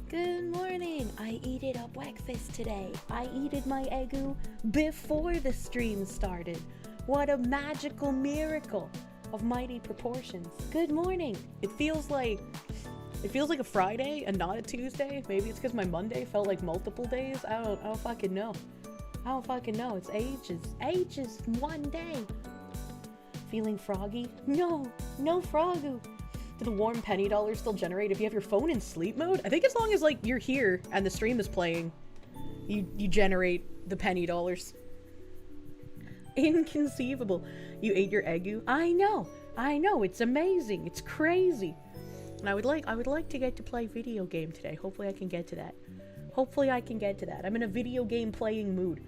Good morning. I eated a breakfast today. I eated my egu before the stream started. What a magical miracle of mighty proportions. Good morning. It feels like a Friday and not a Tuesday. Maybe it's because my Monday felt like multiple days. I don't fucking know. I don't fucking know. It's ages one day. Feeling froggy? No froggu. Do the warm penny dollars still generate if you have your phone in sleep mode? I think as long as like you're here and the stream is playing, you generate the penny dollars. Inconceivable. You ate your egu? I know. It's amazing. It's crazy. And I would like to get to play video game today. Hopefully I can get to that. I'm in a video game playing mood.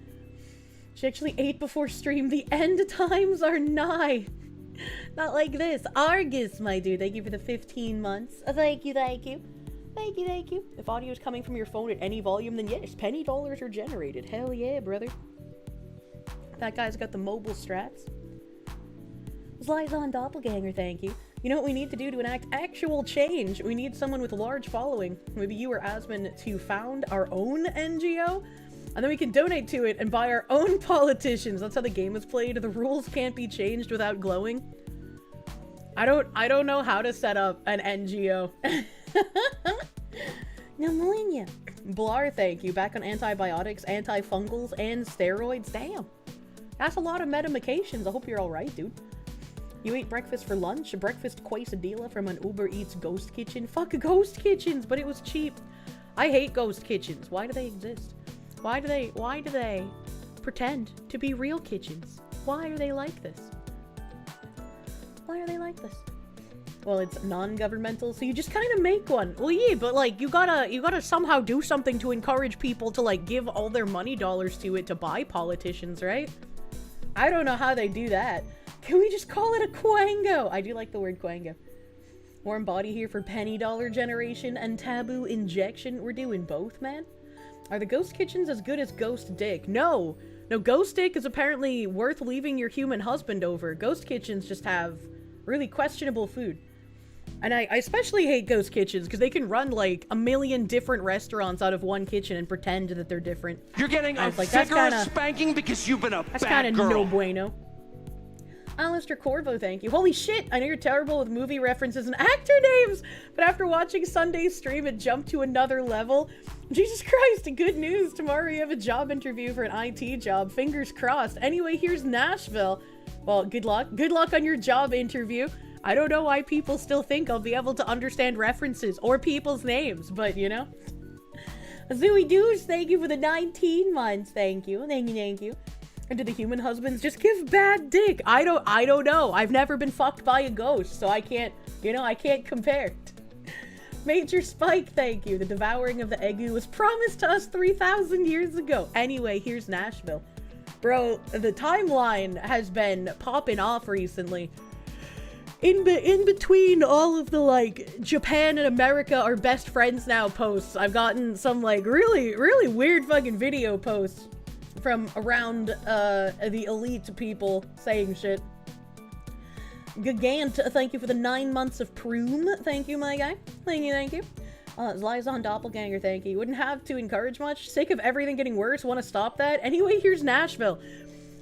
She actually ate before stream. The end times are nigh. Not like this. Argus, my dude. Thank you for the 15 months. Thank you. If audio is coming from your phone at any volume, then yes, penny dollars are generated. Hell yeah, brother. That guy's got the mobile strats. Zlyzon Doppelganger, thank you. You know what we need to do to enact actual change? We need someone with a large following. Maybe you or Asmon to found our own NGO? And then we can donate to it and buy our own politicians. That's how the game is played. The rules can't be changed without glowing. I don't know how to set up an NGO. Pneumonia. Blar, thank you. Back on antibiotics, antifungals, and steroids. Damn. That's a lot of medications. I hope you're alright, dude. You ate breakfast for lunch? A breakfast quesadilla from an Uber Eats ghost kitchen? Fuck ghost kitchens, but it was cheap. I hate ghost kitchens. Why do they exist? Why do they pretend to be real kitchens? Why are they like this? Well, it's non-governmental, so you just kind of make one. Well, yeah, but like, you gotta somehow do something to encourage people to like give all their money dollars to it to buy politicians, right? I don't know how they do that. Can we just call it a quango? I do like the word quango. Warm body here for penny dollar generation and taboo injection. We're doing both, man. Are the ghost kitchens as good as ghost dick? No, ghost dick is apparently worth leaving your human husband over. Ghost kitchens just have really questionable food. And I especially hate ghost kitchens because they can run like a million different restaurants out of one kitchen and pretend that they're different. You're getting a vigorous spanking because you've been a bad girl. That's kind of no bueno. Alistair Corvo, thank you. Holy shit, I know you're terrible with movie references and actor names, but after watching Sunday's stream, it jumped to another level. Jesus Christ, good news. Tomorrow you have a job interview for an IT job. Fingers crossed. Anyway, here's Nashville. Well, good luck. Good luck on your job interview. I don't know why people still think I'll be able to understand references or people's names, but you know. Zooey Doos, thank you for the 19 months. Thank you. And do the human husbands just give bad dick? I don't know. I've never been fucked by a ghost, so I can't, I can't compare. Major Spike, thank you. The devouring of the egu was promised to us 3,000 years ago. Anyway, here's Nashville. Bro, the timeline has been popping off recently. In between all of the, like, Japan and America are best friends now posts, I've gotten some, like, really weird fucking video posts from around the elite people saying shit. Gigant, thank you for the 9 months of Proom. Thank you, my guy. Thank you. Zlyzon Doppelganger, thank you. Wouldn't have to encourage much. Sick of everything getting worse. Want to stop that? Anyway, here's Nashville.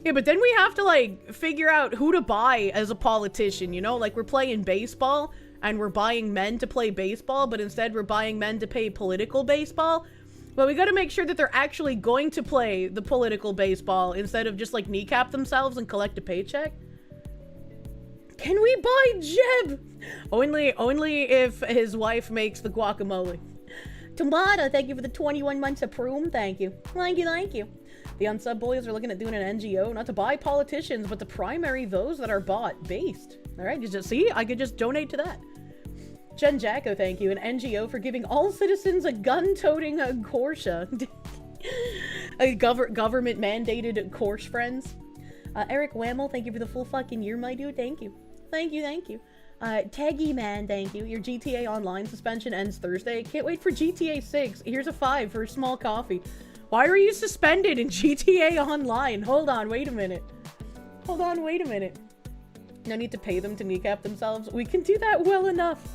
Yeah, but then we have to, like, figure out who to buy as a politician, you know? Like, we're playing baseball, and we're buying men to play baseball, but instead we're buying men to play political baseball. But we gotta make sure that they're actually going to play the political baseball instead of just, like, kneecap themselves and collect a paycheck. Can we buy Jeb? Only if his wife makes the guacamole. Tomato, thank you for the 21 months of Proom. Thank you. Thank you. The unsub boys are looking at doing an NGO, not to buy politicians, but to primary those that are bought based. Alright, just see, I could just donate to that. Jen Jacko, thank you. An NGO for giving all citizens a gun-toting Kirsche. A government-mandated Kirsche friends. Eric Wammel, thank you for the full fucking year, my dude. Thank you. Teggy Man, thank you. Your GTA Online suspension ends Thursday. Can't wait for GTA 6. Here's a 5 for a small coffee. Why are you suspended in GTA Online? Hold on, wait a minute. No need to pay them to kneecap themselves. We can do that well enough.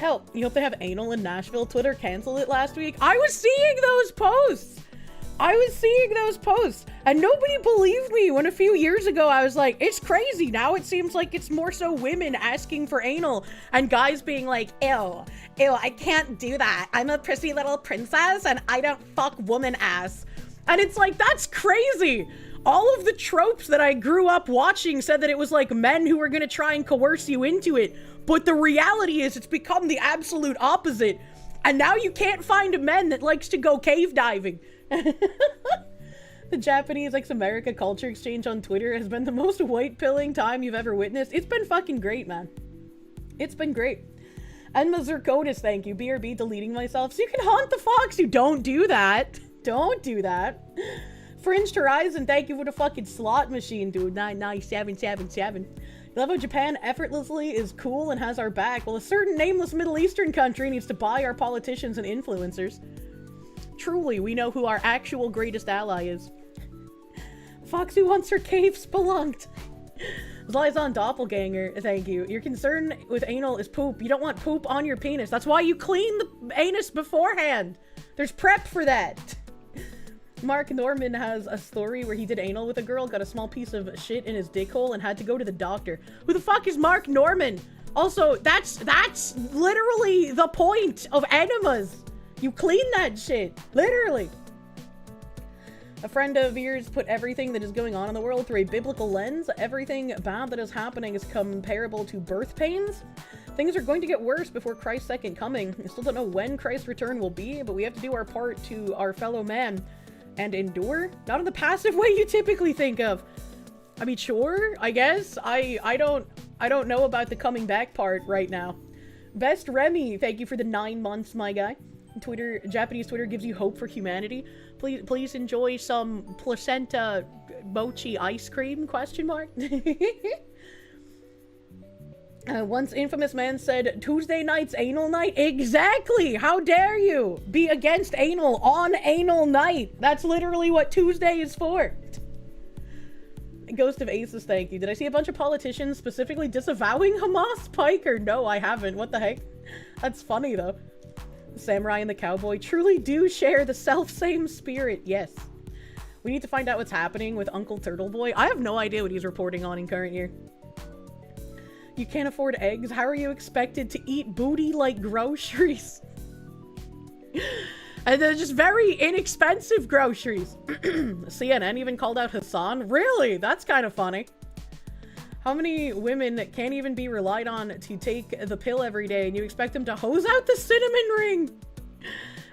Hell, you hope they have anal in Nashville. Twitter canceled it last week. I was seeing those posts. And nobody believed me when a few years ago I was like, it's crazy. Now it seems like it's more so women asking for anal and guys being like, ew, I can't do that. I'm a prissy little princess and I don't fuck woman ass. And it's like, that's crazy. All of the tropes that I grew up watching said that it was like men who were going to try and coerce you into it. But the reality is it's become the absolute opposite. And now you can't find a man that likes to go cave diving. The Japanese America culture exchange on Twitter has been the most white-pilling time you've ever witnessed. It's been fucking great, man. It's been great. And Mazurkonis, thank you. BRB deleting myself so you can haunt the fox. You don't do that. Don't do that. Fringed Horizon, thank you for the fucking slot machine, dude. 99777. I love how Japan effortlessly is cool and has our back, while a certain nameless Middle Eastern country needs to buy our politicians and influencers. Truly, we know who our actual greatest ally is. Foxy wants her cave spelunked. Zlyzon Doppelganger, thank you. Your concern with anal is poop. You don't want poop on your penis. That's why you clean the anus beforehand. There's prep for that. Mark Norman has a story where he did anal with a girl, got a small piece of shit in his dick hole, and had to go to the doctor. Who the fuck is Mark Norman? Also, that's literally the point of enemas. You clean that shit. Literally. A friend of yours put everything that is going on in the world through a biblical lens. Everything bad that is happening is comparable to birth pains. Things are going to get worse before Christ's second coming. I still don't know when Christ's return will be, but we have to do our part to our fellow man and endure. Not in the passive way you typically think of. I mean, sure, I guess. I don't know about the coming back part right now. Best Remy, thank you for the 9 months, my guy. Japanese Twitter gives you hope for humanity. Please enjoy some placenta mochi ice cream, question mark. Once infamous man said, Tuesday night's anal night. Exactly! How dare you be against anal on anal night? That's literally what Tuesday is for. Ghost of Aces, thank you. Did I see a bunch of politicians specifically disavowing Hamas Piker? No, I haven't. What the heck? That's funny, though. The samurai and the cowboy truly do share the self-same spirit. Yes. We need to find out what's happening with Uncle Turtle Boy. I have no idea what he's reporting on in current year. You can't afford eggs. How are you expected to eat booty like groceries? And they're just very inexpensive groceries. CNN even called out Hassan. Really? That's kind of funny. How many women can't even be relied on to take the pill every day and you expect them to hose out the cinnamon ring?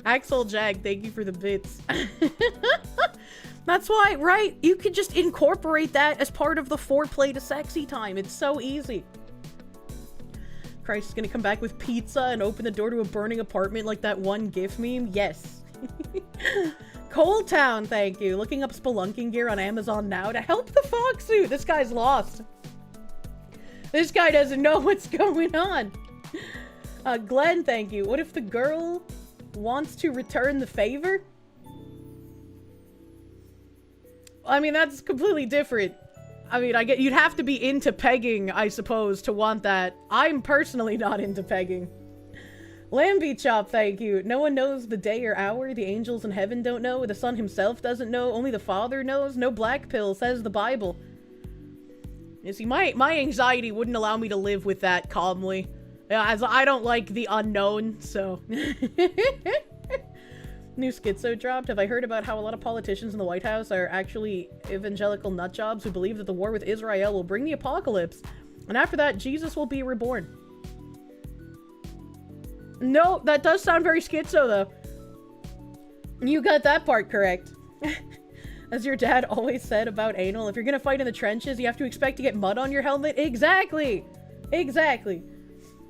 Axel Jag, thank you for the bits. That's why, right? You could just incorporate that as part of the foreplay to sexy time. It's so easy. Christ is gonna come back with pizza and open the door to a burning apartment like that one GIF meme? Yes. Coal Town, thank you. Looking up spelunking gear on Amazon now to help the fox suit. This guy's lost. This guy doesn't know what's going on. Glenn, thank you. What if the girl wants to return the favor? I mean, that's completely different. I mean, you'd have to be into pegging, I suppose, to want that. I'm personally not into pegging. Lambie Chop, thank you. No one knows the day or hour. The angels in heaven don't know. The son himself doesn't know. Only the Father knows. No black pill, says the Bible. You see, my anxiety wouldn't allow me to live with that calmly. As I don't like the unknown, so... New schizo dropped. Have I heard about how a lot of politicians in the White House are actually evangelical nutjobs who believe that the war with Israel will bring the apocalypse, and after that, Jesus will be reborn? No, that does sound very schizo, though. You got that part correct. As your dad always said about anal, if you're gonna fight in the trenches, you have to expect to get mud on your helmet. Exactly! Exactly.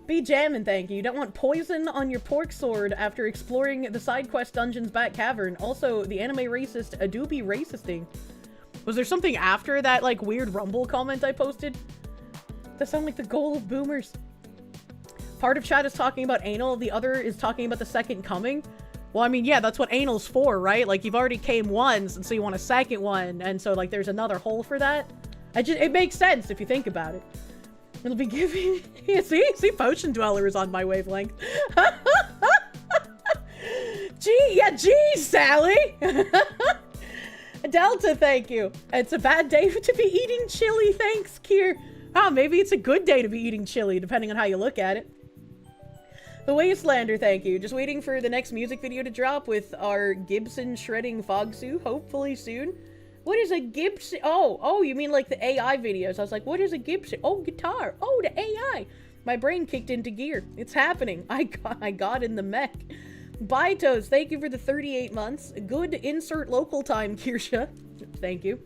Be jammin', thank you. You don't want poison on your pork sword after exploring the side quest dungeon's back cavern. Also, the anime racist do be racisting. Was there something after that, like, weird Rumble comment I posted? That sound like the goal of boomers. Part of chat is talking about anal, the other is talking about the second coming. Well, I mean, yeah, that's what anal's for, right? Like, you've already came once, and so you want a second one, and so, like, there's another hole for that. It makes sense if you think about it. It'll be giving... Yeah, see, Potion Dweller is on my wavelength. Geez, Sally! Delta, thank you. It's a bad day to be eating chili, thanks, Kier. Oh, maybe it's a good day to be eating chili, depending on how you look at it. The Wastelander, thank you. Just waiting for the next music video to drop with our Gibson shredding Fogsu, hopefully soon. What is a Gibson? Oh, you mean like the AI videos. I was like, what is a Gibson? Oh, guitar. Oh, the AI. My brain kicked into gear. It's happening. I got in the mech. Baitos, thank you for the 38 months. Good insert local time, Kirsche. Thank you.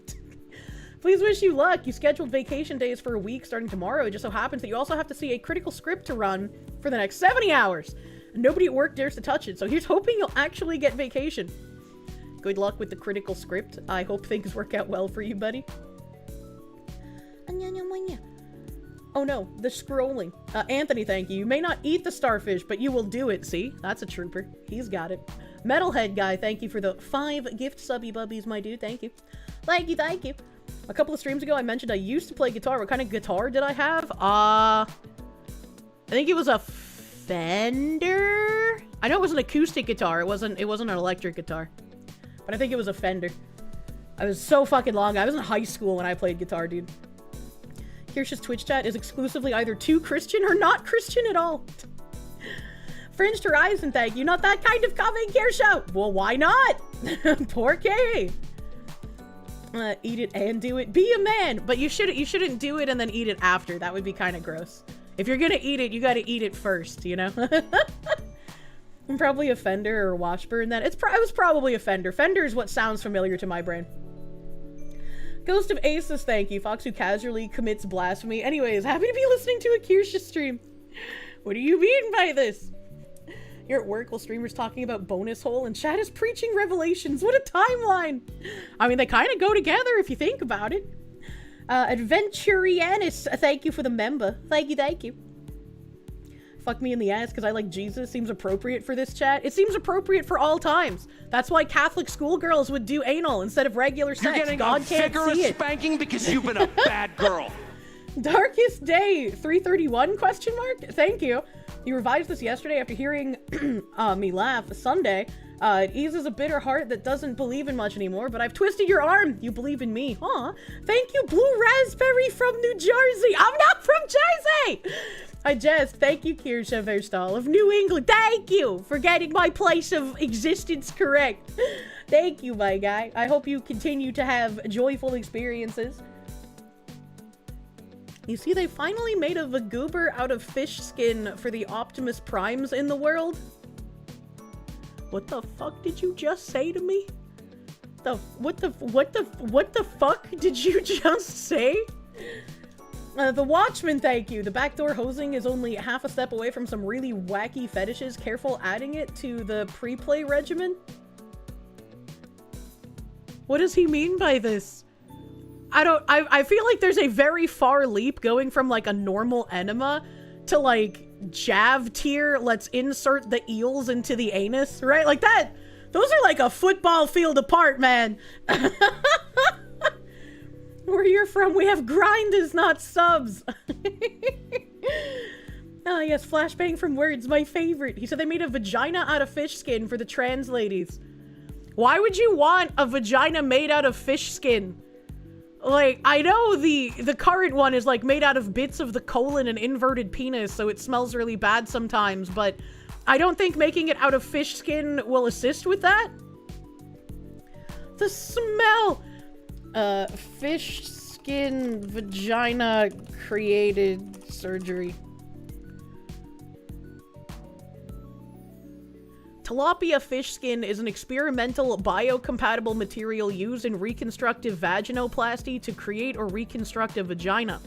Please wish you luck. You scheduled vacation days for a week starting tomorrow. It just so happens that you also have to see a critical script to run for the next 70 hours. Nobody at work dares to touch it, so here's hoping you'll actually get vacation. Good luck with the critical script. I hope things work out well for you, buddy. Oh no, the scrolling. Anthony, thank you. You may not eat the starfish, but you will do it. See? That's a trooper. He's got it. Metalhead guy, thank you for the 5 gift subby bubbies, my dude. Thank you. Thank you. A couple of streams ago, I mentioned I used to play guitar. What kind of guitar did I have? I think it was a Fender. I know it was an acoustic guitar. It wasn't an electric guitar. But I think it was a Fender. I was so fucking long. I was in high school when I played guitar, dude. Kirsch's Twitch chat is exclusively either too Christian or not Christian at all. Fringed Horizon, thank you. Not that kind of comment, Kirsche. Well, why not? Poor K. Eat it and do it. Be a man. But you shouldn't do it and then eat it after. That would be kind of gross. If you're gonna eat it, you gotta eat it first, you know? I'm probably a Fender or a Washburn then. I was probably a Fender. Fender is what sounds familiar to my brain. Ghost of Aces, thank you. Fox who casually commits blasphemy. Anyways, happy to be listening to a Kirsche stream. What do you mean by this? You're at work while streamers talking about bonus hole and chat is preaching revelations. What a timeline! I mean, they kind of go together if you think about it. Adventurianus, thank you for the member. Thank you. Fuck me in the ass because I like Jesus seems appropriate for this chat. It seems appropriate for all times. That's why Catholic schoolgirls would do anal instead of regular sex. You're getting God can't see it. Spanking because you've been a bad girl. Darkest Day 331 question mark? Thank you. You revised this yesterday after hearing me laugh Sunday. It eases a bitter heart that doesn't believe in much anymore, but I've twisted your arm. You believe in me. Huh? Thank you, Blue Raspberry from New Jersey. I'm not from Jersey! I jest. Thank you, Kirsche Verstal of New England. Thank you for getting my place of existence correct. Thank you, my guy. I hope you continue to have joyful experiences. You see, they finally made a Vagoober out of fish skin for the Optimus Primes in the world. What the fuck did you just say to me? What the fuck did you just say? The Watchman, thank you. The backdoor hosing is only half a step away from some really wacky fetishes. Careful adding it to the pre-play regimen. What does he mean by this? I feel like there's a very far leap going from like a normal enema to like Jav tier, let's insert the eels into the anus, right? Like that. Those are like a football field apart, man. Where you're from, we have grinders, not subs. Oh yes, flashbang from words, my favorite. He said they made a vagina out of fish skin for the trans ladies. Why would you want a vagina made out of fish skin? Like, I know the current one is like made out of bits of the colon and inverted penis, so it smells really bad sometimes, but I don't think making it out of fish skin will assist with that. The smell! Fish skin vagina created surgery. Tilapia fish skin is an experimental biocompatible material used in reconstructive vaginoplasty to create or reconstruct a vagina.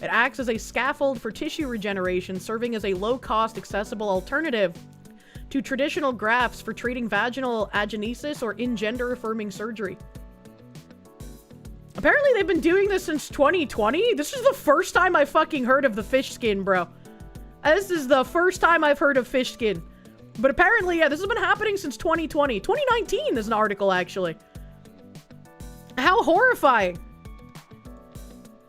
It acts as a scaffold for tissue regeneration, serving as a low-cost, accessible alternative to traditional grafts for treating vaginal agenesis or gender-affirming surgery. Apparently they've been doing this since 2020. This is the first time I fucking heard of the fish skin, bro. This is the first time I've heard of fish skin. But apparently, yeah, this has been happening since 2020. 2019 is an article, actually. How horrifying.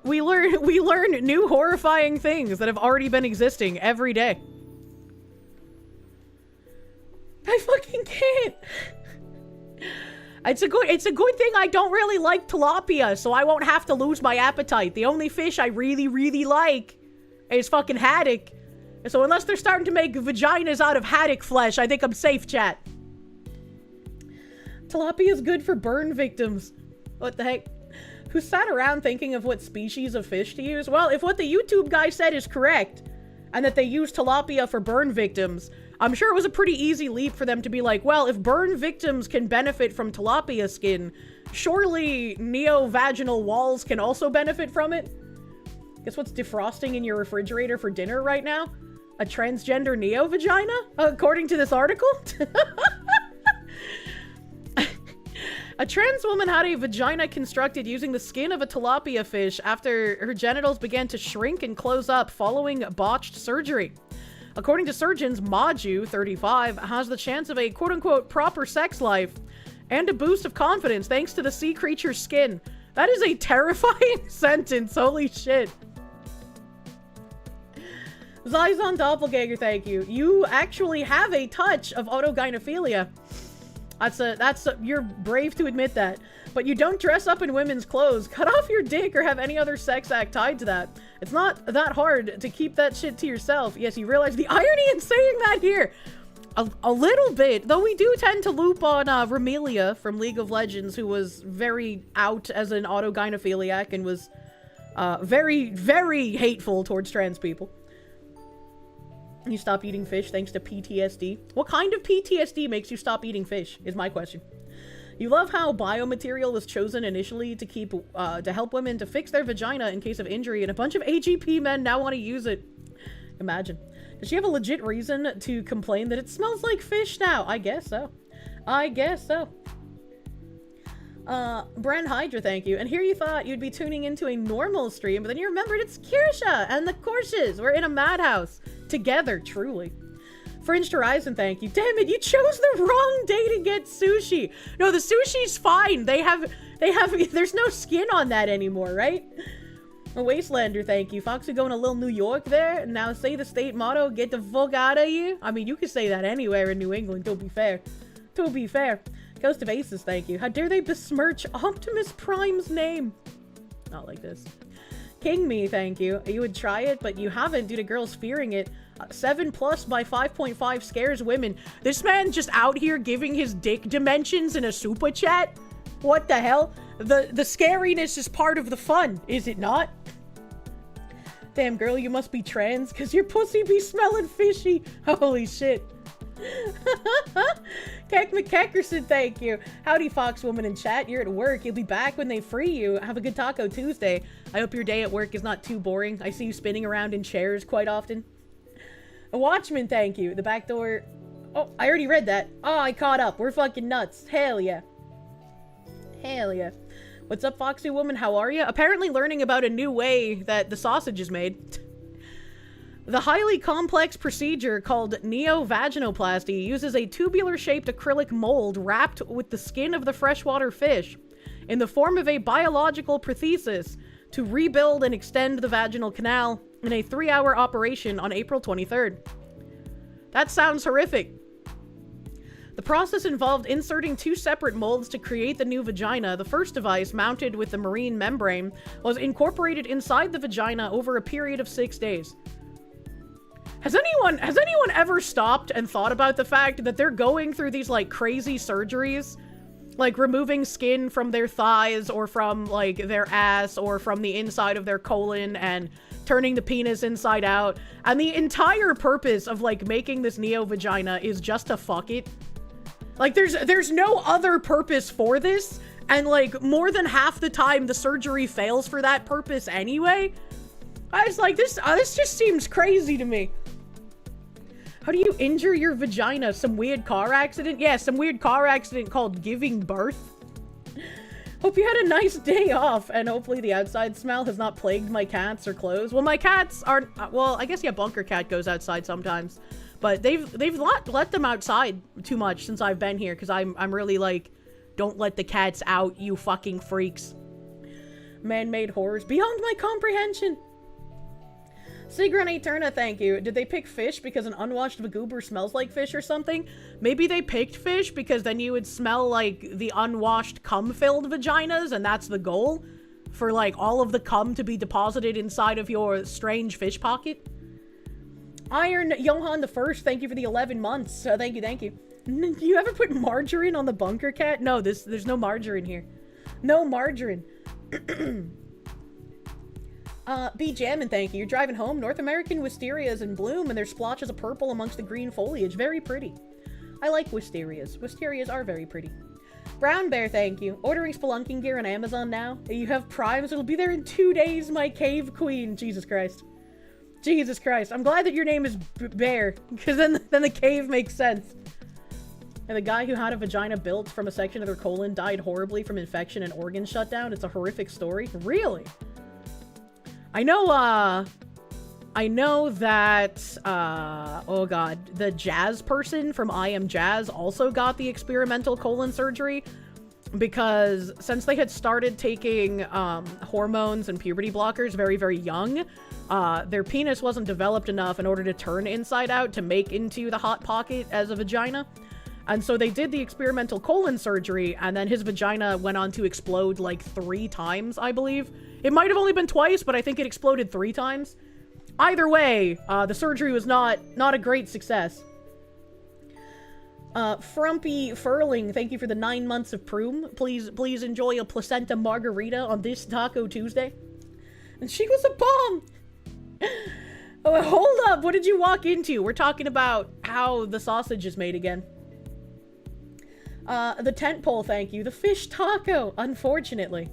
We learn new horrifying things that have already been existing every day. I fucking can't. It's a good thing I don't really like tilapia, so I won't have to lose my appetite. The only fish I really like is fucking haddock. So unless they're starting to make vaginas out of haddock flesh, I think I'm safe, chat. Tilapia is good for burn victims. What the heck? Who sat around thinking of what species of fish to use? Well, if what the YouTube guy said is correct, and that they use tilapia for burn victims, I'm sure it was a pretty easy leap for them to be like, well, if burn victims can benefit from tilapia skin, surely neovaginal walls can also benefit from it? Guess what's defrosting in your refrigerator for dinner right now? A transgender neo-vagina? According to this article? A trans woman had a vagina constructed using the skin of a tilapia fish after her genitals began to shrink and close up following botched surgery. According to surgeons, Maju, 35, has the chance of a quote-unquote proper sex life and a boost of confidence thanks to the sea creature's skin. That is a terrifying sentence, holy shit. Zyzon Doppelganger, thank you. You actually have a touch of autogynephilia. You're brave to admit that. But you don't dress up in women's clothes, cut off your dick, or have any other sex act tied to that. It's not that hard to keep that shit to yourself. Yes, you realize the irony in saying that here. A little bit, though we do tend to loop on Ramelia from League of Legends, who was very out as an autogynephiliac and was very, very hateful towards trans people. You stop eating fish thanks to PTSD. What kind of PTSD makes you stop eating fish, is my question. You love how biomaterial was chosen initially to help women to fix their vagina in case of injury, and a bunch of AGP men now want to use it. Imagine. Does she have a legit reason to complain that it smells like fish now? I guess so. I guess so. Bren Hydra, thank you. And here you thought you'd be tuning into a normal stream, but then you remembered it's Kirsche and the Kirsches. We're in a madhouse. Together, truly. Fringed Horizon, thank you. Damn it, you chose the wrong day to get sushi. No, the sushi's fine. There's no skin on that anymore, right? A Wastelander, thank you. Foxy going a little New York there. Now say the state motto, get the fuck out of here. I mean, you could say that anywhere in New England, to be fair. To be fair. Ghost of Aces, thank you. How dare they besmirch Optimus Prime's name? Not like this. King Me, thank you. You would try it, but you haven't due to girls fearing it. 7+ by 5.5 scares women. This man just out here giving his dick dimensions in a super chat? What the hell? The scariness is part of the fun, is it not? Damn girl, you must be trans, cause your pussy be smelling fishy. Holy shit. Keck McKeckerson, thank you. Howdy, Foxwoman in chat. You're at work. You'll be back when they free you. Have a good Taco Tuesday. I hope your day at work is not too boring. I see you spinning around in chairs quite often. A Watchman, thank you. The back door. Oh, I already read that. Oh, I caught up. We're fucking nuts. Hell yeah. Hell yeah. What's up, Foxy Woman? How are you? Apparently learning about a new way that the sausage is made. The highly complex procedure called neovaginoplasty uses a tubular-shaped acrylic mold wrapped with the skin of the freshwater fish in the form of a biological prosthesis to rebuild and extend the vaginal canal in a 3-hour operation on April 23rd. That sounds horrific. The process involved inserting 2 separate molds to create the new vagina. The first device, mounted with the marine membrane, was incorporated inside the vagina over a period of 6 days. Has anyone ever stopped and thought about the fact that they're going through these, like, crazy surgeries? Like, removing skin from their thighs, or from, like, their ass, or from the inside of their colon, and turning the penis inside out. And the entire purpose of, like, making this neo-vagina is just to fuck it. Like, there's no other purpose for this, and, like, more than half the time the surgery fails for that purpose anyway. I was like, this just seems crazy to me. How do you injure your vagina? Some weird car accident? Yeah, some weird car accident called giving birth. Hope you had a nice day off, and hopefully the outside smell has not plagued my cats or clothes. Well, my cats aren't, well, I guess, yeah, Bunker Cat goes outside sometimes. But they've not let them outside too much since I've been here, because I'm really like, don't let the cats out, you fucking freaks. Man-made horrors beyond my comprehension. Sigrun Eterna, thank you. Did they pick fish because an unwashed Vagoober smells like fish or something? Maybe they picked fish because then you would smell like the unwashed cum-filled vaginas, and that's the goal? For like all of the cum to be deposited inside of your strange fish pocket? Iron Johan the First, thank you for the 11 months. Thank you, thank you. Do you ever put margarine on the bunker cat? No, there's no margarine here. No margarine. B Jammin', thank you. You're driving home. North American wisterias in bloom, and there's splotches of purple amongst the green foliage. Very pretty. I like wisterias. Wisterias are very pretty. Brown Bear, thank you. Ordering spelunking gear on Amazon now. You have Primes. It'll be there in 2 days, my cave queen. Jesus Christ. Jesus Christ. I'm glad that your name is Bear, because then the cave makes sense. And the guy who had a vagina built from a section of their colon died horribly from infection and organ shutdown. It's a horrific story. Really? I know that, oh god, the jazz person from I Am Jazz also got the experimental colon surgery because since they had started taking, hormones and puberty blockers very, very young, their penis wasn't developed enough in order to turn inside out to make into the hot pocket as a vagina. And so they did the experimental colon surgery, and then his vagina went on to explode like 3 times, I believe. It might have only been twice, but I think it exploded 3 times. Either way, the surgery was not a great success. Frumpy Furling, thank you for the 9 months of Proom. Please enjoy a placenta margarita on this Taco Tuesday. And she was a bomb! Oh, hold up, what did you walk into? We're talking about how the sausage is made again. The tent pole, thank you. The fish taco, unfortunately.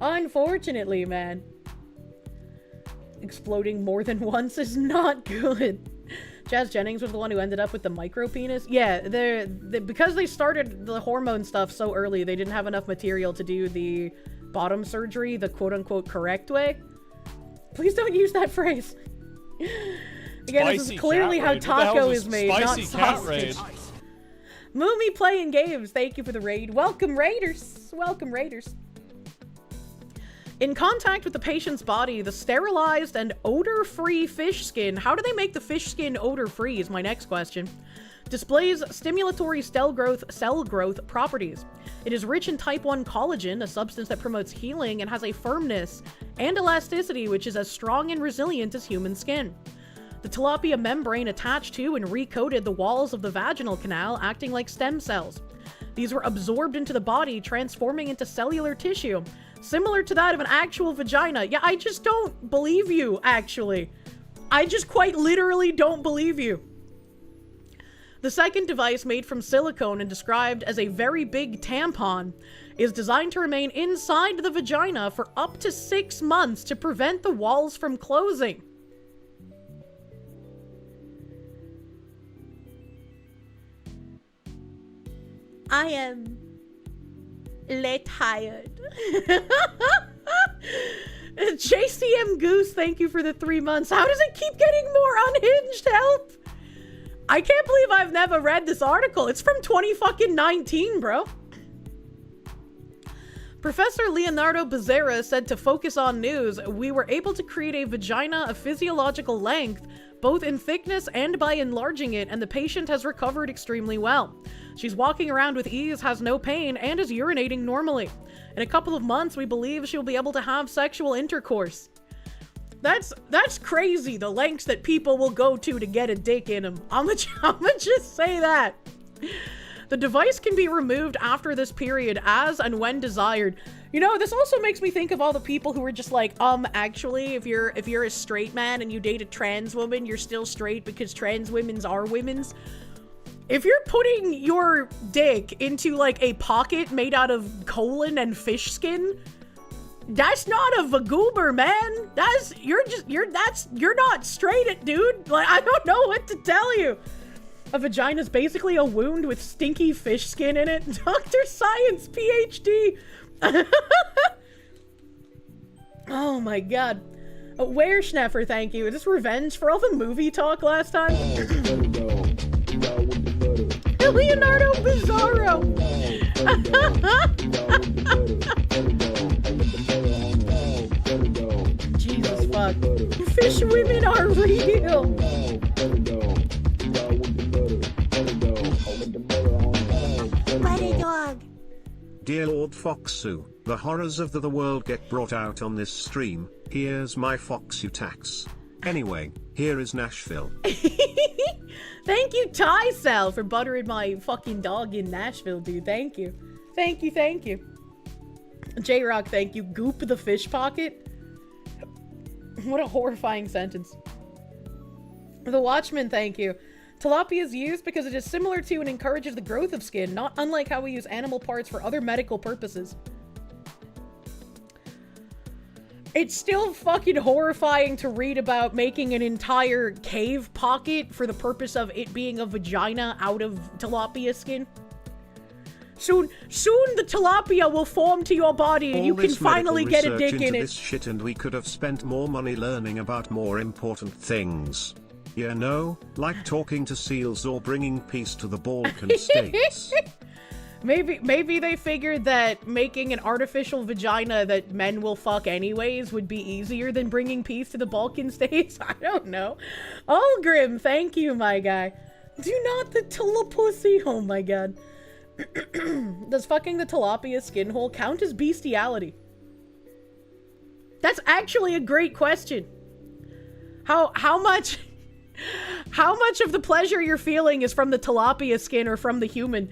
Unfortunately, man. Exploding more than once is not good. Jazz Jennings was the one who ended up with the micro penis. Yeah, because they started the hormone stuff so early, they didn't have enough material to do the bottom surgery the quote-unquote correct way. Please don't use that phrase. Again, this is clearly how taco is made, not sausage. Moomy playing games, thank you for the raid. Welcome, Raiders. Welcome, Raiders. In contact with the patient's body, the sterilized and odor-free fish skin, how do they make the fish skin odor-free is my next question, displays stimulatory cell growth properties. It is rich in type 1 collagen, a substance that promotes healing and has a firmness and elasticity which is as strong and resilient as human skin. The tilapia membrane attached to and recoated the walls of the vaginal canal, acting like stem cells. These were absorbed into the body, transforming into cellular tissue, similar to that of an actual vagina. Yeah, I just don't believe you, actually. I just quite literally don't believe you. The second device, made from silicone and described as a very big tampon, is designed to remain inside the vagina for up to 6 months to prevent the walls from closing. I am tired. JCM Goose, thank you for the 3 months. How does it keep getting more unhinged? Help! I can't believe I've never read this article. It's from 2019, bro. Professor Leonardo Becerra said to Focus on News, we were able to create a vagina of physiological length, both in thickness and by enlarging it, and the patient has recovered extremely well. She's walking around with ease, has no pain, and is urinating normally. In a couple of months, we believe she'll be able to have sexual intercourse. That's crazy, the lengths that people will go to get a dick in them. I'ma just say that. The device can be removed after this period as and when desired. You know, this also makes me think of all the people who are just like, actually, if you're a straight man and you date a trans woman, you're still straight because trans women's are women's. If you're putting your dick into like a pocket made out of colon and fish skin, that's not a vagoober, man. You're not straight, dude. Like, I don't know what to tell you. A vagina's basically a wound with stinky fish skin in it. Dr. Science, PhD. Oh my god. Where Schneffer, thank you. Is this revenge for all the movie talk last time? Leonardo Bizarro. Fish women are real. Butter dog. Dear Lord Foxu, the horrors of the world get brought out on this stream. Here's my Foxu tax. Anyway, here is Nashville. Thank you, Ty Cell, for buttering my fucking dog in Nashville, dude. Thank you. Thank you, thank you. J-Rock, thank you. Goop the fish pocket. What a horrifying sentence. The Watchman, thank you. Tilapia is used because it is similar to and encourages the growth of skin, not unlike how we use animal parts for other medical purposes. It's still fucking horrifying to read about making an entire cave pocket for the purpose of it being a vagina out of tilapia skin. Soon the tilapia will form to your body and you can finally get a dick in it. This shit, and we could have spent more money learning about more important things. You know, like talking to seals or bringing peace to the Balkan states. Maybe they figured that making an artificial vagina that men will fuck anyways would be easier than bringing peace to the Balkan states. I don't know. Allgrim, thank you, my guy. Do not the tilapussy. Oh my god. Does fucking the tilapia skin hole count as bestiality? That's actually a great question. How much of the pleasure you're feeling is from the tilapia skin or from the human?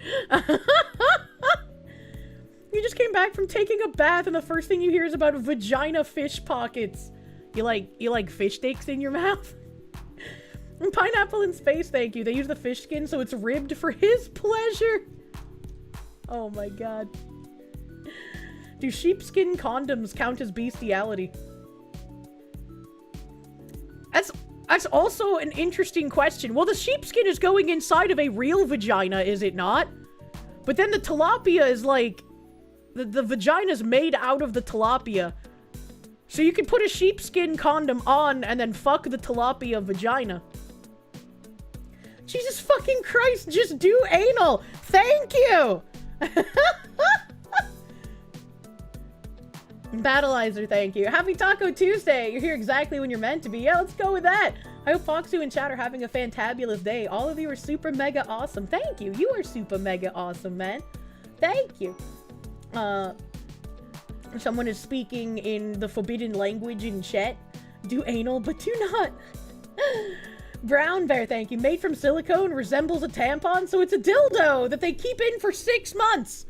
You just came back from taking a bath and the first thing you hear is about vagina fish pockets. You like fish sticks in your mouth? And Pineapple in Space, thank you. They use the fish skin so it's ribbed for his pleasure. Oh my god. Do sheepskin condoms count as bestiality? That's also an interesting question. Well, the sheepskin is going inside of a real vagina, is it not? But then the tilapia is like... The vagina's made out of the tilapia. So you can put a sheepskin condom on and then fuck the tilapia vagina. Jesus fucking Christ, just do anal! Thank you! Battleizer, thank you. Happy Taco Tuesday! You're here exactly when you're meant to be. Yeah, let's go with that! I hope Foxu and Chat are having a fantabulous day. All of you are super mega awesome. Thank you! You are super mega awesome, man. Thank you. Someone is speaking in the forbidden language in chat. Do anal, but do not. Brown Bear, thank you. Made from silicone, resembles a tampon, so it's a dildo that they keep in for 6 months.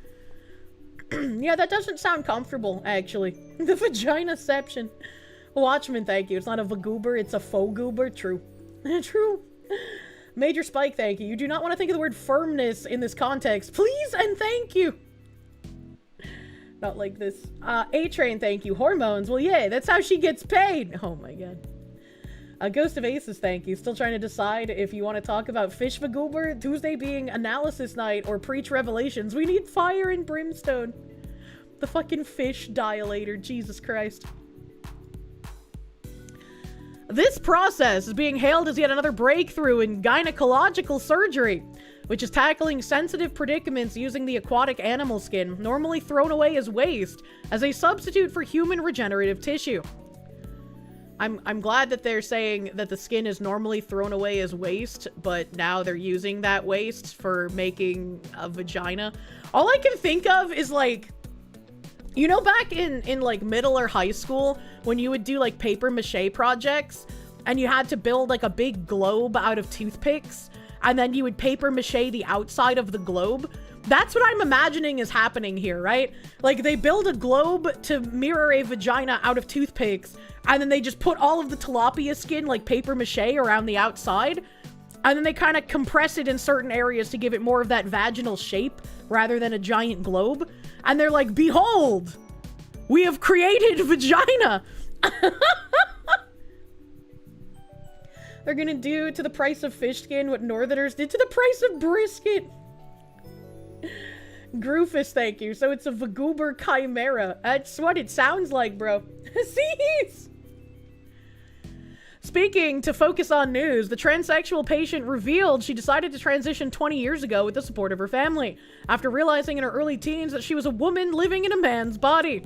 Yeah, that doesn't sound comfortable, actually. The vaginaception. Watchman, thank you. It's not a vagoober, it's a faux goober. True. True. Major Spike, thank you. You do not want to think of the word firmness in this context. Please and thank you. Not like this. A-Train, thank you. Hormones. Well, yeah, that's how she gets paid. Oh my god. Ghost of Aces, thank you. Still trying to decide if you want to talk about Fish Vagoober, Tuesday being analysis night, or preach revelations. We need fire and brimstone. The fucking fish dilator. Jesus Christ. This process is being hailed as yet another breakthrough in gynecological surgery, which is tackling sensitive predicaments using the aquatic animal skin, normally thrown away as waste, as a substitute for human regenerative tissue. I'm glad that they're saying that the skin is normally thrown away as waste, but now they're using that waste for making a vagina. All I can think of is like, you know, back in like middle or high school when you would do like paper mache projects and you had to build like a big globe out of toothpicks and then you would paper mache the outside of the globe. That's what I'm imagining is happening here, right? Like they build a globe to mirror a vagina out of toothpicks and then they just put all of the tilapia skin like paper mache around the outside and then they kind of compress it in certain areas to give it more of that vaginal shape rather than a giant globe. And they're like, behold, we have created vagina. They're gonna do to the price of fish skin what Northerners did to the price of brisket. Groofus, thank you. So it's a Vagoober Chimera. That's what it sounds like, bro. Cease! Speaking to focus on news, the transsexual patient revealed she decided to transition 20 years ago with the support of her family, after realizing in her early teens that she was a woman living in a man's body.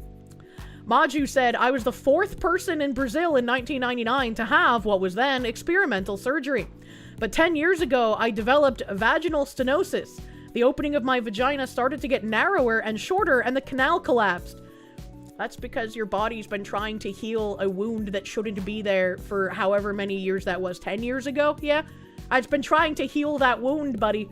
Maju said, I was the 4th person in Brazil in 1999 to have what was then experimental surgery. But 10 years ago, I developed vaginal stenosis. The opening of my vagina started to get narrower and shorter, and the canal collapsed. That's because your body's been trying to heal a wound that shouldn't be there for however many years that was. 10 years ago? Yeah? It's been trying to heal that wound, buddy.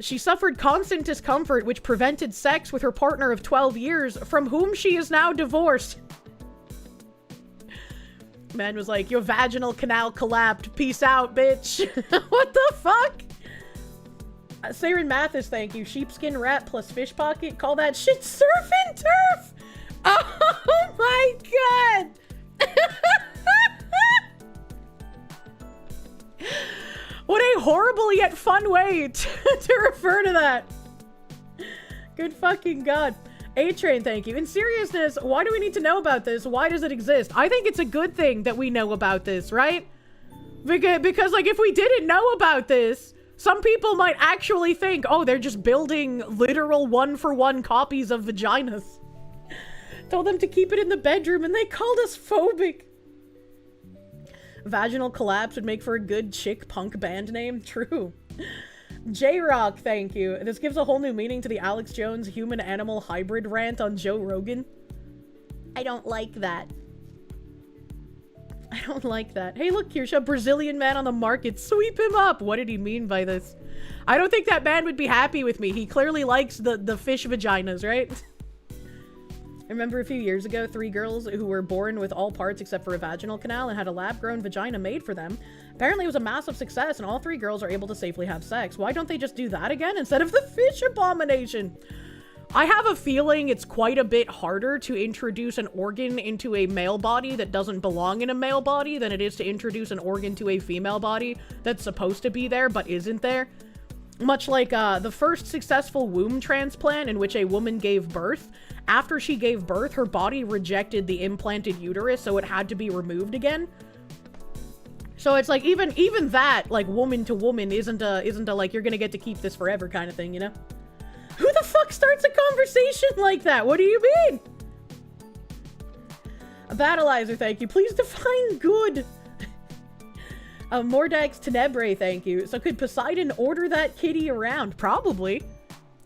She suffered constant discomfort, which prevented sex with her partner of 12 years, from whom she is now divorced. Man was like, your vaginal canal collapsed. Peace out, bitch. What the fuck? Saren Mathis, thank you. Sheepskin wrap plus fish pocket. Call that shit surf and turf. Oh my god. What a horrible yet fun way to refer to that. Good fucking god. A-Train, thank you. In seriousness, why do we need to know about this? Why does it exist? I think it's a good thing that we know about this, right? Because like, if we didn't know about this, some people might actually think, oh, they're just building literal one-for-one copies of vaginas. Told them to keep it in the bedroom and they called us phobic. Vaginal collapse would make for a good chick punk band name. True. J-Rock, thank you. This gives a whole new meaning to the Alex Jones human-animal hybrid rant on Joe Rogan. I don't like that. I don't like that. Hey, look, Kirsche, Brazilian man on the market. Sweep him up. What did he mean by this? I don't think that man would be happy with me. He clearly likes the fish vaginas, right? I remember a few years ago, 3 girls who were born with all parts except for a vaginal canal and had a lab-grown vagina made for them. Apparently it was a massive success and all 3 girls are able to safely have sex. Why don't they just do that again instead of the fish abomination? I have a feeling it's quite a bit harder to introduce an organ into a male body that doesn't belong in a male body than it is to introduce an organ to a female body that's supposed to be there but isn't there. Much like the first successful womb transplant in which a woman gave birth. After she gave birth, her body rejected the implanted uterus, so it had to be removed again. So it's like even that, like, woman to woman isn't a like, you're gonna get to keep this forever kind of thing, you know? Who the fuck starts a conversation like that? What do you mean? A Battleizer, thank you. Please define good. Mordax Tenebrae, thank you. So could Poseidon order that kitty around? Probably.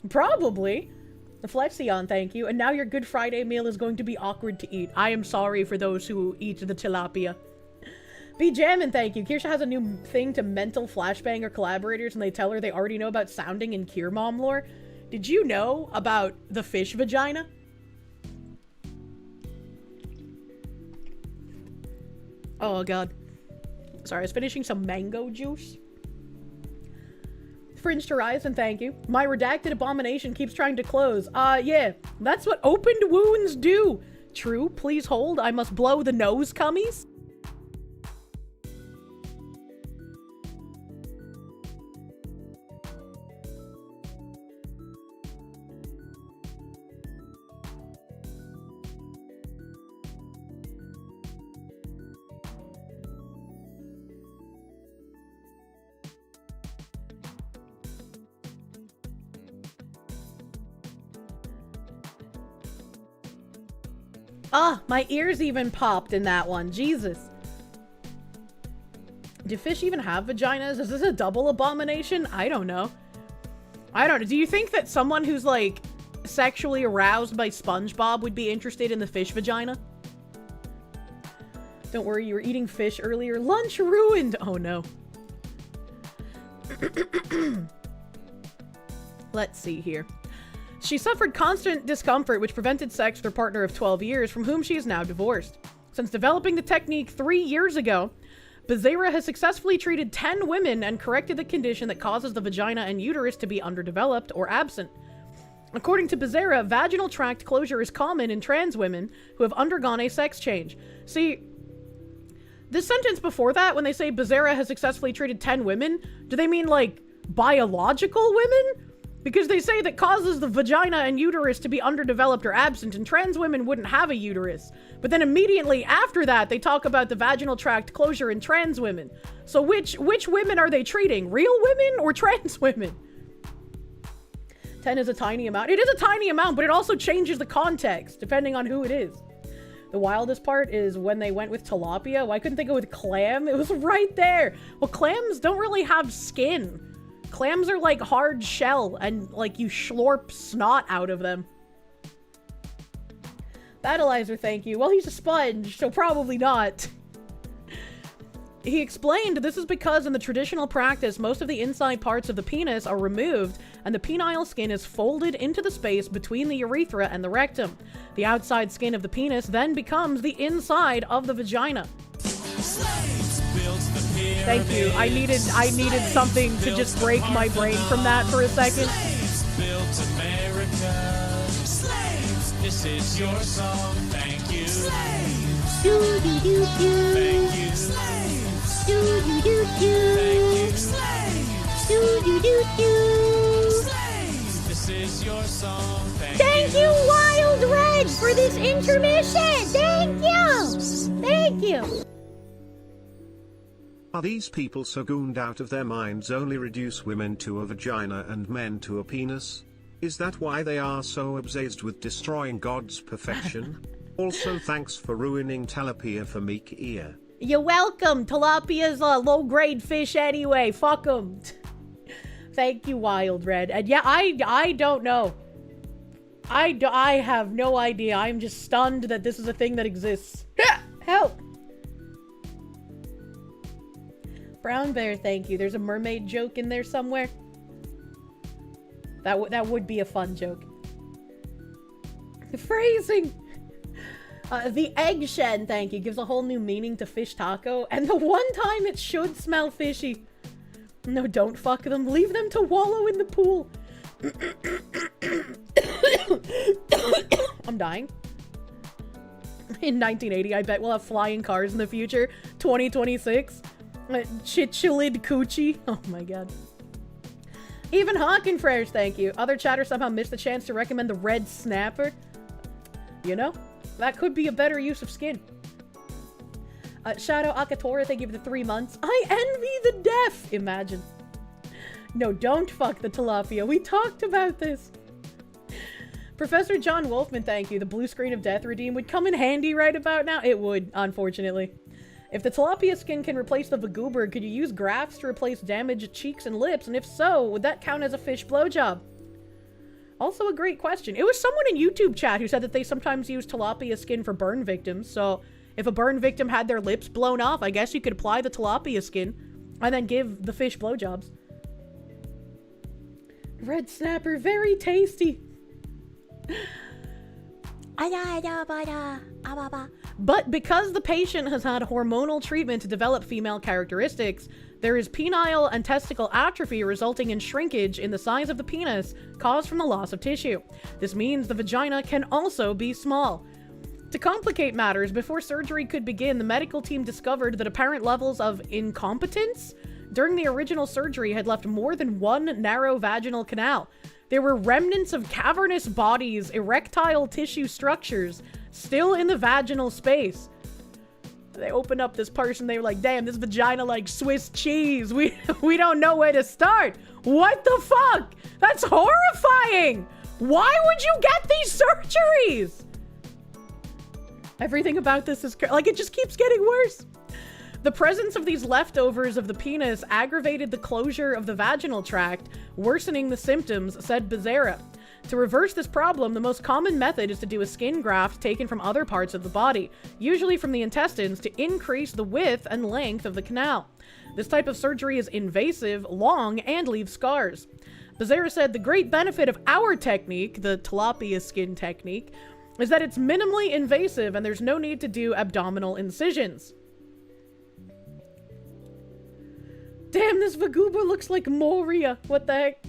Probably. The Flexion, thank you. And now your Good Friday meal is going to be awkward to eat. I am sorry for those who eat the tilapia. Be Jammin', thank you. Kirsche has a new thing to mental flashbanger collaborators and they tell her they already know about sounding and Kier Mom lore. Did you know about the fish vagina? Oh god. Sorry, I was finishing some mango juice. Fringed Horizon, thank you. My redacted abomination keeps trying to close. Yeah, that's what opened wounds do. True, please hold. I must blow the nose cummies. Ah, my ears even popped in that one. Jesus. Do fish even have vaginas? Is this a double abomination? I don't know. I don't know. Do you think that someone who's, like, sexually aroused by SpongeBob would be interested in the fish vagina? Don't worry, you were eating fish earlier. Lunch ruined! Oh, no. Let's see here. She suffered constant discomfort, which prevented sex with her partner of 12 years, from whom she is now divorced. Since developing the technique 3 years ago, Bezerra has successfully treated 10 women and corrected the condition that causes the vagina and uterus to be underdeveloped or absent. According to Bezerra, vaginal tract closure is common in trans women who have undergone a sex change. See, this sentence before that, when they say Bezerra has successfully treated 10 women, do they mean, like, biological women? Because they say that causes the vagina and uterus to be underdeveloped or absent, and trans women wouldn't have a uterus. But then immediately after that, they talk about the vaginal tract closure in trans women. So which women are they treating? Real women or trans women? 10 is a tiny amount. It is a tiny amount, but it also changes the context, depending on who it is. The wildest part is when they went with tilapia. Why couldn't they go with clam? It was right there. Well, clams don't really have skin. Clams are like hard shell, and like you slurp snot out of them. Battleizer, thank you. Well, he's a sponge, so probably not. He explained this is because in the traditional practice, most of the inside parts of the penis are removed and the penile skin is folded into the space between the urethra and the rectum. The outside skin of the penis then becomes the inside of the vagina. Thank you. I needed something to just break my brain from that for a second. Built America. Slaves, this is your song. Thank you. Slaves. Do-do-do-do. Thank you. Do-do-do-do. Thank you. Slaves. Do-do-do-do. Slaves, this is your song. Thank you, Wild Red, for this intermission. Thank you. Thank you. Are these people so gooned out of their minds only reduce women to a vagina and men to a penis? Is that why they are so obsessed with destroying God's perfection? Also, thanks for ruining tilapia for meek ear. You're welcome. Tilapia's a low-grade fish anyway. Fuck them. Thank you, Wild Red. And yeah, I don't know. I have no idea. I'm just stunned that this is a thing that exists. Help. Brown Bear, thank you. There's a mermaid joke in there somewhere. That would be a fun joke. Phrasing. The egg shen, thank you, gives a whole new meaning to fish taco. And the one time it should smell fishy. No, don't fuck them. Leave them to wallow in the pool. I'm dying. In 1980, I bet we'll have flying cars in the future. 2026. Chicholid coochie. Oh my god. Even Hawkenfresh, thank you. Other chatter somehow missed the chance to recommend the red snapper. You know, that could be a better use of skin. Shadow Akatora, thank you for the 3 months. I envy the deaf. Imagine. No, don't fuck the tilapia. We talked about this. Professor John Wolfman, thank you. The blue screen of Death Redeem would come in handy right about now. It would, unfortunately. If the tilapia skin can replace the vagoober, could you use grafts to replace damaged cheeks and lips? And if so, would that count as a fish blowjob? Also a great question. It was someone in YouTube chat who said that they sometimes use tilapia skin for burn victims. So if a burn victim had their lips blown off, I guess you could apply the tilapia skin and then give the fish blowjobs. Red snapper, very tasty. But because the patient has had hormonal treatment to develop female characteristics, there is penile and testicle atrophy resulting in shrinkage in the size of the penis caused from the loss of tissue. This means the vagina can also be small. To complicate matters, before surgery could begin, the medical team discovered that apparent levels of incompetence during the original surgery had left more than one narrow vaginal canal. There were remnants of cavernous bodies, erectile tissue structures, still in the vaginal space. They opened up this person, they were like, damn, this vagina like Swiss cheese. We don't know where to start. What the fuck? That's horrifying. Why would you get these surgeries? Everything about this is like, it just keeps getting worse. The presence of these leftovers of the penis aggravated the closure of the vaginal tract, worsening the symptoms, said Becerra. To reverse this problem, the most common method is to do a skin graft taken from other parts of the body, usually from the intestines, to increase the width and length of the canal. This type of surgery is invasive, long, and leaves scars. Becerra said the great benefit of our technique, the tilapia skin technique, is that it's minimally invasive and there's no need to do abdominal incisions. Damn, this vagooba looks like Moria. What the heck?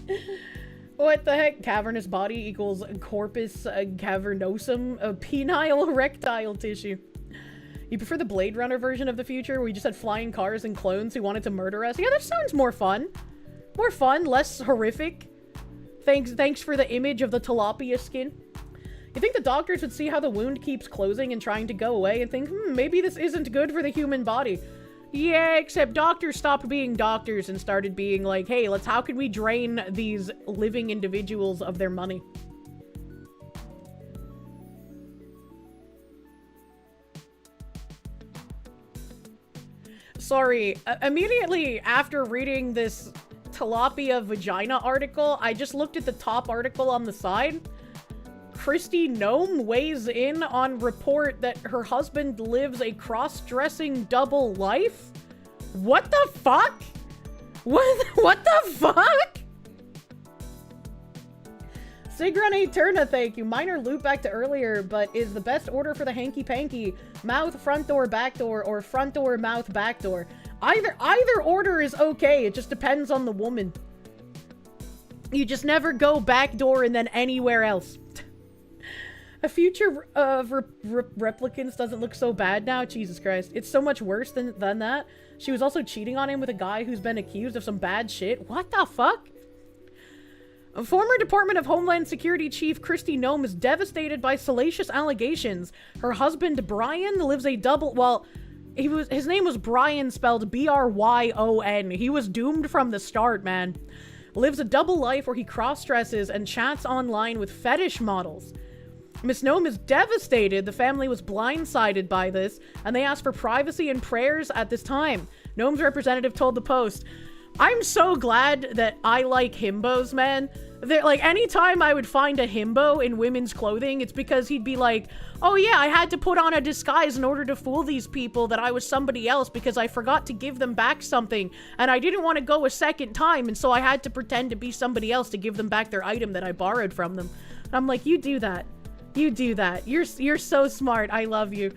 What the heck? Cavernous body equals corpus cavernosum, penile erectile tissue. You prefer the Blade Runner version of the future where we just had flying cars and clones who wanted to murder us? Yeah, that sounds more fun. More fun, less horrific. Thanks for the image of the tilapia skin. You think the doctors would see how the wound keeps closing and trying to go away and think, maybe this isn't good for the human body. Yeah, except doctors stopped being doctors and started being like, hey, how can we drain these living individuals of their money? Sorry, immediately after reading this tilapia vagina article, I just looked at the top article on the side. Kristi Noem weighs in on report that her husband lives a cross-dressing double life? What the fuck? What the fuck? Sigrun Eterna, thank you. Minor loop back to earlier, but is the best order for the hanky-panky mouth, front door, back door, or front door, mouth, back door? Either order is okay. It just depends on the woman. You just never go back door and then anywhere else. A future of replicants doesn't look so bad now. Jesus Christ. It's so much worse than that. She was also cheating on him with a guy who's been accused of some bad shit. What the fuck? A former Department of Homeland Security Chief Kristi Noem is devastated by salacious allegations. Her husband, Brian, lives a double... Well, his name was Brian, spelled B-R-Y-O-N. He was doomed from the start, man. Lives a double life where he cross-dresses and chats online with fetish models. Miss Noem is devastated. The family was blindsided by this, and they asked for privacy and prayers at this time. Noem's representative told the Post, I'm so glad that I like himbos, man. Like, anytime I would find a himbo in women's clothing, it's because he'd be like, oh yeah, I had to put on a disguise in order to fool these people that I was somebody else because I forgot to give them back something, and I didn't want to go a second time, and so I had to pretend to be somebody else to give them back their item that I borrowed from them. And I'm like, you do that. You do that. You're so smart. I love you.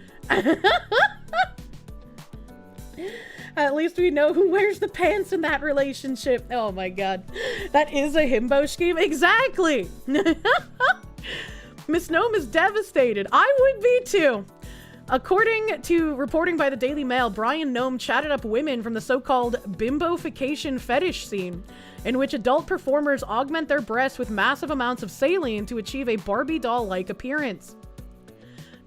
At least we know who wears the pants in that relationship. Oh my god. That is a himbo scheme. Exactly. Miss Noem is devastated. I would be too. According to reporting by the Daily Mail, Brian Noem chatted up women from the so-called bimbofication fetish scene, in which adult performers augment their breasts with massive amounts of saline to achieve a Barbie doll-like appearance.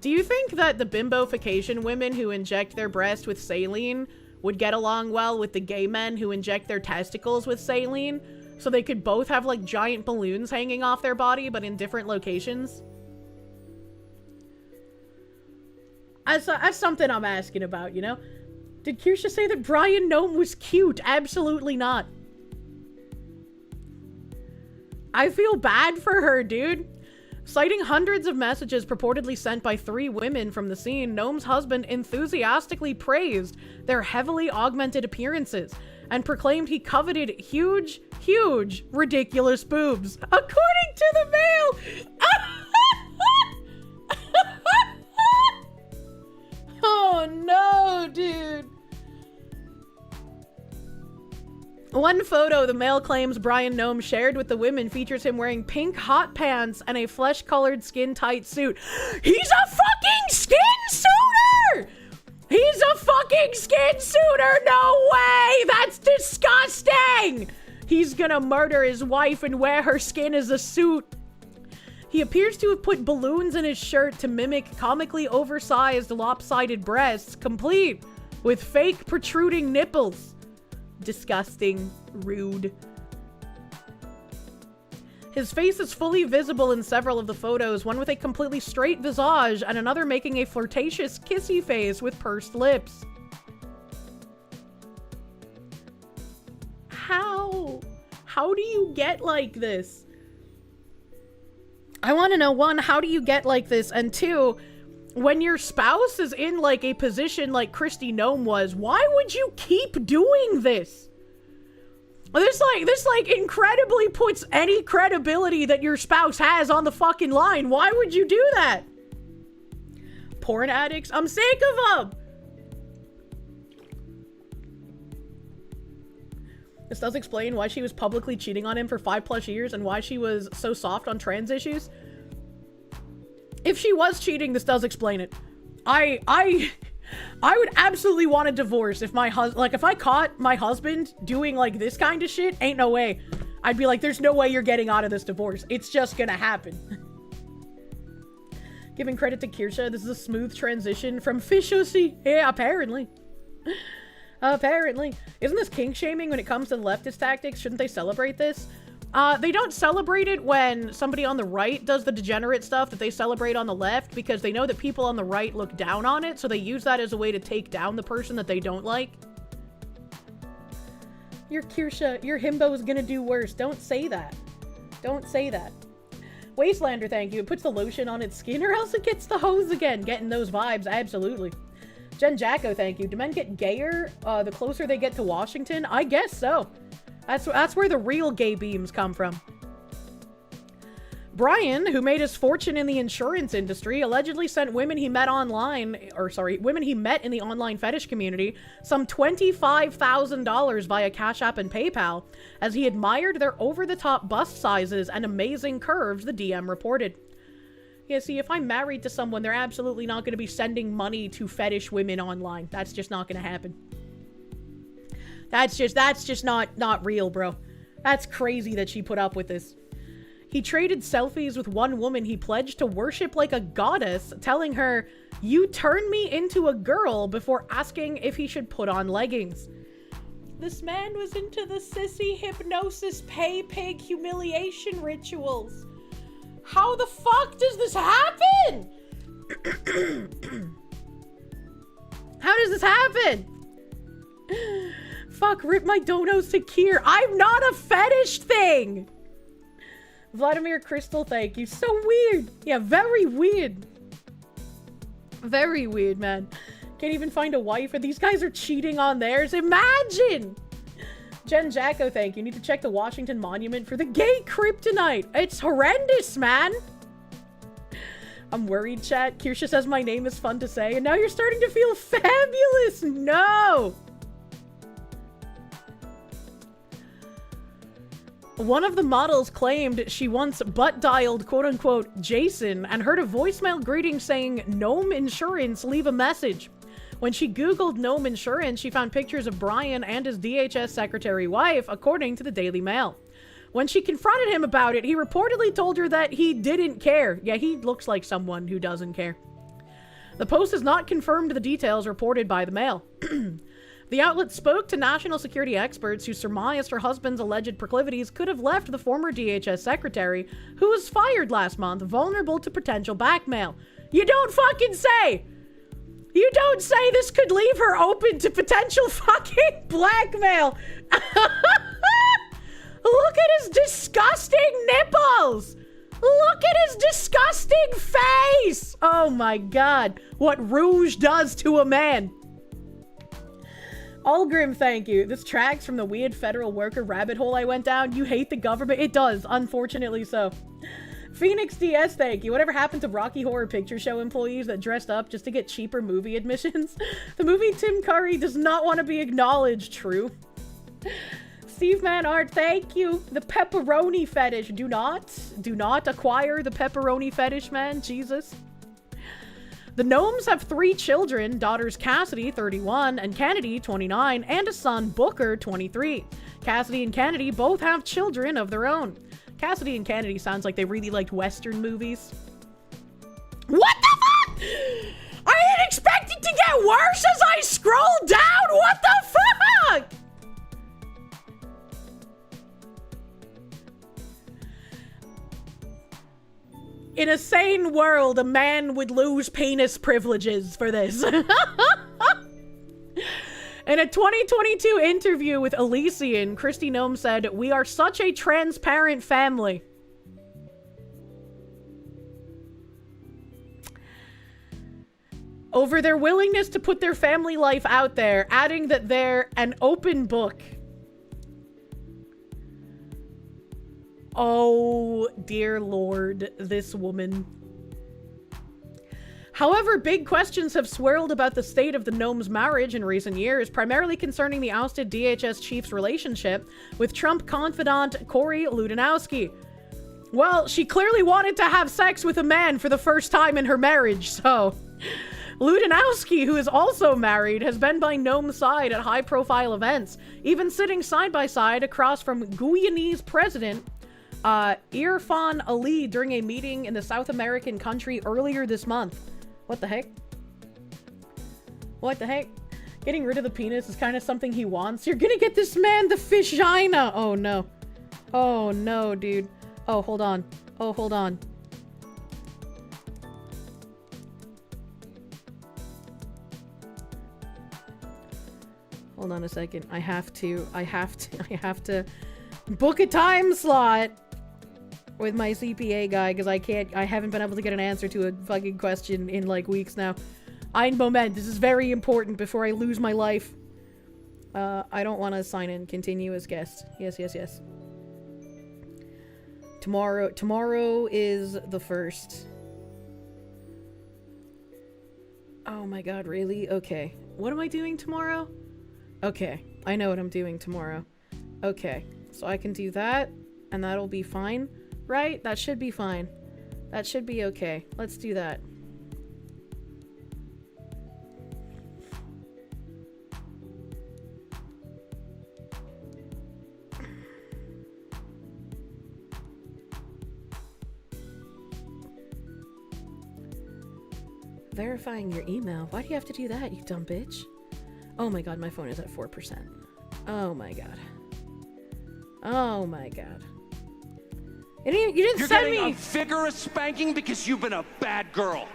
Do you think that the bimbofication women who inject their breast with saline would get along well with the gay men who inject their testicles with saline, so they could both have like giant balloons hanging off their body but in different locations? That's something I'm asking about, you know? Did Kirsche say that Brian Noem was cute? Absolutely not. I feel bad for her, dude. Citing hundreds of messages purportedly sent by 3 women from the scene, Noem's husband enthusiastically praised their heavily augmented appearances and proclaimed he coveted huge, ridiculous boobs. According to the Mail! Oh no, dude. One photo the Mail claims Brian Noem shared with the women features him wearing pink hot pants and a flesh-colored skin-tight suit. He's a fucking skin suitor! He's a fucking skin suitor! No way! That's disgusting! He's gonna murder his wife and wear her skin as a suit. He appears to have put balloons in his shirt to mimic comically oversized, lopsided breasts, complete with fake protruding nipples. Disgusting. Rude. His face is fully visible in several of the photos, one with a completely straight visage and another making a flirtatious kissy face with pursed lips. How? How do you get like this? I want to know, 1, how do you get like this? And 2, when your spouse is in like a position like Kristi Noem was, why would you keep doing this? This incredibly puts any credibility that your spouse has on the fucking line. Why would you do that? Porn addicts, I'm sick of them. This does explain why she was publicly cheating on him for 5+ years and why she was so soft on trans issues. If she was cheating, this does explain it. I would absolutely want a divorce if my husband, like, if I caught my husband doing like this kind of shit, ain't no way. I'd be like, there's no way you're getting out of this divorce. It's just gonna happen. Giving credit to Kirsche, this is a smooth transition from Fishosi. Yeah, apparently. Apparently. Isn't this kink shaming when it comes to leftist tactics? Shouldn't they celebrate this? They don't celebrate it when somebody on the right does the degenerate stuff that they celebrate on the left, because they know that people on the right look down on it, so they use that as a way to take down the person that they don't like. Your Kirsche, your himbo is gonna do worse. Don't say that. Don't say that. Wastelander, thank you. It puts the lotion on its skin or else it gets the hose again. Getting those vibes, absolutely. Jen Jacko, thank you. Do men get gayer the closer they get to Washington? I guess so. That's where the real gay beams come from. Brian, who made his fortune in the insurance industry, allegedly sent women he met women he met in the online fetish community some $25,000 via Cash App and PayPal as he admired their over-the-top bust sizes and amazing curves, the DM reported. Yeah, see, if I'm married to someone, they're absolutely not going to be sending money to fetish women online. That's just not going to happen. That's just not real, bro. That's crazy that she put up with this. He traded selfies with one woman he pledged to worship like a goddess, telling her, "You turned me into a girl," before asking if he should put on leggings. This man was into the sissy hypnosis pay pig humiliation rituals. How the fuck does this happen? How does this happen? Fuck, rip my donos to Kier. I'm not a fetish thing. Vladimir Crystal, thank you. So weird. Yeah, very weird. Very weird, man. Can't even find a wife, and these guys are cheating on theirs. Imagine! Jen Jacko, thank you. Need to check the Washington Monument for the gay kryptonite. It's horrendous, man. I'm worried, chat. Kirsche says my name is fun to say, and now you're starting to feel fabulous. No! One of the models claimed she once butt-dialed quote-unquote Jason and heard a voicemail greeting saying, "Gnome Insurance, leave a message." When she Googled Gnome Insurance, she found pictures of Brian and his DHS secretary wife, according to the Daily Mail. When she confronted him about it, he reportedly told her that he didn't care. Yeah, he looks like someone who doesn't care. The Post has not confirmed the details reported by the Mail. The outlet spoke to national security experts who surmised her husband's alleged proclivities could have left the former DHS secretary, who was fired last month, vulnerable to potential blackmail. You don't fucking say! You don't say this could leave her open to potential fucking blackmail! Look at his disgusting nipples! Look at his disgusting face! Oh my god, what rouge does to a man. Allgrim, thank you. This tracks from the weird federal worker rabbit hole I went down. You hate the government? It does, unfortunately so. Phoenix DS, thank you. Whatever happened to Rocky Horror Picture Show employees that dressed up just to get cheaper movie admissions? The movie Tim Curry does not want to be acknowledged. True. Steve Man Art, thank you. The pepperoni fetish. Do not acquire the pepperoni fetish, man. Jesus. The Gnomes have 3 children, daughters Cassidy, 31, and Kennedy, 29, and a son, Booker, 23. Cassidy and Kennedy both have children of their own. Cassidy and Kennedy sounds like they really liked Western movies. What the fuck? I didn't expect it to get worse as I scroll down. What the fuck? In a sane world, a man would lose penis privileges for this. In a 2022 interview with Elysian, Kristi Noem said, "We are such a transparent family." Over their willingness to put their family life out there, adding that they're an open book. Oh, dear Lord, this woman. However, big questions have swirled about the state of the Gnome's marriage in recent years, primarily concerning the ousted DHS chief's relationship with Trump confidant Corey Ludanowski. Well, she clearly wanted to have sex with a man for the first time in her marriage, so... Ludanowski, who is also married, has been by Gnome's side at high-profile events, even sitting side-by-side across from Guyanese president Irfan Ali during a meeting in the South American country earlier this month. What the heck? What the heck? Getting rid of the penis is kind of something he wants. You're gonna get this man the vagina! Oh no. Oh no, dude. Oh, hold on. Oh, hold on. Hold on a second. I have to book a time slot with my CPA guy because I haven't been able to get an answer to a fucking question in like weeks now. Ein Moment. This is very important before I lose my life. I don't want to sign in. Continue as guest. Yes, yes, yes. Tomorrow is the 1st. Oh my god, really? Okay. What am I doing tomorrow? Okay, I know what I'm doing tomorrow. Okay, so I can do that, and that'll be fine, right? That should be fine. That should be okay. Let's do that. Verifying your email? Why do you have to do that, you dumb bitch? Oh my god, my phone is at 4%. Oh my god. Oh my god. You didn't You're send getting me- a vigorous spanking because you've been a bad girl.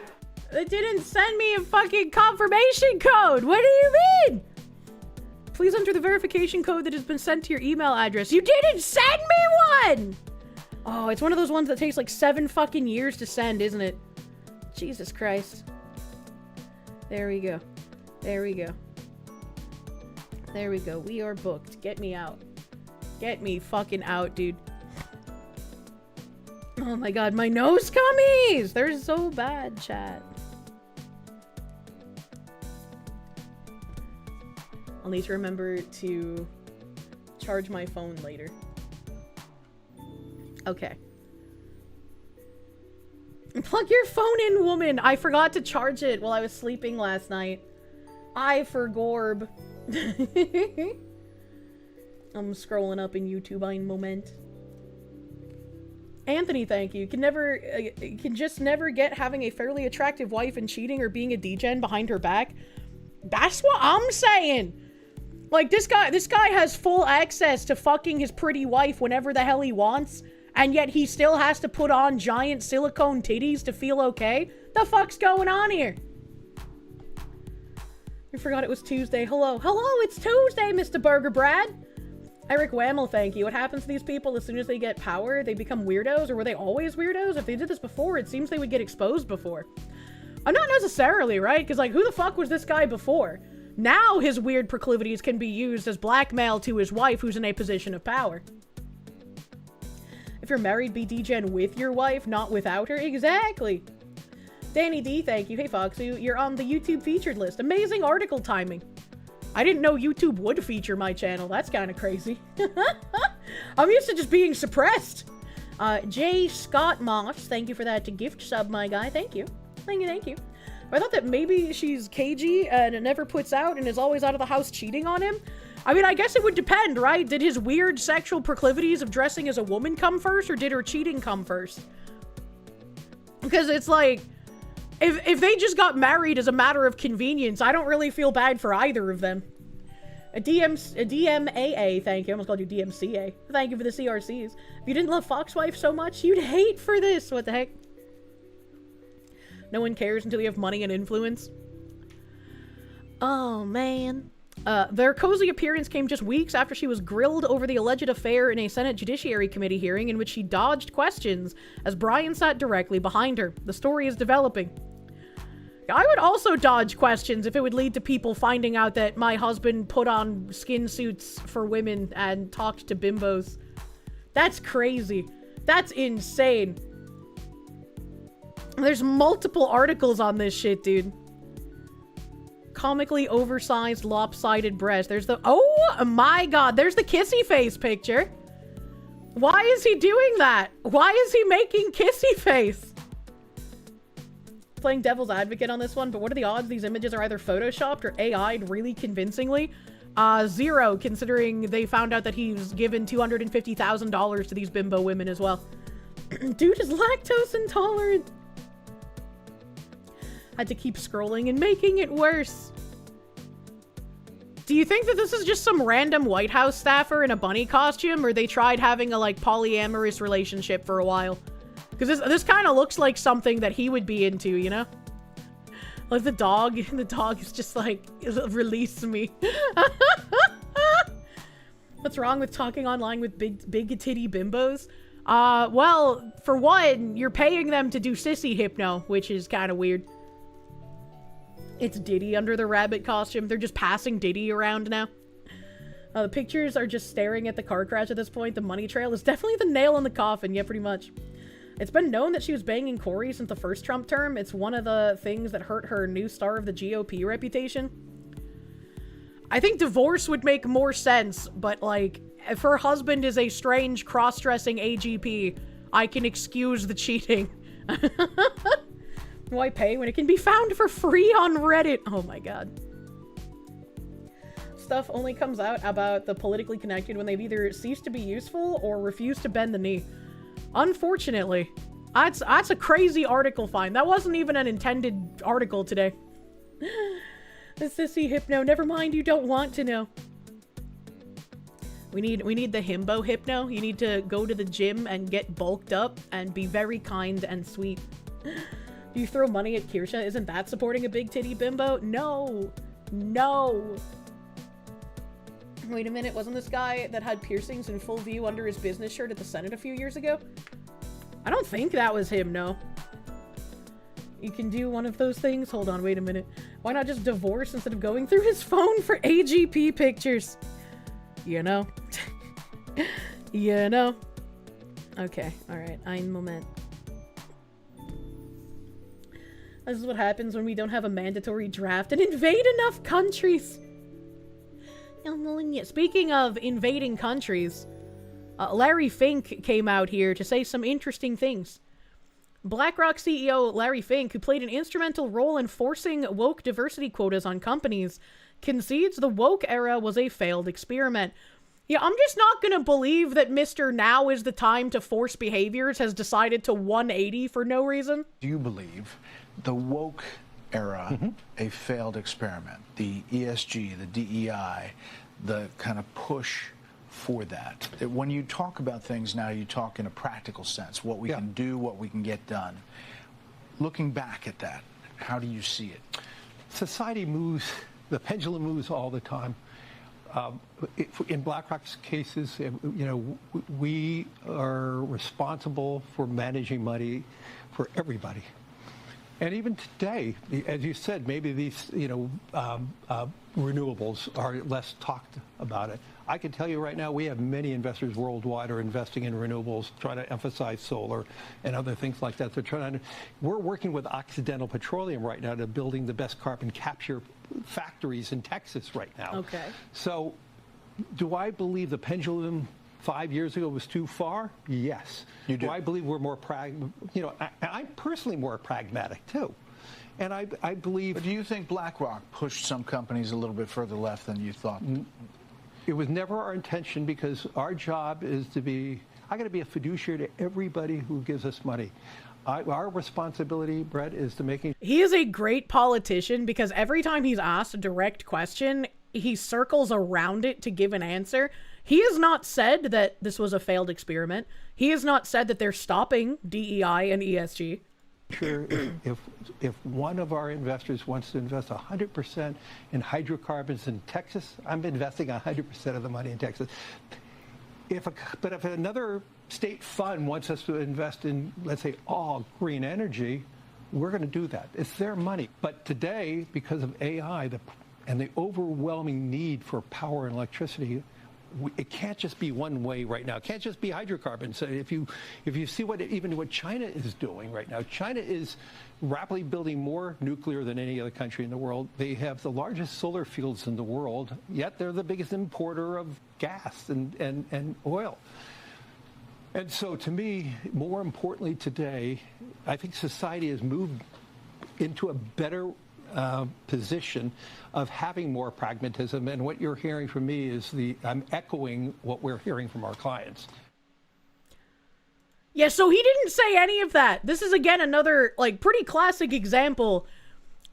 It didn't send me a fucking confirmation code! What do you mean? Please enter the verification code that has been sent to your email address. You didn't send me one! Oh, it's one of those ones that takes like 7 fucking years to send, isn't it? Jesus Christ. There we go. There we go. There we go. We are booked. Get me out. Get me fucking out, dude. Oh my god, my nose gummies! They're so bad, chat. I'll need to remember to charge my phone later. Okay. Plug your phone in, woman! I forgot to charge it while I was sleeping last night. I forgorb. I'm scrolling up in YouTube ein Moment. Anthony, thank you. Can just never get having a fairly attractive wife and cheating or being a degen behind her back. That's what I'm saying. Like, this guy has full access to fucking his pretty wife whenever the hell he wants, and yet he still has to put on giant silicone titties to feel okay? The fuck's going on here? I forgot it was Tuesday. Hello, it's Tuesday, Mr. Burger Brad. Eric Wammel, thank you. What happens to these people as soon as they get power? They become weirdos, or were they always weirdos? If they did this before, it seems they would get exposed before. Not necessarily, right? Because, like, who the fuck was this guy before? Now his weird proclivities can be used as blackmail to his wife who's in a position of power. If you're married, be degen with your wife, not without her. Exactly. Danny D, thank you. Hey, Foxy, you're on the YouTube featured list. Amazing article timing. I didn't know YouTube would feature my channel. That's kind of crazy. I'm used to just being suppressed. J. Scott Moss, thank you for that to gift sub, my guy. Thank you. Thank you, thank you. I thought that maybe she's cagey and it never puts out and is always out of the house cheating on him. I mean, I guess it would depend, right? Did his weird sexual proclivities of dressing as a woman come first, or did her cheating come first? Because it's like, if they just got married as a matter of convenience, I don't really feel bad for either of them. A DMAA, thank you. I almost called you DMCA. Thank you for the CRCs. If you didn't love Foxwife so much, you'd hate for this. What the heck? No one cares until you have money and influence. Oh, man. Their cozy appearance came just weeks after she was grilled over the alleged affair in a Senate Judiciary Committee hearing in which she dodged questions as Brian sat directly behind her. The story is developing. I would also dodge questions if it would lead to people finding out that my husband put on skin suits for women and talked to bimbos. That's crazy. That's insane. There's multiple articles on this shit, dude. Comically oversized, lopsided breast. There's the... Oh my god, there's the kissy face picture. Why is he doing that? Why is he making kissy face? Playing devil's advocate on this one, but what are the odds these images are either photoshopped or AI'd really convincingly? 0, considering they found out that he's given $250,000 to these bimbo women as well. Dude is lactose intolerant. Had to keep scrolling and making it worse. Do you think that this is just some random White House staffer in a bunny costume, or they tried having a, like, polyamorous relationship for a while? Because this kind of looks like something that he would be into, you know? Like the dog is just like, release me. What's wrong with talking online with big titty bimbos? Well, for one, you're paying them to do sissy hypno, which is kind of weird. It's Diddy under the rabbit costume. They're just passing Diddy around now. The pictures are just staring at the car crash at this point. The money trail is definitely the nail in the coffin. Yeah, pretty much. It's been known that she was banging Corey since the first Trump term. It's one of the things that hurt her new star of the GOP reputation. I think divorce would make more sense, but, like, if her husband is a strange cross-dressing AGP, I can excuse the cheating. Why pay when it can be found for free on Reddit? Oh my god. Stuff only comes out about the politically connected when they've either ceased to be useful or refused to bend the knee. Unfortunately. That's a crazy article find. That wasn't even an intended article today. The sissy hypno. Never mind, you don't want to know. We need the himbo hypno. You need to go to the gym and get bulked up and be very kind and sweet. Do you throw money at Kirsche? Isn't that supporting a big titty bimbo? No. No. Wait a minute, wasn't this guy that had piercings in full view under his business shirt at the Senate a few years ago? I don't think that was him, no. You can do one of those things? Hold on, wait a minute. Why not just divorce instead of going through his phone for AGP pictures? You know? You know? Okay, alright, ein Moment. This is what happens when we don't have a mandatory draft and invade enough countries. Speaking of invading countries, Larry Fink came out here to say some interesting things. BlackRock CEO Larry Fink, who played an instrumental role in forcing woke diversity quotas on companies, concedes the woke era was a failed experiment. Yeah, I'm just not gonna believe that Mr. Now is the time to force behaviors has decided to 180 for no reason. Do you believe the woke era a failed experiment? The ESG, the DEI, the kind of push for that. When you talk about things now, you talk in a practical sense, what we can do, what we can get done. Looking back at that, how do you see it? Society moves, the pendulum moves all the time. In BlackRock's cases, you know, we are responsible for managing money for everybody. And even today, as you said, maybe these, you know, renewables are less talked about it. I can tell you right now, we have many investors worldwide are investing in renewables, trying to emphasize solar and other things like that. They're trying to, we're working with Occidental Petroleum right now to building the best carbon capture factories in Texas right now. Okay. So do I believe the pendulum 5 years ago was too far? Yes. You do? I believe we're more you know, I'm personally more pragmatic too. And I believe... But do you think BlackRock pushed some companies a little bit further left than you thought? It was never our intention, because our job is to be... I got to be a fiduciary to everybody who gives us money. Our responsibility, Brett, is to making... He is a great politician because every time he's asked a direct question, he circles around it to give an answer. He has not said that this was a failed experiment. He has not said that they're stopping DEI and ESG. Sure, if one of our investors wants to invest 100% in hydrocarbons in Texas, I'm investing 100% of the money in Texas. But if another state fund wants us to invest in, let's say, all green energy, we're going to do that. It's their money. But today, because of AI and the overwhelming need for power and electricity, it can't just be one way right now. It can't just be hydrocarbons. If you see what China is doing right now, China is rapidly building more nuclear than any other country in the world. They have the largest solar fields in the world, yet they're the biggest importer of gas and oil. And so to me, more importantly today, I think society has moved into a better position of having more pragmatism, and what you're hearing from me is I'm echoing what we're hearing from our clients. Yeah, so he didn't say any of that. This is, again, another, like, pretty classic example.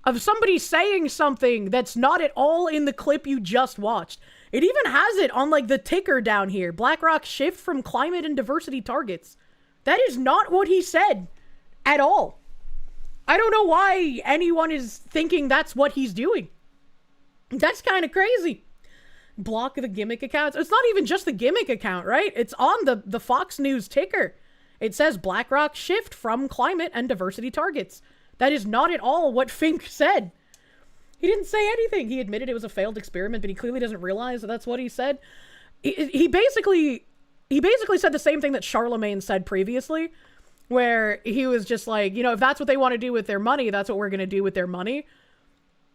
of somebody saying something that's not at all in the clip you just watched. It even has it on, like, the ticker down here. BlackRock shift from climate and diversity targets. That is not what he said at all. I don't know why anyone is thinking that's what he's doing. That's kind of crazy. Block the gimmick accounts. It's not even just the gimmick account, right? It's on the Fox News ticker. It says BlackRock shift from climate and diversity targets. That is not at all what Fink said. He didn't say anything. He admitted it was a failed experiment, but he clearly doesn't realize that that's what he said. He basically said the same thing that Charlemagne said previously, where he was just like, you know, if that's what they want to do with their money, that's what we're going to do with their money.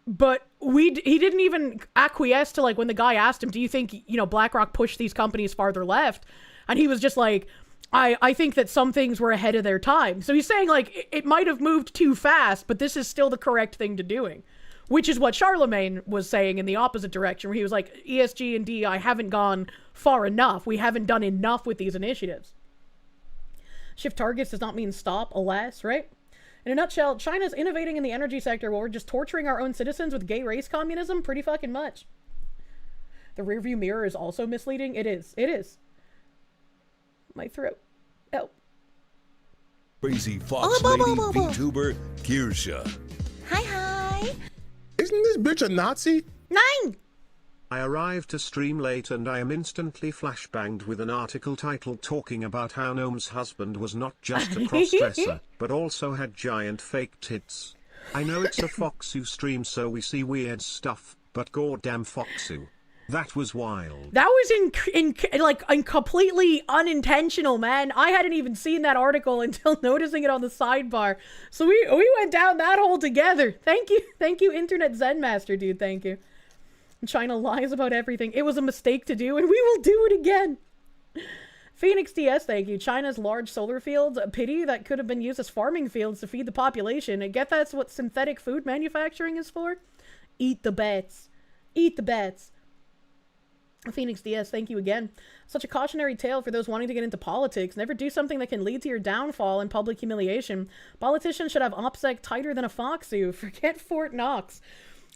But he didn't even acquiesce to, like, when the guy asked him, do you think, you know, BlackRock pushed these companies farther left? And he was just like, I think that some things were ahead of their time. So he's saying, like, it might have moved too fast, but this is still the correct thing to doing. Which is what Charlemagne was saying in the opposite direction, where he was like, ESG and DEI haven't gone far enough. We haven't done enough with these initiatives. Shift targets does not mean stop, alas, right? In a nutshell, China's innovating in the energy sector while we're just torturing our own citizens with gay race communism pretty fucking much. The rearview mirror is also misleading. It is. It is. My throat. Oh. Crazy Fox lady VTuber Kirsche. Hi. Isn't this bitch a Nazi? 9. I arrived to stream late and I am instantly flashbanged with an article titled talking about how Gnome's husband was not just a crossdresser, but also had giant fake tits. I know it's a Foxu stream so we see weird stuff, but goddamn Foxu. That was wild. That was completely unintentional, man. I hadn't even seen that article until noticing it on the sidebar. So we went down that hole together. Thank you, Internet Zen Master, dude. Thank you. China lies about everything. It was a mistake to do, and we will do it again. Phoenix DS, thank you. China's large solar fields, a pity that could have been used as farming fields to feed the population. I get that's what synthetic food manufacturing is for. Eat the bats. Eat the bats. Phoenix DS, thank you again. Such a cautionary tale for those wanting to get into politics. Never do something that can lead to your downfall and public humiliation. Politicians should have OPSEC tighter than a foxu. Forget Fort Knox.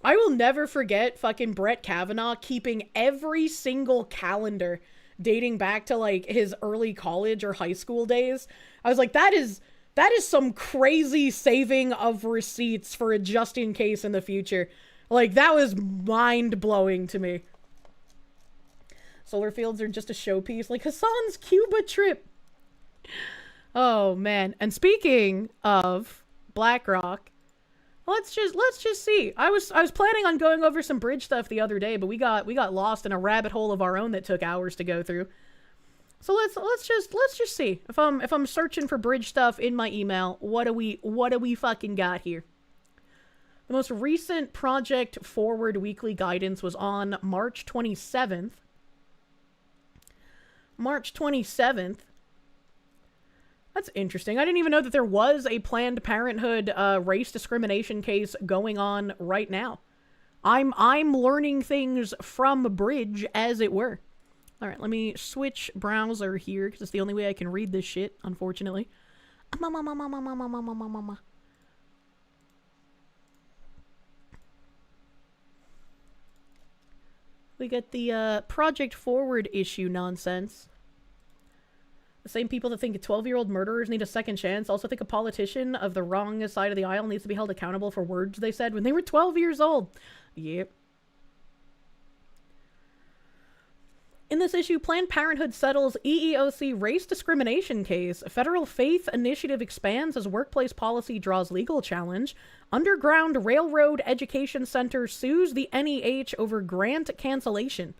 I will never forget fucking Brett Kavanaugh keeping every single calendar dating back to, like, his early college or high school days. I was like, that is some crazy saving of receipts for a just in case in the future. Like, that was mind-blowing to me. Solar fields are just a showpiece, like Hassan's Cuba trip. Oh, man. And speaking of BlackRock, let's just see. I was planning on going over some bridge stuff the other day, but we got lost in a rabbit hole of our own that took hours to go through. So let's just see. If I'm searching for bridge stuff in my email, what do we fucking got here? The most recent Project Forward weekly guidance was on March 27th. March 27th. That's interesting. I didn't even know that there was a Planned Parenthood race discrimination case going on right now. I'm learning things from Bridge, as it were. All right, let me switch browser here because it's the only way I can read this shit, unfortunately. We get the Project Forward issue nonsense. The same people that think 12-year-old murderers need a second chance also think a politician of the wrong side of the aisle needs to be held accountable for words they said when they were 12 years old. Yep. In this issue, Planned Parenthood settles EEOC race discrimination case. Federal faith initiative expands as workplace policy draws legal challenge. Underground Railroad Education Center sues the NEH over grant cancellation.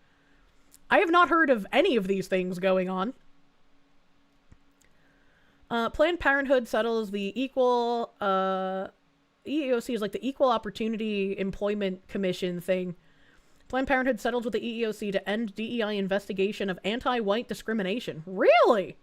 I have not heard of any of these things going on. Planned Parenthood settles the EEOC is like the Equal Opportunity Employment Commission thing. Planned Parenthood settles with the EEOC to end DEI investigation of anti-white discrimination. Really?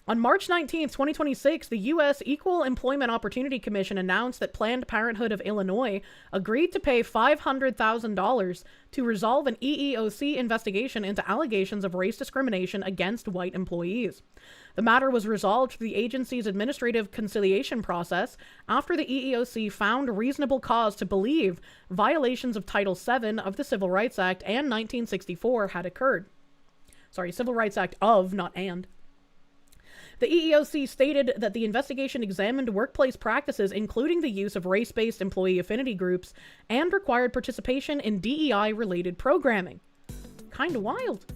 On March 19th, 2026, the U.S. Equal Employment Opportunity Commission announced that Planned Parenthood of Illinois agreed to pay $500,000 to resolve an EEOC investigation into allegations of race discrimination against white employees. The matter was resolved through the agency's administrative conciliation process after the EEOC found reasonable cause to believe violations of Title VII of the Civil Rights Act and 1964 had occurred. Sorry, Civil Rights Act of, not and. The EEOC stated that the investigation examined workplace practices, including the use of race-based employee affinity groups, and required participation in DEI-related programming. Kinda wild.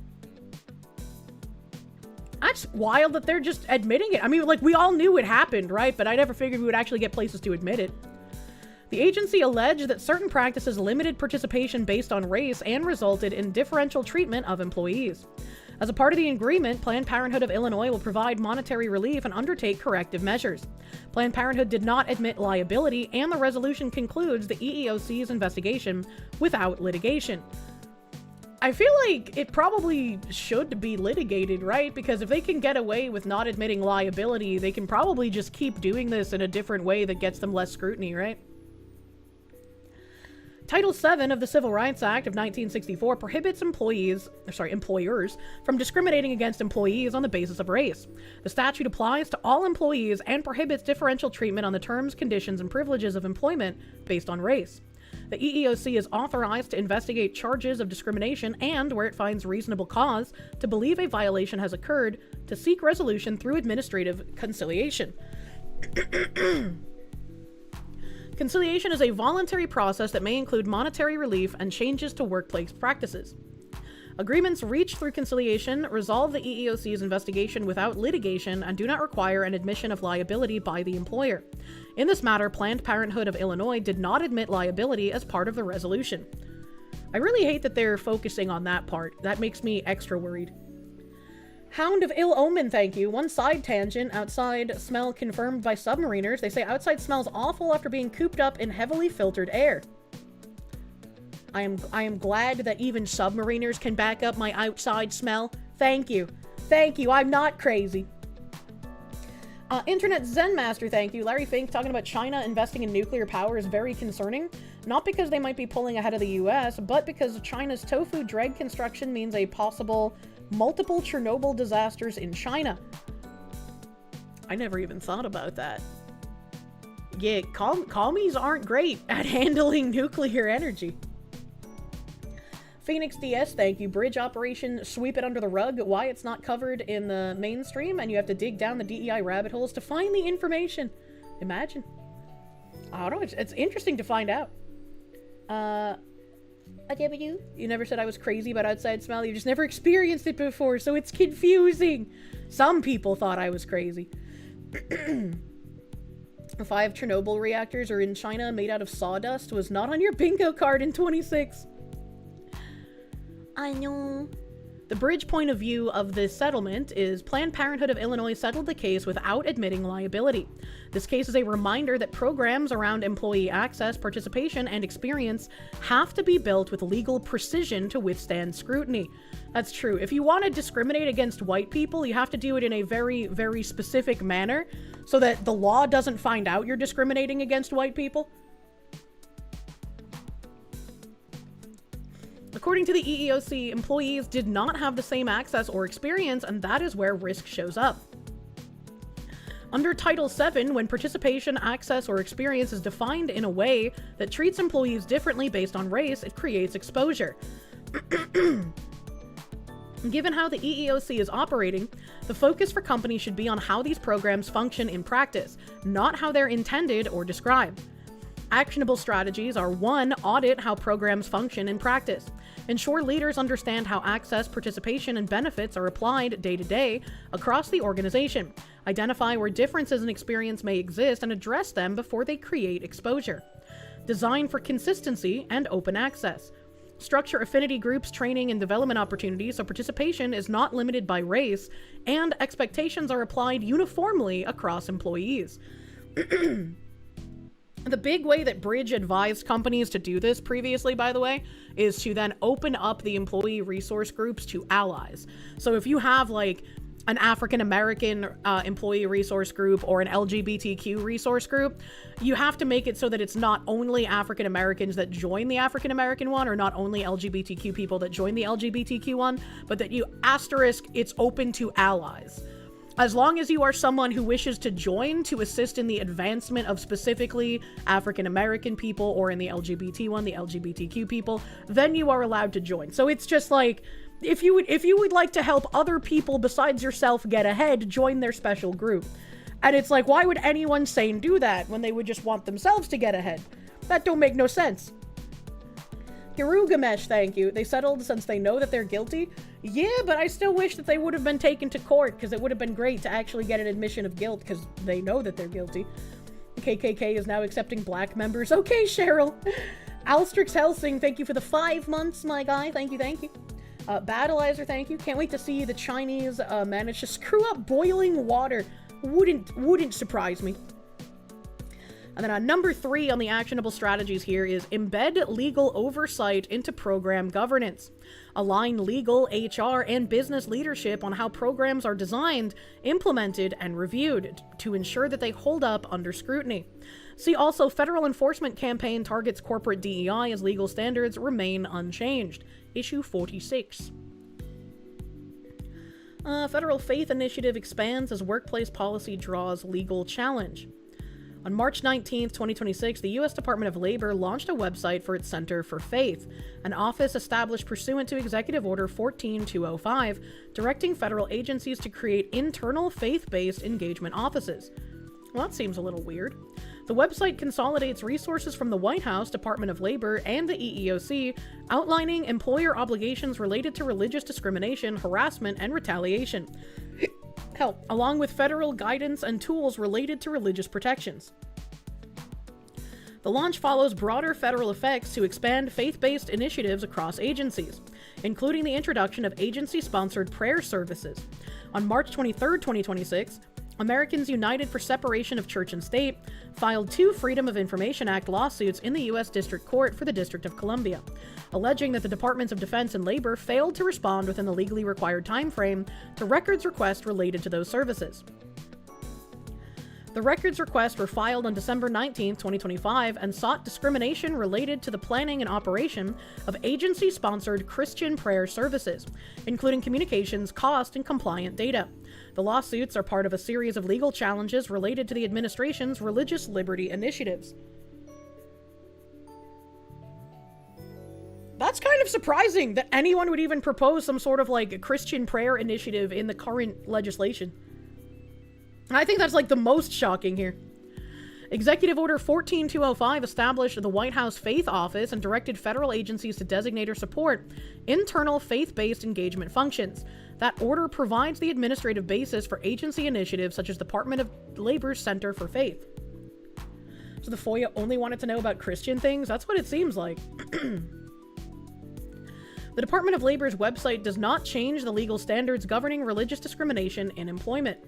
That's wild that they're just admitting it. I mean, like, we all knew it happened, right? But I never figured we would actually get places to admit it. The agency alleged that certain practices limited participation based on race and resulted in differential treatment of employees. As a part of the agreement, Planned Parenthood of Illinois will provide monetary relief and undertake corrective measures. Planned Parenthood did not admit liability, and the resolution concludes the EEOC's investigation without litigation. I feel like it probably should be litigated, right? Because if they can get away with not admitting liability, they can probably just keep doing this in a different way that gets them less scrutiny, right? Title VII of the Civil Rights Act of 1964 prohibits employers from discriminating against employees on the basis of race. The statute applies to all employees and prohibits differential treatment on the terms, conditions, and privileges of employment based on race. The EEOC is authorized to investigate charges of discrimination and, where it finds reasonable cause to believe a violation has occurred, to seek resolution through administrative conciliation. Conciliation is a voluntary process that may include monetary relief and changes to workplace practices. Agreements reached through conciliation resolve the EEOC's investigation without litigation and do not require an admission of liability by the employer. In this matter, Planned Parenthood of Illinois did not admit liability as part of the resolution. I really hate that they're focusing on that part. That makes me extra worried. Hound of Ill Omen, thank you. One side tangent. Outside smell confirmed by submariners. They say outside smells awful after being cooped up in heavily filtered air. I am glad that even submariners can back up my outside smell. Thank you. Thank you. I'm not crazy. Internet Zen Master, thank you. Larry Fink talking about China investing in nuclear power is very concerning. Not because they might be pulling ahead of the US, but because China's tofu dreg construction means a possible multiple Chernobyl disasters in China. I never even thought about that. Yeah, commies aren't great at handling nuclear energy. Phoenix DS, thank you. Bridge operation, sweep it under the rug. Why it's not covered in the mainstream, and you have to dig down the DEI rabbit holes to find the information. Imagine. I don't know, it's interesting to find out. You never said I was crazy about outside smell. You just never experienced it before, so it's confusing. Some people thought I was crazy. 5 Chernobyl reactors are in China made out of sawdust was not on your bingo card in 26. I know. The bridge point of view of this settlement is Planned Parenthood of Illinois settled the case without admitting liability. This case is a reminder that programs around employee access, participation, and experience have to be built with legal precision to withstand scrutiny. That's true. If you want to discriminate against white people, you have to do it in a very, very specific manner so that the law doesn't find out you're discriminating against white people. According to the EEOC, employees did not have the same access or experience, and that is where risk shows up. Under Title VII, when participation, access, or experience is defined in a way that treats employees differently based on race, it creates exposure. Given how the EEOC is operating, the focus for companies should be on how these programs function in practice, not how they're intended or described. Actionable strategies are 1. Audit how programs function in practice. Ensure leaders understand how access, participation, and benefits are applied day to day across the organization. Identify where differences in experience may exist and address them before they create exposure. Design for consistency and open access. Structure affinity groups, training, and development opportunities so participation is not limited by race and expectations are applied uniformly across employees. The big way that Bridge advised companies to do this previously, by the way, is to then open up the employee resource groups to allies. So if you have like an African American employee resource group or an LGBTQ resource group, you have to make it so that it's not only African Americans that join the African American one, or not only LGBTQ people that join the LGBTQ one, but that you asterisk it's open to allies. As long as you are someone who wishes to join to assist in the advancement of specifically African American people, or in the LGBT one, the LGBTQ people, then you are allowed to join. So it's just like, if you would like to help other people besides yourself get ahead, join their special group. And it's like, why would anyone sane do that when they would just want themselves to get ahead? That don't make no sense. Hirugamesh, thank you. They settled since they know that they're guilty. Yeah, but I still wish that they would have been taken to court, because it would have been great to actually get an admission of guilt, because they know that they're guilty. KKK is now accepting black members. Okay, Cheryl. Alstrix Helsing, thank you for the 5 months, my guy. Thank you, thank you. Battleizer, thank you. Can't wait to see the Chinese manage to screw up boiling water. Wouldn't surprise me. And then on number 3 on the actionable strategies here is embed legal oversight into program governance. Align legal, HR, and business leadership on how programs are designed, implemented, and reviewed to ensure that they hold up under scrutiny. See also, federal enforcement campaign targets corporate DEI as legal standards remain unchanged. Issue 46. Federal Faith Initiative expands as workplace policy draws legal challenge. On March 19th, 2026, the U.S. Department of Labor launched a website for its Center for Faith, an office established pursuant to Executive Order 14205, directing federal agencies to create internal faith-based engagement offices. Well, that seems a little weird. The website consolidates resources from the White House, Department of Labor, and the EEOC, outlining employer obligations related to religious discrimination, harassment, and retaliation. Hell, along with federal guidance and tools related to religious protections. The launch follows broader federal effects to expand faith-based initiatives across agencies, including the introduction of agency-sponsored prayer services. On March 23, 2026, Americans United for Separation of Church and State filed 2 Freedom of Information Act lawsuits in the U.S. District Court for the District of Columbia, alleging that the Departments of Defense and Labor failed to respond within the legally required time frame to records requests related to those services. The records requests were filed on December 19, 2025, and sought discrimination related to the planning and operation of agency-sponsored Christian prayer services, including communications, cost, and compliant data. The lawsuits are part of a series of legal challenges related to the administration's religious liberty initiatives. That's kind of surprising that anyone would even propose some sort of like Christian prayer initiative in the current legislation. I think that's like the most shocking here. Executive Order 14205 established the White House Faith Office and directed federal agencies to designate or support internal faith-based engagement functions. That order provides the administrative basis for agency initiatives such as Department of Labor's Center for Faith. So the FOIA only wanted to know about Christian things? That's what it seems like. The Department of Labor's website does not change the legal standards governing religious discrimination in employment.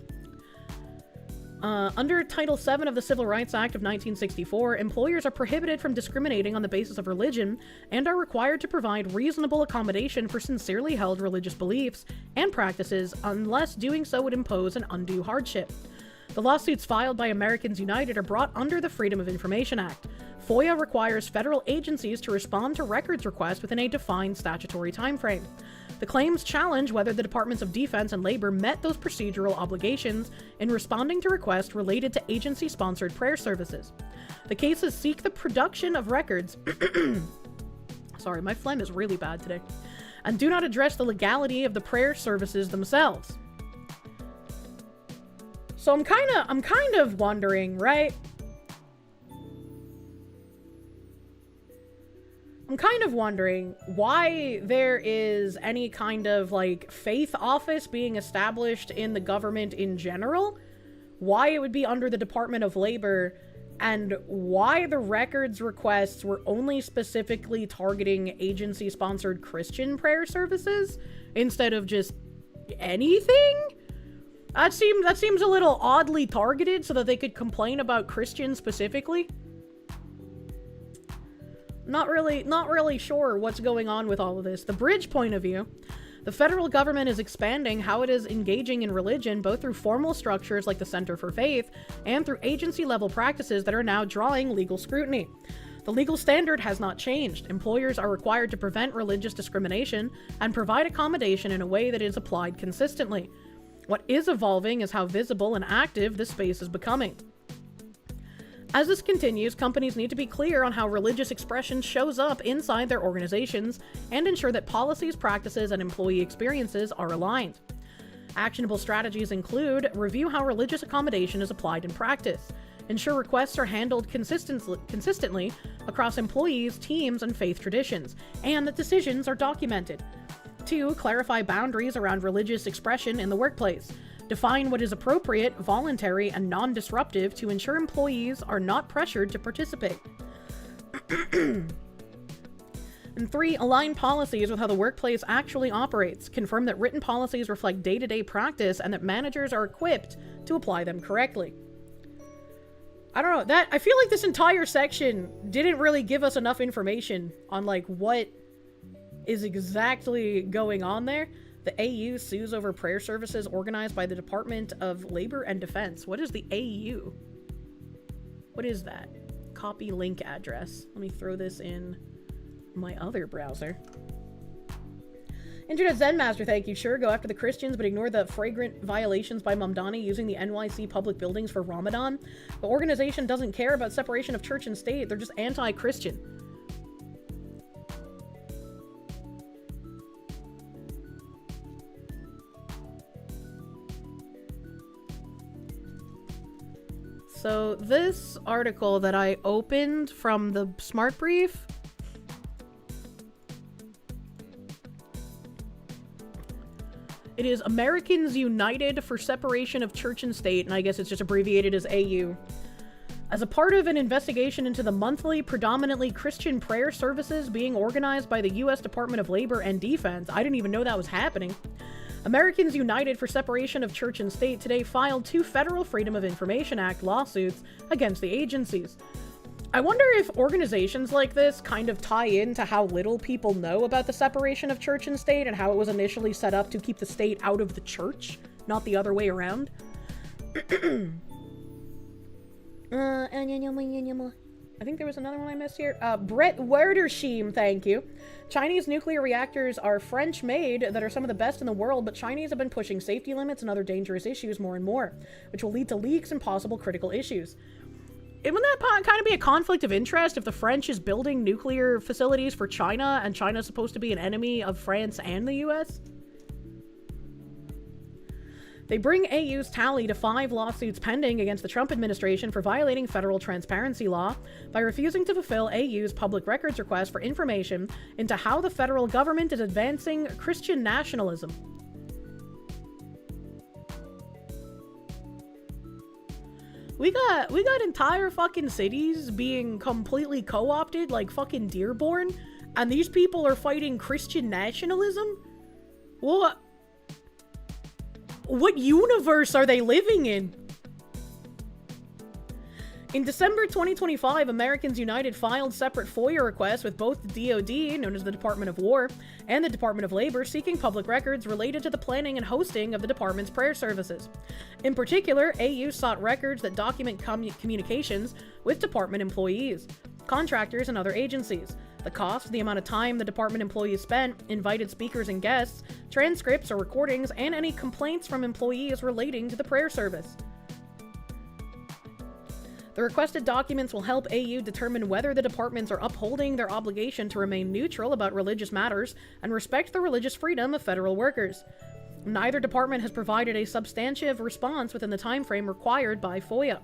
Under Title VII of the Civil Rights Act of 1964, employers are prohibited from discriminating on the basis of religion and are required to provide reasonable accommodation for sincerely held religious beliefs and practices unless doing so would impose an undue hardship. The lawsuits filed by Americans United are brought under the Freedom of Information Act. FOIA requires federal agencies to respond to records requests within a defined statutory timeframe. The claims challenge whether the Departments of Defense and Labor met those procedural obligations in responding to requests related to agency-sponsored prayer services. The cases seek the production of records sorry, my phlegm is really bad today, and do not address the legality of the prayer services themselves. So I'm kind of wondering, right? I'm kind of wondering why there is any kind of like faith office being established in the government in general, why it would be under the Department of Labor, and why the records requests were only specifically targeting agency-sponsored Christian prayer services instead of just anything? That seems a little oddly targeted so that they could complain about Christians specifically. Not really sure what's going on with all of this. The bridge point of view. The federal government is expanding how it is engaging in religion, both through formal structures like the Center for Faith and through agency-level practices that are now drawing legal scrutiny. The legal standard has not changed. Employers are required to prevent religious discrimination and provide accommodation in a way that is applied consistently. What is evolving is how visible and active this space is becoming. As this continues, companies need to be clear on how religious expression shows up inside their organizations and ensure that policies, practices, and employee experiences are aligned. Actionable strategies include review how religious accommodation is applied in practice, ensure requests are handled consistently across employees, teams, and faith traditions, and that decisions are documented. 2. Clarify boundaries around religious expression in the workplace. Define what is appropriate, voluntary, and non-disruptive to ensure employees are not pressured to participate. And 3. Align policies with how the workplace actually operates. Confirm that written policies reflect day-to-day practice and that managers are equipped to apply them correctly. I don't know, I feel like this entire section didn't really give us enough information on, like, what is exactly going on there. The AU sues over prayer services organized by the Department of Labor and Defense. What is the AU? What is that? Copy link address. Let me throw this in my other browser. Internet Zen Master, thank you. Sure, go after the Christians, but ignore the flagrant violations by Mamdani using the NYC public buildings for Ramadan. The organization doesn't care about separation of church and state. They're just anti-Christian. So this article that I opened from the Smart Brief, it is Americans United for Separation of Church and State, and I guess it's just abbreviated as AU. As a part of an investigation into the monthly, predominantly Christian prayer services being organized by the U.S. Department of Labor and Defense, I didn't even know that was happening. Americans United for Separation of Church and State today filed 2 Federal Freedom of Information Act lawsuits against the agencies. I wonder if organizations like this kind of tie into how little people know about the separation of church and state and how it was initially set up to keep the state out of the church, not the other way around. I think there was another one I missed here. Brett Werdersheim, thank you. Chinese nuclear reactors are French-made that are some of the best in the world, but Chinese have been pushing safety limits and other dangerous issues more and more, which will lead to leaks and possible critical issues. Wouldn't that kind of be a conflict of interest if the French is building nuclear facilities for China and China's supposed to be an enemy of France and the US? They bring AU's tally to 5 lawsuits pending against the Trump administration for violating federal transparency law by refusing to fulfill AU's public records request for information into how the federal government is advancing Christian nationalism. We got entire fucking cities being completely co-opted like fucking Dearborn, and these people are fighting Christian nationalism? What universe are they living in? In December 2025, Americans United filed separate FOIA requests with both the DoD, known as the Department of War, and the Department of Labor, seeking public records related to the planning and hosting of the department's prayer services. In particular, AU sought records that document communications with department employees, contractors, and other agencies, the cost, the amount of time the department employees spent, invited speakers and guests, transcripts or recordings, and any complaints from employees relating to the prayer service. The requested documents will help AU determine whether the departments are upholding their obligation to remain neutral about religious matters and respect the religious freedom of federal workers. Neither department has provided a substantive response within the time frame required by FOIA.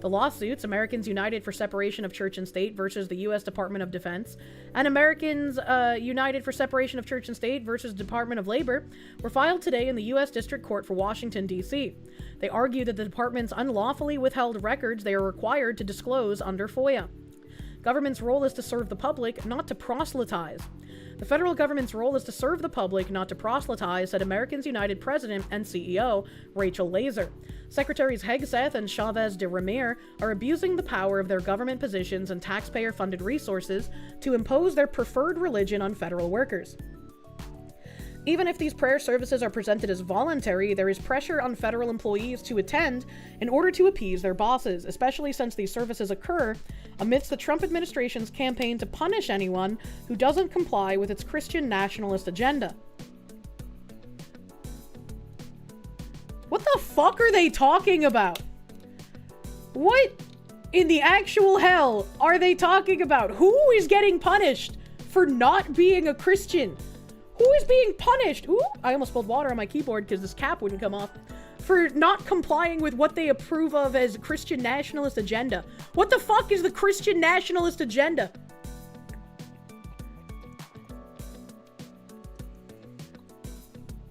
The lawsuits, Americans United for Separation of Church and State versus the U.S. Department of Defense, and Americans United for Separation of Church and State versus Department of Labor, were filed today in the U.S. District Court for Washington, D.C. They argue that the departments unlawfully withheld records they are required to disclose under FOIA. Government's role is to serve the public, not to proselytize. The federal government's role is to serve the public, not to proselytize, said Americans United President and CEO Rachel Laser. Secretaries Hegseth and Chavez de Ramir are abusing the power of their government positions and taxpayer-funded resources to impose their preferred religion on federal workers. Even if these prayer services are presented as voluntary, there is pressure on federal employees to attend in order to appease their bosses, especially since these services occur amidst the Trump administration's campaign to punish anyone who doesn't comply with its Christian nationalist agenda. What the fuck are they talking about? What in the actual hell are they talking about? Who is getting punished for not being a Christian? Who is being punished? Ooh, I almost spilled water on my keyboard because this cap wouldn't come off. For not complying with what they approve of as Christian nationalist agenda. What the fuck is the Christian nationalist agenda?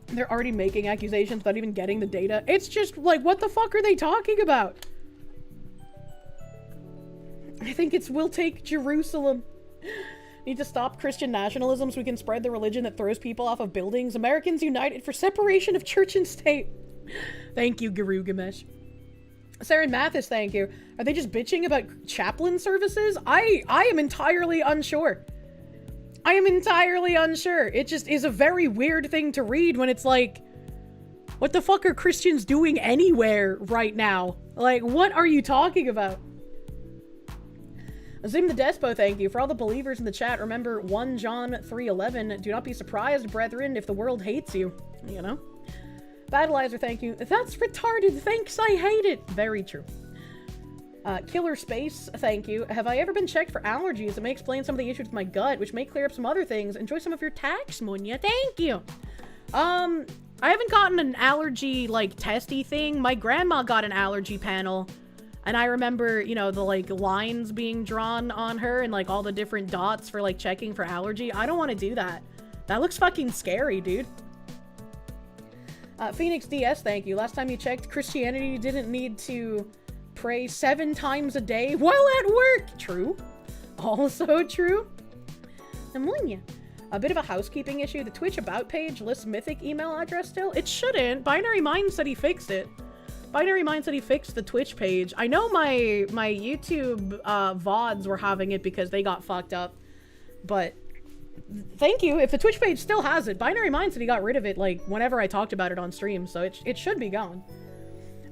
They're already making accusations without even getting the data. It's just like, what the fuck are they talking about? I think it's we'll take Jerusalem. Need to stop Christian nationalism so we can spread the religion that throws people off of buildings. Americans united for separation of church and state. Thank you, Guru Gamesh. Saren Mathis, thank you. Are they just bitching about chaplain services? I am entirely unsure. I am entirely unsure. It just is a very weird thing to read when it's like, what the fuck are Christians doing anywhere right now? Like, what are you talking about? Azim the Despo, thank you. For all the believers in the chat, remember 1 John 3:11. Do not be surprised, brethren, if the world hates you. You know? Battleizer, thank you. That's retarded. Thanks, I hate it. Very true. Killer Space, thank you. Have I ever been checked for allergies? It may explain some of the issues with my gut, which may clear up some other things. Enjoy some of your tax, Munya. Thank you. I haven't gotten an allergy, like, testy thing. My grandma got an allergy panel. And I remember, you know, the, like, lines being drawn on her and, like, all the different dots for, like, checking for allergy. I don't want to do that. That looks fucking scary, dude. Phoenix DS, thank you. Last time you checked, Christianity didn't need to pray 7 times a day while at work. True. Also true. Amunya. A bit of a housekeeping issue. The Twitch About page lists Mythic email address still. It shouldn't. Binary Mind said he fixed it. Binary Mind said he fixed the Twitch page. I know my YouTube VoDs were having it because they got fucked up. But thank you. If the Twitch page still has it, Binary Mind said he got rid of it like whenever I talked about it on stream. So it should be gone.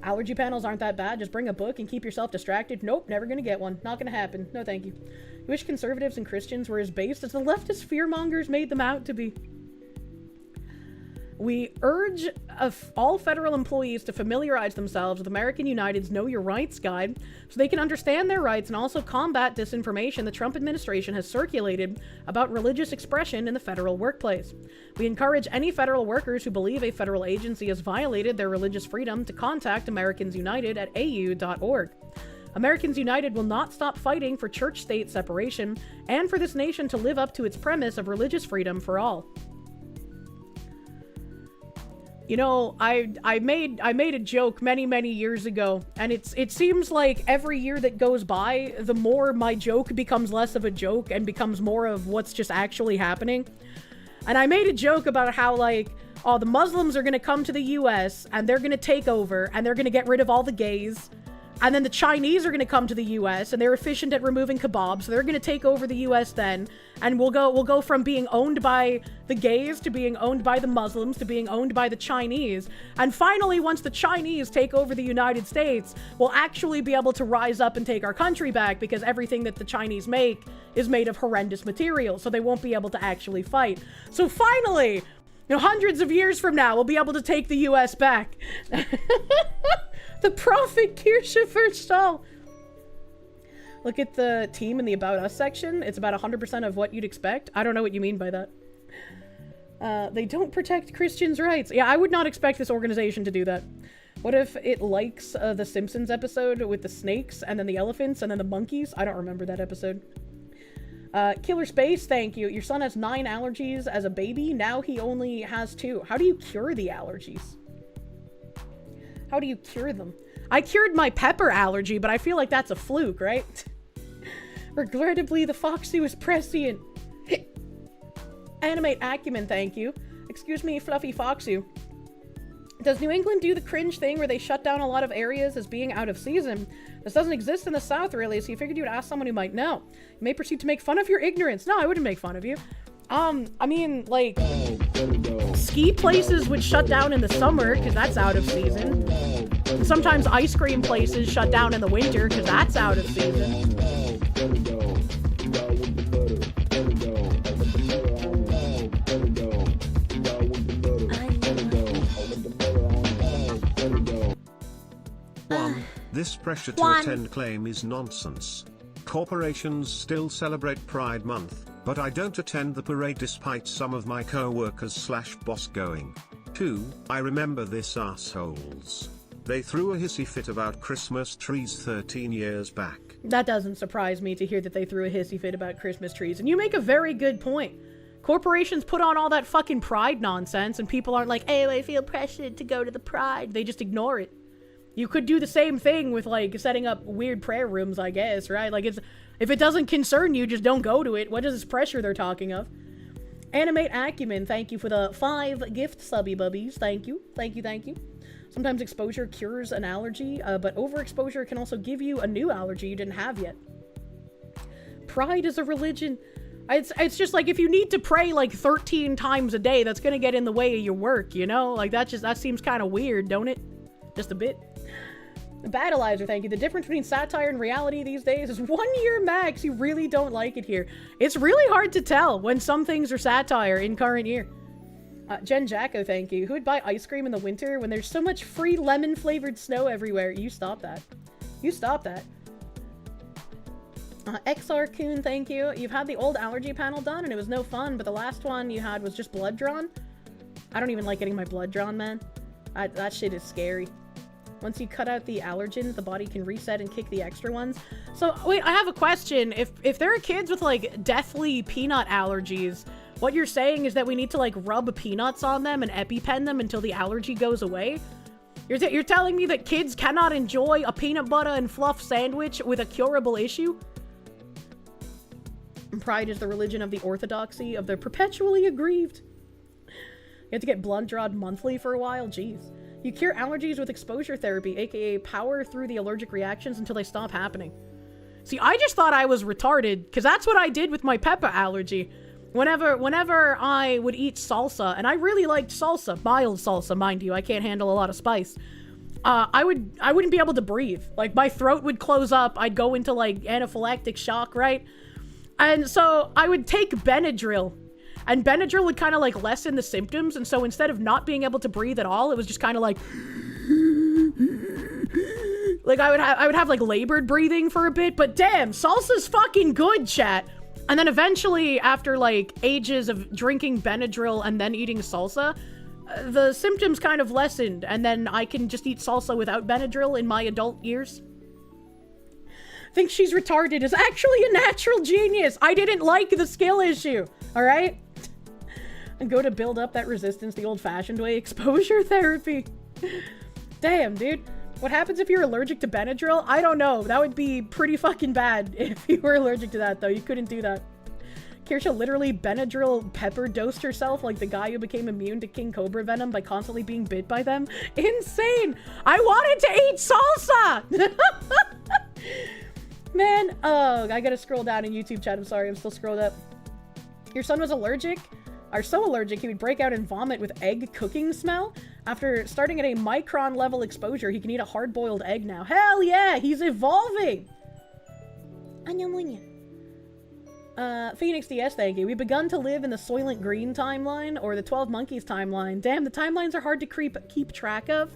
Allergy panels aren't that bad. Just bring a book and keep yourself distracted. Nope, never gonna get one. Not gonna happen. No thank you. You wish conservatives and Christians were as based as the leftist fearmongers made them out to be. We urge all federal employees to familiarize themselves with American United's Know Your Rights Guide so they can understand their rights and also combat disinformation the Trump administration has circulated about religious expression in the federal workplace. We encourage any federal workers who believe a federal agency has violated their religious freedom to contact Americans United at au.org. Americans United will not stop fighting for church-state separation and for this nation to live up to its premise of religious freedom for all. You know, I made a joke many years ago, and it seems like every year that goes by, the more my joke becomes less of a joke and becomes more of what's just actually happening. And I made a joke about how, like, oh, the Muslims are gonna come to the US and they're gonna take over and they're gonna get rid of all the gays. And then the Chinese are going to come to the US and they're efficient at removing kebabs. So they're going to take over the US then. And we'll go from being owned by the gays to being owned by the Muslims to being owned by the Chinese. And finally, once the Chinese take over the United States, we'll actually be able to rise up and take our country back because everything that the Chinese make is made of horrendous material. So they won't be able to actually fight. So finally, you know, hundreds of years from now, we'll be able to take the US back. The Prophet Kirsche first all. Look at the team in the About Us section. It's about 100% of what you'd expect. I don't know what you mean by that. They don't protect Christians' rights. Yeah, I would not expect this organization to do that. What if it likes the Simpsons episode with the snakes and then the elephants and then the monkeys? I don't remember that episode. Killer Space, thank you. Your son has 9 allergies as a baby. Now he only has 2. How do you cure the allergies? How do you cure them? I cured my pepper allergy, but I feel like that's a fluke, right? Regrettably, the Foxy was prescient. Animate Acumen, thank you. Excuse me, Fluffy Foxy. Does New England do the cringe thing where they shut down a lot of areas as being out of season? This doesn't exist in the South, really, so you figured you would ask someone who might know. You may proceed to make fun of your ignorance. No, I wouldn't make fun of you. I mean, like, Ski places would shut down in the summer because that's out of season. And sometimes ice cream places shut down in the winter because that's out of season. This pressure to attend claim is nonsense. Corporations still celebrate Pride Month, but I don't attend the parade despite some of my co-workers/boss going. 2. I remember this assholes. They threw a hissy fit about Christmas trees 13 years back. That doesn't surprise me to hear that they threw a hissy fit about Christmas trees, and you make a very good point. Corporations put on all that fucking pride nonsense, and people aren't like, oh, I feel pressured to go to the pride. They just ignore it. You could do the same thing with, like, setting up weird prayer rooms, I guess, right? Like, if it doesn't concern you, just don't go to it. What is this pressure they're talking of? Animate Acumen, thank you for the 5 gift subby bubbies. Thank you. Thank you, thank you. Sometimes exposure cures an allergy, but overexposure can also give you a new allergy you didn't have yet. Pride is a religion. It's just like, if you need to pray, like, 13 times a day, that's gonna get in the way of your work, you know? Like, that seems kind of weird, don't it? Just a bit. Battleizer, thank you. The difference between satire and reality these days is 1 year max. You really don't like it here. It's really hard to tell when some things are satire in current year. Jen Jacko, thank you. Who would buy ice cream in the winter when there's so much free lemon-flavored snow everywhere? You stop that. You stop that. XR Coon, thank you. You've had the old allergy panel done and it was no fun, but the last one you had was just blood drawn. I don't even like getting my blood drawn, man. That shit is scary. Once you cut out the allergens, the body can reset and kick the extra ones. So, wait, I have a question. If there are kids with, like, deathly peanut allergies, what you're saying is that we need to, like, rub peanuts on them and EpiPen them until the allergy goes away? You're telling me that kids cannot enjoy a peanut butter and fluff sandwich with a curable issue? Pride is the religion of the orthodoxy of the perpetually aggrieved. You have to get blood drawn monthly for a while? Jeez. You cure allergies with exposure therapy, aka power through the allergic reactions until they stop happening. See, I just thought I was retarded, because that's what I did with my pepper allergy. Whenever I would eat salsa, and I really liked salsa, mild salsa, mind you, I can't handle a lot of spice. I wouldn't be able to breathe. Like, my throat would close up, I'd go into, like, anaphylactic shock, right? And so I would take Benadryl. And Benadryl would kind of, like, lessen the symptoms, and so instead of not being able to breathe at all, it was just kind of like... Like, I would have, like, labored breathing for a bit, but damn, salsa's fucking good, chat! And then eventually, after, like, ages of drinking Benadryl and then eating salsa, the symptoms kind of lessened, and then I can just eat salsa without Benadryl in my adult years. Think she's retarded is actually a natural genius! I didn't like the skill issue, alright? And go to build up that resistance the old-fashioned way. Exposure therapy. Damn, dude. What happens if you're allergic to Benadryl? I don't know. That would be pretty fucking bad if you were allergic to that, though. You couldn't do that. Kirsche literally Benadryl pepper dosed herself like the guy who became immune to King Cobra venom by constantly being bit by them. Insane! I wanted to eat salsa! Man, oh, I gotta scroll down in YouTube chat. I'm sorry, I'm still scrolled up. Your son was allergic? Are so allergic he would break out and vomit with egg cooking smell. After starting at a micron level exposure, he can eat a hard-boiled egg now. Hell yeah, he's evolving! Phoenix DS, thank you. We've begun to live in the Soylent Green timeline, or the 12 Monkeys timeline. Damn, the timelines are hard to keep track of.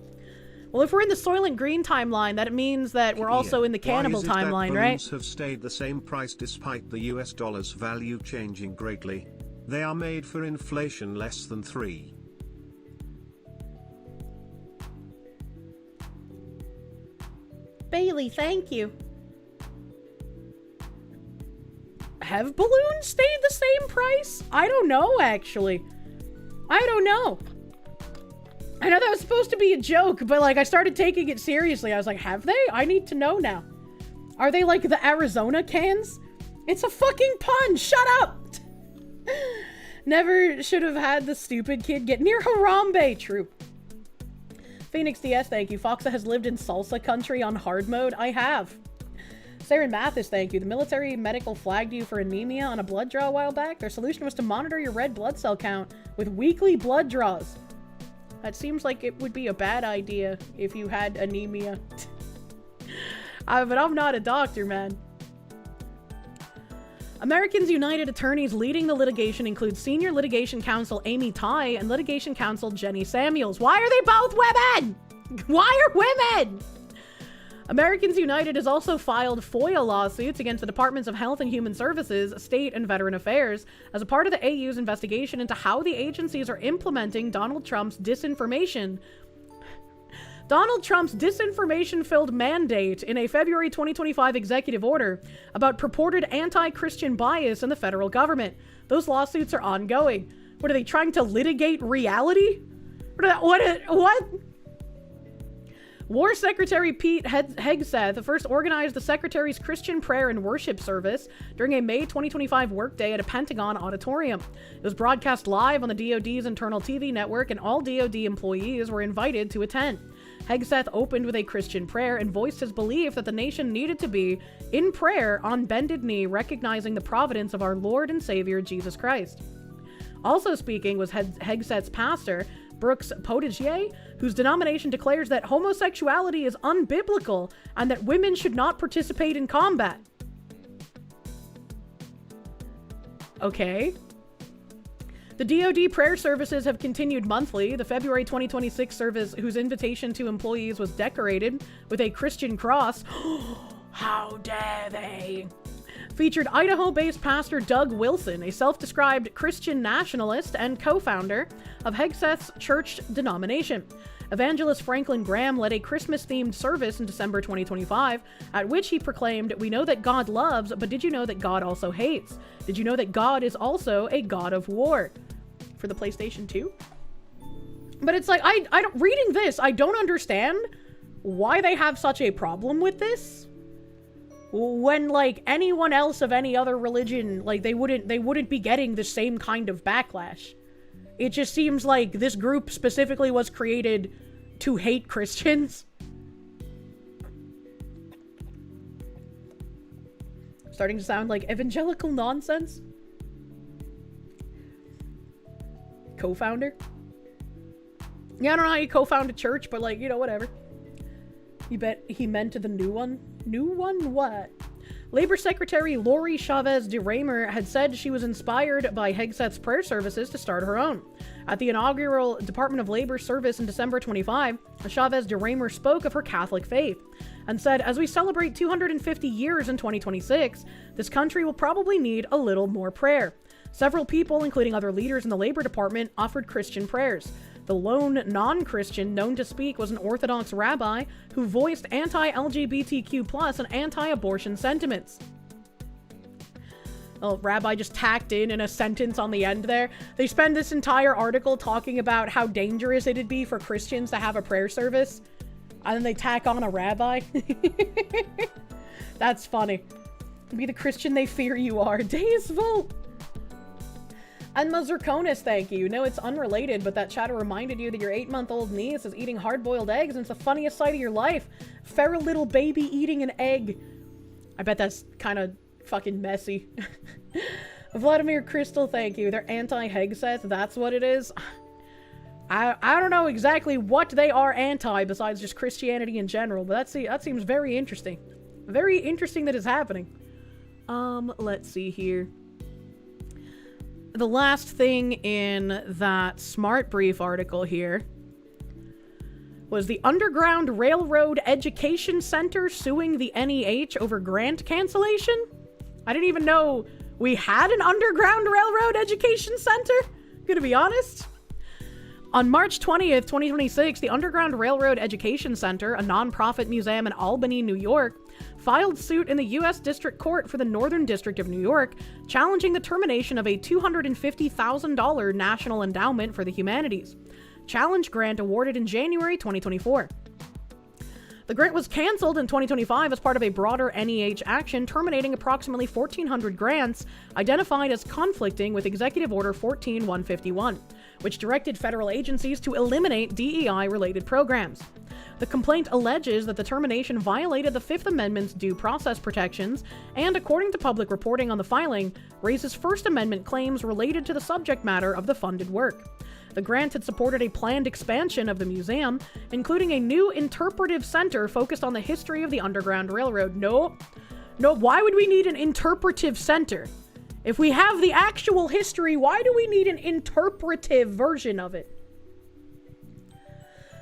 Well, if we're in the Soylent Green timeline, that means that we're also in the Cannibal timeline, right? Balloons have stayed the same price despite the US dollar's value changing greatly. They are made for inflation less than 3. Bailey, thank you. Have balloons stayed the same price? I don't know, actually. I don't know. I know that was supposed to be a joke, but, like, I started taking it seriously. I was like, have they? I need to know now. Are they like the Arizona cans? It's a fucking pun! Shut up! Never should have had the stupid kid get near Harambe. True. Phoenix DS, thank you. Foxa has lived in salsa country on hard mode. I have. Sarah Mathis, thank you. The military medical flagged you for anemia on a blood draw a while back. Their solution was to monitor your red blood cell count with weekly blood draws. That seems like it would be a bad idea if you had anemia. But I'm not a doctor, man. Americans United attorneys leading the litigation include Senior Litigation Counsel Amy Tai and Litigation Counsel Jenny Samuels. Why are they both women? Why are women? Americans United has also filed FOIA lawsuits against the Departments of Health and Human Services, State and Veteran Affairs as a part of the AU's investigation into how the agencies are implementing Donald Trump's disinformation-filled mandate in a February 2025 executive order about purported anti-Christian bias in the federal government. Those lawsuits are ongoing. What are they trying to litigate reality? What? War Secretary Pete Hegseth first organized the Secretary's Christian prayer and worship service during a May 2025 workday at a Pentagon auditorium. It was broadcast live on the DoD's internal TV network, and all DoD employees were invited to attend. Hegseth opened with a Christian prayer and voiced his belief that the nation needed to be in prayer on bended knee, recognizing the providence of our Lord and Savior Jesus Christ. Also speaking was Hegseth's pastor, Brooks Potigier, whose denomination declares that homosexuality is unbiblical and that women should not participate in combat. Okay. The DoD prayer services have continued monthly. The February 2026 service, whose invitation to employees was decorated with a Christian cross, how dare they, featured Idaho-based pastor Doug Wilson, a self-described Christian nationalist and co-founder of Hegseth's church denomination. Evangelist Franklin Graham led a Christmas-themed service in December 2025, at which he proclaimed, "We know that God loves, but did you know that God also hates? Did you know that God is also a God of war?" For the PlayStation 2? But it's like, I don't, reading this, I don't understand why they have such a problem with this. When, like, anyone else of any other religion, like, they wouldn't be getting the same kind of backlash. It just seems like this group specifically was created to hate Christians. Starting to sound like evangelical nonsense. Co-founder? Yeah, I don't know how you co-found a church, but, like, you know, whatever. You bet he meant to the new one? New one what? Labor Secretary Lori Chavez DeRaymer had said she was inspired by Hegseth's prayer services to start her own. At the inaugural Department of Labor service in December 25, Chavez DeRaymer spoke of her Catholic faith and said, "As we celebrate 250 years in 2026, this country will probably need a little more prayer." Several people, including other leaders in the Labor Department, offered Christian prayers. The lone non-Christian known to speak was an Orthodox rabbi who voiced anti-LGBTQ+ and anti-abortion sentiments. Oh, rabbi just tacked in a sentence on the end there. They spend this entire article talking about how dangerous it'd be for Christians to have a prayer service, and then they tack on a rabbi. That's funny. Be the Christian they fear you are. Deus Vult. And Mazurkonis, thank you. No, it's unrelated, but that chatter reminded you that your 8-month-old niece is eating hard-boiled eggs, and it's the funniest sight of your life. Feral little baby eating an egg. I bet that's kind of fucking messy. Vladimir Crystal, thank you. They're anti-Hegseth, that's what it is. I don't know exactly what they are anti besides just Christianity in general, but that seems very interesting. Very interesting that it's happening. Let's see here. The last thing in that Smart Brief article here was the Underground Railroad Education Center suing the NEH over grant cancellation. I didn't even know we had an Underground Railroad Education Center, gonna be honest. On March 20th, 2026, the Underground Railroad Education Center, a nonprofit museum in Albany, New York, filed suit in the U.S. District Court for the Northern District of New York, challenging the termination of a $250,000 National Endowment for the Humanities challenge grant awarded in January 2024. The grant was canceled in 2025 as part of a broader NEH action terminating approximately 1,400 grants identified as conflicting with Executive Order 14151, which directed federal agencies to eliminate DEI-related programs. The complaint alleges that the termination violated the Fifth Amendment's due process protections and, according to public reporting on the filing, raises First Amendment claims related to the subject matter of the funded work. The grant had supported a planned expansion of the museum, including a new interpretive center focused on the history of the Underground Railroad. No, why would we need an interpretive center? If we have the actual history, why do we need an interpretive version of it?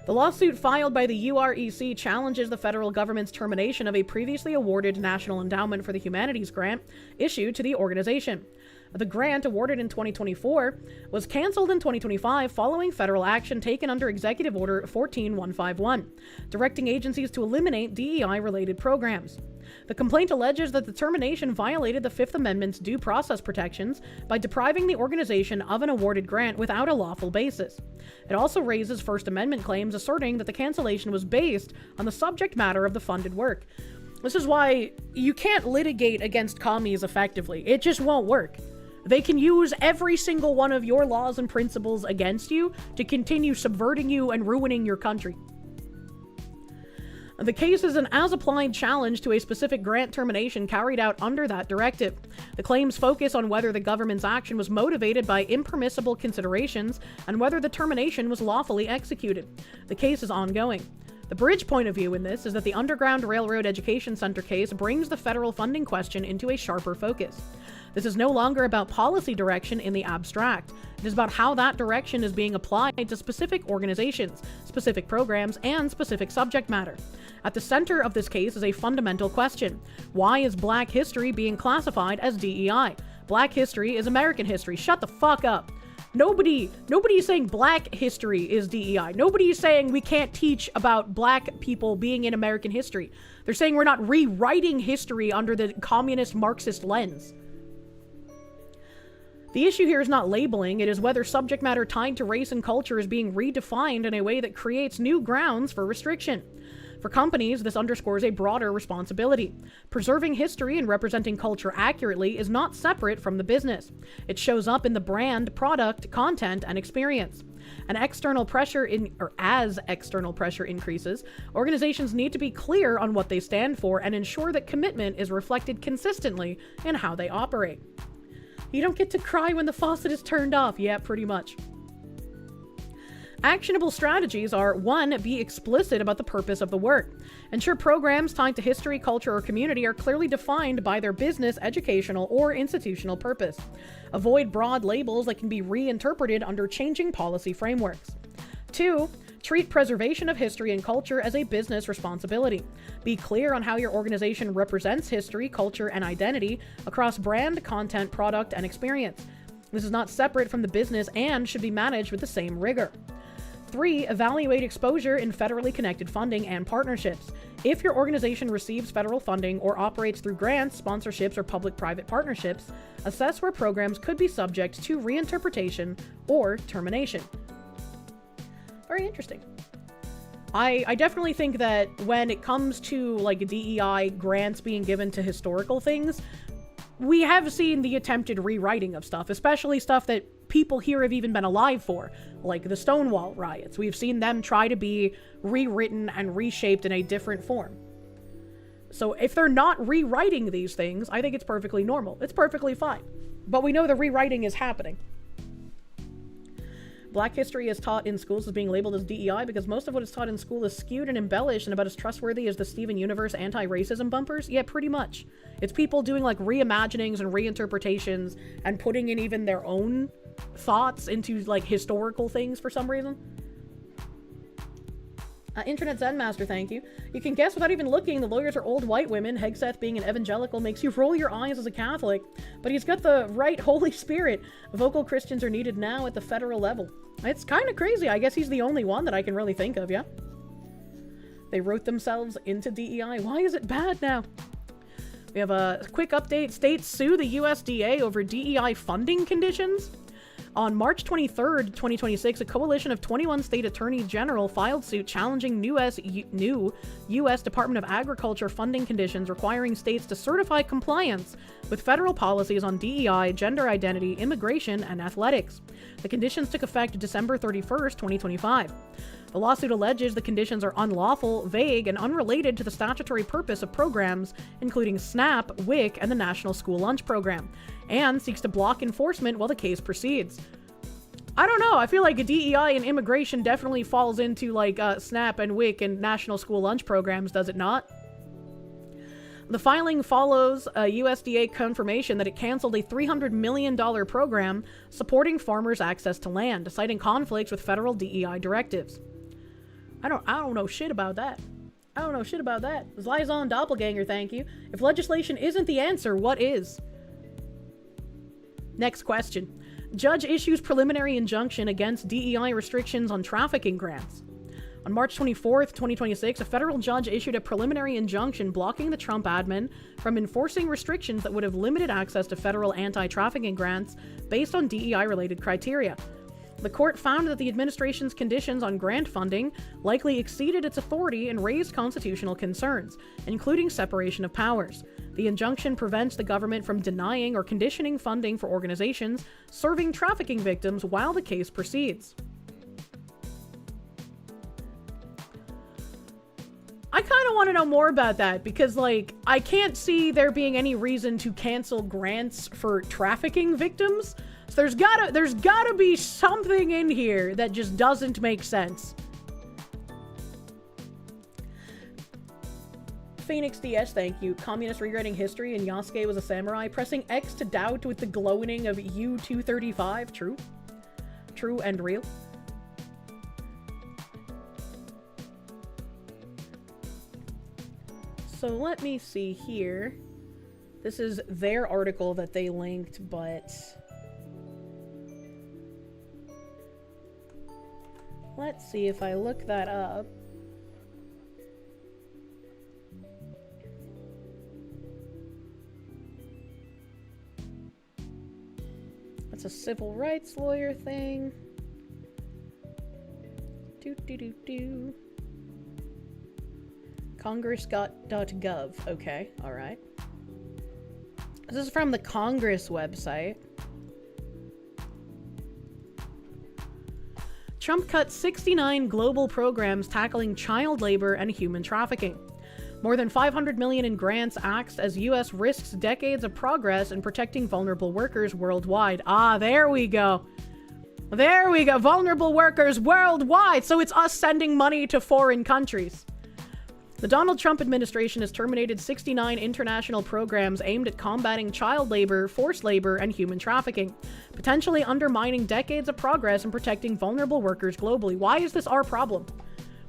The lawsuit filed by the UREC challenges the federal government's termination of a previously awarded National Endowment for the Humanities grant issued to the organization. The grant, awarded in 2024, was canceled in 2025 following federal action taken under Executive Order 14151, directing agencies to eliminate DEI-related programs. The complaint alleges that the termination violated the Fifth Amendment's due process protections by depriving the organization of an awarded grant without a lawful basis. It also raises First Amendment claims asserting that the cancellation was based on the subject matter of the funded work. This is why you can't litigate against commies effectively. It just won't work. They can use every single one of your laws and principles against you to continue subverting you and ruining your country. The case is an as-applied challenge to a specific grant termination carried out under that directive. The claims focus on whether the government's action was motivated by impermissible considerations and whether the termination was lawfully executed. The case is ongoing. The bridge point of view in this is that the Underground Railroad Education Center case brings the federal funding question into a sharper focus. This is no longer about policy direction in the abstract. It is about how that direction is being applied to specific organizations, specific programs, and specific subject matter. At the center of this case is a fundamental question. Why is Black history being classified as DEI? Black history is American history. Shut the fuck up. Nobody is saying Black history is DEI. Nobody is saying we can't teach about Black people being in American history. They're saying we're not rewriting history under the communist Marxist lens. The issue here is not labeling, it is whether subject matter tied to race and culture is being redefined in a way that creates new grounds for restriction. For companies, this underscores a broader responsibility. Preserving history and representing culture accurately is not separate from the business. It shows up in the brand, product, content, and experience. As external pressure increases, organizations need to be clear on what they stand for and ensure that commitment is reflected consistently in how they operate. You don't get to cry when the faucet is turned off. Yeah, pretty much. Actionable strategies are: 1. Be explicit about the purpose of the work. Ensure programs tied to history, culture, or community are clearly defined by their business, educational, or institutional purpose. Avoid broad labels that can be reinterpreted under changing policy frameworks. 2. Treat preservation of history and culture as a business responsibility. Be clear on how your organization represents history, culture, and identity across brand, content, product, and experience. This is not separate from the business and should be managed with the same rigor. 3. Evaluate exposure in federally connected funding and partnerships. If your organization receives federal funding or operates through grants, sponsorships, or public-private partnerships, assess where programs could be subject to reinterpretation or termination. Very interesting. I definitely think that when it comes to like DEI grants being given to historical things, we have seen the attempted rewriting of stuff, especially stuff that people here have even been alive for, like the Stonewall riots. We've seen them try to be rewritten and reshaped in a different form. So if they're not rewriting these things, I think it's perfectly normal. It's perfectly fine. But we know the rewriting is happening. Black history is taught in schools as being labeled as DEI because most of what is taught in school is skewed and embellished and about as trustworthy as the Steven Universe anti-racism bumpers. Yeah, pretty much. It's people doing like reimaginings and reinterpretations and putting in even their own thoughts into like historical things for some reason. Internet Zen Master, thank you. You can guess without even looking, the lawyers are old white women. Hegseth being an evangelical makes you roll your eyes as a Catholic, but he's got the right Holy Spirit. Vocal Christians are needed now at the federal level. It's kind of crazy. I guess he's the only one that I can really think of, yeah? They wrote themselves into DEI. Why is it bad now? We have a quick update. States sue the USDA over DEI funding conditions. On March 23rd, 2026, a coalition of 21 state attorney general filed suit challenging new U.S. Department of Agriculture funding conditions requiring states to certify compliance with federal policies on DEI, gender identity, immigration, and athletics. The conditions took effect December 31st, 2025. The lawsuit alleges the conditions are unlawful, vague, and unrelated to the statutory purpose of programs, including SNAP, WIC, and the National School Lunch Program, and seeks to block enforcement while the case proceeds. I don't know. I feel like a DEI and immigration definitely falls into like SNAP and WIC and National School Lunch Programs, does it not? The filing follows a USDA confirmation that it canceled a $300 million program supporting farmers' access to land, citing conflicts with federal DEI directives. I don't know shit about that. I don't know shit about that. Liaison doppelganger, thank you. If legislation isn't the answer, what is? Next question. Judge issues preliminary injunction against DEI restrictions on trafficking grants. On March 24th, 2026, a federal judge issued a preliminary injunction blocking the Trump admin from enforcing restrictions that would have limited access to federal anti-trafficking grants based on DEI-related criteria. The court found that the administration's conditions on grant funding likely exceeded its authority and raised constitutional concerns, including separation of powers. The injunction prevents the government from denying or conditioning funding for organizations serving trafficking victims while the case proceeds. I kind of want to know more about that because, like, I can't see there being any reason to cancel grants for trafficking victims. So there's gotta be something in here that just doesn't make sense. Phoenix DS, thank you. Communist rewriting history and Yasuke was a samurai. Pressing X to doubt with the glowing of U-235. True. True and real. So let me see here. This is their article that they linked, but let's see if I look that up. That's a civil rights lawyer thing. Congress.gov. Okay, alright. This is from the Congress website. Trump cut 69 global programs tackling child labor and human trafficking. More than $500 million in grants acts as U.S. risks decades of progress in protecting vulnerable workers worldwide. Ah, there we go. There we go. Vulnerable workers worldwide. So it's us sending money to foreign countries. The Donald Trump administration has terminated 69 international programs aimed at combating child labor, forced labor, and human trafficking, potentially undermining decades of progress in protecting vulnerable workers globally. Why is this our problem?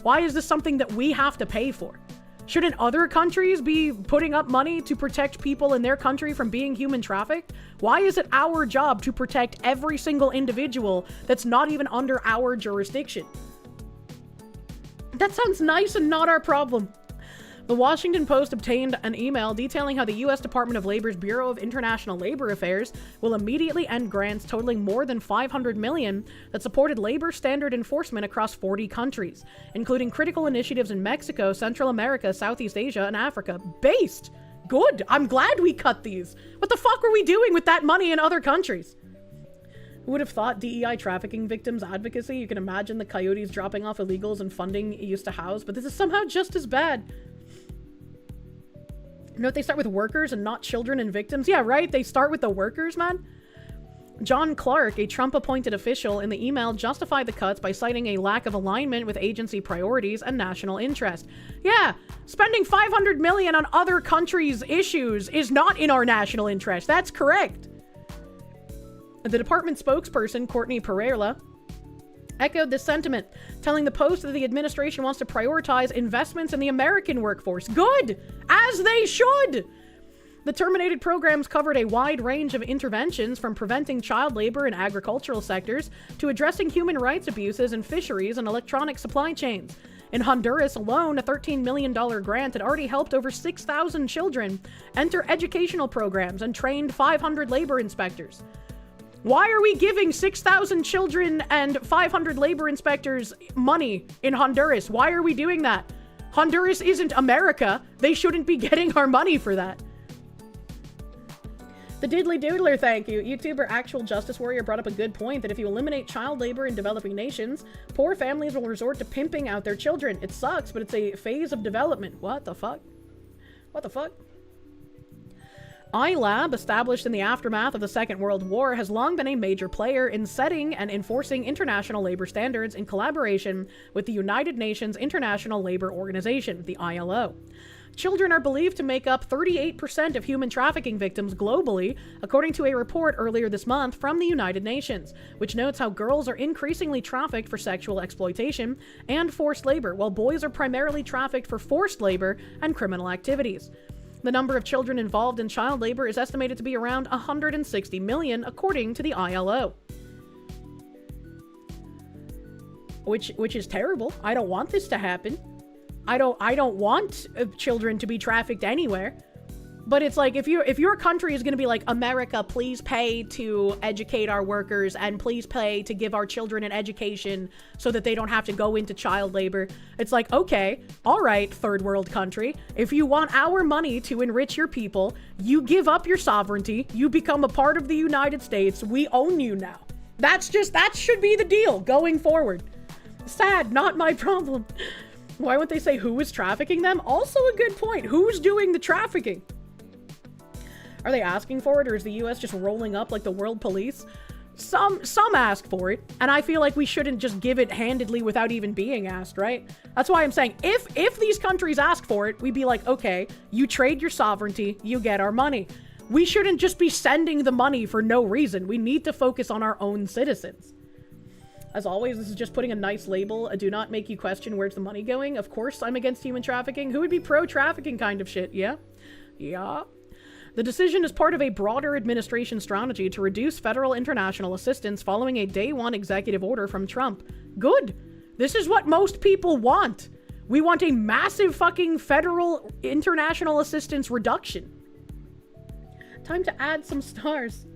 Why is this something that we have to pay for? Shouldn't other countries be putting up money to protect people in their country from being human trafficked? Why is it our job to protect every single individual that's not even under our jurisdiction? That sounds nice and not our problem. The Washington Post obtained an email detailing how the U.S. Department of Labor's Bureau of International Labor Affairs will immediately end grants totaling more than $500 million that supported labor standard enforcement across 40 countries, including critical initiatives in Mexico, Central America, Southeast Asia, and Africa. Based. Good. I'm glad we cut these. What the fuck were we doing with that money in other countries? Who would have thought DEI trafficking victims advocacy? You can imagine the coyotes dropping off illegals and funding it used to house, but this is somehow just as bad. Note they start with workers and not children and victims. Yeah, right? They start with the workers, man. John Clark, a Trump-appointed official, in the email justified the cuts by citing a lack of alignment with agency priorities and national interest. Yeah, spending $500 million on other countries' issues is not in our national interest. That's correct. The department spokesperson, Courtney Pereira, echoed this sentiment, telling the Post that the administration wants to prioritize investments in the American workforce. Good! As they should! The terminated programs covered a wide range of interventions, from preventing child labor in agricultural sectors to addressing human rights abuses in fisheries and electronic supply chains. In Honduras alone, a $13 million grant had already helped over 6,000 children enter educational programs and trained 500 labor inspectors. Why are we giving 6,000 children and 500 labor inspectors money in Honduras? Why are we doing that? Honduras isn't America. They shouldn't be getting our money for that. The Diddly Doodler, thank you. YouTuber Actual Justice Warrior brought up a good point that if you eliminate child labor in developing nations, poor families will resort to pimping out their children. It sucks, but it's a phase of development. What the fuck? What the fuck? iLab, established in the aftermath of the Second World War, has long been a major player in setting and enforcing international labor standards in collaboration with the United Nations International Labor Organization, the ILO. Children are believed to make up 38% of human trafficking victims globally, according to a report earlier this month from the United Nations, which notes how girls are increasingly trafficked for sexual exploitation and forced labor, while boys are primarily trafficked for forced labor and criminal activities. The number of children involved in child labor is estimated to be around 160 million, according to the ILO. Which is terrible. I don't want this to happen. I don't want children to be trafficked anywhere. But it's like, if your country is going to be like, America, please pay to educate our workers and please pay to give our children an education so that they don't have to go into child labor. It's like, okay, all right, third world country. If you want our money to enrich your people, you give up your sovereignty. You become a part of the United States. We own you now. That should be the deal going forward. Sad, not my problem. Why wouldn't they say who is trafficking them? Also a good point. Who's doing the trafficking? Are they asking for it, or is the US just rolling up like the world police? Some ask for it, and I feel like we shouldn't just give it handedly without even being asked, right? That's why I'm saying, if these countries ask for it, we'd be like, okay, you trade your sovereignty, you get our money. We shouldn't just be sending the money for no reason. We need to focus on our own citizens. As always, this is just putting a nice label. Do not make you question where's the money going. Of course, I'm against human trafficking. Who would be pro-trafficking kind of shit? Yeah? Yeah. The decision is part of a broader administration strategy to reduce federal international assistance following a day one executive order from Trump. Good. This is what most people want. We want a massive fucking federal international assistance reduction. Time to add some stars.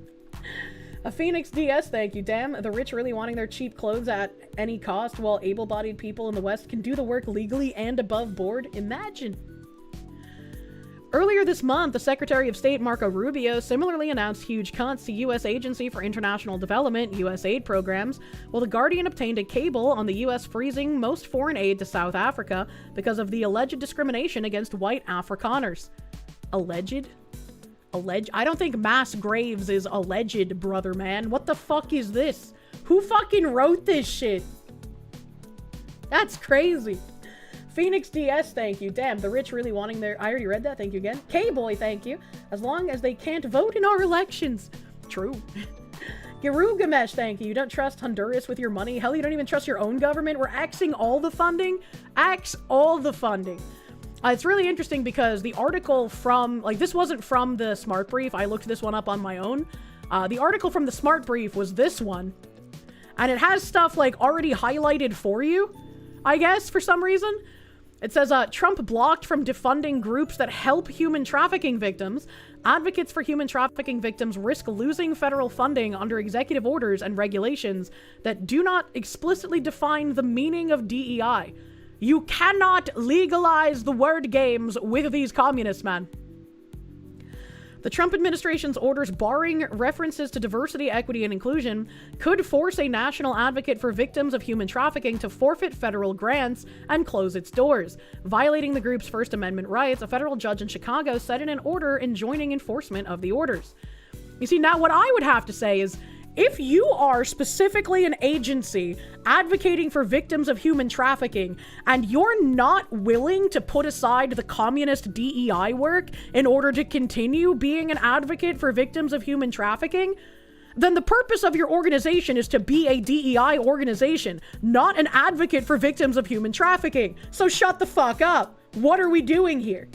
A Phoenix DS, thank you. Damn, the rich really wanting their cheap clothes at any cost while able-bodied people in the West can do the work legally and above board. Imagine. Earlier this month, the Secretary of State Marco Rubio similarly announced huge cuts to U.S. Agency for International Development, USAID programs, while The Guardian obtained a cable on the U.S. freezing most foreign aid to South Africa because of the alleged discrimination against white Afrikaners. Alleged? I don't think mass graves is alleged, brother man. What the fuck is this? Who fucking wrote this shit? That's crazy. Phoenix DS, thank you. Damn, the rich really wanting their... I already read that, thank you again. K-Boy, thank you. As long as they can't vote in our elections. True. Girugamesh, thank you. You don't trust Honduras with your money? Hell, you don't even trust your own government? We're axing all the funding? Axe all the funding. It's really interesting because the article from, like, this wasn't from the Smart Brief. I looked this one up on my own. The article from the Smart Brief was this one. And it has stuff, like, already highlighted for you, I guess, for some reason. It says, Trump blocked from defunding groups that help human trafficking victims. Advocates for human trafficking victims risk losing federal funding under executive orders and regulations that do not explicitly define the meaning of DEI. You cannot legalize the word games with these communists, man. The Trump administration's orders barring references to diversity, equity, and inclusion could force a national advocate for victims of human trafficking to forfeit federal grants and close its doors. Violating the group's First Amendment rights, a federal judge in Chicago said in an order enjoining enforcement of the orders. You see, now what I would have to say is, if you are specifically an agency advocating for victims of human trafficking and you're not willing to put aside the communist DEI work in order to continue being an advocate for victims of human trafficking, then the purpose of your organization is to be a DEI organization, not an advocate for victims of human trafficking. So shut the fuck up. What are we doing here?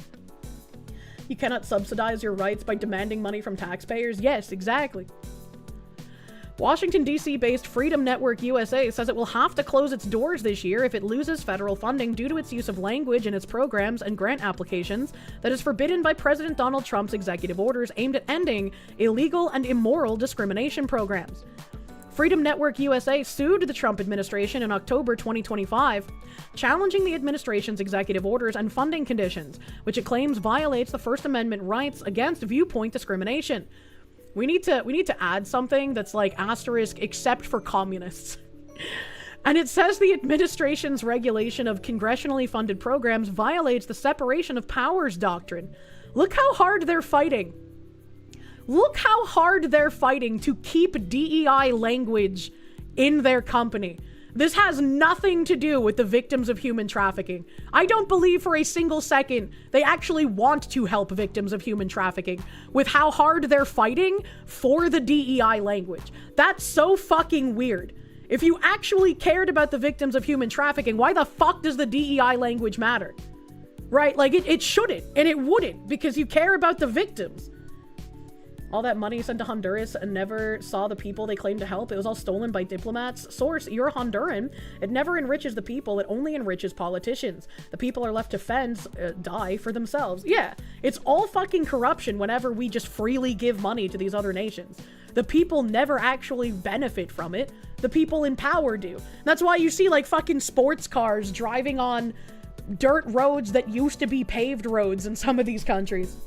You cannot subsidize your rights by demanding money from taxpayers? Yes, exactly. Washington, D.C.-based Freedom Network USA says it will have to close its doors this year if it loses federal funding due to its use of language in its programs and grant applications that is forbidden by President Donald Trump's executive orders aimed at ending illegal and immoral discrimination programs. Freedom Network USA sued the Trump administration in October 2025, challenging the administration's executive orders and funding conditions, which it claims violates the First Amendment rights against viewpoint discrimination. We need to add something that's like asterisk except for communists. And it says the administration's regulation of congressionally funded programs violates the separation of powers doctrine. Look how hard they're fighting. Look how hard they're fighting to keep DEI language in their company. This has nothing to do with the victims of human trafficking. I don't believe for a single second they actually want to help victims of human trafficking with how hard they're fighting for the DEI language. That's so fucking weird. If you actually cared about the victims of human trafficking, why the fuck does the DEI language matter? Right? Like, it shouldn't, and it wouldn't, because you care about the victims. All that money sent to Honduras and never saw the people they claimed to help. It was all stolen by diplomats. Source, you're Honduran. It never enriches the people. It only enriches politicians. The people are left to die for themselves. Yeah, it's all fucking corruption whenever we just freely give money to these other nations. The people never actually benefit from it. The people in power do. That's why you see like fucking sports cars driving on dirt roads that used to be paved roads in some of these countries.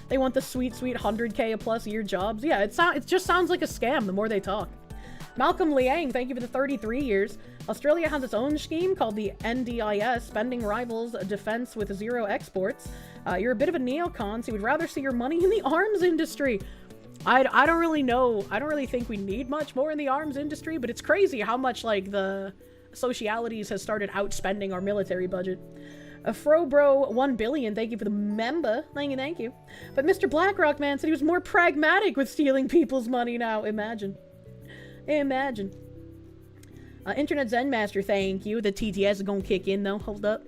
They want the sweet 100K a plus year jobs. Yeah, it just sounds like a scam the more they talk. Malcolm Liang, thank you for the 33 years. Australia has its own scheme called the NDIS, Spending Rivals Defense with Zero Exports. You're a bit of a neocon, so you would rather see your money in the arms industry. I don't really know. I don't really think we need much more in the arms industry, but it's crazy how much like the socialities has started outspending our military budget. Frobro 1 billion, thank you for the member. Thank you. But Mr. BlackRock man said he was more pragmatic with stealing people's money now. Imagine. Internet Zen Master, thank you. The TTS is gonna kick in though. Hold up.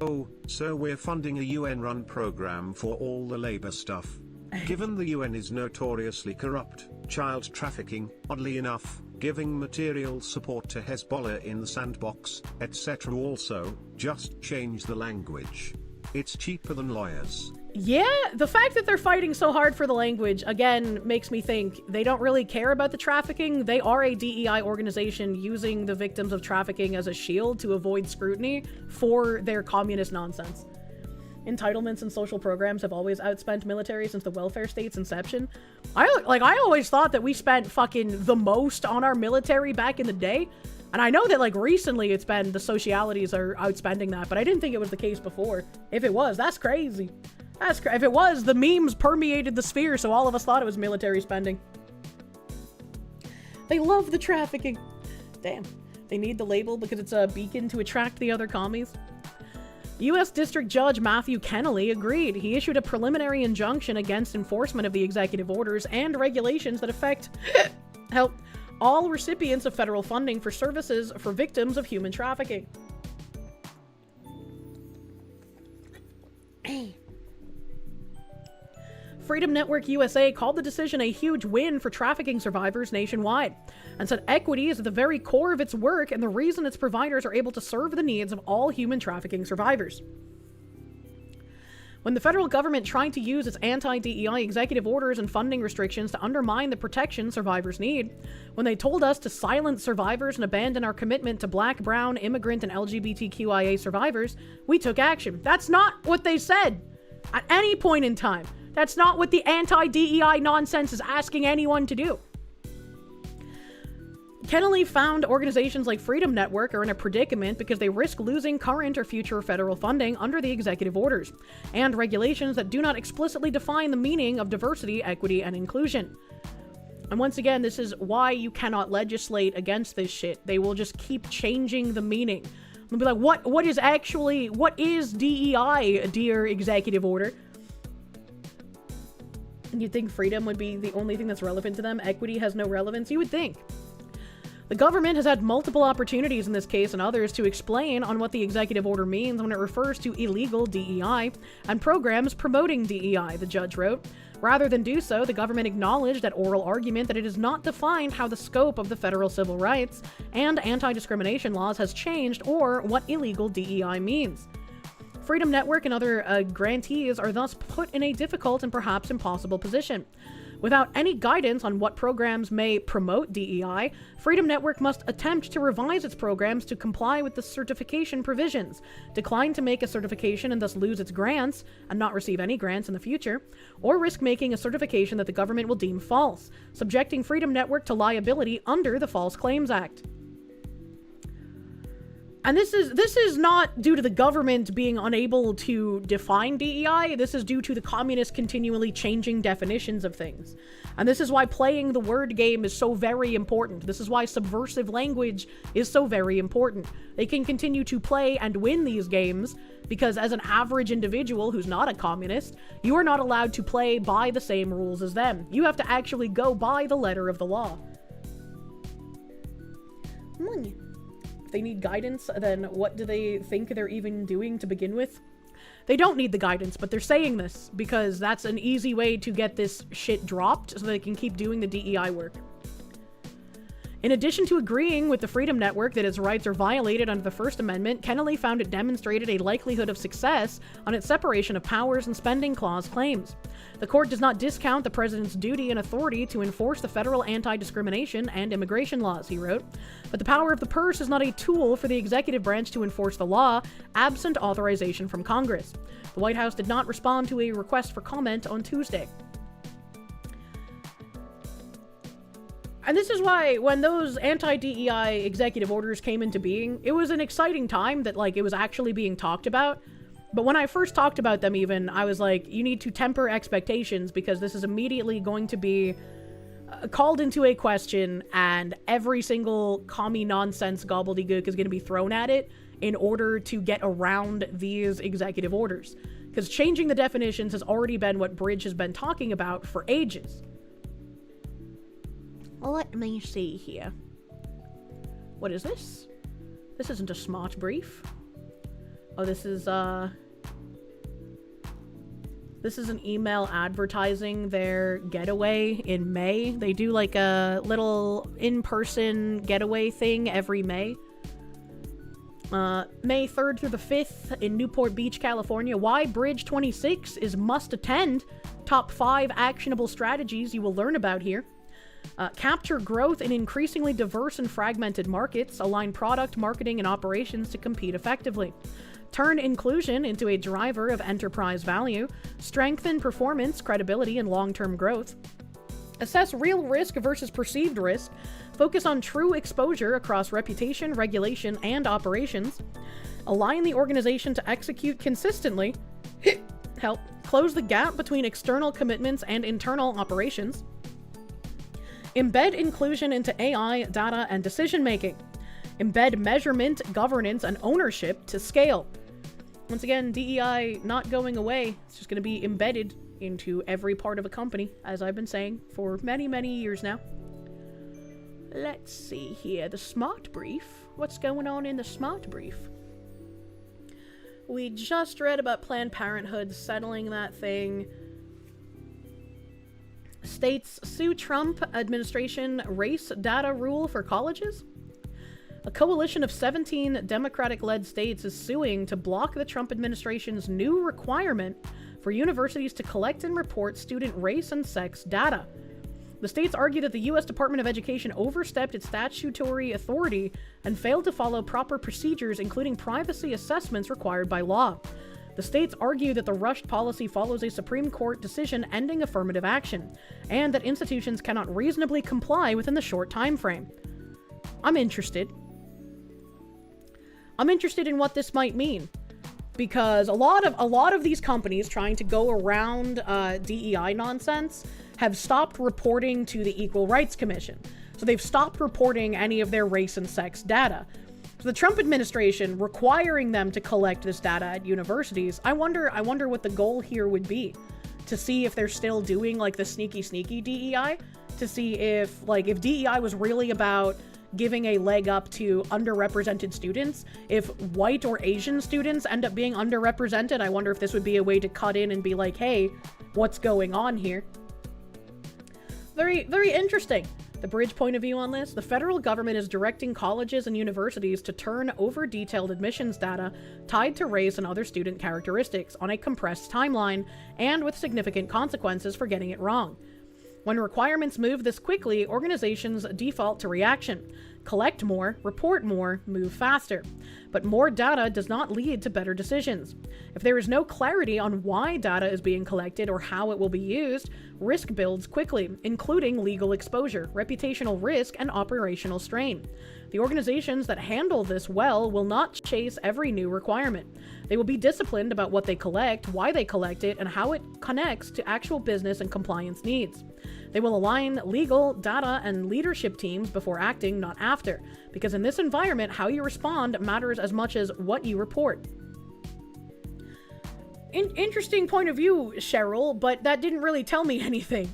Oh, so we're funding a UN-run program for all the labor stuff. Given the UN is notoriously corrupt, child trafficking, oddly enough, giving material support to Hezbollah in the sandbox, etc. Also, just change the language. It's cheaper than lawyers. Yeah, the fact that they're fighting so hard for the language, again, makes me think they don't really care about the trafficking. They are a DEI organization using the victims of trafficking as a shield to avoid scrutiny for their communist nonsense. Entitlements and social programs have always outspent military since the welfare state's inception. I always thought that we spent fucking the most on our military back in the day. And I know that like recently it's been the socialities are outspending that, but I didn't think it was the case before. If it was, that's crazy. If it was, the memes permeated the sphere, so all of us thought it was military spending. They love the trafficking. Damn. They need the label because it's a beacon to attract the other commies. U.S. District Judge Matthew Kennelly agreed. He issued a preliminary injunction against enforcement of the executive orders and regulations that affect help all recipients of federal funding for services for victims of human trafficking. Freedom Network USA called the decision a huge win for trafficking survivors nationwide and said equity is at the very core of its work and the reason its providers are able to serve the needs of all human trafficking survivors. When the federal government tried to use its anti-DEI executive orders and funding restrictions to undermine the protection survivors need, when they told us to silence survivors and abandon our commitment to Black, Brown, immigrant, and LGBTQIA survivors, we took action. That's not what they said at any point in time. That's not what the anti-DEI nonsense is asking anyone to do. Kennelly found organizations like Freedom Network are in a predicament because they risk losing current or future federal funding under the executive orders and regulations that do not explicitly define the meaning of diversity, equity, and inclusion. And once again, this is why you cannot legislate against this shit. They will just keep changing the meaning. They'll be like, what is DEI, dear executive order? And you'd think freedom would be the only thing that's relevant to them. Equity has no relevance. You would think. The government has had multiple opportunities in this case and others to explain on what the executive order means when it refers to illegal DEI and programs promoting DEI, the judge wrote. Rather than do so, the government acknowledged at oral argument that it has not defined how the scope of the federal civil rights and anti-discrimination laws has changed or what illegal DEI means. Freedom Network and other grantees are thus put in a difficult and perhaps impossible position. Without any guidance on what programs may promote DEI, Freedom Network must attempt to revise its programs to comply with the certification provisions, decline to make a certification and thus lose its grants and not receive any grants in the future, or risk making a certification that the government will deem false, subjecting Freedom Network to liability under the False Claims Act. And this is not due to the government being unable to define DEI. This is due to the communists continually changing definitions of things. And this is why playing the word game is so very important. This is why subversive language is so very important. They can continue to play and win these games because as an average individual who's not a communist, you are not allowed to play by the same rules as them. You have to actually go by the letter of the law. They need guidance, then what do they think they're even doing to begin with? They don't need the guidance, but they're saying this because that's an easy way to get this shit dropped so they can keep doing the DEI work. In addition to agreeing with the Freedom Network that its rights are violated under the First Amendment, Kennelly found it demonstrated a likelihood of success on its separation of powers and spending clause claims. The court does not discount the president's duty and authority to enforce the federal anti-discrimination and immigration laws, he wrote, but the power of the purse is not a tool for the executive branch to enforce the law, absent authorization from Congress. The White House did not respond to a request for comment on Tuesday. And this is why, when those anti-DEI executive orders came into being, it was an exciting time that, like, it was actually being talked about. But when I first talked about them even, I was like, you need to temper expectations because this is immediately going to be called into a question and every single commie nonsense gobbledygook is going to be thrown at it in order to get around these executive orders. Because changing the definitions has already been what Bridge has been talking about for ages. Let me see here. What is this? This isn't a smart brief. Oh, this is an email advertising their getaway in May. They do like a little in-person getaway thing every May. May 3rd through the 5th in Newport Beach, California. Why Bridge 26 is must attend. Top 5 actionable strategies you will learn about here. Capture growth in increasingly diverse and fragmented markets, align product, marketing, and operations to compete effectively. Turn inclusion into a driver of enterprise value. Strengthen performance, credibility, and long-term growth. Assess real risk versus perceived risk. Focus on true exposure across reputation, regulation, and operations. Align the organization to execute consistently. Help close the gap between external commitments and internal operations. Embed inclusion into AI, data, and decision-making. Embed measurement, governance, and ownership to scale. Once again, DEI not going away. It's just going to be embedded into every part of a company, as I've been saying for many, many years now. Let's see here. The smart brief. What's going on in the smart brief? We just read about Planned Parenthood settling that thing. States sue Trump administration race data rule for colleges. A coalition of 17 Democratic-led states is suing to block the Trump administration's new requirement for universities to collect and report student race and sex data. The states argue that the U.S. Department of Education overstepped its statutory authority and failed to follow proper procedures, including privacy assessments required by law. The states argue that the rushed policy follows a Supreme Court decision ending affirmative action, and that institutions cannot reasonably comply within the short time frame. I'm interested. I'm interested in what this might mean, because a lot of these companies trying to go around DEI nonsense have stopped reporting to the Equal Rights Commission. So they've stopped reporting any of their race and sex data. So the Trump administration requiring them to collect this data at universities, I wonder what the goal here would be. To see if they're still doing like the sneaky DEI, to see if DEI was really about giving a leg up to underrepresented students. If white or Asian students end up being underrepresented, I wonder if this would be a way to cut in and be like, hey, what's going on here? Very, very interesting. The Bridge point of view on this: the federal government is directing colleges and universities to turn over detailed admissions data tied to race and other student characteristics on a compressed timeline and with significant consequences for getting it wrong. When requirements move this quickly, organizations default to reaction. Collect more, report more, move faster. But more data does not lead to better decisions. If there is no clarity on why data is being collected or how it will be used, risk builds quickly, including legal exposure, reputational risk, and operational strain. The organizations that handle this well will not chase every new requirement. They will be disciplined about what they collect, why they collect it, and how it connects to actual business and compliance needs. They will align legal, data, and leadership teams before acting, not after, because in this environment, how you respond matters as much as what you report. Interesting point of view, Cheryl, but that didn't really tell me anything.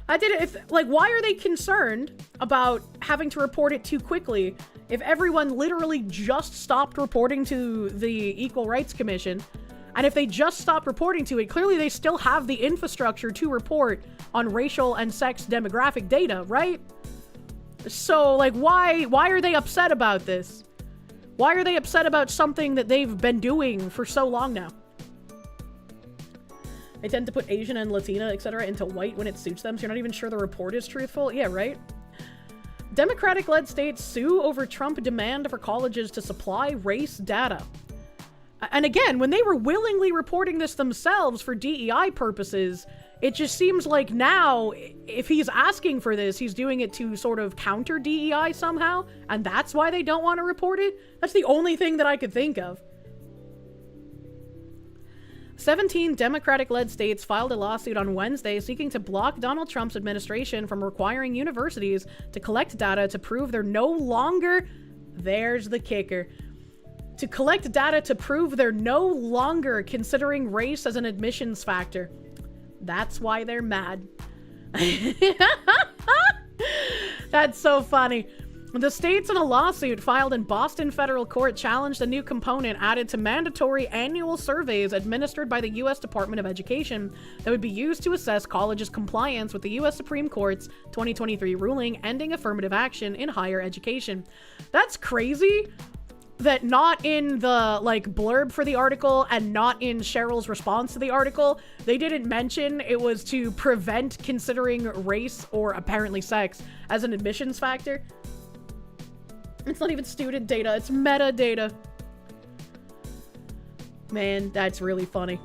Why are they concerned about having to report it too quickly if everyone literally just stopped reporting to the Equal Rights Commission? And if they just stopped reporting to it, clearly they still have the infrastructure to report on racial and sex demographic data, right? So, why are they upset about this? Why are they upset about something that they've been doing for so long now? They tend to put Asian and Latina, etc. into white when it suits them, so you're not even sure the report is truthful? Yeah, right? Democratic-led states sue over Trump demand for colleges to supply race data. And again, when they were willingly reporting this themselves for DEI purposes, it just seems like now, if he's asking for this, he's doing it to sort of counter DEI somehow, and that's why they don't want to report it? That's the only thing that I could think of. 17 Democratic-led states filed a lawsuit on Wednesday seeking to block Donald Trump's administration from requiring universities to collect data to prove they're no longer... There's the kicker. To collect data to prove they're no longer considering race as an admissions factor. That's why they're mad. That's so funny. The states in a lawsuit filed in Boston federal court challenged a new component added to mandatory annual surveys administered by the U.S. Department of Education that would be used to assess colleges' compliance with the U.S. Supreme Court's 2023 ruling ending affirmative action in higher education. That's crazy that not in the blurb for the article and not in Cheryl's response to the article, they didn't mention it was to prevent considering race or apparently sex as an admissions factor. It's not even student data, it's metadata. Man, that's really funny.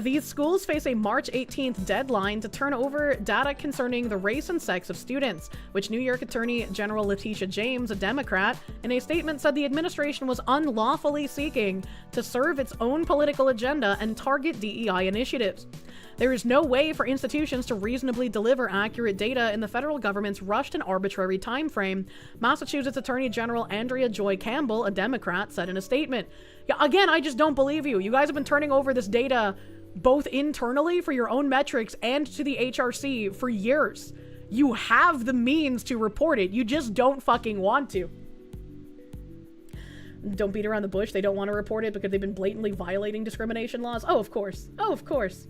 These schools face a March 18th deadline to turn over data concerning the race and sex of students, which New York Attorney General Letitia James, a Democrat, in a statement said the administration was unlawfully seeking to serve its own political agenda and target DEI initiatives. There is no way for institutions to reasonably deliver accurate data in the federal government's rushed and arbitrary timeframe, Massachusetts Attorney General Andrea Joy Campbell, a Democrat, said in a statement. Yeah, again, I just don't believe you. You guys have been turning over this data both internally for your own metrics and to the HRC for years. You have the means to report it. You just don't fucking want to. Don't beat around the bush. They don't want to report it because they've been blatantly violating discrimination laws. Oh, of course. Oh, of course.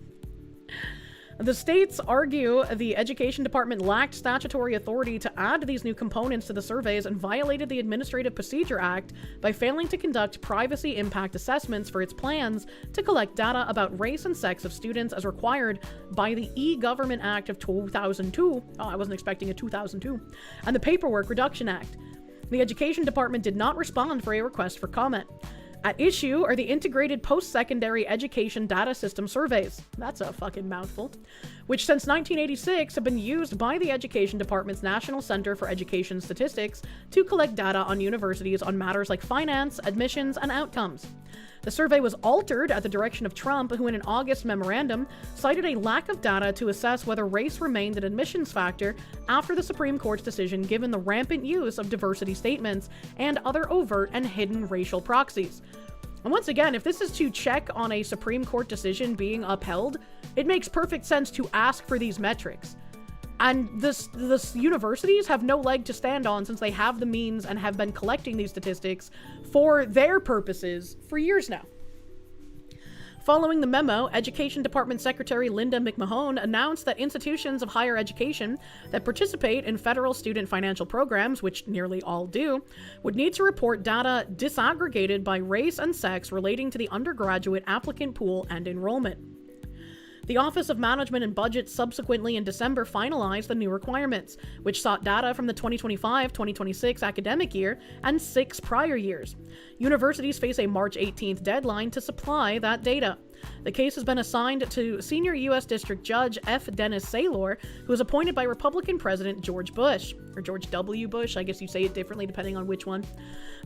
The states argue the Education Department lacked statutory authority to add these new components to the surveys and violated the Administrative Procedure Act by failing to conduct privacy impact assessments for its plans to collect data about race and sex of students as required by the E-Government Act of 2002. Oh, I wasn't expecting a 2002. And the Paperwork Reduction Act. The Education Department did not respond for a request for comment. At issue are the Integrated Post-Secondary Education Data System Surveys. That's a fucking mouthful. Which since 1986 have been used by the Education Department's National Center for Education Statistics to collect data on universities on matters like finance, admissions, and outcomes. The survey was altered at the direction of Trump, who in an August memorandum cited a lack of data to assess whether race remained an admissions factor after the Supreme Court's decision given the rampant use of diversity statements and other overt and hidden racial proxies. And once again, if this is to check on a Supreme Court decision being upheld, it makes perfect sense to ask for these metrics. And this universities have no leg to stand on since they have the means and have been collecting these statistics for their purposes for years now. Following the memo, Education Department Secretary Linda McMahon announced that institutions of higher education that participate in federal student financial programs, which nearly all do, would need to report data disaggregated by race and sex relating to the undergraduate applicant pool and enrollment. The Office of Management and Budget subsequently in December finalized the new requirements, which sought data from the 2025-2026 academic year and 6 prior years. Universities face a March 18th deadline to supply that data. The case has been assigned to senior U.S. District Judge F. Dennis Saylor, who was appointed by Republican President George Bush, or George W. Bush, I guess you say it differently depending on which one.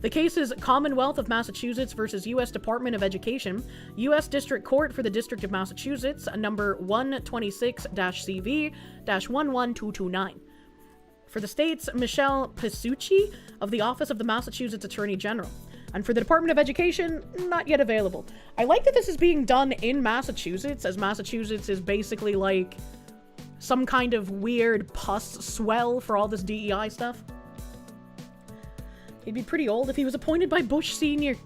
The case is Commonwealth of Massachusetts versus U.S. Department of Education, U.S. District Court for the District of Massachusetts, number 126-CV-11229. For the states, Michelle Pasucci of the Office of the Massachusetts Attorney General. And for the Department of Education, not yet available. I like that this is being done in Massachusetts, as Massachusetts is basically like some kind of weird pus swell for all this DEI stuff. He'd be pretty old if he was appointed by Bush Sr.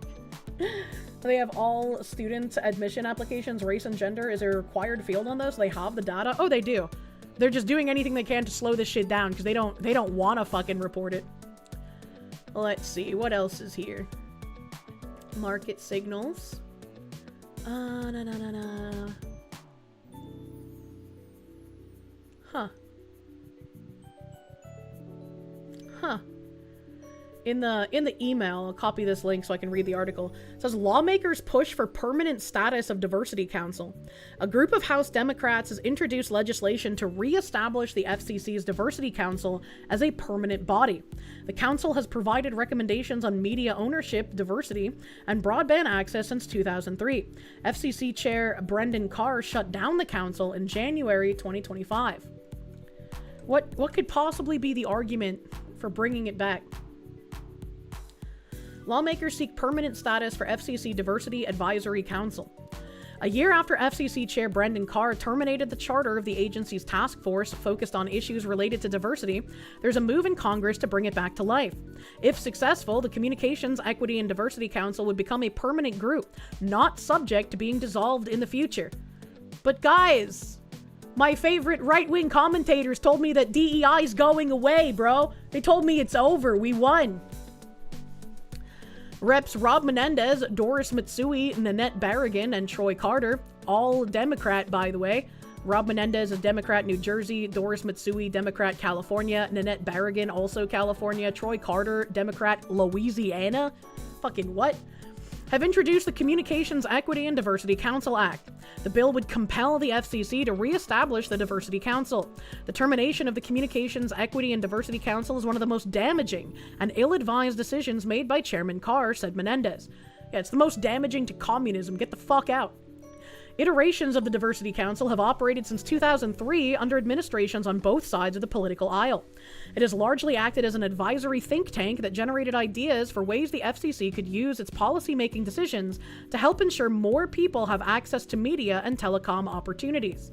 They have all student admission applications, race and gender is a required field on those. They have the data. Oh, they do. They're just doing anything they can to slow this shit down because they don't want to fucking report it. Let's see, what else is here? Market signals. Huh. In the email, I'll copy this link so I can read the article. It says, lawmakers push for permanent status of Diversity Council. A group of House Democrats has introduced legislation to re-establish the FCC's Diversity Council as a permanent body. The council has provided recommendations on media ownership, diversity, and broadband access since 2003. FCC Chair Brendan Carr shut down the council in January 2025. What could possibly be the argument for bringing it back? Lawmakers seek permanent status for FCC Diversity Advisory Council. A year after FCC Chair Brendan Carr terminated the charter of the agency's task force focused on issues related to diversity, there's a move in Congress to bring it back to life. If successful, the Communications, Equity, and Diversity Council would become a permanent group, not subject to being dissolved in the future. But guys, my favorite right-wing commentators told me that DEI is going away, bro. They told me it's over. We won. Reps Rob Menendez, Doris Matsui, Nanette Barragan, and Troy Carter, all Democrat, by the way. Rob Menendez is Democrat, New Jersey. Doris Matsui, Democrat, California. Nanette Barragan, also California. Troy Carter, Democrat, Louisiana. Fucking what? Have introduced the Communications, Equity, and Diversity Council Act. The bill would compel the FCC to re-establish the Diversity Council. The termination of the Communications, Equity, and Diversity Council is one of the most damaging and ill-advised decisions made by Chairman Carr, said Menendez. Yeah, it's the most damaging to communism. Get the fuck out. Iterations of the Diversity Council have operated since 2003 under administrations on both sides of the political aisle. It has largely acted as an advisory think tank that generated ideas for ways the FCC could use its policy-making decisions to help ensure more people have access to media and telecom opportunities.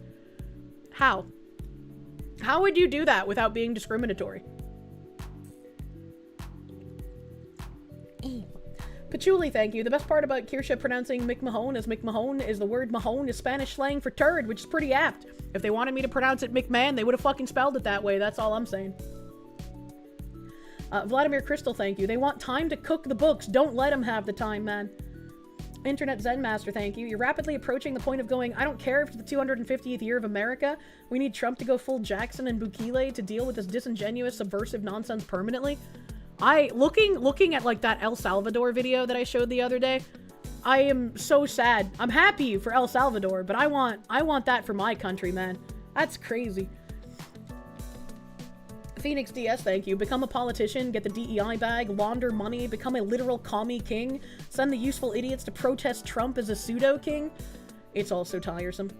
How? How would you do that without being discriminatory? Patchouli, thank you. The best part about Kirsche pronouncing McMahon is McMahon is the word Mahone is Spanish slang for turd, which is pretty apt. If they wanted me to pronounce it McMahon, they would have fucking spelled it that way. That's all I'm saying. Vladimir Crystal, thank you. They want time to cook the books. Don't let them have the time, man. Internet Zen Master, thank you. You're rapidly approaching the point of going, I don't care if it's the 250th year of America. We need Trump to go full Jackson and Bukele to deal with this disingenuous, subversive nonsense permanently. Looking at like that El Salvador video that I showed the other day, I am so sad. I'm happy for El Salvador, but I want that for my country, man. That's crazy. Phoenix DS, thank you. Become a politician, get the DEI bag, launder money, become a literal commie king, send the useful idiots to protest Trump as a pseudo-king. It's all so tiresome.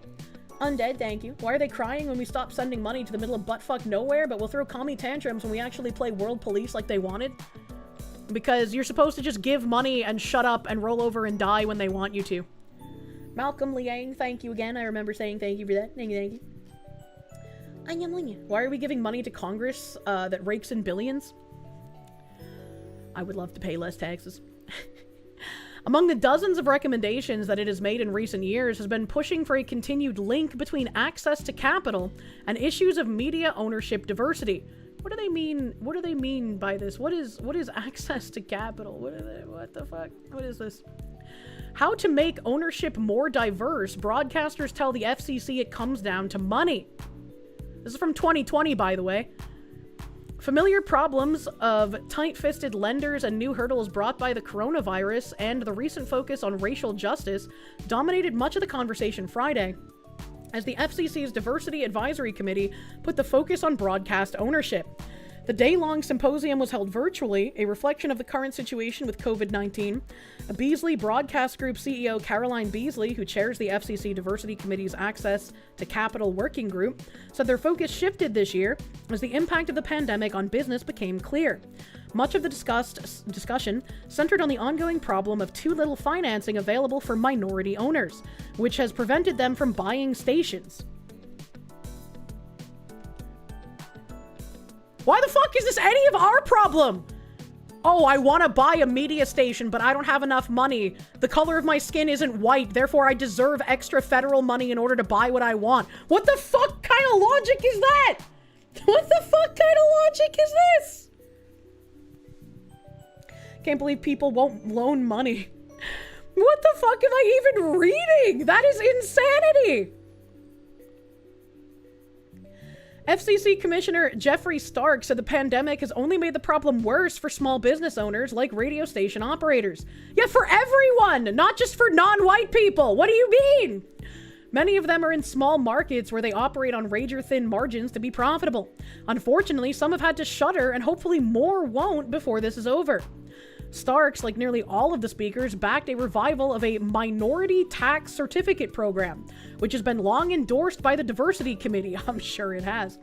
Undead, thank you. Why are they crying when we stop sending money to the middle of buttfuck nowhere, but we'll throw commie tantrums when we actually play world police like they wanted? Because you're supposed to just give money and shut up and roll over and die when they want you to. Malcolm Liang, thank you again. I remember saying thank you for that. Thank you, thank you. Why are we giving money to Congress that rakes in billions? I would love to pay less taxes. Among the dozens of recommendations that it has made in recent years has been pushing for a continued link between access to capital and issues of media ownership diversity. What do they mean? What do they mean by this? What is access to capital? What the fuck? What is this? How to make ownership more diverse. Broadcasters tell the FCC it comes down to money. This is from 2020, by the way. Familiar problems of tight-fisted lenders and new hurdles brought by the coronavirus and the recent focus on racial justice dominated much of the conversation Friday, as the FCC's Diversity Advisory Committee put the focus on broadcast ownership. The day-long symposium was held virtually, a reflection of the current situation with COVID-19. Beasley Broadcast Group CEO Caroline Beasley, who chairs the FCC Diversity Committee's Access to Capital Working Group, said their focus shifted this year as the impact of the pandemic on business became clear. Much of the discussion centered on the ongoing problem of too little financing available for minority owners, which has prevented them from buying stations. Why the fuck is this any of our problem? Oh, I want to buy a media station, but I don't have enough money. The color of my skin isn't white, therefore I deserve extra federal money in order to buy what I want. What the fuck kind of logic is that? What the fuck kind of logic is this? Can't believe people won't loan money. What the fuck am I even reading? That is insanity. FCC Commissioner Jeffrey Stark said the pandemic has only made the problem worse for small business owners like radio station operators. Yeah, for everyone, not just for non-white people. What do you mean? Many of them are in small markets where they operate on razor-thin margins to be profitable. Unfortunately, some have had to shutter, and hopefully more won't before this is over. Starks, like nearly all of the speakers, backed a revival of a minority tax certificate program, which has been long endorsed by the Diversity Committee. I'm sure it has.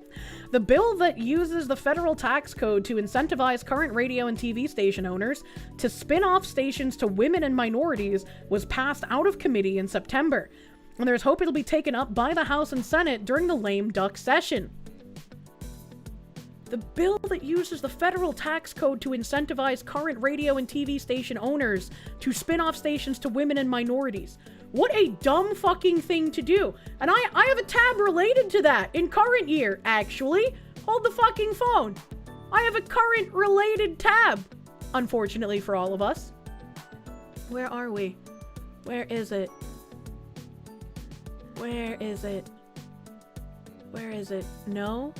The bill that uses the federal tax code to incentivize current radio and TV station owners to spin off stations to women and minorities was passed out of committee in September, and there's hope it'll be taken up by the House and Senate during the lame duck session. The bill that uses the federal tax code to incentivize current radio and TV station owners to spin off stations to women and minorities. What a dumb fucking thing to do. And I have a tab related to that in current year, actually. Hold the fucking phone. I have a current related tab, unfortunately for all of us. Where are we? Where is it? Where is it? Where is it? No?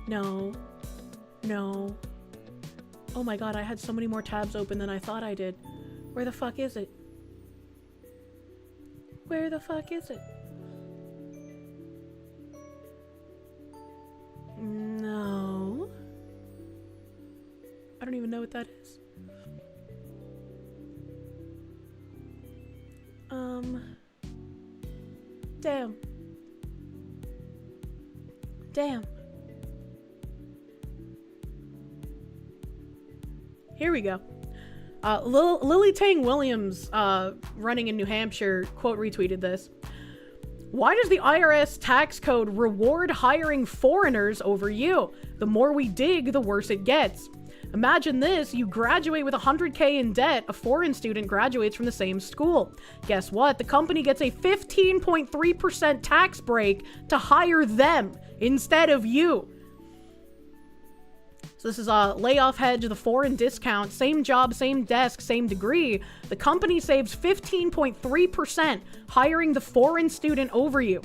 No. No. Oh my god, I had so many more tabs open than I thought I did. Where the fuck is it? Where the fuck is it? No. I don't even know what that is. Damn. Damn. Here we go. Lily Tang Williams, running in New Hampshire, quote retweeted this. Why does the IRS tax code reward hiring foreigners over you? The more we dig, the worse it gets. Imagine this, you graduate with $100K in debt, a foreign student graduates from the same school. Guess what? The company gets a 15.3% tax break to hire them instead of you. So this is a layoff hedge, the foreign discount, same job, same desk, same degree. The company saves 15.3% hiring the foreign student over you.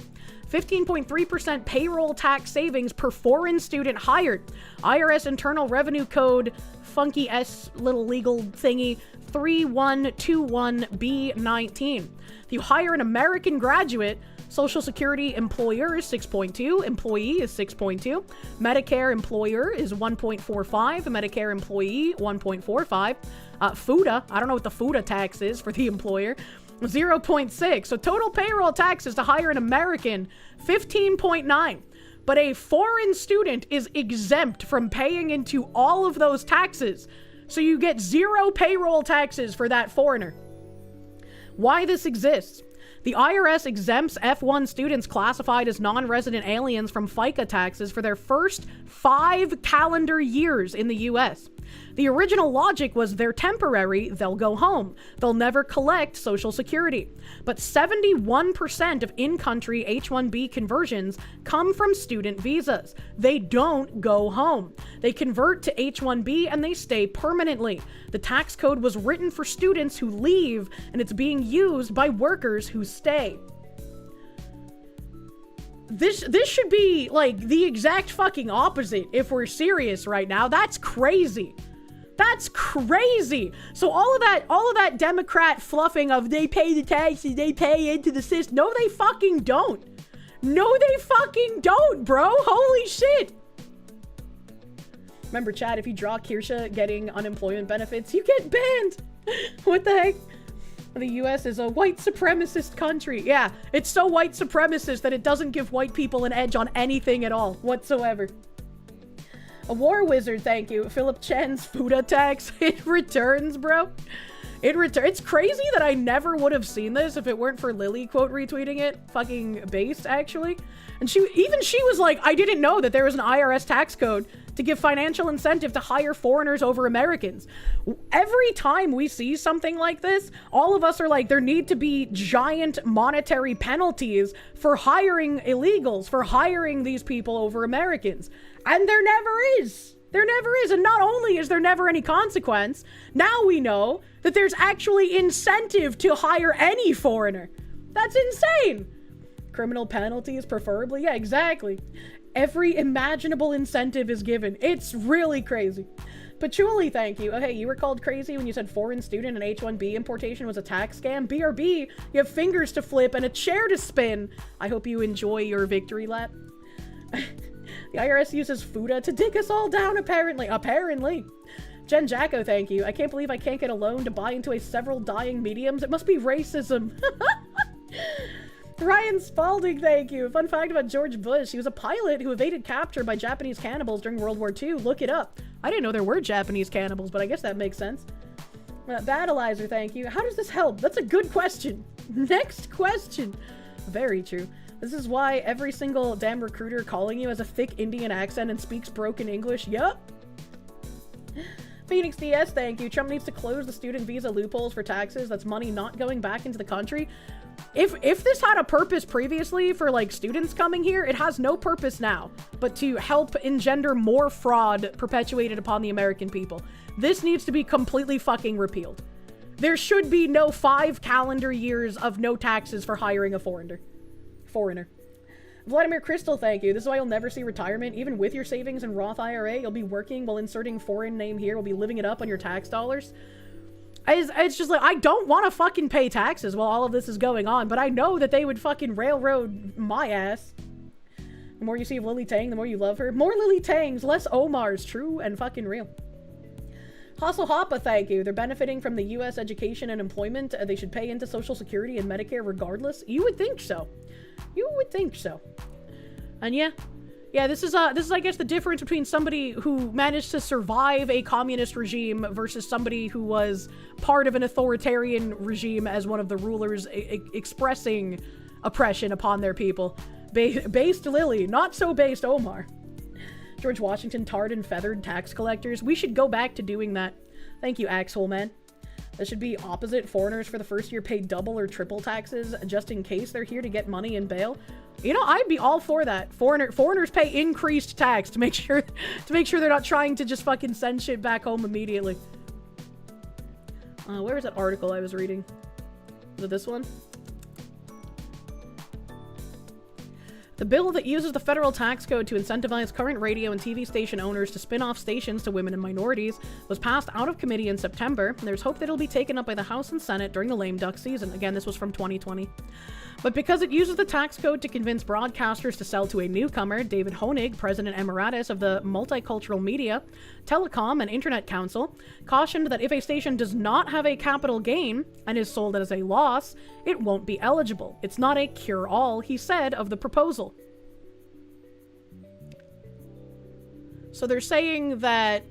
15.3% payroll tax savings per foreign student hired. IRS Internal Revenue Code, funky S little legal thingy, 3121B19. If you hire an American graduate, Social Security employer is 6.2, employee is 6.2, Medicare employer is 1.45, Medicare employee 1.45, FUTA, I don't know what the FUTA tax is for the employer, 0.6. So total payroll taxes to hire an American, 15.9. But a foreign student is exempt from paying into all of those taxes. So you get zero payroll taxes for that foreigner. Why this exists? The IRS exempts F1 students classified as non-resident aliens from FICA taxes for their first 5 calendar years in the US. The original logic was they're temporary, they'll go home. They'll never collect Social Security. But 71% of in-country H-1B conversions come from student visas. They don't go home. They convert to H-1B and they stay permanently. The tax code was written for students who leave, and it's being used by workers who stay. This should be like the exact fucking opposite if we're serious right now. That's crazy. That's crazy. So all of that Democrat fluffing of they pay the taxes, they pay into the system. No, they fucking don't. No, they fucking don't, bro. Holy shit. Remember, Chad, if you draw Kirsche getting unemployment benefits, you get banned. What the heck? The US is a white supremacist country. Yeah, it's so white supremacist that it doesn't give white people an edge on anything at all whatsoever. A war wizard, thank you. Philip Chen's food tax. It returns, bro. It returns. It's crazy that I never would have seen this if it weren't for Lily quote retweeting it. Fucking based, actually. And she was like, I didn't know that there was an IRS tax code to give financial incentive to hire foreigners over Americans. Every time we see something like this, all of us are like, there need to be giant monetary penalties for hiring illegals, for hiring these people over Americans. And there never is. There never is. And not only is there never any consequence, now we know that there's actually incentive to hire any foreigner. That's insane. Criminal penalties, preferably. Yeah, exactly. Every imaginable incentive is given. It's really crazy. Patchouli, thank you. Oh, hey, you were called crazy when you said foreign student and H-1B importation was a tax scam. BRB, you have fingers to flip and a chair to spin. I hope you enjoy your victory lap. The IRS uses FUTA to dig us all down, apparently. Apparently. Jen Jacko, thank you. I can't believe I can't get a loan to buy into a several dying mediums. It must be racism. Ryan Spalding, thank you. Fun fact about George Bush. He was a pilot who evaded capture by Japanese cannibals during World War II. Look it up. I didn't know there were Japanese cannibals, but I guess that makes sense. Battleizer, thank you. How does this help? That's a good question. Next question. Very true. This is why every single damn recruiter calling you has a thick Indian accent and speaks broken English. Yup. Phoenix DS, thank you. Trump needs to close the student visa loopholes for taxes. That's money not going back into the country. If this had a purpose previously for like students coming here, it has no purpose now, but to help engender more fraud perpetuated upon the American people. This needs to be completely fucking repealed. There should be no 5 calendar years of no taxes for hiring a foreigner. Vladimir Crystal, thank you. This is why you'll never see retirement. Even with your savings and Roth IRA, you'll be working while inserting foreign name here. We'll be living it up on your tax dollars. It's just like, I don't want to fucking pay taxes while all of this is going on, but I know that they would fucking railroad my ass. The more you see of Lily Tang, the more you love her. More Lily Tangs, less Omars. True and fucking real. Hustle Hoppa, thank you. They're benefiting from the U.S. education and employment. They should pay into Social Security and Medicare regardless. You would think so. You would think so. And yeah, this is I guess the difference between somebody who managed to survive a communist regime versus somebody who was part of an authoritarian regime as one of the rulers expressing oppression upon their people. Based Lily, not so based Omar. George Washington tarred and feathered tax collectors. We should go back to doing that. Thank you, Axhole Man. That should be opposite. Foreigners for the first year pay double or triple taxes just in case they're here to get money and bail. You know, I'd be all for that. Foreigners pay increased tax to make sure they're not trying to just fucking send shit back home immediately. Where was that article I was reading? Was it this one? The bill that uses the federal tax code to incentivize current radio and TV station owners to spin off stations to women and minorities was passed out of committee in September, and there's hope that it'll be taken up by the House and Senate during the lame duck season. Again, this was from 2020. But because it uses the tax code to convince broadcasters to sell to a newcomer, David Honig, President Emeritus of the Multicultural Media, Telecom, and Internet Council, cautioned that if a station does not have a capital gain and is sold as a loss, it won't be eligible. It's not a cure-all, he said, of the proposal. So they're saying that,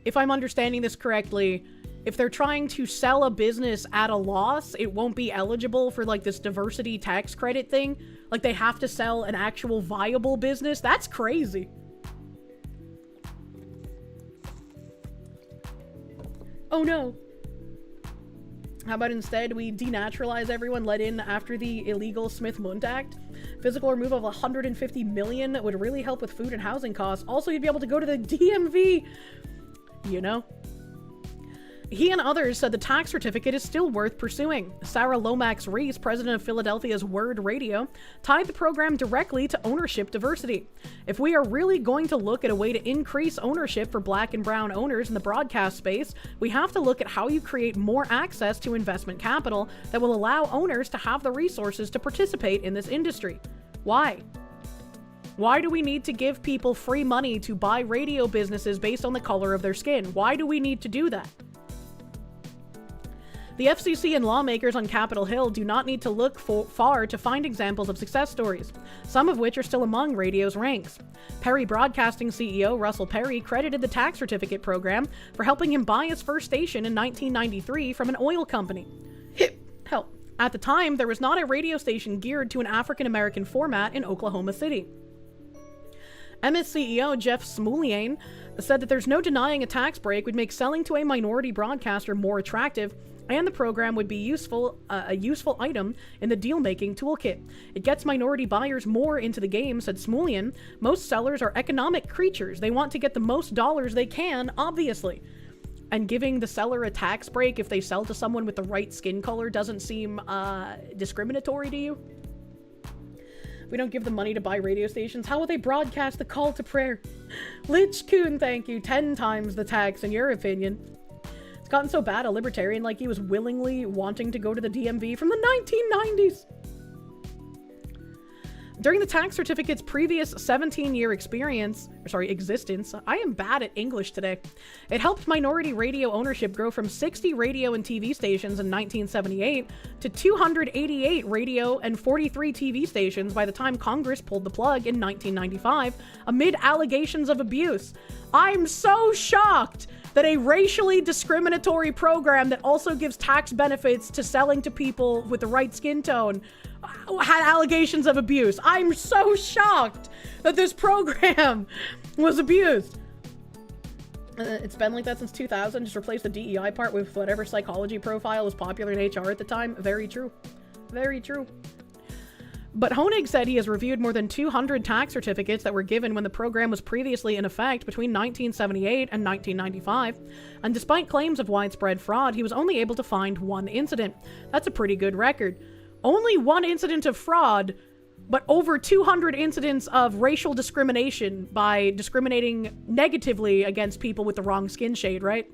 if I'm understanding this correctly, if they're trying to sell a business at a loss, it won't be eligible for like this diversity tax credit thing. Like they have to sell an actual viable business. That's crazy. Oh no. How about instead we denaturalize everyone let in after the illegal Smith-Mundt Act? Physical removal of 150 million would really help with food and housing costs. Also, you'd be able to go to the DMV. You know? He and others said the tax certificate is still worth pursuing. Sarah Lomax Reese, president of Philadelphia's Word Radio, tied the program directly to ownership diversity. If we are really going to look at a way to increase ownership for black and brown owners in the broadcast space, we have to look at how you create more access to investment capital that will allow owners to have the resources to participate in this industry. Why? Why do we need to give people free money to buy radio businesses based on the color of their skin? Why do we need to do that? The FCC and lawmakers on Capitol Hill do not need to look far to find examples of success stories, some of which are still among radio's ranks. Perry Broadcasting CEO Russell Perry credited the tax certificate program for helping him buy his first station in 1993 from an oil company. Hell, at the time, there was not a radio station geared to an African-American format in Oklahoma City. MS CEO Jeff Smulyan said that there's no denying a tax break would make selling to a minority broadcaster more attractive, and the program would be a useful item in the deal-making toolkit. It gets minority buyers more into the game, said Smulyan. Most sellers are economic creatures. They want to get the most dollars they can, obviously. And giving the seller a tax break if they sell to someone with the right skin color doesn't seem discriminatory to you? We don't give them money to buy radio stations. How will they broadcast the call to prayer? Lich Coon, thank you. 10 times the tax, in your opinion. It's gotten so bad, a libertarian like you was willingly wanting to go to the DMV from the 1990s. During the tax certificate's previous 17-year existence, I am bad at English today. It helped minority radio ownership grow from 60 radio and TV stations in 1978 to 288 radio and 43 TV stations by the time Congress pulled the plug in 1995 amid allegations of abuse. I'm so shocked that a racially discriminatory program that also gives tax benefits to selling to people with the right skin tone had allegations of abuse. I'm so shocked that this program was abused. It's been like that since 2000. Just replace the DEI part with whatever psychology profile was popular in HR at the time. Very true. Very true. But Honig said he has reviewed more than 200 tax certificates that were given when the program was previously in effect between 1978 and 1995. And despite claims of widespread fraud, he was only able to find one incident. That's a pretty good record. Only one incident of fraud, but over 200 incidents of racial discrimination by discriminating negatively against people with the wrong skin shade, right?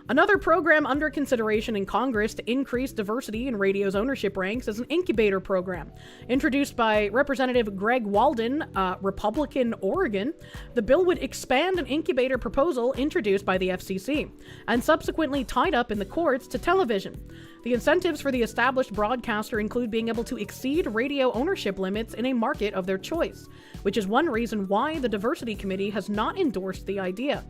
Another program under consideration in Congress to increase diversity in radio's ownership ranks is an incubator program. Introduced by Representative Greg Walden, Republican, Oregon, the bill would expand an incubator proposal introduced by the FCC and subsequently tied up in the courts to television. The incentives for the established broadcaster include being able to exceed radio ownership limits in a market of their choice, which is one reason why the Diversity Committee has not endorsed the idea.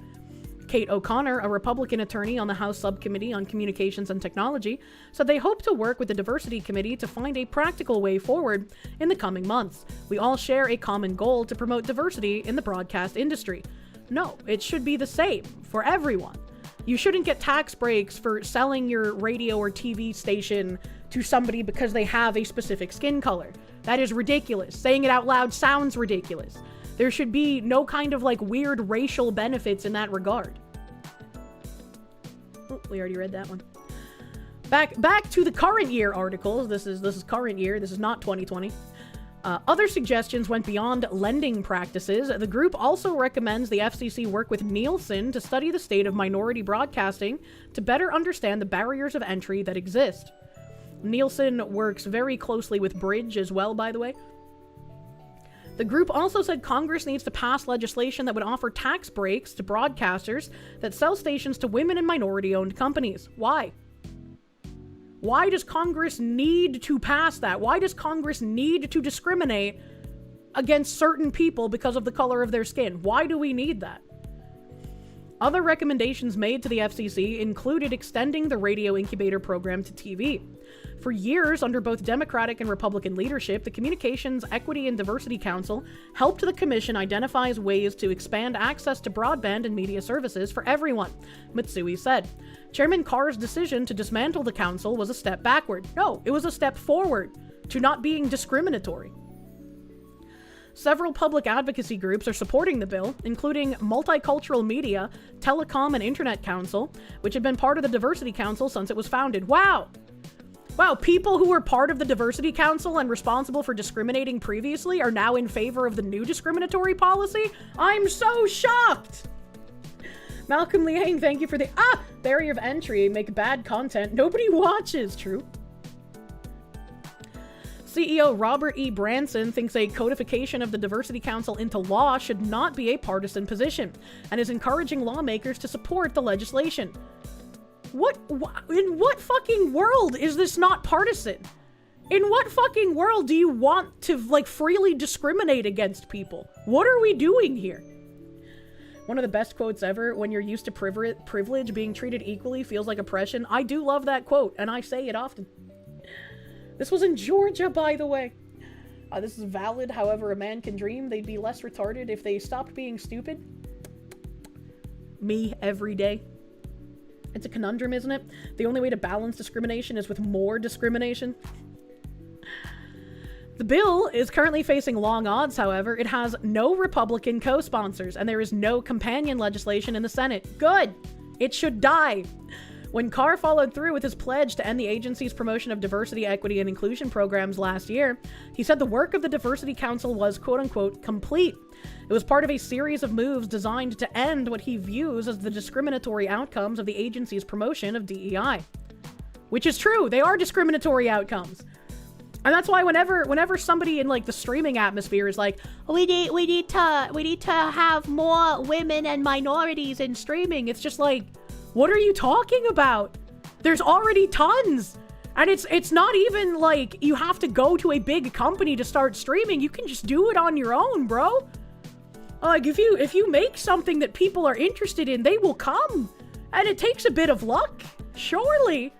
Kate O'Connor, a Republican attorney on the House Subcommittee on Communications and Technology, said they hope to work with the Diversity Committee to find a practical way forward in the coming months. We all share a common goal to promote diversity in the broadcast industry. No, it should be the same for everyone. You shouldn't get tax breaks for selling your radio or TV station to somebody because they have a specific skin color. That is ridiculous. Saying it out loud sounds ridiculous. There should be no kind of like weird racial benefits in that regard. Oh, we already read that one. Back to the current year articles. This is current year. This is not 2020. Other suggestions went beyond lending practices. The group also recommends the FCC work with Nielsen to study the state of minority broadcasting to better understand the barriers of entry that exist. Nielsen works very closely with Bridge as well, by the way. The group also said Congress needs to pass legislation that would offer tax breaks to broadcasters that sell stations to women and minority-owned companies. Why? Why does Congress need to pass that? Why does Congress need to discriminate against certain people because of the color of their skin? Why do we need that? Other recommendations made to the FCC included extending the radio incubator program to TV. For years, under both Democratic and Republican leadership, the Communications Equity and Diversity Council helped the commission identify ways to expand access to broadband and media services for everyone, Matsui said. Chairman Carr's decision to dismantle the council was a step backward. No, it was a step forward to not being discriminatory. Several public advocacy groups are supporting the bill, including Multicultural Media, Telecom and Internet Council, which had been part of the Diversity Council since it was founded. Wow! Wow, people who were part of the Diversity Council and responsible for discriminating previously are now in favor of the new discriminatory policy? I'm so shocked! Malcolm Liang, thank you for the barrier of entry. Make bad content nobody watches. True. CEO Robert E. Branson thinks a codification of the Diversity Council into law should not be a partisan position, and is encouraging lawmakers to support the legislation. In what fucking world is this not partisan? In what fucking world do you want to, like, freely discriminate against people? What are we doing here? One of the best quotes ever, when you're used to privilege, being treated equally feels like oppression. I do love that quote, and I say it often. This was in Georgia, by the way. This is valid. However, a man can dream. They'd be less retarded if they stopped being stupid. Me, every day. It's a conundrum, isn't it? The only way to balance discrimination is with more discrimination. The bill is currently facing long odds, however. It has no Republican co-sponsors, and there is no companion legislation in the Senate. Good! It should die. When Carr followed through with his pledge to end the agency's promotion of diversity, equity, and inclusion programs last year, he said the work of the Diversity Council was, quote-unquote, complete. It was part of a series of moves designed to end what he views as the discriminatory outcomes of the agency's promotion of DEI. Which is true, they are discriminatory outcomes. And that's why whenever somebody in, like, the streaming atmosphere is like, we need to have more women and minorities in streaming, it's just like, what are you talking about? There's already tons. And it's not even like you have to go to a big company to start streaming. You can just do it on your own, bro. Like, if you make something that people are interested in, they will come. And it takes a bit of luck, surely.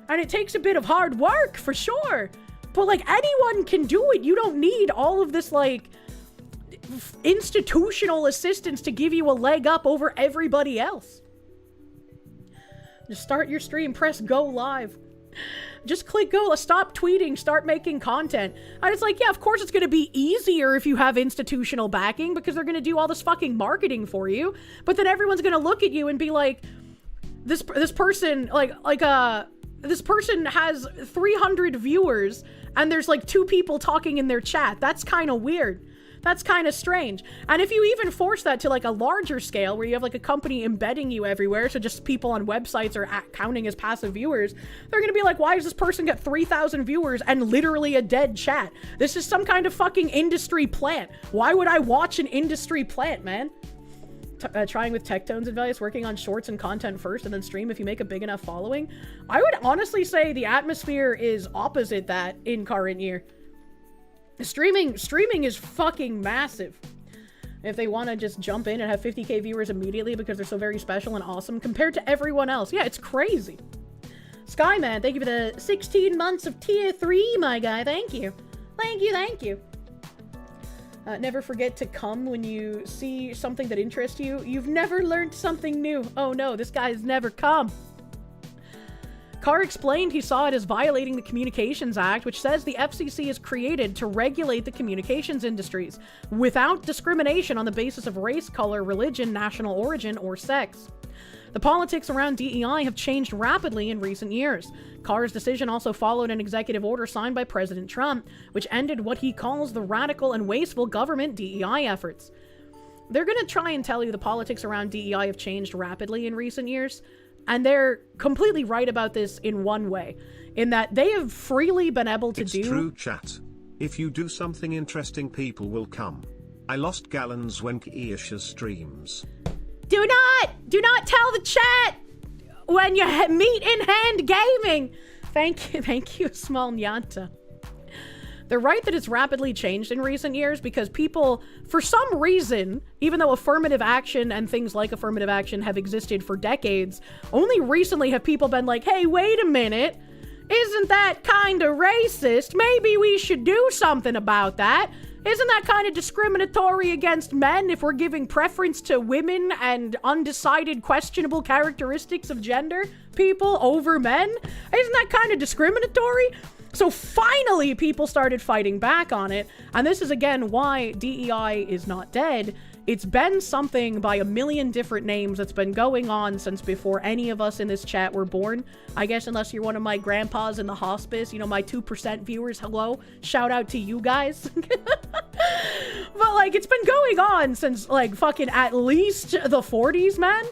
And it takes a bit of hard work, for sure. But, like, anyone can do it. You don't need all of this, like, institutional assistance to give you a leg up over everybody else. Just start your stream, press go live. Just click go, stop tweeting, start making content. And it's like, yeah, of course it's going to be easier if you have institutional backing because they're going to do all this fucking marketing for you. But then everyone's going to look at you and be like, this person, this person has 300 viewers and there's like 2 people talking in their chat. That's kind of weird. That's kind of strange. And if you even force that to like a larger scale where you have like a company embedding you everywhere, so just people on websites are counting as passive viewers, they're gonna be like, why does this person get 3,000 viewers and literally a dead chat? This is some kind of fucking industry plant. Why would I watch an industry plant, man? Trying with Tectone's advice, working on shorts and content first and then stream if you make a big enough following. I would honestly say the atmosphere is opposite that in current year. Streaming is fucking massive. If they want to just jump in and have 50k viewers immediately because they're so very special and awesome compared to everyone else. Yeah, it's crazy. Skyman, thank you for the 16 months of tier 3, my guy. Thank you. Thank you. Never forget to come when you see something that interests you. You've never learned something new. Oh no, this guy's never come. Carr explained he saw it as violating the Communications Act, which says the FCC is created to regulate the communications industries without discrimination on the basis of race, color, religion, national origin, or sex. The politics around DEI have changed rapidly in recent years. Carr's decision also followed an executive order signed by President Trump, which ended what he calls the radical and wasteful government DEI efforts. They're going to try and tell you the politics around DEI have changed rapidly in recent years. And they're completely right about this in one way, in that they have freely been able to do... It's true, chat. If you do something interesting, people will come. I lost gallons when Kirsche streams. Do not tell the chat when you meet in hand gaming. Thank you, small Nyanta. They're right that it's rapidly changed in recent years because people, for some reason, even though affirmative action and things like affirmative action have existed for decades, only recently have people been like, hey, wait a minute. Isn't that kind of racist? Maybe we should do something about that. Isn't that kind of discriminatory against men if we're giving preference to women and undecided questionable characteristics of gender people over men? Isn't that kind of discriminatory? So finally, people started fighting back on it, and this is again why DEI is not dead. It's been something by a million different names that's been going on since before any of us in this chat were born. I guess unless you're one of my grandpas in the hospice, you know, my 2% viewers, hello. Shout out to you guys. But, like, it's been going on since, like, fucking at least the 40s, man.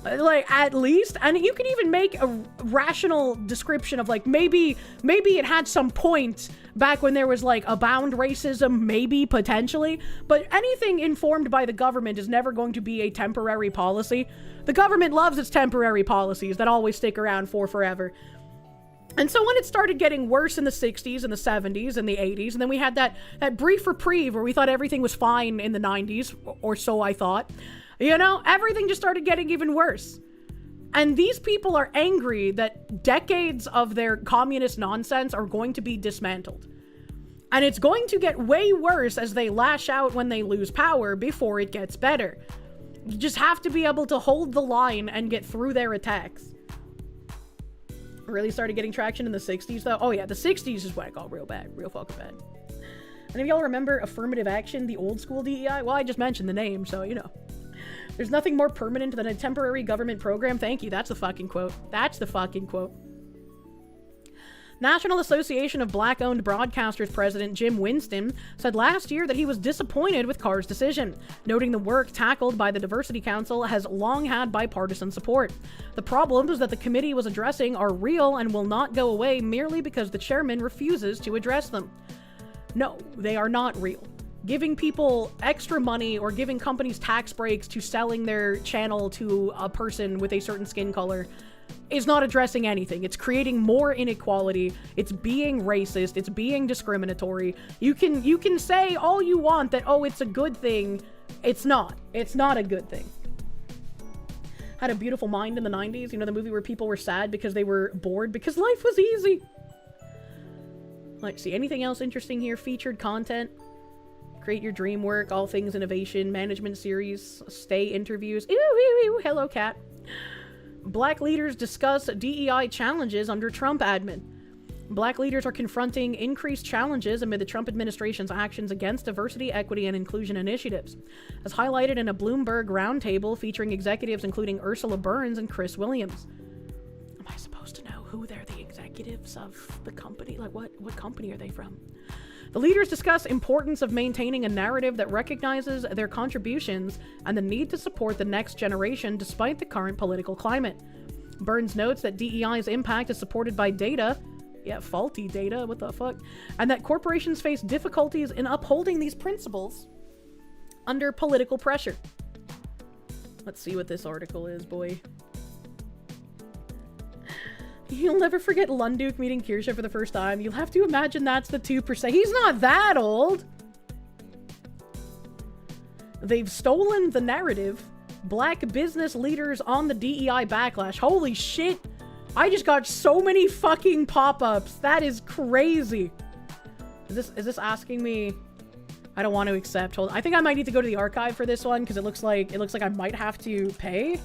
Like, at least. And you can even make a rational description of, like, maybe it had some point back when there was, like, abound racism, maybe, potentially. But anything informed by the government is never going to be a temporary policy. The government loves its temporary policies that always stick around for forever. And so when it started getting worse in the 60s and the 70s and the 80s, and then we had that brief reprieve where we thought everything was fine in the 90s, or so I thought, you know, everything just started getting even worse. And these people are angry that decades of their communist nonsense are going to be dismantled. And it's going to get way worse as they lash out when they lose power before it gets better. You just have to be able to hold the line and get through their attacks. Really started getting traction in the 60s though. Oh yeah, the 60s is what I call real bad, real fucking bad. And if y'all remember affirmative action, the old school DEI, well, I just mentioned the name, so you know. There's nothing more permanent than a temporary government program. Thank you, that's the fucking quote. That's the fucking quote. National Association of Black-Owned Broadcasters President Jim Winston said last year that he was disappointed with Carr's decision, noting the work tackled by the Diversity Council has long had bipartisan support. The problems that the committee was addressing are real and will not go away merely because the chairman refuses to address them. No, they are not real. Giving people extra money or giving companies tax breaks to selling their channel to a person with a certain skin color is not addressing anything. It's creating more inequality. It's being racist. It's being discriminatory. You can say all you want that, oh, it's a good thing. It's not. It's not a good thing. Had a Beautiful Mind in the 90s. You know, the movie where people were sad because they were bored because life was easy. Let's see. Anything else interesting here? Featured content. Create your dream work. All things innovation. Management series. Stay interviews. Ew, ew, ew. Hello, cat. Black leaders discuss DEI challenges under Trump admin. Black leaders are confronting increased challenges amid the Trump administration's actions against diversity, equity, and inclusion initiatives. As highlighted in a Bloomberg roundtable featuring executives including Ursula Burns and Chris Williams. Am I supposed to know who they're the executives of the company? Like, what company are they from? The leaders discuss importance of maintaining a narrative that recognizes their contributions and the need to support the next generation despite the current political climate. Burns notes that DEI's impact is supported by data, faulty data, what the fuck, and that corporations face difficulties in upholding these principles under political pressure. Let's see what this article is, boy. You'll never forget Lunduke meeting Kirsche for the first time. You'll have to imagine that's the 2%. He's not that old! They've stolen the narrative. Black business leaders on the DEI backlash. Holy shit! I just got so many fucking pop-ups. That is crazy. Is this asking me? I don't want to accept. Hold on. I think I might need to go to the archive for this one because it looks like I might have to pay.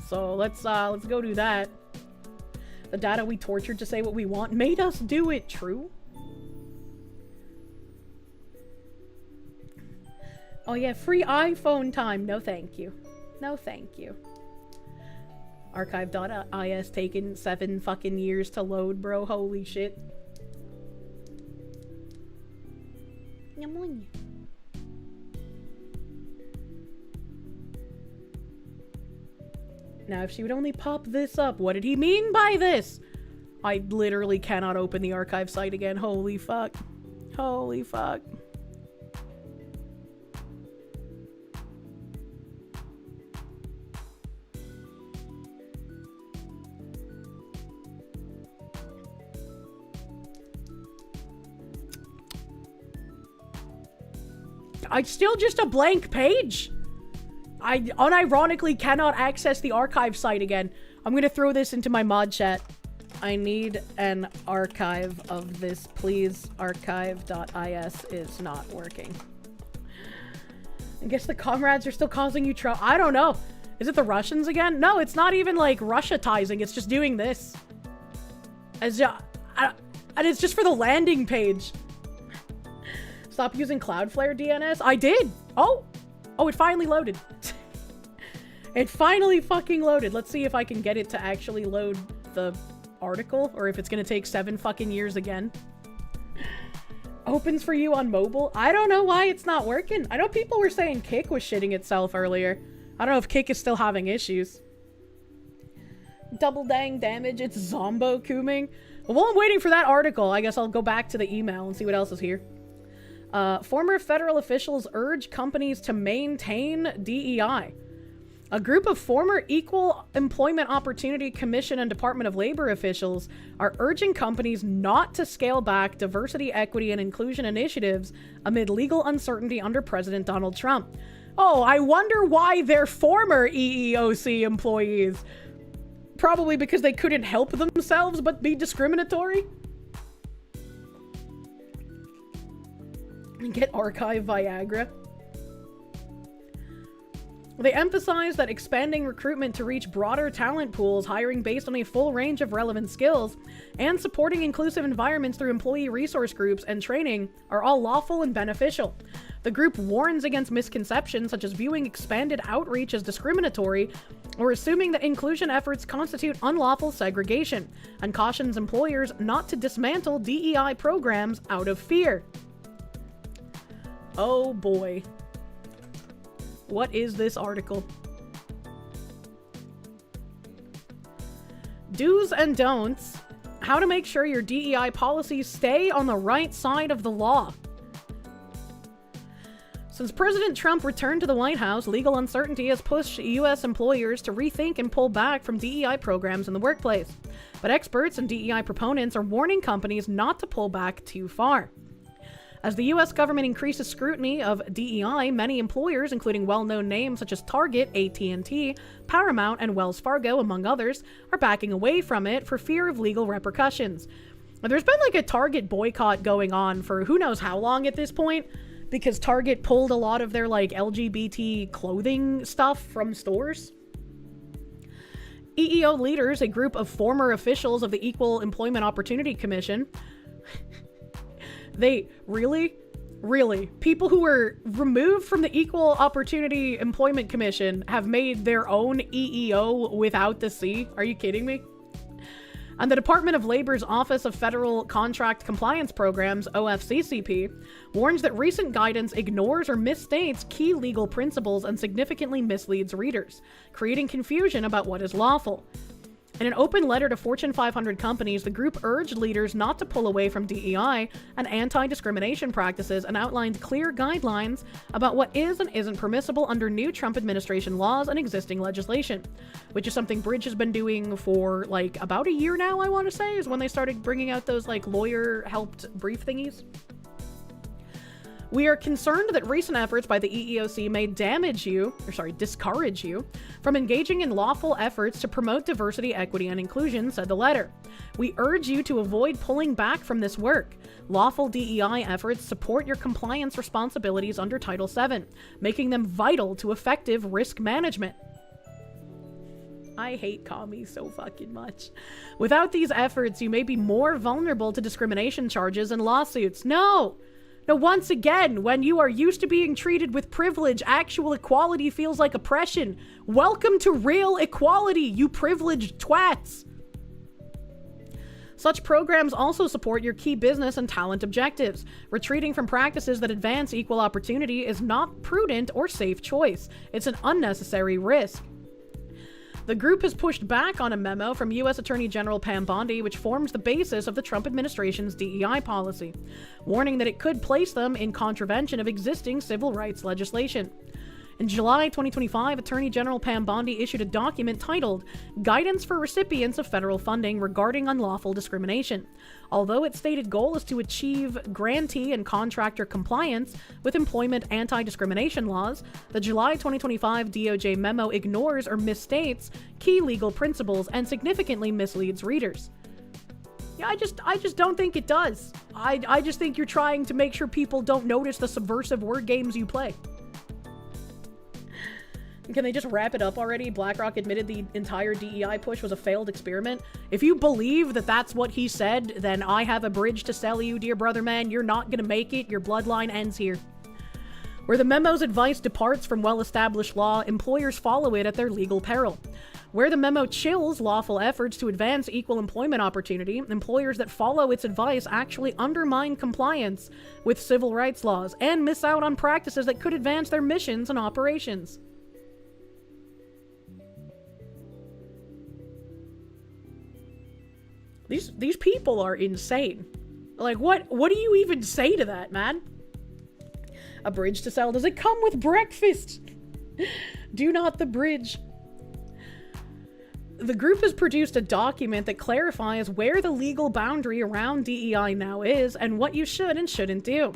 So let's go do that. The data we tortured to say what we want made us do it. True. Oh yeah, free iPhone time. No thank you. No thank you. Archive.is taken 7 fucking years to load, bro. Holy shit. Now, if she would only pop this up, what did he mean by this? I literally cannot open the archive site again. Holy fuck. Holy fuck. It's still just a blank page. I unironically cannot access the archive site again. I'm gonna throw this into my mod chat. I need an archive of this, please. Archive.is is not working. I guess the comrades are still causing you trouble. I don't know. Is it the Russians again? No, it's not even like Russia-tizing. It's just doing this. And it's just for the landing page. Stop using Cloudflare DNS. I did. Oh, it finally loaded. It finally fucking loaded. Let's see if I can get it to actually load the article, or if it's gonna take 7 fucking years again. Opens for you on mobile. I don't know why it's not working. I know people were saying Kick was shitting itself earlier. I don't know if Kick is still having issues. Double dang damage. It's Zombo Cooming. Well, while I'm waiting for that article, I guess I'll go back to the email and see what else is here. Former federal officials urge companies to maintain DEI. A group of former Equal Employment Opportunity Commission and Department of Labor officials are urging companies not to scale back diversity, equity, and inclusion initiatives amid legal uncertainty under President Donald Trump. Oh, I wonder why they're former EEOC employees. Probably because they couldn't help themselves but be discriminatory. And get archive Viagra. They emphasize that expanding recruitment to reach broader talent pools, hiring based on a full range of relevant skills, and supporting inclusive environments through employee resource groups and training are all lawful and beneficial. The group warns against misconceptions such as viewing expanded outreach as discriminatory or assuming that inclusion efforts constitute unlawful segregation, and cautions employers not to dismantle DEI programs out of fear. Oh boy. What is this article? Do's and don'ts. How to make sure your DEI policies stay on the right side of the law. Since President Trump returned to the White House, legal uncertainty has pushed U.S. employers to rethink and pull back from DEI programs in the workplace. But experts and DEI proponents are warning companies not to pull back too far. As the U.S. government increases scrutiny of DEI, many employers, including well-known names such as Target, AT&T, Paramount, and Wells Fargo, among others, are backing away from it for fear of legal repercussions. There's been like a Target boycott going on for who knows how long at this point, because Target pulled a lot of their like LGBT clothing stuff from stores. EEO leaders, a group of former officials of the Equal Employment Opportunity Commission, they really, people who were removed from the Equal Opportunity Employment Commission have made their own EEO without the C. Are you kidding me? And the Department of Labor's Office of Federal Contract Compliance Programs, OFCCP, warns that recent guidance ignores or misstates key legal principles and significantly misleads readers, creating confusion about what is lawful. In an open letter to Fortune 500 companies, the group urged leaders not to pull away from DEI and anti-discrimination practices and outlined clear guidelines about what is and isn't permissible under new Trump administration laws and existing legislation, which is something Bridge has been doing for like about a year now, I want to say, is when they started bringing out those like lawyer-helped brief thingies. We are concerned that recent efforts by the EEOC may discourage you from engaging in lawful efforts to promote diversity, equity, and inclusion, said the letter. We urge you to avoid pulling back from this work. Lawful DEI efforts support your compliance responsibilities under Title VII, making them vital to effective risk management. I hate commies so fucking much. Without these efforts, you may be more vulnerable to discrimination charges and lawsuits. No, once again, when you are used to being treated with privilege, actual equality feels like oppression. Welcome to real equality, you privileged twats. Such programs also support your key business and talent objectives. Retreating from practices that advance equal opportunity is not prudent or safe choice. It's an unnecessary risk. The group has pushed back on a memo from U.S. Attorney General Pam Bondi, which forms the basis of the Trump administration's DEI policy, warning that it could place them in contravention of existing civil rights legislation. In July 2025, Attorney General Pam Bondi issued a document titled Guidance for Recipients of Federal Funding Regarding Unlawful Discrimination. Although its stated goal is to achieve grantee and contractor compliance with employment anti-discrimination laws, the July 2025 DOJ memo ignores or misstates key legal principles and significantly misleads readers. I just don't think it does. I just think you're trying to make sure people don't notice the subversive word games you play. Can they just wrap it up already? BlackRock admitted the entire DEI push was a failed experiment. If you believe that that's what he said, then I have a bridge to sell you, dear brother man. You're not gonna make it. Your bloodline ends here. Where the memo's advice departs from well-established law, employers follow it at their legal peril. Where the memo chills lawful efforts to advance equal employment opportunity, employers that follow its advice actually undermine compliance with civil rights laws and miss out on practices that could advance their missions and operations. These people are insane. Like, what do you even say to that, man? A bridge to sell. Does it come with breakfast? Do not the bridge. The group has produced a document that clarifies where the legal boundary around DEI now is and what you should and shouldn't do.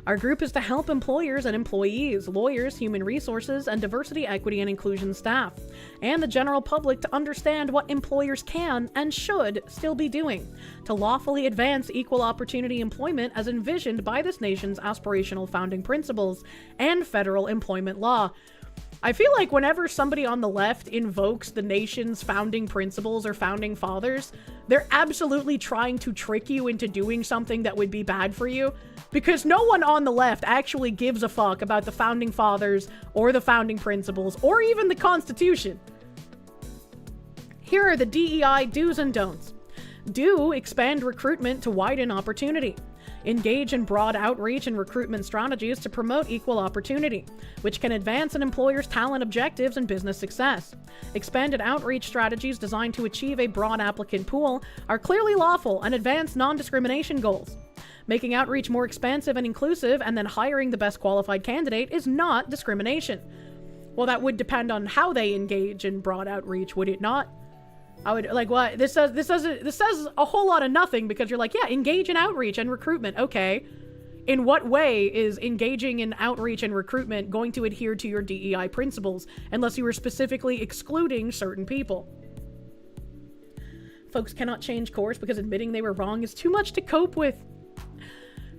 Our group is to help employers and employees, lawyers, human resources, and diversity, equity, and inclusion staff, and the general public to understand what employers can and should still be doing to lawfully advance equal opportunity employment as envisioned by this nation's aspirational founding principles and federal employment law. I feel like whenever somebody on the left invokes the nation's founding principles or founding fathers, they're absolutely trying to trick you into doing something that would be bad for you, because no one on the left actually gives a fuck about the founding fathers or the founding principles or even the Constitution. Here are the DEI do's and don'ts. Do expand recruitment to widen opportunity. Engage in broad outreach and recruitment strategies to promote equal opportunity, which can advance an employer's talent objectives and business success. Expanded outreach strategies designed to achieve a broad applicant pool are clearly lawful and advance non-discrimination goals. Making outreach more expansive and inclusive and then hiring the best qualified candidate is not discrimination. Well, that would depend on how they engage in broad outreach, would it not? I would, like, what? This says a whole lot of nothing, because you're like, yeah, engage in outreach and recruitment. Okay. In what way is engaging in outreach and recruitment going to adhere to your DEI principles, unless you were specifically excluding certain people? Folks cannot change course because admitting they were wrong is too much to cope with.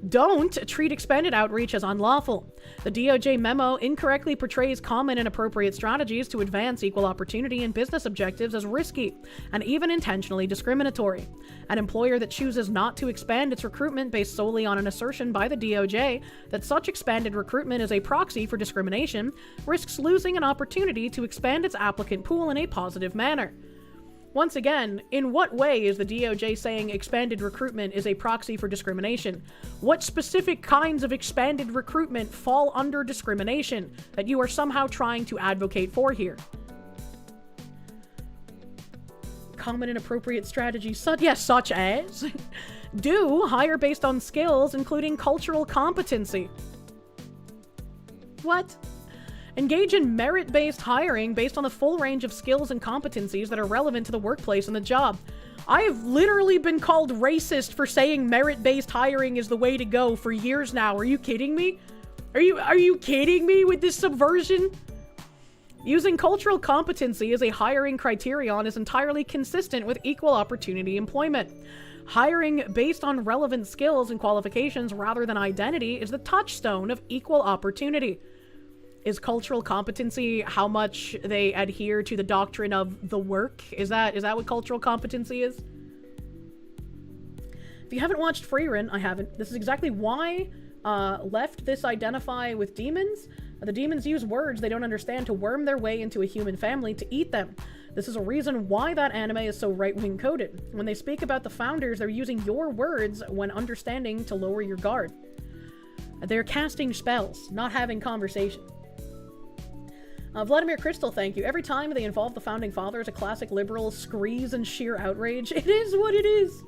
Don't treat expanded outreach as unlawful. The DOJ memo incorrectly portrays common and appropriate strategies to advance equal opportunity and business objectives as risky and even intentionally discriminatory. An employer that chooses not to expand its recruitment based solely on an assertion by the DOJ that such expanded recruitment is a proxy for discrimination risks losing an opportunity to expand its applicant pool in a positive manner. Once again, in what way is the DOJ saying expanded recruitment is a proxy for discrimination? What specific kinds of expanded recruitment fall under discrimination that you are somehow trying to advocate for here? Common and appropriate strategies, such as do hire based on skills, including cultural competency. What? Engage in merit-based hiring based on the full range of skills and competencies that are relevant to the workplace and the job. I have literally been called racist for saying merit-based hiring is the way to go for years now. Are you kidding me? Are you kidding me with this subversion? Using cultural competency as a hiring criterion is entirely consistent with equal opportunity employment. Hiring based on relevant skills and qualifications rather than identity is the touchstone of equal opportunity. Is cultural competency how much they adhere to the doctrine of the work? Is that what cultural competency is? If you haven't watched Freerun, I haven't. This is exactly why leftists identify with demons. The demons use words they don't understand to worm their way into a human family to eat them. This is a reason why that anime is so right-wing coded. When they speak about the founders, they're using your words when understanding to lower your guard. They're casting spells, not having conversation. Vladimir Crystal, thank you. Every time they involve the founding fathers, a classic liberal screes in sheer outrage. It is what it is.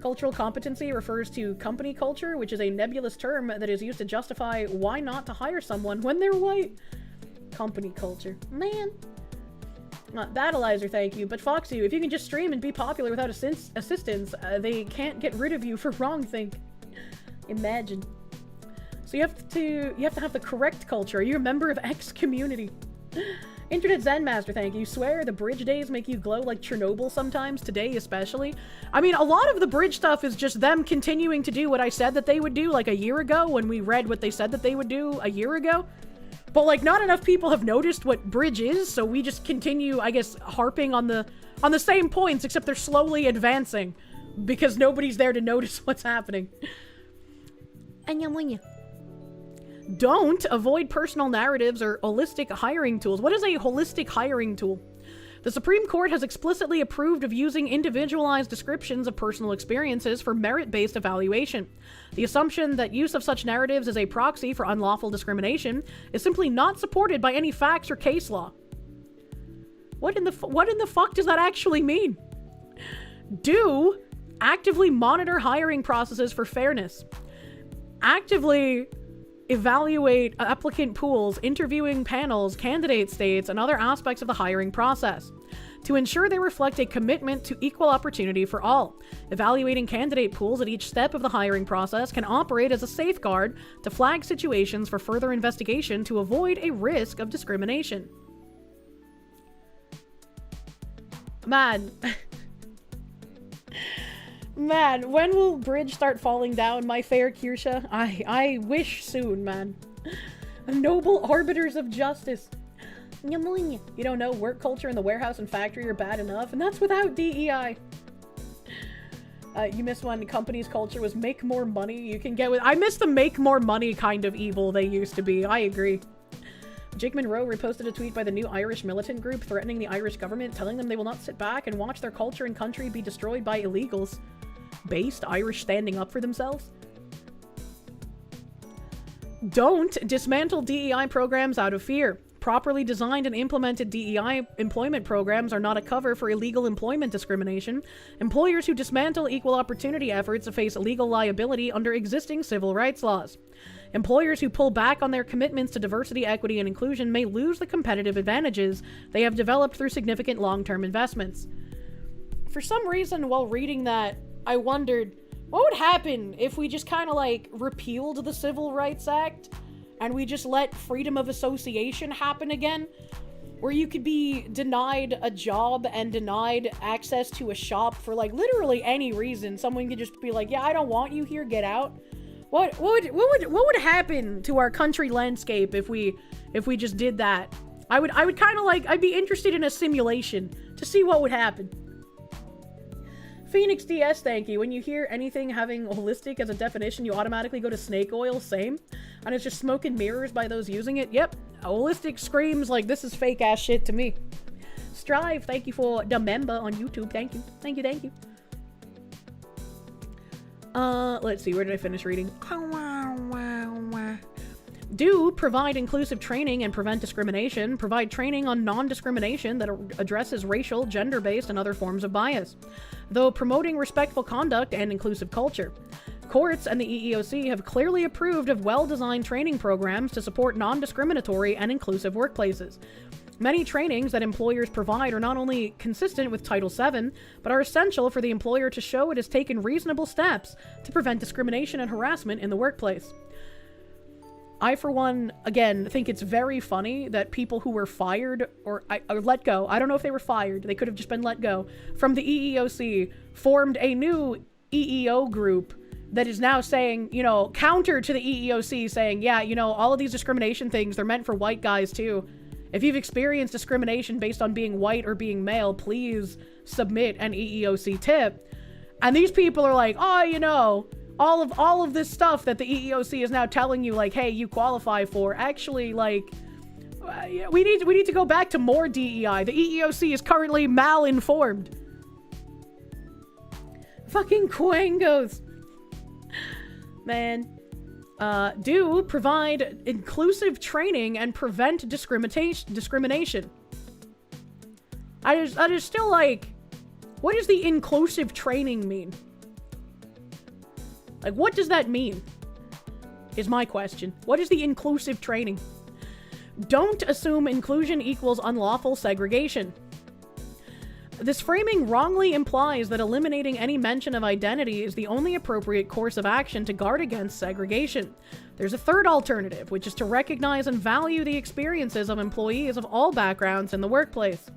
Cultural competency refers to company culture, which is a nebulous term that is used to justify why not to hire someone when they're white. Company culture. Man. Battleizer, thank you. But Foxy, if you can just stream and be popular without assistance, they can't get rid of you for wrongthink. Imagine. So you have to have the correct culture. Are you a member of X community? Internet Zen Master, thank you. Swear the bridge days make you glow like Chernobyl sometimes, today especially. I mean, a lot of the bridge stuff is just them continuing to do what I said that they would do like a year ago when we read what they said that they would do a year ago. But like not enough people have noticed what bridge is, so we just continue, I guess, harping on the same points, except they're slowly advancing because nobody's there to notice what's happening. Don't avoid personal narratives or holistic hiring tools. What is a holistic hiring tool? The Supreme Court has explicitly approved of using individualized descriptions of personal experiences for merit-based evaluation. The assumption that use of such narratives as a proxy for unlawful discrimination is simply not supported by any facts or case law. What in the fuck does that actually mean? Do actively monitor hiring processes for fairness. Actively evaluate applicant pools, interviewing panels, candidate states, and other aspects of the hiring process to ensure they reflect a commitment to equal opportunity for all. Evaluating candidate pools at each step of the hiring process can operate as a safeguard to flag situations for further investigation to avoid a risk of discrimination. Man. Man, when will bridge start falling down, my fair Kirsche? I wish soon, man. Noble arbiters of justice. You don't know, work culture in the warehouse and factory are bad enough, and that's without DEI. You missed when company's culture was make more money. You can get with. I miss the make more money kind of evil they used to be. I agree. Jake Monroe reposted a tweet by the new Irish militant group threatening the Irish government, telling them they will not sit back and watch their culture and country be destroyed by illegals. Based Irish standing up for themselves. Don't dismantle DEI programs out of fear. Properly designed and implemented DEI employment programs are not a cover for illegal employment discrimination. Employers who dismantle equal opportunity efforts face legal liability under existing civil rights laws. Employers who pull back on their commitments to diversity, equity, and inclusion may lose the competitive advantages they have developed through significant long-term investments. For some reason, while reading that, I wondered, what would happen if we just kind of like repealed the Civil Rights Act and we just let freedom of association happen again? Where you could be denied a job and denied access to a shop for like literally any reason. Someone could just be like, yeah, I don't want you here, get out. What would happen to our country landscape if we just did that? I would kind of like, I'd be interested in a simulation to see what would happen. Phoenix DS, thank you. When you hear anything having holistic as a definition, you automatically go to snake oil, same. And it's just smoke and mirrors by those using it. Yep, holistic screams like this is fake ass shit to me. Strive, thank you for the member on YouTube. Thank you. Thank you, thank you. Let's see, where did I finish reading? Do provide inclusive training and prevent discrimination. Provide training on non-discrimination that addresses racial, gender-based, and other forms of bias, though promoting respectful conduct and inclusive culture. Courts and the EEOC have clearly approved of well-designed training programs to support non-discriminatory and inclusive workplaces. Many trainings that employers provide are not only consistent with Title VII, but are essential for the employer to show it has taken reasonable steps to prevent discrimination and harassment in the workplace. I, for one, again, think it's very funny that people who were fired or let go, I don't know if they were fired, they could have just been let go, from the EEOC, formed a new EEO group that is now saying, you know, counter to the EEOC saying, yeah, you know, all of these discrimination things, they're meant for white guys too. If you've experienced discrimination based on being white or being male, please submit an EEOC tip. And these people are like, oh, you know, all of this stuff that the EEOC is now telling you, like, hey, you qualify for, actually, like, we need to go back to more DEI. The EEOC is currently malinformed. Fucking quangos. Man. Do provide inclusive training and prevent discrimination. I just still like, what does the inclusive training mean? Like, what does that mean? Is my question. What is the inclusive training? Don't assume inclusion equals unlawful segregation. This framing wrongly implies that eliminating any mention of identity is the only appropriate course of action to guard against segregation. There's a third alternative, which is to recognize and value the experiences of employees of all backgrounds in the workplace.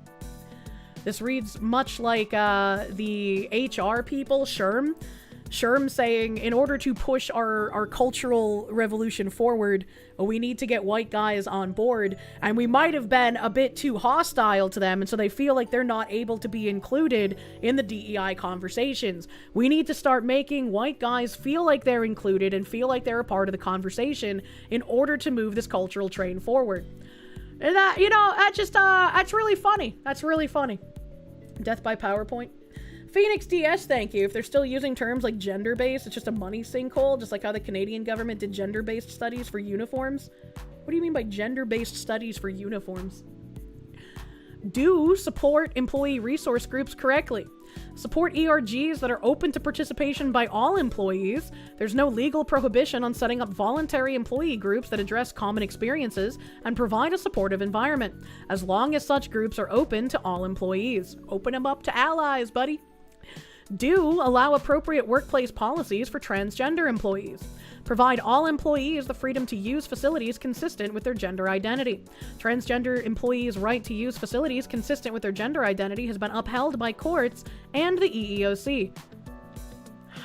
This reads much like the HR people, Sherm saying, in order to push our cultural revolution forward, we need to get white guys on board, and we might have been a bit too hostile to them, and so they feel like they're not able to be included in the DEI conversations. We need to start making white guys feel like they're included and feel like they're a part of the conversation in order to move this cultural train forward. And that, you know, that's really funny. That's really funny. Death by PowerPoint. Phoenix DS, thank you. If they're still using terms like gender-based, it's just a money sinkhole, just like how the Canadian government did gender-based studies for uniforms. What do you mean by gender-based studies for uniforms? Do support employee resource groups correctly. Support ERGs that are open to participation by all employees. There's no legal prohibition on setting up voluntary employee groups that address common experiences and provide a supportive environment, as long as such groups are open to all employees. Open them up to allies, buddy. Do allow appropriate workplace policies for transgender employees. Provide all employees the freedom to use facilities consistent with their gender identity. Transgender employees' right to use facilities consistent with their gender identity has been upheld by courts and the EEOC.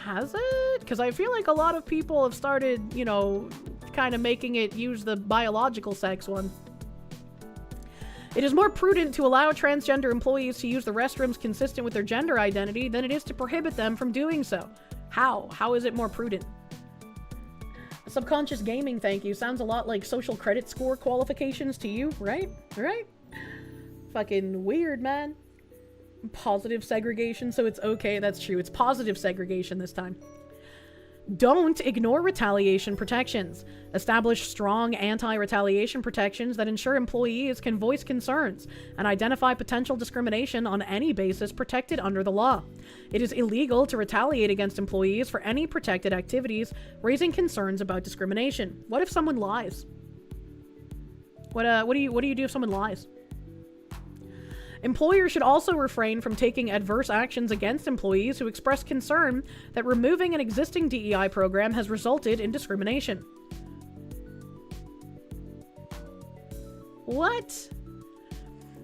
Has it? Because I feel like a lot of people have started, you know, kind of making it use the biological sex one. It is more prudent to allow transgender employees to use the restrooms consistent with their gender identity than it is to prohibit them from doing so. How? How is it more prudent? Subconscious gaming, thank you. Sounds a lot like social credit score qualifications to you, right? Right? Fucking weird, man. Positive segregation, so it's okay. That's true. It's positive segregation this time. Don't ignore retaliation protections. Establish strong anti-retaliation protections that ensure employees can voice concerns and identify potential discrimination on any basis protected under the law. It is illegal to retaliate against employees for any protected activities raising concerns about discrimination. What if someone lies? What do you do if someone lies? Employers should also refrain from taking adverse actions against employees who express concern that removing an existing DEI program has resulted in discrimination. What?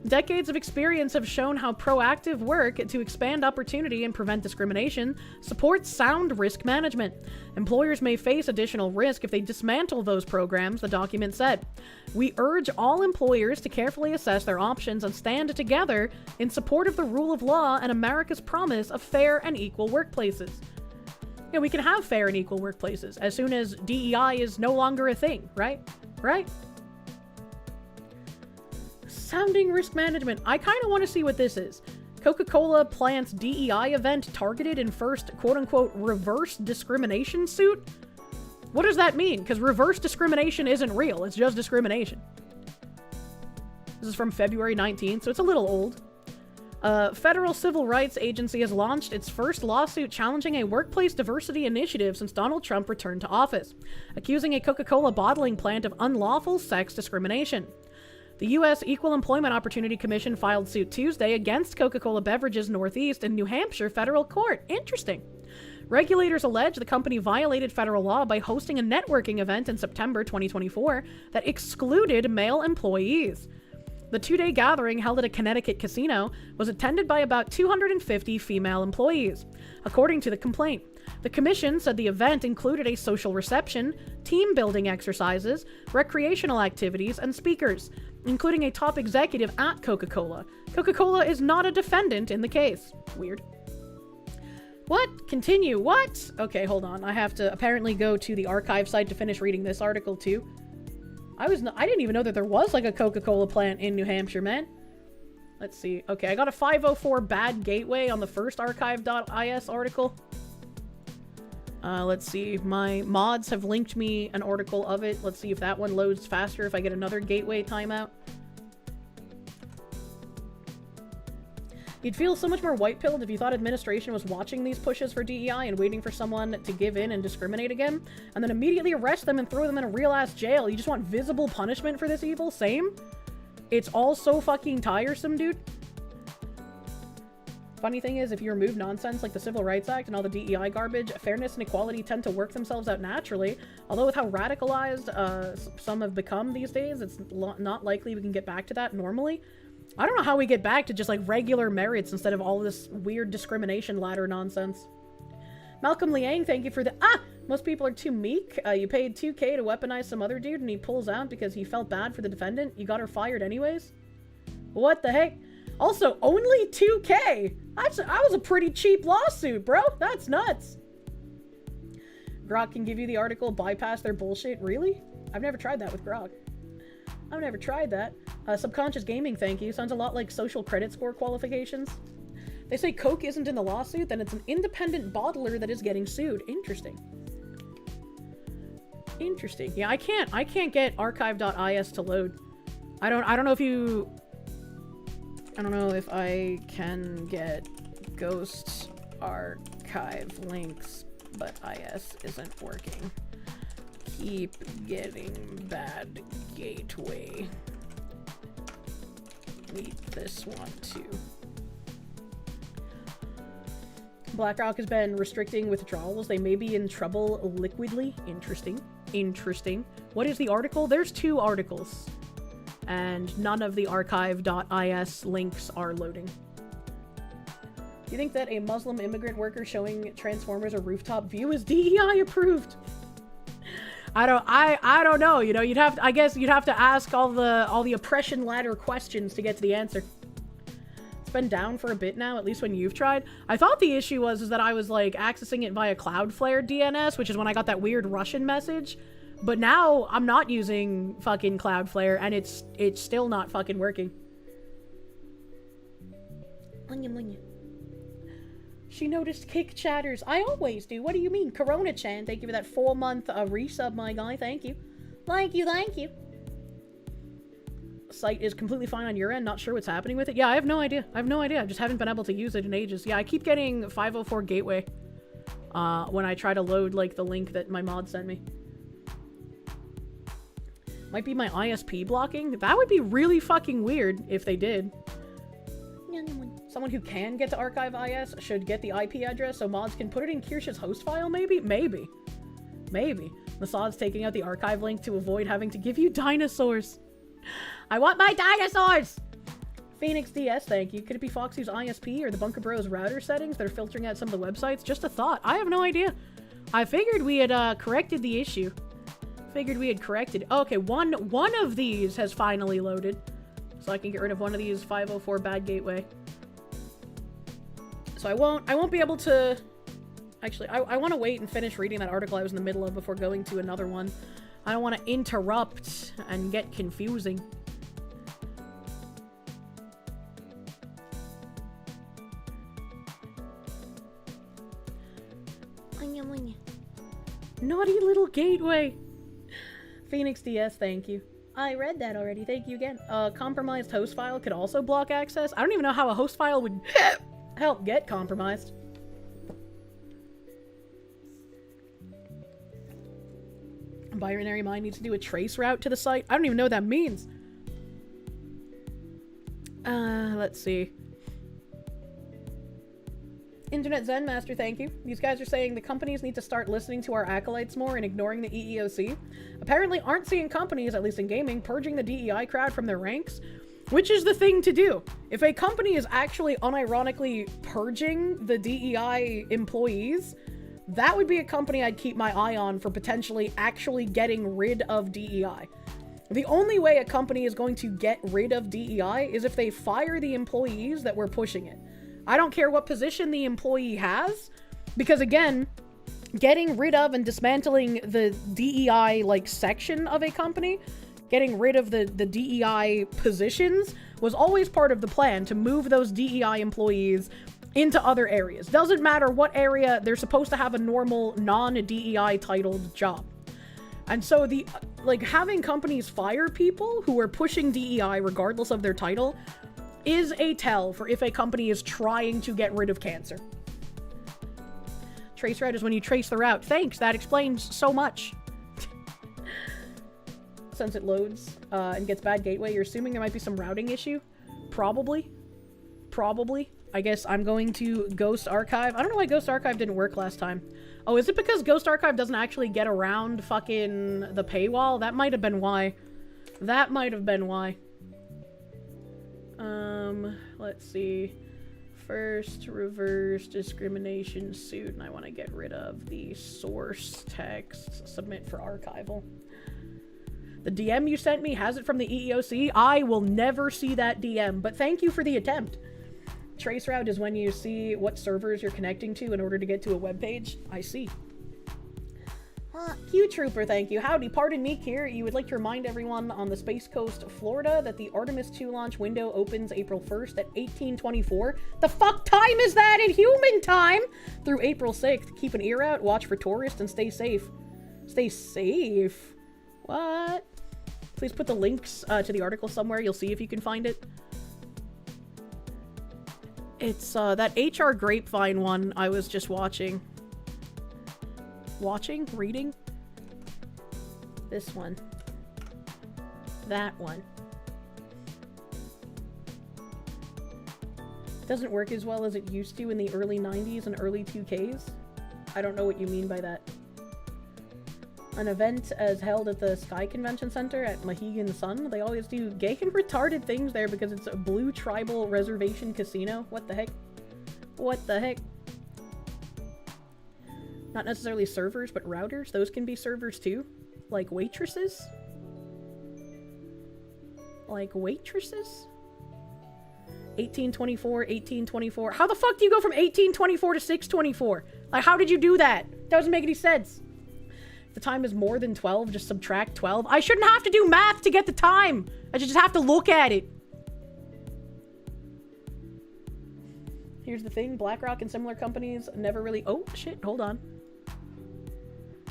Decades of experience have shown how proactive work to expand opportunity and prevent discrimination supports sound risk management. Employers may face additional risk if they dismantle those programs, the document said. We urge all employers to carefully assess their options and stand together in support of the rule of law and America's promise of fair and equal workplaces. Yeah, we can have fair and equal workplaces as soon as DEI is no longer a thing, right? Right? Sounding risk management. I kind of want to see what this is. Coca-Cola plants DEI event targeted in first quote-unquote reverse discrimination suit? What does that mean? Because reverse discrimination isn't real. It's just discrimination. This is from February 19th, so it's a little old. Federal Civil Rights Agency has launched its first lawsuit challenging a workplace diversity initiative since Donald Trump returned to office, accusing a Coca-Cola bottling plant of unlawful sex discrimination. The U.S. Equal Employment Opportunity Commission filed suit Tuesday against Coca-Cola Beverages Northeast in New Hampshire federal court. Interesting. Regulators allege the company violated federal law by hosting a networking event in September 2024 that excluded male employees. The two-day gathering held at a Connecticut casino was attended by about 250 female employees, according to the complaint. The commission said the event included a social reception, team-building exercises, recreational activities, and speakers, including a top executive at Coca-Cola. Coca-Cola is not a defendant in the case. Weird. What? Continue. What? Okay, hold on. I have to apparently go to the archive site to finish reading this article too. I didn't even know that there was like a Coca-Cola plant in New Hampshire, man. Let's see. Okay, I got a 504 bad gateway on the first archive.is article. Let's see. My mods have linked me an article of it. Let's see if that one loads faster if I get another gateway timeout. You'd feel so much more white-pilled if you thought administration was watching these pushes for DEI and waiting for someone to give in and discriminate again, and then immediately arrest them and throw them in a real-ass jail. You just want visible punishment for this evil? Same? It's all so fucking tiresome, dude. Funny thing is, if you remove nonsense like the Civil Rights Act and all the DEI garbage, fairness and equality tend to work themselves out naturally. Although with how radicalized some have become these days, it's not likely we can get back to that normally. I don't know how we get back to just like regular merits instead of all this weird discrimination ladder nonsense. Malcolm Liang, thank you for the— most people are too meek. You paid $2K to weaponize some other dude and he pulls out because he felt bad for the defendant. You got her fired anyways? What the heck? Also, only $2K? That was a pretty cheap lawsuit, bro. That's nuts. Grok can give you the article, bypass their bullshit. Really? I've never tried that with Grok. I've never tried that. Subconscious gaming, thank you. Sounds a lot like social credit score qualifications. They say Coke isn't in the lawsuit, then it's an independent bottler that is getting sued. Interesting. Interesting. Yeah, I can't get archive.is to load. I don't know if you... I don't know if I can get Ghost Archive links, but IS isn't working. Keep getting bad gateway. Need this one too. BlackRock has been restricting withdrawals. They may be in trouble liquidly. Interesting. Interesting. What is the article? There's 2 articles. And none of the archive.is links are loading. Do you think that a Muslim immigrant worker showing Transformers a rooftop view is DEI approved? I don't know. You know, I guess you'd have to ask all the oppression ladder questions to get to the answer. It's been down for a bit now, at least when you've tried. I thought the issue was that I was like accessing it via Cloudflare DNS, which is when I got that weird Russian message. But now I'm not using fucking Cloudflare and it's still not fucking working. She noticed kick chatters. I always do. What do you mean? Corona-chan, thank you for that 4-month resub, my guy. Thank you. Thank you, thank you. Site is completely fine on your end. Not sure what's happening with it. Yeah, I have no idea. I just haven't been able to use it in ages. Yeah, I keep getting 504 gateway when I try to load like the link that my mod sent me. Might be my ISP blocking. That would be really fucking weird if they did. Someone who can get to Archive IS should get the IP address so mods can put it in Kirsche's host file, maybe? Maybe. Massad's taking out the archive link to avoid having to give you dinosaurs. I want my dinosaurs! Phoenix DS, thank you. Could it be Foxy's ISP or the Bunker Bros router settings that are filtering out some of the websites? Just a thought. I have no idea. I figured we had corrected the issue. Okay, one of these has finally loaded. So I can get rid of one of these 504 bad gateway. So I won't be able to... Actually, I want to wait and finish reading that article I was in the middle of before going to another one. I don't want to interrupt and get confusing. Naughty little gateway. Phoenix DS, thank you. I read that already. Thank you again. Compromised host file could also block access. I don't even know how a host file would help get compromised. Binary Mind needs to do a trace route to the site. I don't even know what that means. Let's see. Internet Zen Master, thank you. These guys are saying the companies need to start listening to our acolytes more and ignoring the EEOC. Apparently aren't seeing companies, at least in gaming, purging the DEI crowd from their ranks, which is the thing to do. If a company is actually unironically purging the DEI employees, that would be a company I'd keep my eye on for potentially actually getting rid of DEI. The only way a company is going to get rid of DEI is if they fire the employees that were pushing it. I don't care what position the employee has, because again, getting rid of and dismantling the DEI like section of a company, getting rid of the DEI positions was always part of the plan to move those DEI employees into other areas. Doesn't matter what area, they're supposed to have a normal non-DEI titled job. And so having companies fire people who are pushing DEI regardless of their title is a tell for if a company is trying to get rid of cancer. Trace route is when you trace the route. Thanks, that explains so much. Since it loads and gets bad gateway, you're assuming there might be some routing issue? Probably. I guess I'm going to Ghost Archive. I don't know why Ghost Archive didn't work last time. Oh, is it because Ghost Archive doesn't actually get around fucking the paywall? That might have been why. That might have been why. Let's see. First, reverse discrimination suit, and I want to get rid of the source text. Submit for archival. The DM you sent me has it from the EEOC. I will never see that DM, but thank you for the attempt. Traceroute is when you see what servers you're connecting to in order to get to a web page. I see. Q Trooper, thank you. Howdy, pardon me, Kier. You would like to remind everyone on the Space Coast, Florida, that the Artemis 2 launch window opens April 1st at 1824. The fuck time is that in human time? Through April 6th. Keep an ear out, watch for tourists, and stay safe. Stay safe? What? Please put the links to the article somewhere. You'll see if you can find it. It's that HR Grapevine one I was just watching. Reading? This one. That one. Doesn't work as well as it used to in the early 90s and early 2Ks? I don't know what you mean by that. An event as held at the Sky Convention Center at Mohegan Sun. They always do gay and retarded things there because it's a blue tribal reservation casino. What the heck? What the heck? Not necessarily servers, but routers. Those can be servers too. Like waitresses? Like waitresses? 1824, 1824. How the fuck do you go from 1824 to 624? Like, how did you do that? Doesn't make any sense. If the time is more than 12, just subtract 12. I shouldn't have to do math to get the time. I should just have to look at it. Here's the thing. BlackRock and similar companies never really... Oh, shit. Hold on.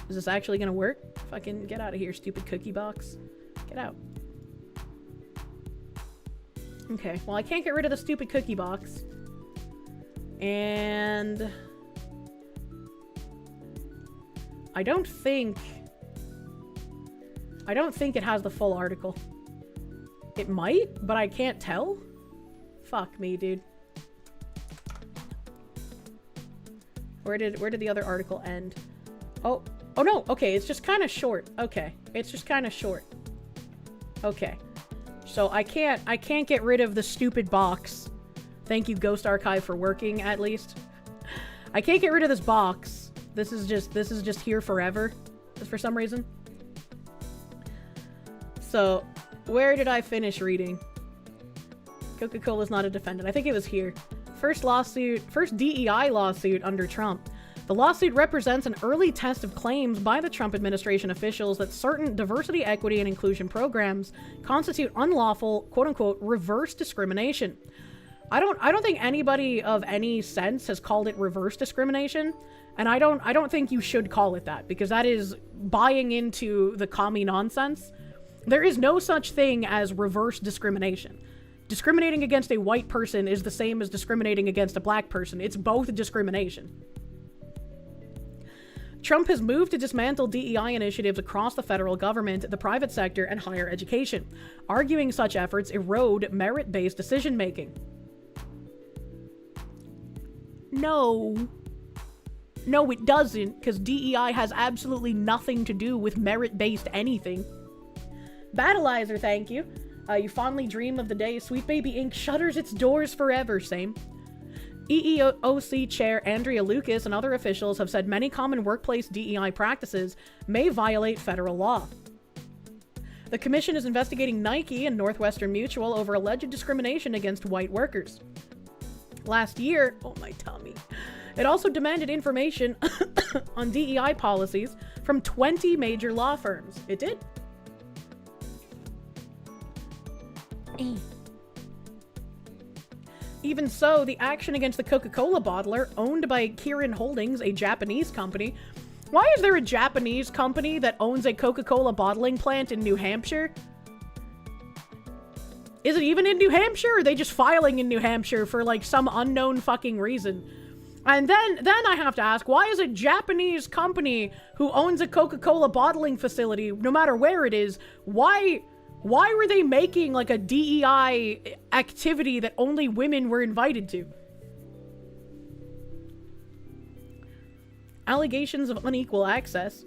Is this actually gonna work? Fucking get out of here, stupid cookie box. Get out. Okay, well, I can't get rid of the stupid cookie box. And... I don't think it has the full article. It might, but I can't tell. Fuck me, dude. Where did the other article end? Oh no, okay, it's just kind of short. Okay, it's just kind of short. Okay. So I can't get rid of the stupid box. Thank you, Ghost Archive, for working, at least. I can't get rid of this box. This is just here forever, for some reason. So, where did I finish reading? Coca-Cola's not a defendant. I think it was here. First DEI lawsuit under Trump. The lawsuit represents an early test of claims by the Trump administration officials that certain diversity, equity, and inclusion programs constitute unlawful, quote-unquote, reverse discrimination. I don't think anybody of any sense has called it reverse discrimination, and I don't think you should call it that, because that is buying into the commie nonsense. There is no such thing as reverse discrimination. Discriminating against a white person is the same as discriminating against a black person. It's both discrimination. Trump has moved to dismantle DEI initiatives across the federal government, the private sector, and higher education, arguing such efforts erode merit-based decision-making. No, it doesn't, because DEI has absolutely nothing to do with merit-based anything. Battleizer, thank you. You fondly dream of the day Sweet Baby Inc. shutters its doors forever, same. EEOC Chair Andrea Lucas and other officials have said many common workplace DEI practices may violate federal law. The commission is investigating Nike and Northwestern Mutual over alleged discrimination against white workers. Last year, oh my tummy, it also demanded information on DEI policies from 20 major law firms. It did. Even so, the action against the Coca-Cola bottler, owned by Kirin Holdings, a Japanese company. Why is there a Japanese company that owns a Coca-Cola bottling plant in New Hampshire? Is it even in New Hampshire, or are they just filing in New Hampshire for, like, some unknown fucking reason? And then I have to ask, why is a Japanese company who owns a Coca-Cola bottling facility, no matter where it is, why were they making, like, a DEI activity that only women were invited to? Allegations of unequal access.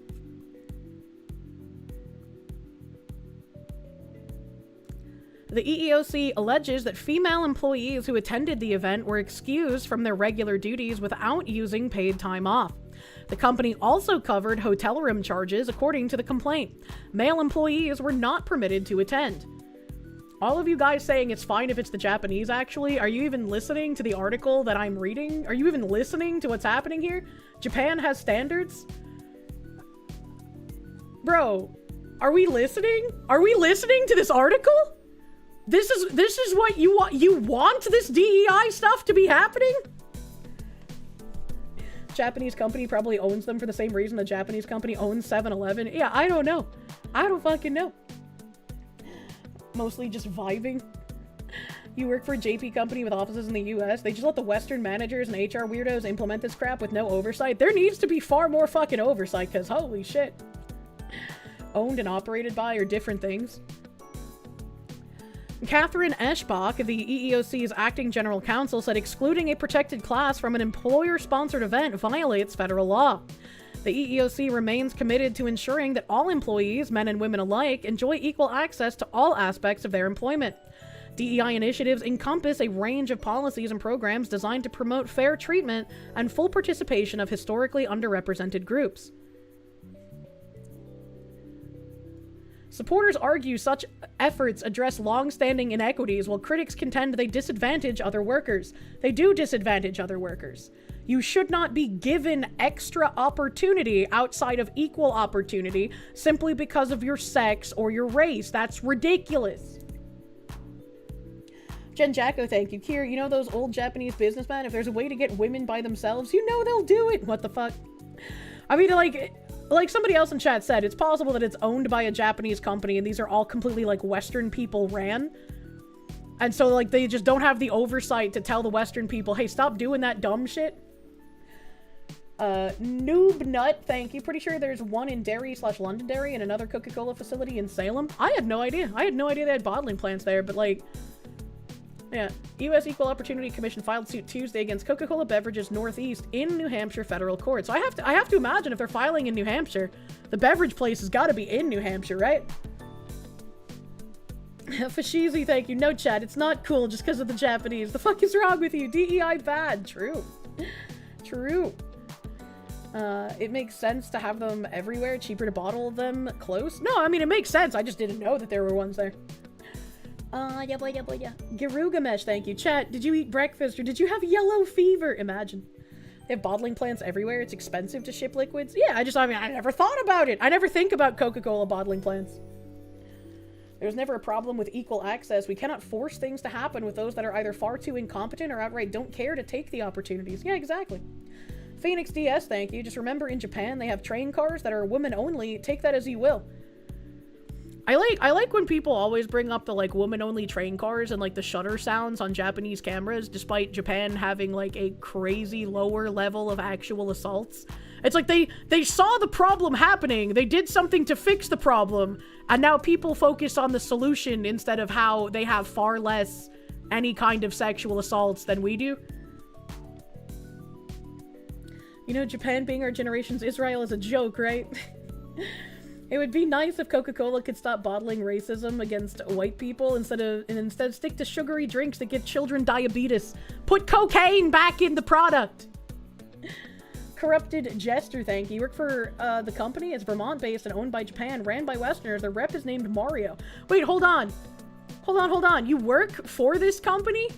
The EEOC alleges that female employees who attended the event were excused from their regular duties without using paid time off. The company also covered hotel room charges, according to the complaint. Male employees were not permitted to attend. All of you guys saying it's fine if it's the Japanese, actually, are you even listening to the article that I'm reading? Are you even listening to what's happening here? Japan has standards? Bro, are we listening? Are we listening to this article? This is what you want? You want this DEI stuff to be happening? Japanese company probably owns them for the same reason the Japanese company owns 7-Eleven. Yeah, I don't know. I don't fucking know. Mostly just vibing. You work for a JP company with offices in the US. They just let the Western managers and HR weirdos implement this crap with no oversight. There needs to be far more fucking oversight, because holy shit. Owned and operated by are different things. Catherine Eschbach, the EEOC's acting general counsel, said excluding a protected class from an employer-sponsored event violates federal law. The EEOC remains committed to ensuring that all employees, men and women alike, enjoy equal access to all aspects of their employment. DEI initiatives encompass a range of policies and programs designed to promote fair treatment and full participation of historically underrepresented groups. Supporters argue such efforts address long-standing inequities, while critics contend they disadvantage other workers. They do disadvantage other workers. You should not be given extra opportunity outside of equal opportunity simply because of your sex or your race. That's ridiculous. Jen Jacko, thank you. Kier, you know those old Japanese businessmen? If there's a way to get women by themselves, you know they'll do it. What the fuck? I mean, like somebody else in chat said, it's possible that it's owned by a Japanese company and these are all completely like Western people ran. And so like they just don't have the oversight to tell the Western people, hey, stop doing that dumb shit. Noob Nut, thank you. Pretty sure there's one in Derry/Londonderry and another Coca-Cola facility in Salem. I had no idea. I had no idea they had bottling plants there, but like, yeah. U.S. Equal Opportunity Commission filed suit Tuesday against Coca-Cola Beverages Northeast in New Hampshire federal court. So I have to imagine if they're filing in New Hampshire, the beverage place has got to be in New Hampshire, right? Fashizi, thank you. No, chat. It's not cool just because of the Japanese. The fuck is wrong with you? DEI bad. True. True. It makes sense to have them everywhere. Cheaper to bottle them close. No, I mean, it makes sense. I just didn't know that there were ones there. Yeah. Garugamesh, thank you. Chat, did you eat breakfast or did you have yellow fever? Imagine. They have bottling plants everywhere. It's expensive to ship liquids. Yeah, I never thought about it. I never think about Coca-Cola bottling plants. There's never a problem with equal access. We cannot force things to happen with those that are either far too incompetent or outright don't care to take the opportunities. Yeah, exactly. Phoenix DS, thank you. Just remember in Japan, they have train cars that are women only. Take that as you will. I like when people always bring up the like woman-only train cars and like the shutter sounds on Japanese cameras, despite Japan having like a crazy lower level of actual assaults. It's like they saw the problem happening, they did something to fix the problem, and now people focus on the solution instead of how they have far less any kind of sexual assaults than we do. You know, Japan being our generation's Israel is a joke, right? It would be nice if Coca-Cola could stop bottling racism against white people instead stick to sugary drinks that give children diabetes. Put cocaine back in the product. Corrupted Jester, thank you. You work for the company. It's Vermont-based and owned by Japan, ran by Westerners. The rep is named Mario. Wait, hold on. Hold on. You work for this company?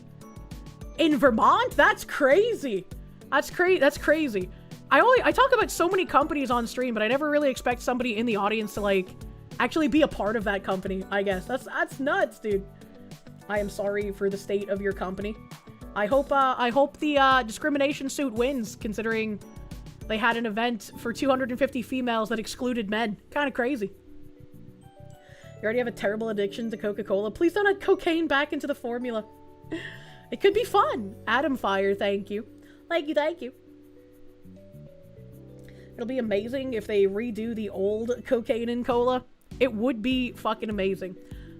In Vermont? That's crazy. That's crazy. I talk about so many companies on stream, but I never really expect somebody in the audience to like actually be a part of that company, I guess. That's nuts, dude. I am sorry for the state of your company. I hope the discrimination suit wins, considering they had an event for 250 females that excluded men. Kind of crazy. You already have a terrible addiction to Coca-Cola. Please don't add cocaine back into the formula. It could be fun. Atom Fire, thank you. Thank you. It'll be amazing if they redo the old cocaine in cola. It would be fucking amazing.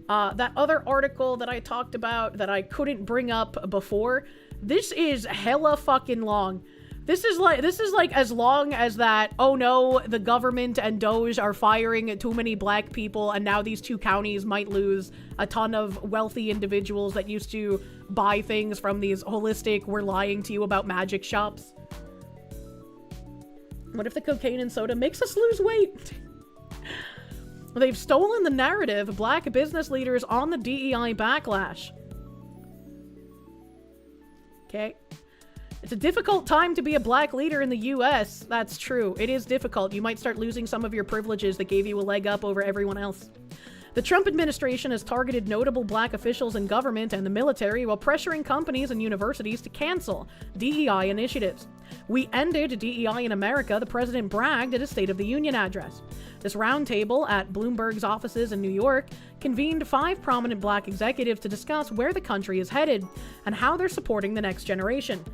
That other article that I talked about that I couldn't bring up before, this is hella fucking long. This is like as long as that, oh no, the government and Doge are firing too many black people, and now these 2 counties might lose a ton of wealthy individuals that used to buy things from these holistic, we're lying to you about magic shops. What if the cocaine and soda makes us lose weight? They've stolen the narrative. Black business leaders on the DEI backlash. Okay. It's a difficult time to be a black leader in the US. That's true. It is difficult. You might start losing some of your privileges that gave you a leg up over everyone else. The Trump administration has targeted notable black officials in government and the military while pressuring companies and universities to cancel DEI initiatives. We ended DEI in America, the president bragged at his State of the Union address. This roundtable at Bloomberg's offices in New York convened 5 prominent black executives to discuss where the country is headed and how they're supporting the next generation.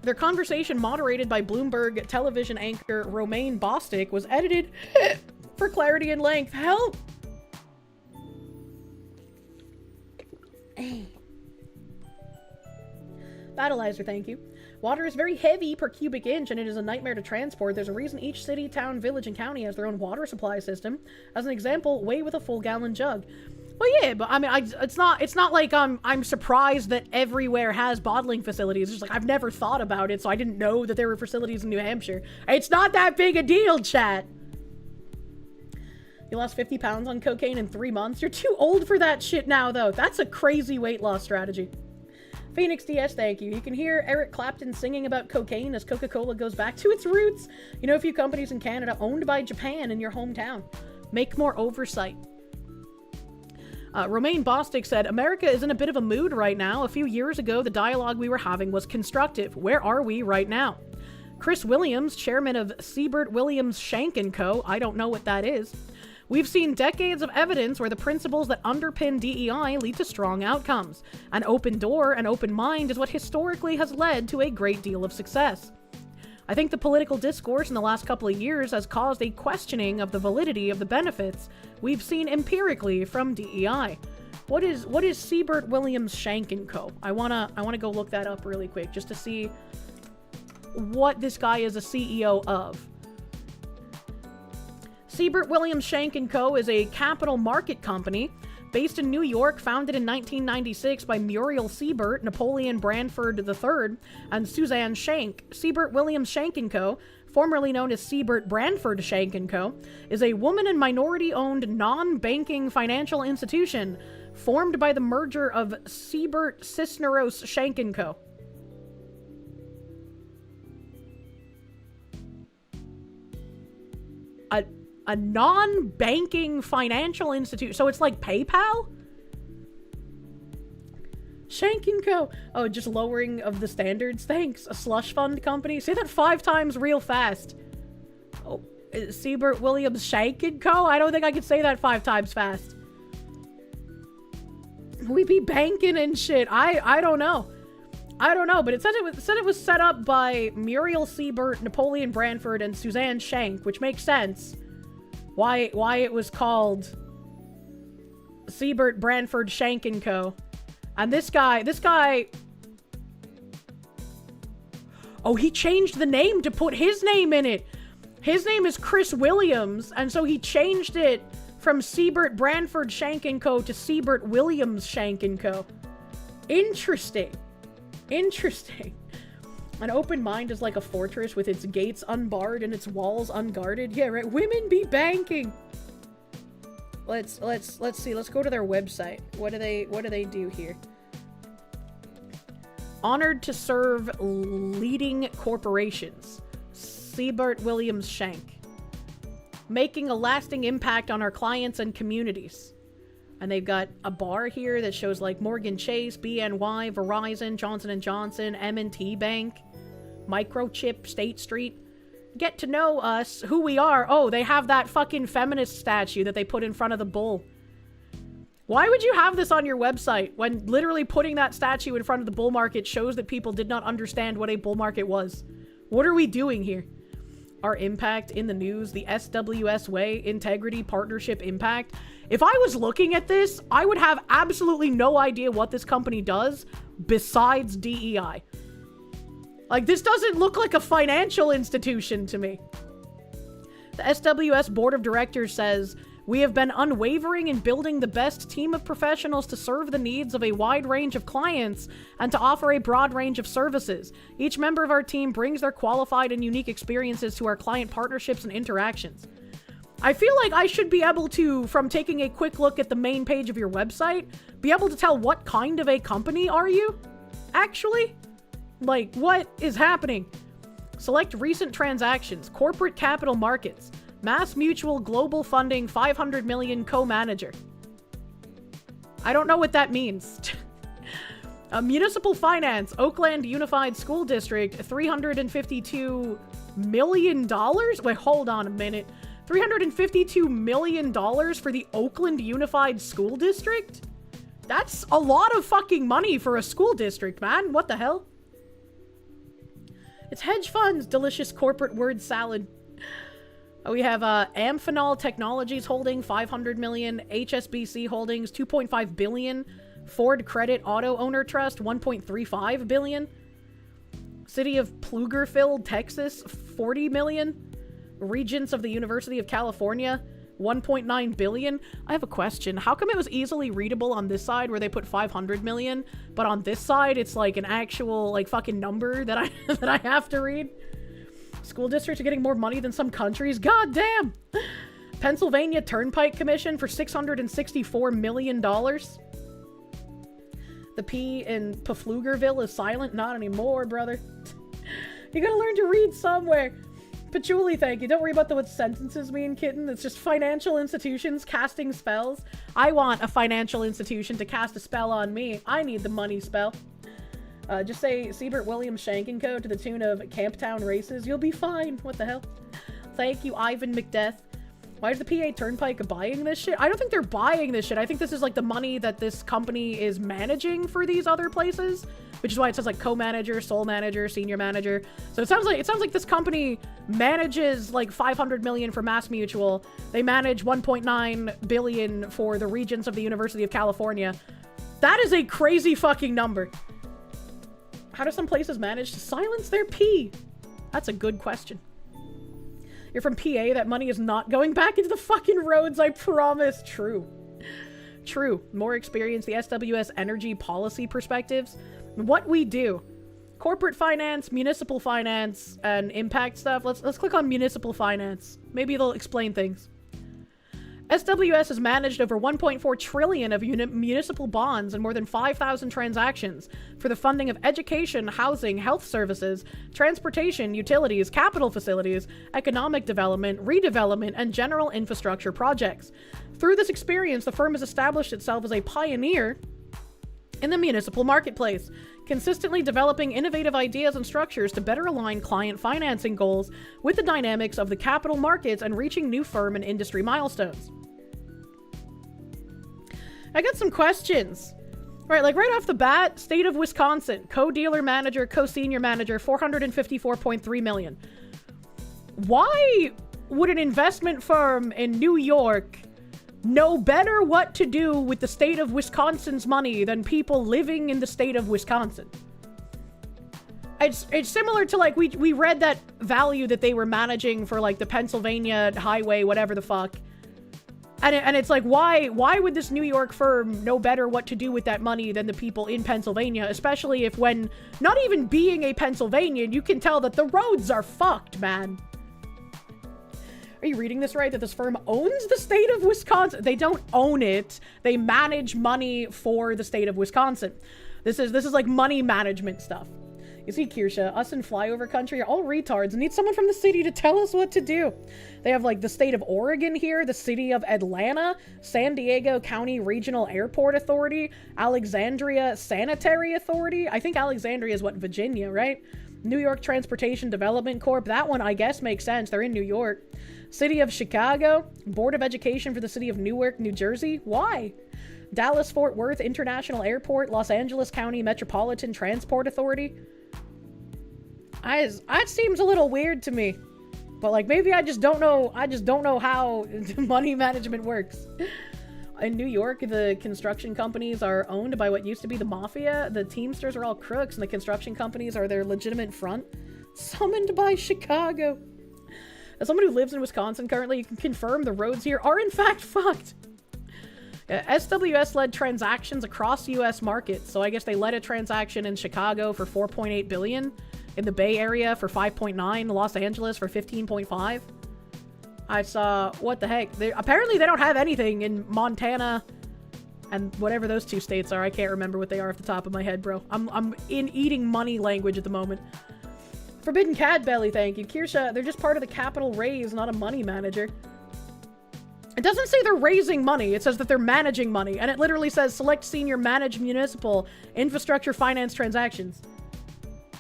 Their conversation, moderated by Bloomberg television anchor Romaine Bostick, was edited for clarity and length. Help! Battleizer, thank you. Water is very heavy per cubic inch, and it is a nightmare to transport. There's a reason each city, town, village, and county has their own water supply system. As an example, weigh with a full gallon jug. Well, yeah, but I mean, it's not like I'm surprised that everywhere has bottling facilities. It's just like I've never thought about it, so I didn't know that there were facilities in New Hampshire. It's not that big a deal, chat. You lost 50 pounds on cocaine in 3 months. You're too old for that shit now, though. That's a crazy weight loss strategy. Phoenix DS, thank you. You can hear Eric Clapton singing about cocaine as Coca-Cola goes back to its roots. You know a few companies in Canada owned by Japan in your hometown. Make more oversight. Romaine Bostick said, America is in a bit of a mood right now. A few years ago, the dialogue we were having was constructive. Where are we right now? Chris Williams, chairman of Siebert Williams Shank & Co. I don't know what that is. We've seen decades of evidence where the principles that underpin DEI lead to strong outcomes. An open door, an open mind is what historically has led to a great deal of success. I think the political discourse in the last couple of years has caused a questioning of the validity of the benefits we've seen empirically from DEI. What is Siebert Williams Shank & Co? I wanna go look that up really quick just to see what this guy is a CEO of. Siebert Williams Shank & Co. is a capital market company based in New York, founded in 1996 by Muriel Siebert, Napoleon Branford III, and Suzanne Shank. Siebert Williams Shank & Co., formerly known as Siebert Branford Shank & Co., is a woman and minority-owned non-banking financial institution formed by the merger of Siebert Cisneros Shank & Co. A non-banking financial institute. So it's like PayPal? Shank & Co. Oh, just lowering of the standards. Thanks. A slush fund company. Say that 5 times real fast. Oh, Siebert Williams Shank & Co. I don't think I could say that 5 times fast. We be banking and shit. I don't know. I don't know, but it said it was set up by Muriel Siebert, Napoleon Branford, and Suzanne Shank, which makes sense. Why it was called Siebert Branford Shank & Co. And this guy, oh, he changed the name to put his name in it. His name is Chris Williams, and so he changed it from Siebert Branford Shank & Co. to Siebert Williams Shank & Co. Interesting. An open mind is like a fortress with its gates unbarred and its walls unguarded. Yeah, right. Women be banking. Let's see. Let's go to their website. What do they do here? Honored to serve leading corporations. Siebert Williams Shank. Making a lasting impact on our clients and communities. And they've got a bar here that shows like Morgan Chase, BNY, Verizon, Johnson & Johnson, M&T Bank, Microchip, State Street. Get to know us, who we are. Oh, they have that fucking feminist statue that they put in front of the bull. Why would you have this on your website when literally putting that statue in front of the bull market shows that people did not understand what a bull market was? What are we doing here? Our impact in the news, the SWS way, integrity, partnership, impact. If I was looking at this, I would have absolutely no idea what this company does besides DEI. Like, this doesn't look like a financial institution to me. The SWS Board of Directors says, "We have been unwavering in building the best team of professionals to serve the needs of a wide range of clients and to offer a broad range of services. Each member of our team brings their qualified and unique experiences to our client partnerships and interactions." I feel like I should be able to, from taking a quick look at the main page of your website, be able to tell what kind of a company are you, actually? Like, what is happening? Select recent transactions, corporate capital markets, Mass Mutual Global Funding 500 million co-manager. I don't know what that means. Municipal Finance, Oakland Unified School District, $352 million? Wait, hold on a minute. $352 million for the Oakland Unified School District? That's a lot of fucking money for a school district, man. What the hell? It's hedge funds, delicious corporate word salad. We have Amphenol Technologies Holding, 500 million, HSBC Holdings, 2.5 billion, Ford Credit Auto Owner Trust, 1.35 billion, City of Pflugerville, Texas, 40 million, Regents of the University of California, 1.9 billion. I have a question. How come it was easily readable on this side where they put 500 million, but on this side it's like an actual like fucking number that I have to read? School districts are getting more money than some countries. God damn! Pennsylvania Turnpike Commission for $664 million. The P in Pflugerville is silent. Not anymore, brother. You gotta learn to read somewhere. Patchouli, thank you. Don't worry about what sentences mean, kitten. It's just financial institutions casting spells. I want a financial institution to cast a spell on me. I need the money spell. Just say Siebert Williams Shanking Code to the tune of Camptown Races. You'll be fine. What the hell? Thank you, Ivan McDeath. Why is the PA Turnpike buying this shit? I don't think they're buying this shit. I think this is like the money that this company is managing for these other places, which is why it says like co-manager, sole manager, senior manager. So it sounds like this company manages like 500 million for Mass Mutual. They manage 1.9 billion for the Regents of the University of California. That is a crazy fucking number. How do some places manage to silence their P? That's a good question. You're from PA, that money is not going back into the fucking roads, I promise. True. True. More experience, the SWS energy policy perspectives. What we do. Corporate finance, municipal finance, and impact stuff. Let's click on municipal finance. Maybe they'll explain things. SWS has managed over 1.4 trillion of municipal bonds and more than 5,000 transactions for the funding of education, housing, health services, transportation, utilities, capital facilities, economic development, redevelopment, and general infrastructure projects. Through this experience, the firm has established itself as a pioneer in the municipal marketplace, consistently developing innovative ideas and structures to better align client financing goals with the dynamics of the capital markets and reaching new firm and industry milestones. I got some questions. Right, like right off the bat, state of Wisconsin, co-dealer manager, co-senior manager, 454.3 million. Why would an investment firm in New York know better what to do with the state of Wisconsin's money than people living in the state of Wisconsin? It's similar to like we read that value that they were managing for like the Pennsylvania highway, whatever the fuck. And it's like, why would this New York firm know better what to do with that money than the people in Pennsylvania, especially if when not even being a Pennsylvanian, you can tell that the roads are fucked, man. Are you reading this right? That this firm owns the state of Wisconsin? They don't own it. They manage money for the state of Wisconsin. This is like money management stuff. You see, Kirsche, us in flyover country are all retards. Need someone from the city to tell us what to do. They have like the state of Oregon here, the city of Atlanta, San Diego County Regional Airport Authority, Alexandria Sanitary Authority. I think Alexandria is what, Virginia, right? New York Transportation Development Corp. That one, I guess, makes sense. They're in New York. City of Chicago, Board of Education for the city of Newark, New Jersey. Why? Dallas-Fort Worth International Airport, Los Angeles County Metropolitan Transport Authority. That seems a little weird to me, but like maybe I just don't know how money management works. In New York, the construction companies are owned by what used to be the mafia. The Teamsters are all crooks, and the construction companies are their legitimate front. Summoned by Chicago. As someone who lives in Wisconsin currently, you can confirm the roads here are in fact fucked. SWS led transactions across U.S. markets, so I guess they led a transaction in Chicago for $4.8 billion, in the Bay Area for $5.9, Los Angeles for $15.5. I saw, what the heck? Apparently they don't have anything in Montana and whatever those two states are. I can't remember what they are off the top of my head, bro. I'm in eating money language at the moment. Forbidden Cat Belly, thank you. Kirsche, they're just part of the capital raise, not a money manager. It doesn't say they're raising money. It says that they're managing money. And it literally says select senior manage municipal infrastructure finance transactions.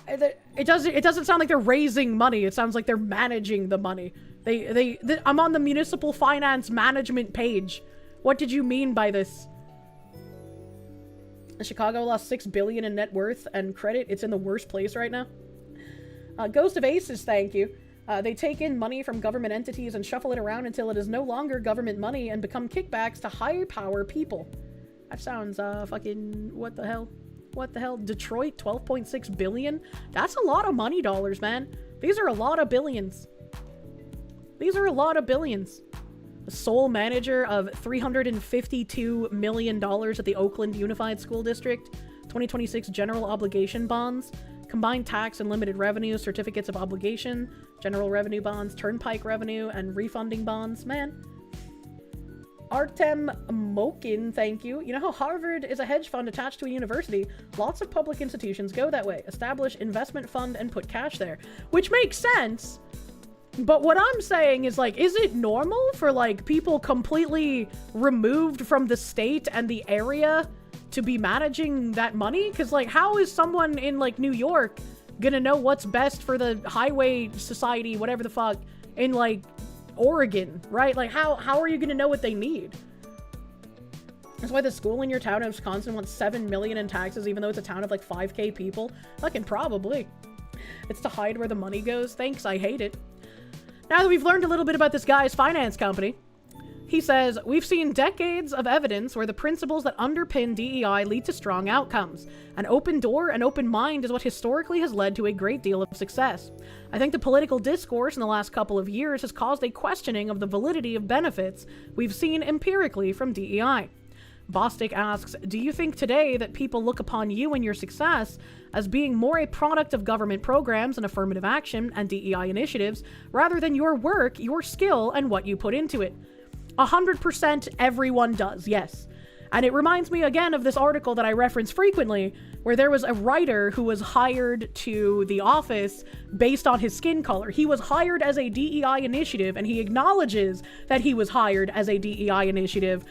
It doesn't sound like they're raising money. It sounds like they're managing the money. I'm on the municipal finance management page. What did you mean by this? Chicago lost $6 billion in net worth and credit. It's in the worst place right now. Ghost of Aces, thank you. They take in money from government entities and shuffle it around until it is no longer government money and become kickbacks to higher power people. That sounds, fucking, what the hell? What the hell? Detroit, 12.6 billion? That's a lot of money dollars, man. These are a lot of billions. These are a lot of billions. The sole manager of $352 million at the Oakland Unified School District. 2026 general obligation bonds. Combined tax and limited revenue, certificates of obligation, general revenue bonds, turnpike revenue, and refunding bonds. Man. Artem Mokin, thank you. You know how Harvard is a hedge fund attached to a university? Lots of public institutions go that way. Establish investment fund and put cash there. Which makes sense. But what I'm saying is, like, is it normal for, like, people completely removed from the state and the area to be managing that money? Because, like, how is someone in, like, New York gonna know what's best for the highway society, whatever the fuck, in, like, Oregon, right? Like, how are you gonna know what they need? That's why the school in your town in Wisconsin wants $7 million in taxes, even though it's a town of, like, 5K people. Fucking probably. It's to hide where the money goes. Thanks, I hate it. Now that we've learned a little bit about this guy's finance company, he says, we've seen decades of evidence where the principles that underpin DEI lead to strong outcomes. An open door and open mind is what historically has led to a great deal of success. I think the political discourse in the last couple of years has caused a questioning of the validity of benefits we've seen empirically from DEI. Bostic asks, do you think today that people look upon you and your success as being more a product of government programs and affirmative action and DEI initiatives rather than your work, your skill, and what you put into it? 100% everyone does, yes. And it reminds me again of this article that I reference frequently, where there was a writer who was hired to the office based on his skin color. He was hired as a DEI initiative, and he acknowledges that he was hired as a DEI initiative.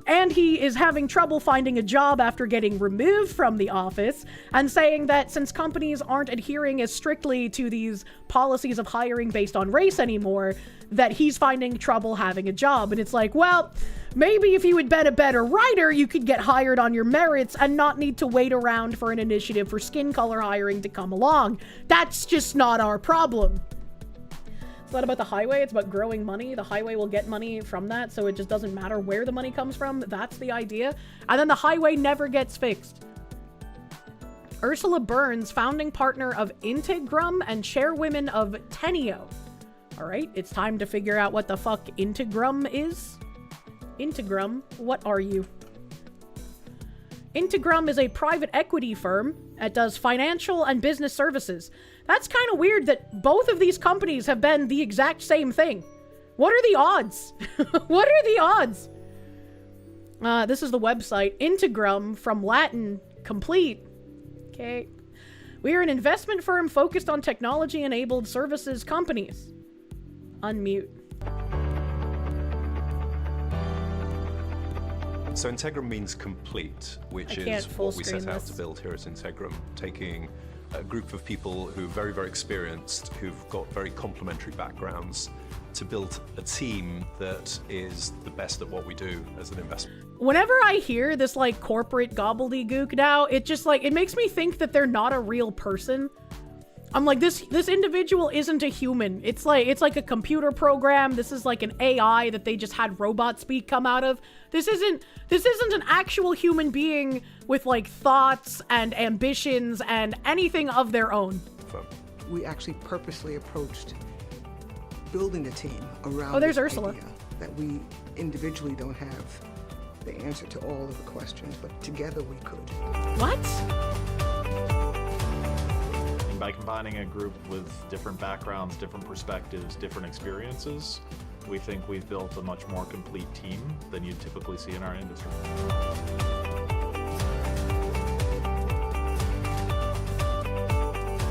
And he is having trouble finding a job after getting removed from the office, and saying that since companies aren't adhering as strictly to these policies of hiring based on race anymore, that he's finding trouble having a job. And it's like, well, maybe if you had been a better writer, you could get hired on your merits and not need to wait around for an initiative for skin color hiring to come along. That's just not our problem. It's not about the highway, it's about growing money. The highway will get money from that, so it just doesn't matter where the money comes from. That's the idea. And then the highway never gets fixed. Ursula Burns, founding partner of Integrum and chairwoman of Teneo. Alright, it's time to figure out what the fuck Integrum is. Integrum, what are you? Integrum is a private equity firm that does financial and business services. That's kind of weird that both of these companies have been the exact same thing. What are the odds? What are the odds? This is the website. Integrum, from Latin, complete. Okay. We are an investment firm focused on technology-enabled services companies. Unmute. So Integrum means complete, which is what we set out to build here at Integrum, taking a group of people who are very, very experienced, who've got very complementary backgrounds, to build a team that is the best at what we do as an investment. Whenever I hear this, like, corporate gobbledygook now, it just, like, it makes me think that they're not a real person. I'm like, this individual isn't a human. It's like a computer program. This is like an AI that they just had robot speak come out of. This isn't an actual human being with like thoughts and ambitions and anything of their own. We actually purposely approached building a team around there's this Ursula. idea that we individually don't have the answer to all of the questions, but together we could. What? By combining a group with different backgrounds, different perspectives, different experiences, we think we've built a much more complete team than you typically see in our industry.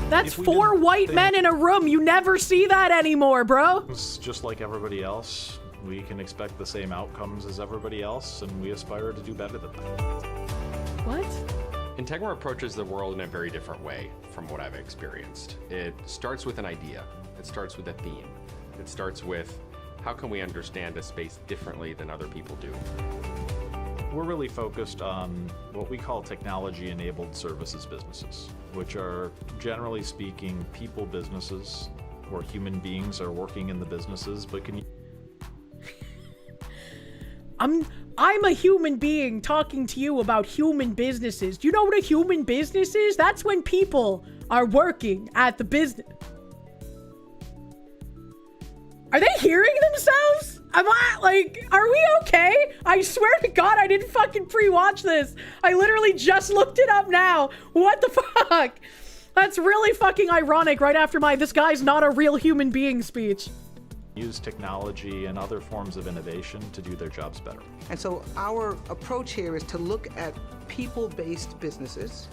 That's 4 white men in a room. You never see that anymore, bro. It's just like everybody else. We can expect the same outcomes as everybody else, and we aspire to do better than that. What? Integra approaches the world in a very different way from what I've experienced. It starts with an idea. It starts with a theme. It starts with how can we understand a space differently than other people do? We're really focused on what we call technology-enabled services businesses, which are, generally speaking, people businesses where human beings are working in the businesses, but can you... I'm a human being talking to you about human businesses. Do you know what a human business is? That's when people are working at the business. Are they hearing themselves? Are we okay? I swear to God, I didn't fucking pre-watch this. I literally just looked it up now. What the fuck? That's really fucking ironic right after my "this guy's not a real human being" speech. Use technology and other forms of innovation to do their jobs better. And so our approach here is to look at people-based businesses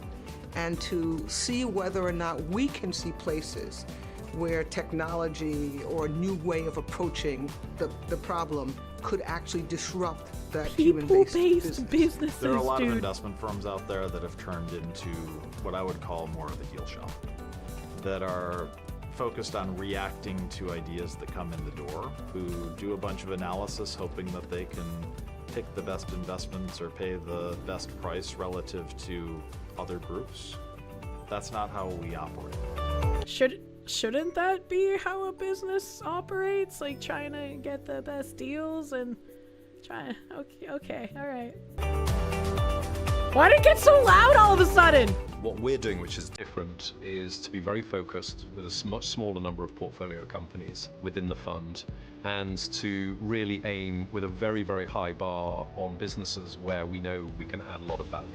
and to see whether or not we can see places where technology or a new way of approaching the problem could actually disrupt that human-based business. There are a lot of investment firms out there that have turned into what I would call more of the heel shop, that are focused on reacting to ideas that come in the door, who do a bunch of analysis hoping that they can pick the best investments or pay the best price relative to other groups. That's not how we operate. Shouldn't that be how a business operates? Like trying to get the best deals and trying. Okay, all right. Why did it get so loud all of a sudden? What we're doing, which is different, is to be very focused with a much smaller number of portfolio companies within the fund, and to really aim with a very, very high bar on businesses where we know we can add a lot of value.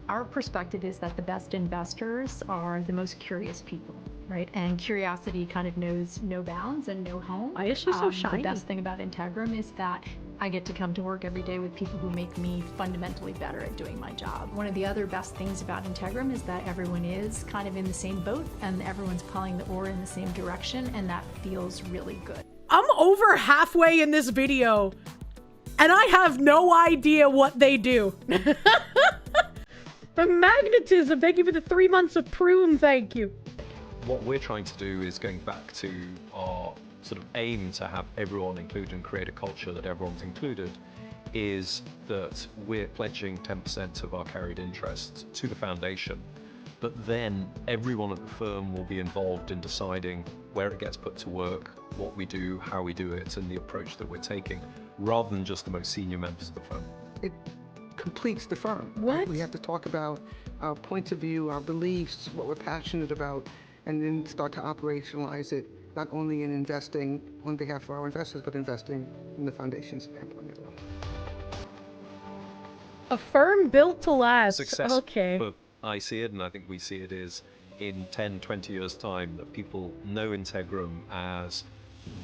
Our perspective is that the best investors are the most curious people, right? And curiosity kind of knows no bounds and no home. Why is she so shiny? The best thing about Integrum is that I get to come to work every day with people who make me fundamentally better at doing my job. One of the other best things about Integrum is that everyone is kind of in the same boat and everyone's pulling the oar in the same direction, and that feels really good. I'm over halfway in this video and I have no idea what they do. The magnetism, thank you for the 3 months of prune, thank you. What we're trying to do is going back to our sort of aim to have everyone included and create a culture that everyone's included, is that we're pledging 10% of our carried interest to the foundation, but then everyone at the firm will be involved in deciding where it gets put to work, what we do, how we do it, and the approach that we're taking, rather than just the most senior members of the firm. It completes the firm. What? We have to talk about our points of view, our beliefs, what we're passionate about, and then start to operationalize it, not only in investing on behalf of our investors, but investing in the foundation's standpoint as well. A firm built to last. Success. Okay. But I see it, and I think we see it, is in 10, 20 years' time that people know Integrum as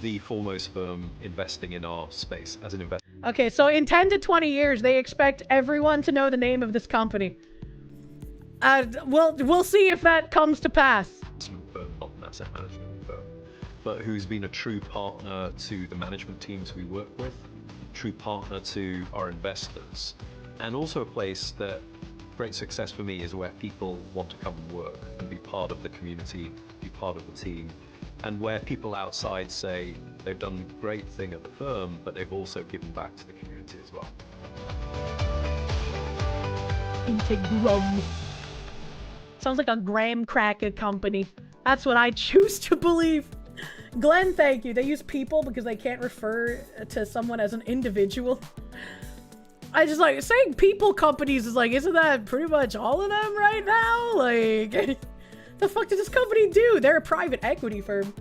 the foremost firm investing in our space as an investor. Okay, so in 10 to 20 years, they expect everyone to know the name of this company. We'll see if that comes to pass. Not an asset management firm, but who's been a true partner to the management teams we work with, true partner to our investors, and also a place that great success for me is where people want to come and work and be part of the community, be part of the team, and where people outside say they've done a great thing at the firm, but they've also given back to the community as well. Integrum. Sounds like a graham cracker company. That's what I choose to believe. Glenn, thank you. They use people because they can't refer to someone as an individual. I just like saying people companies is like, isn't that pretty much all of them right now? Like, the fuck does this company do? They're a private equity firm.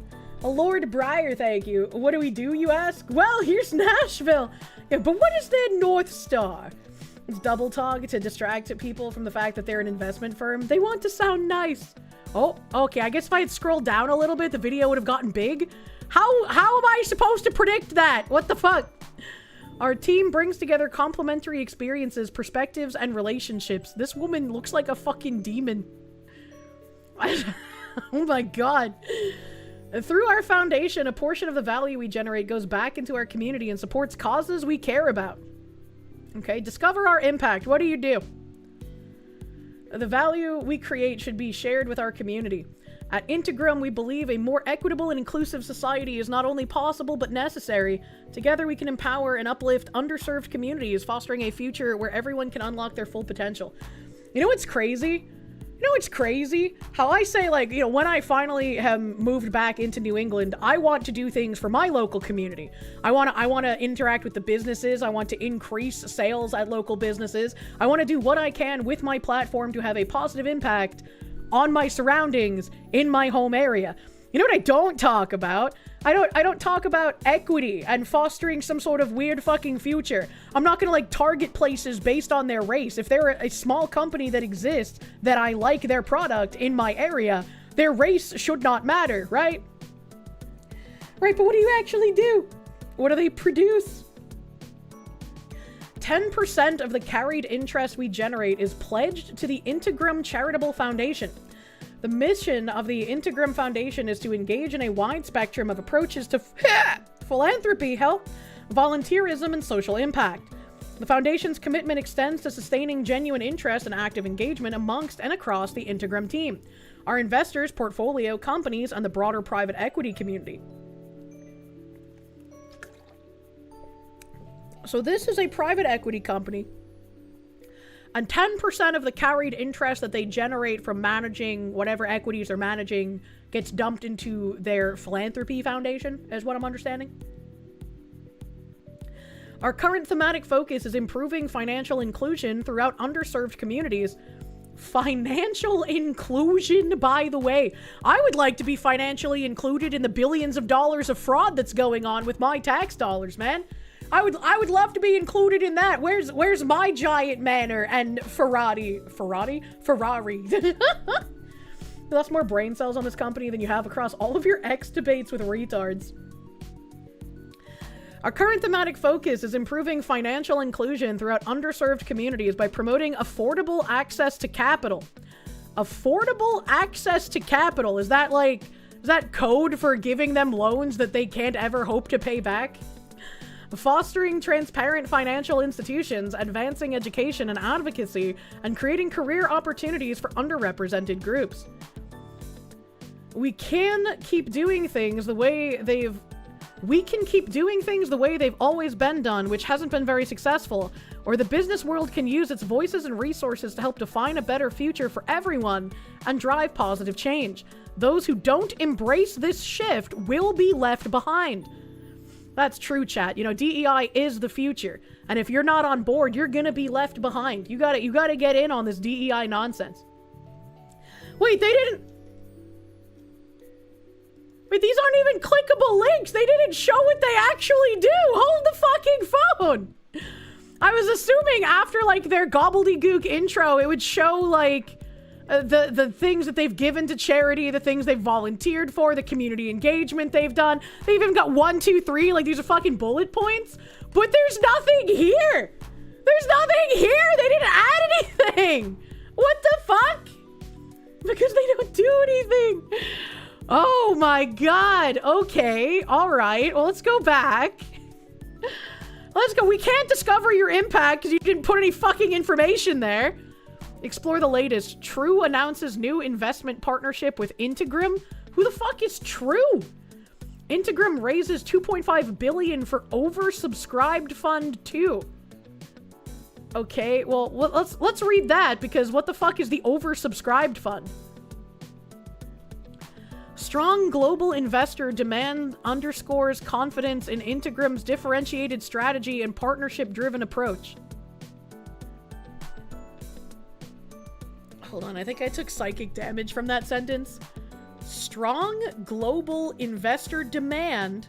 Lord Breyer, thank you. What do we do, you ask? Well, here's Nashville. Yeah, but what is their North Star? It's double talk to distract people from the fact that they're an investment firm. They want to sound nice. Oh, okay. I guess if I had scrolled down a little bit, the video would have gotten big. How am I supposed to predict that? What the fuck? Our team brings together complementary experiences, perspectives, and relationships. This woman looks like a fucking demon. Oh my god. Through our foundation, a portion of the value we generate goes back into our community and supports causes we care about. Okay, discover our impact. What do you do? The value we create should be shared with our community. At Integrum, we believe a more equitable and inclusive society is not only possible, but necessary. Together, we can empower and uplift underserved communities, fostering a future where everyone can unlock their full potential. You know what's crazy? You know what's crazy? How I say, like, you know, when I finally have moved back into New England, I want to do things for my local community. I want to interact with the businesses. I want to increase sales at local businesses. I want to do what I can with my platform to have a positive impact on my surroundings in my home area. You know what I don't talk about? I don't talk about equity and fostering some sort of weird fucking future. I'm not gonna like target places based on their race. If they're a small company that exists that I like their product in my area, their race should not matter, right? Right, but what do you actually do? What do they produce? 10% of the carried interest we generate is pledged to the Integrum Charitable Foundation. The mission of the Integrum Foundation is to engage in a wide spectrum of approaches to philanthropy, health, volunteerism, and social impact. The Foundation's commitment extends to sustaining genuine interest and active engagement amongst and across the Integrum team, our investors, portfolio companies, and the broader private equity community. So this is a private equity company, and 10% of the carried interest that they generate from managing whatever equities they're managing gets dumped into their philanthropy foundation, is what I'm understanding. Our current thematic focus is improving financial inclusion throughout underserved communities. Financial inclusion, by the way. I would like to be financially included in the billions of dollars of fraud that's going on with my tax dollars, man. I would love to be included in that. Where's my giant manor and Ferrari? That's more brain cells on this company than you have across all of your X debates with retards. Our current thematic focus is improving financial inclusion throughout underserved communities by promoting affordable access to capital. Affordable access to capital. Is that code for giving them loans that they can't ever hope to pay back? Fostering transparent financial institutions, advancing education and advocacy, and creating career opportunities for underrepresented groups. We can keep doing things the way they've always been done, which hasn't been very successful, or the business world can use its voices and resources to help define a better future for everyone and drive positive change. Those who don't embrace this shift will be left behind. That's true, chat. You know, DEI is the future. And if you're not on board, you're gonna be left behind. You gotta get in on this DEI nonsense. Wait, these aren't even clickable links. They didn't show what they actually do. Hold the fucking phone. I was assuming after, like, their gobbledygook intro, it would show, like, the things that they've given to charity, the things they've volunteered for, the community engagement they've done. They've even got 1, 2, 3, like these are fucking bullet points. But there's nothing here. There's nothing here. They didn't add anything. What the fuck? Because they don't do anything. Oh my god. Okay. All right. Well, let's go back. Let's go. We can't discover your impact because you didn't put any fucking information there. Explore the latest. True announces new investment partnership with Integrum. Who the fuck is True? Integrum raises $2.5 billion for oversubscribed fund 2. Okay, well, let's read that, because what the fuck is the oversubscribed fund? Strong global investor demand underscores confidence in Integram's differentiated strategy and partnership-driven approach. Hold on, I think I took psychic damage from that sentence. Strong global investor demand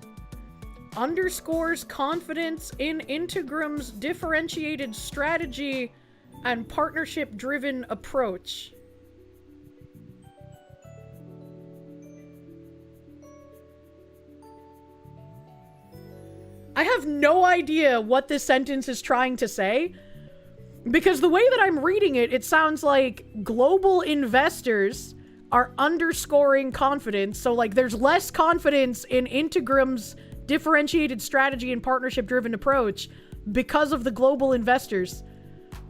underscores confidence in Integram's differentiated strategy and partnership-driven approach. I have no idea what this sentence is trying to say, because the way that I'm reading it, it sounds like global investors are underscoring confidence. So, like, there's less confidence in Integram's differentiated strategy and partnership-driven approach because of the global investors.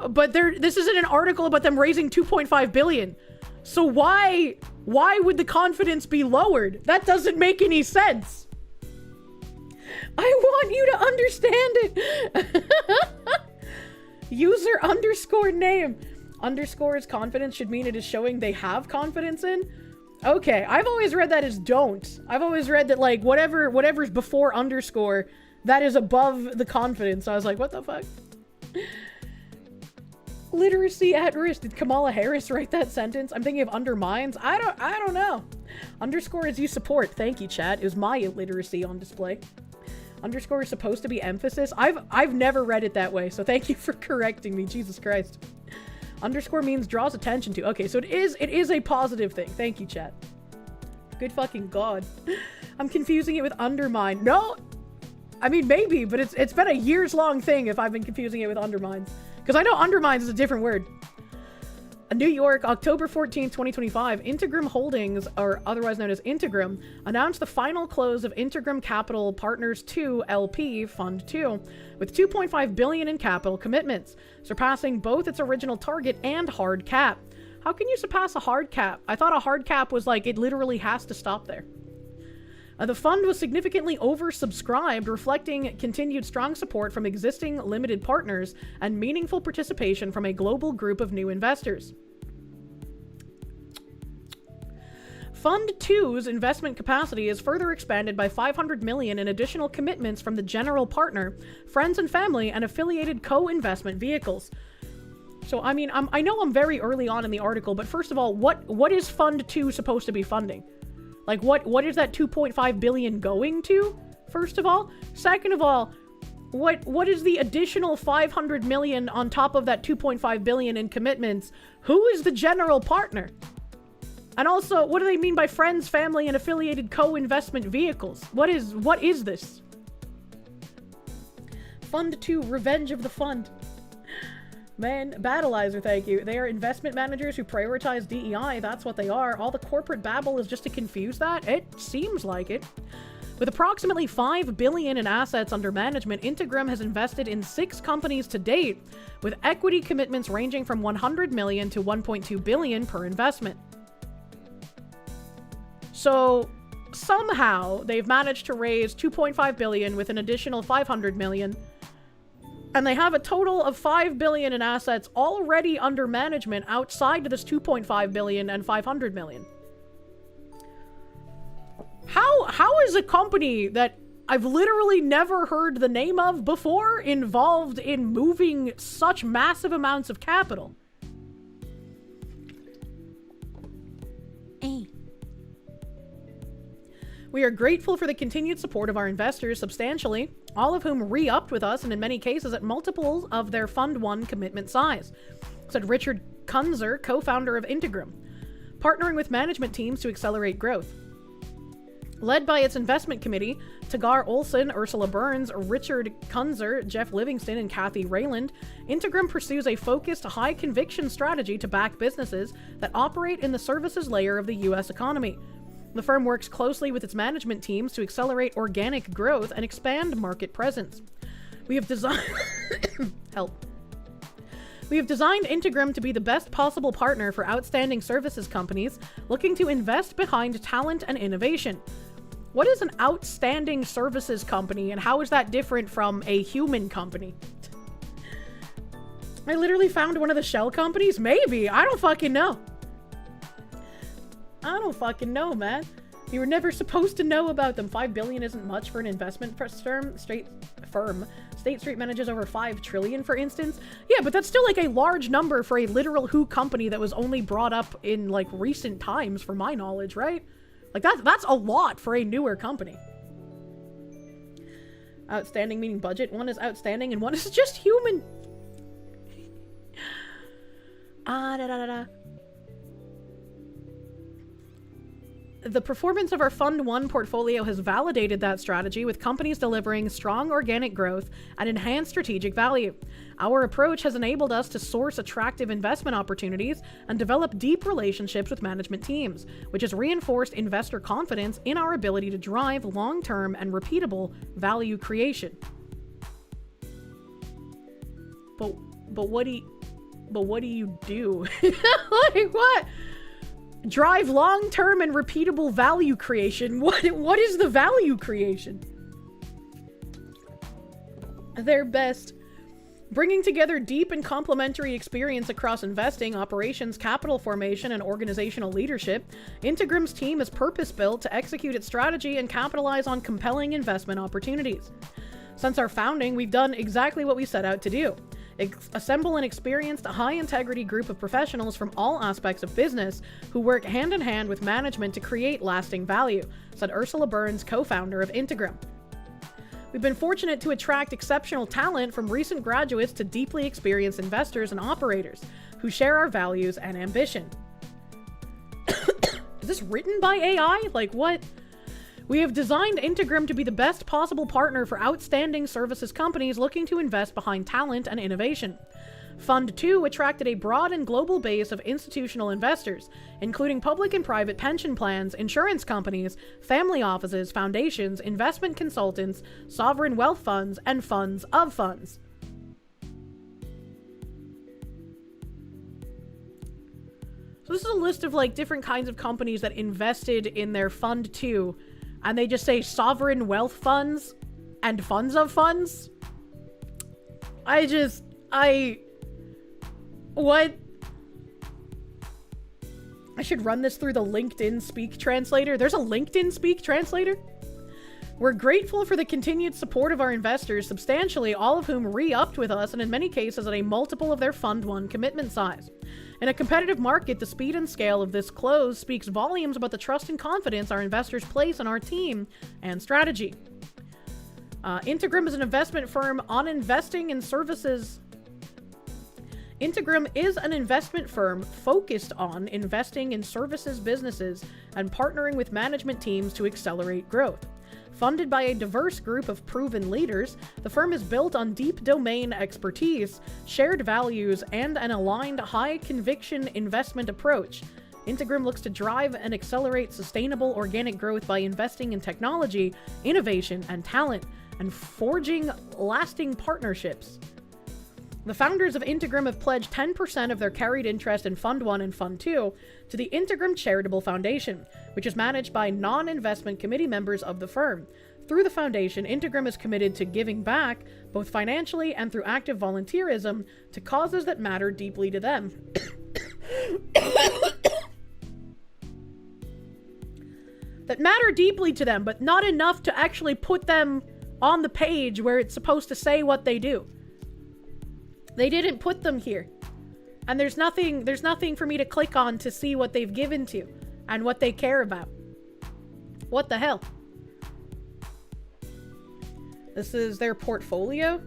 But this isn't an article about them raising $2.5 billion. So why would the confidence be lowered? That doesn't make any sense. I want you to understand it. User underscore name underscores confidence should mean it is showing they have confidence in. Okay, I've always read that as don't. I've always read that, like, whatever's before underscore, that is above the confidence. I was like, what the fuck? Literacy at risk. Did Kamala Harris write that sentence? I'm thinking of undermines. I don't know. Underscore is you support. Thank you, chat. It was my illiteracy on display. Underscore is supposed to be emphasis. I've never read it that way, so thank you for correcting me. Jesus Christ. Underscore means draws attention to. Okay, so it is a positive thing. Thank you, chat. Good fucking god. I'm confusing it with undermine. No, I mean maybe, but it's been a years-long thing if I've been confusing it with undermines. Because I know undermines is a different word. New York, October 14th, 2025, Integram Holdings, or otherwise known as Integram, announced the final close of Integram Capital Partners 2 LP Fund 2, with $2.5 billion in capital commitments, surpassing both its original target and hard cap. How can you surpass a hard cap? I thought a hard cap was like, it literally has to stop there. The fund was significantly oversubscribed, reflecting continued strong support from existing limited partners and meaningful participation from a global group of new investors. Fund 2's investment capacity is further expanded by $500 million in additional commitments from the general partner, friends and family, and affiliated co-investment vehicles. So, I mean, I know I'm very early on in the article, but first of all, what is Fund 2 supposed to be funding? Like, what is that $2.5 billion going to, first of all? Second of all, what is the additional $500 million on top of that $2.5 billion in commitments? Who is the general partner? And also, what do they mean by friends, family, and affiliated co-investment vehicles? What is this? Fund 2, Revenge of the Fund. Man, Battleizer, thank you. They are investment managers who prioritize DEI. That's what they are. All the corporate babble is just to confuse that? It seems like it. With approximately $5 billion in assets under management, Integram has invested in 6 companies to date, with equity commitments ranging from $100 million to $1.2 billion per investment. So, somehow, they've managed to raise $2.5 billion with an additional $500 million. And they have a total of $5 billion in assets already under management outside of this $2.5 billion and $500 million. How is a company that I've literally never heard the name of before involved in moving such massive amounts of capital? We are grateful for the continued support of our investors substantially, all of whom re-upped with us and in many cases at multiples of their Fund 1 commitment size, said Richard Kunzer, co-founder of Integram, partnering with management teams to accelerate growth. Led by its investment committee, Tagar Olson, Ursula Burns, Richard Kunzer, Jeff Livingston, and Kathy Rayland, Integram pursues a focused, high-conviction strategy to back businesses that operate in the services layer of the U.S. economy. The firm works closely with its management teams to accelerate organic growth and expand market presence. We have designed Integram to be the best possible partner for outstanding services companies looking to invest behind talent and innovation. What is an outstanding services company, and how is that different from a human company? I literally found one of the shell companies? Maybe. I don't fucking know. I don't fucking know, man. You were never supposed to know about them. $5 billion isn't much for an investment firm. State Street manages over $5 trillion, for instance. Yeah, but that's still like a large number for a literal Who company that was only brought up in like recent times, for my knowledge, right? Like that's a lot for a newer company. Outstanding meaning budget. One is outstanding and one is just human. The performance of our Fund 1 portfolio has validated that strategy, with companies delivering strong organic growth and enhanced strategic value. Our approach has enabled us to source attractive investment opportunities and develop deep relationships with management teams, which has reinforced investor confidence in our ability to drive long-term and repeatable value creation. But what do you do? Like, what? Drive long-term and repeatable value creation. What is the value creation? Their best. Bringing together deep and complementary experience across investing, operations, capital formation, and organizational leadership, Integram's team is purpose-built to execute its strategy and capitalize on compelling investment opportunities. Since our founding, we've done exactly what we set out to do. Assemble an experienced, high-integrity group of professionals from all aspects of business who work hand-in-hand with management to create lasting value, said Ursula Burns, co-founder of Integram. We've been fortunate to attract exceptional talent from recent graduates to deeply experienced investors and operators who share our values and ambition. Is this written by AI? Like, what? We have designed Integram to be the best possible partner for outstanding services companies looking to invest behind talent and innovation. Fund 2 attracted a broad and global base of institutional investors, including public and private pension plans, insurance companies, family offices, foundations, investment consultants, sovereign wealth funds, and funds of funds. So this is a list of like different kinds of companies that invested in their Fund 2. And they just say sovereign wealth funds and funds of funds. What? I should run this through the LinkedIn Speak translator. There's a LinkedIn Speak translator? We're grateful for the continued support of our investors, substantially all of whom re-upped with us, and in many cases at a multiple of their Fund 1 commitment size. In a competitive market, the speed and scale of this close speaks volumes about the trust and confidence our investors place in our team and strategy. Integram is an investment firm on investing in services. Integram is an investment firm focused on investing in services businesses and partnering with management teams to accelerate growth. Funded by a diverse group of proven leaders, the firm is built on deep domain expertise, shared values, and an aligned high-conviction investment approach. Integram looks to drive and accelerate sustainable organic growth by investing in technology, innovation, and talent, and forging lasting partnerships. The founders of Integram have pledged 10% of their carried interest in Fund 1 and Fund 2 to the Integram Charitable Foundation, which is managed by non-investment committee members of the firm. Through the foundation, Integram is committed to giving back, both financially and through active volunteerism, to causes that matter deeply to them. That matter deeply to them, but not enough to actually put them on the page where it's supposed to say what they do. They didn't put them here. And there's nothing for me to click on to see what they've given to and what they care about. What the hell? This is their portfolio?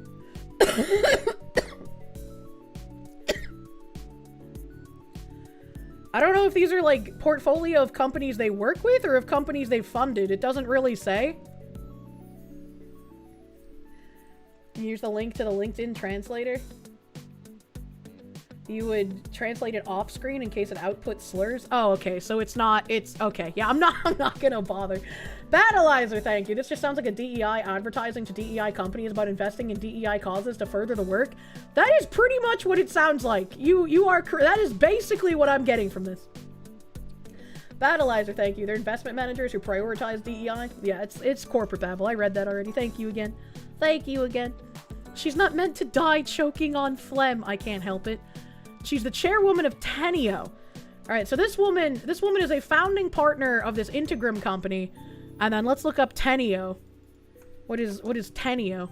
I don't know if these are like portfolio of companies they work with or of companies they funded. It doesn't really say. Here's the link to the LinkedIn translator. You would translate it off screen in case it outputs slurs. Oh, okay. So it's okay. Yeah, I'm not gonna bother. Battleizer, thank you. This just sounds like a DEI advertising to DEI companies about investing in DEI causes to further the work. That is pretty much what it sounds like. That is basically what I'm getting from this. Battleizer, thank you. They're investment managers who prioritize DEI. Yeah, it's corporate babble. I read that already. Thank you again. Thank you again. She's not meant to die choking on phlegm. I can't help it. She's the chairwoman of Teneo, right, so this woman is a founding partner of this Integrum company. And then let's look up Teneo. What is Teneo?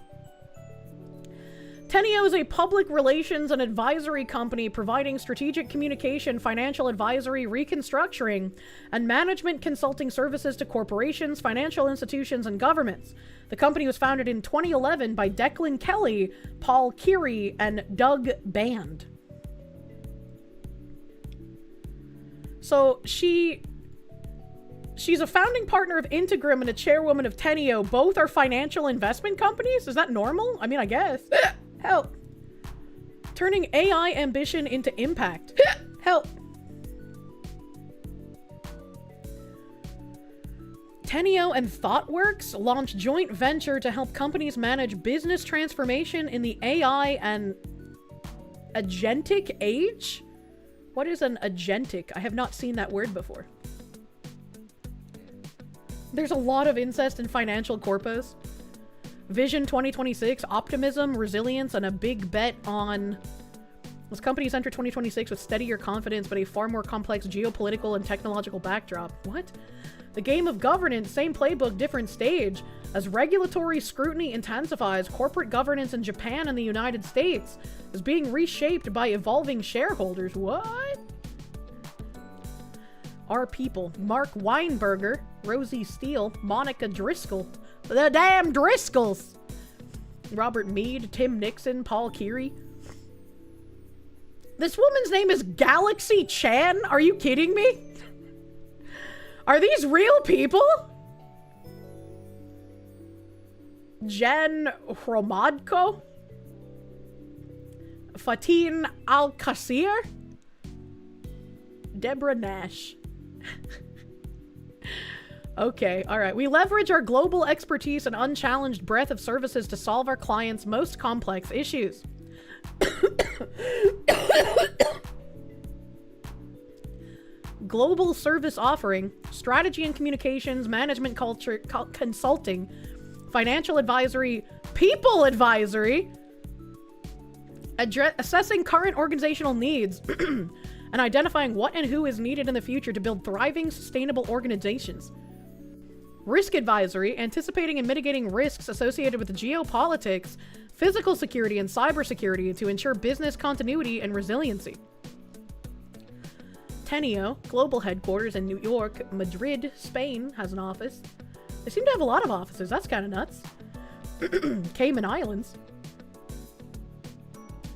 Teneo is a public relations and advisory company providing strategic communication, financial advisory, reconstructuring, and management consulting services to corporations, financial institutions, and governments. The company was founded in 2011 by Declan Kelly, Paul Keary, and Doug Band. So she's a founding partner of Integrum and a chairwoman of Teneo. Both are financial investment companies? Is that normal? I mean, I guess. Help. Turning AI ambition into impact. Help. Teneo and ThoughtWorks launch joint venture to help companies manage business transformation in the AI and agentic age? What is an agentic? I have not seen that word before. There's a lot of incest in financial corpos. Vision 2026, optimism, resilience, and a big bet on... As companies enter 2026 with steadier confidence, but a far more complex geopolitical and technological backdrop. What? The game of governance, same playbook, different stage. As regulatory scrutiny intensifies, corporate governance in Japan and the United States is being reshaped by evolving shareholders. What? Our people. Mark Weinberger, Rosie Steele, Monica Driscoll. The damn Driscolls! Robert Meade, Tim Nixon, Paul Keary. This woman's name is Galaxy Chan? Are you kidding me? Are these real people? Jen Hromadko? Fatin Al-Qasir? Deborah Nash. Okay, alright. We leverage our global expertise and unchallenged breadth of services to solve our clients' most complex issues. Global service offering, strategy and communications, management culture, consulting, financial advisory, people advisory, assessing current organizational needs, and identifying what and who is needed in the future to build thriving, sustainable organizations. Risk advisory, anticipating and mitigating risks associated with geopolitics, physical security, and cybersecurity to ensure business continuity and resiliency. Teneo, global headquarters in New York, Madrid, Spain, has an office. They seem to have a lot of offices. That's kind of nuts. Cayman Islands.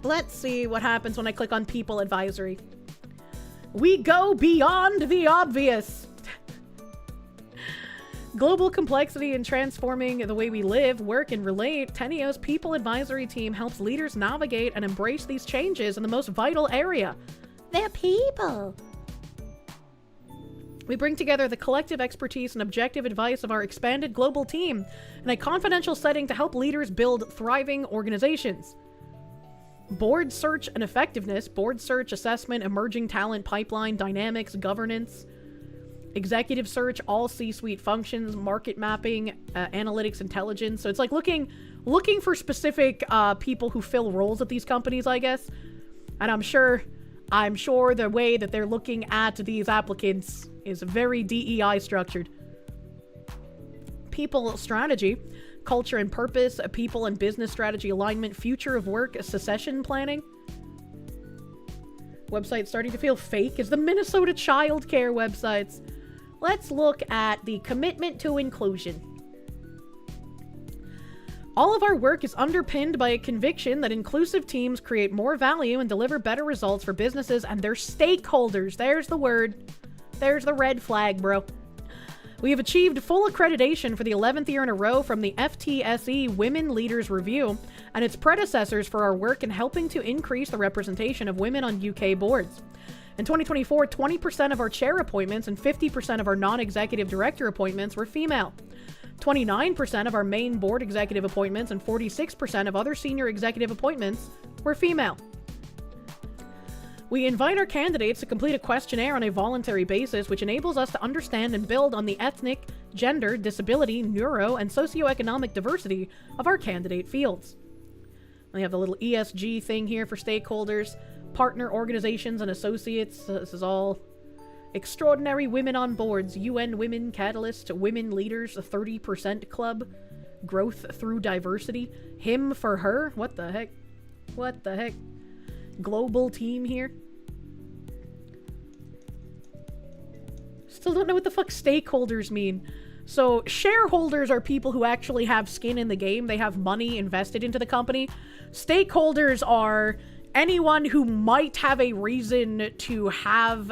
Let's see what happens when I click on people advisory. We go beyond the obvious. Global complexity in transforming the way we live, work, and relate. Teneo's people advisory team helps leaders navigate and embrace these changes in the most vital area. Their people. We bring together the collective expertise and objective advice of our expanded global team in a confidential setting to help leaders build thriving organizations. Board search and effectiveness, board search, assessment, emerging talent pipeline, dynamics, governance, executive search, all C-suite functions, market mapping, analytics, intelligence. So it's like looking for specific people who fill roles at these companies, I guess. And I'm sure the way that they're looking at these applicants is very DEI structured. People strategy, culture and purpose, people and business strategy alignment, future of work, succession planning. Website starting to feel fake is the Minnesota child care websites. Let's look at the commitment to inclusion. All of our work is underpinned by a conviction that inclusive teams create more value and deliver better results for businesses and their stakeholders. There's the word. There's the red flag, bro. We have achieved full accreditation for the 11th year in a row from the FTSE Women Leaders Review and its predecessors for our work in helping to increase the representation of women on UK boards. In 2024, 20% of our chair appointments and 50% of our non-executive director appointments were female. 29% of our main board executive appointments and 46% of other senior executive appointments were female. We invite our candidates to complete a questionnaire on a voluntary basis, which enables us to understand and build on the ethnic, gender, disability, neuro, and socioeconomic diversity of our candidate fields. We have the little ESG thing here for stakeholders, partner organizations and associates. This is all Extraordinary women on boards. UN Women Catalyst. Women Leaders. A 30% Club. Growth through diversity. Him for her. What the heck? What the heck? Global team here. Still don't know what the fuck stakeholders mean. So shareholders are people who actually have skin in the game. They have money invested into the company. Stakeholders are anyone who might have a reason to have,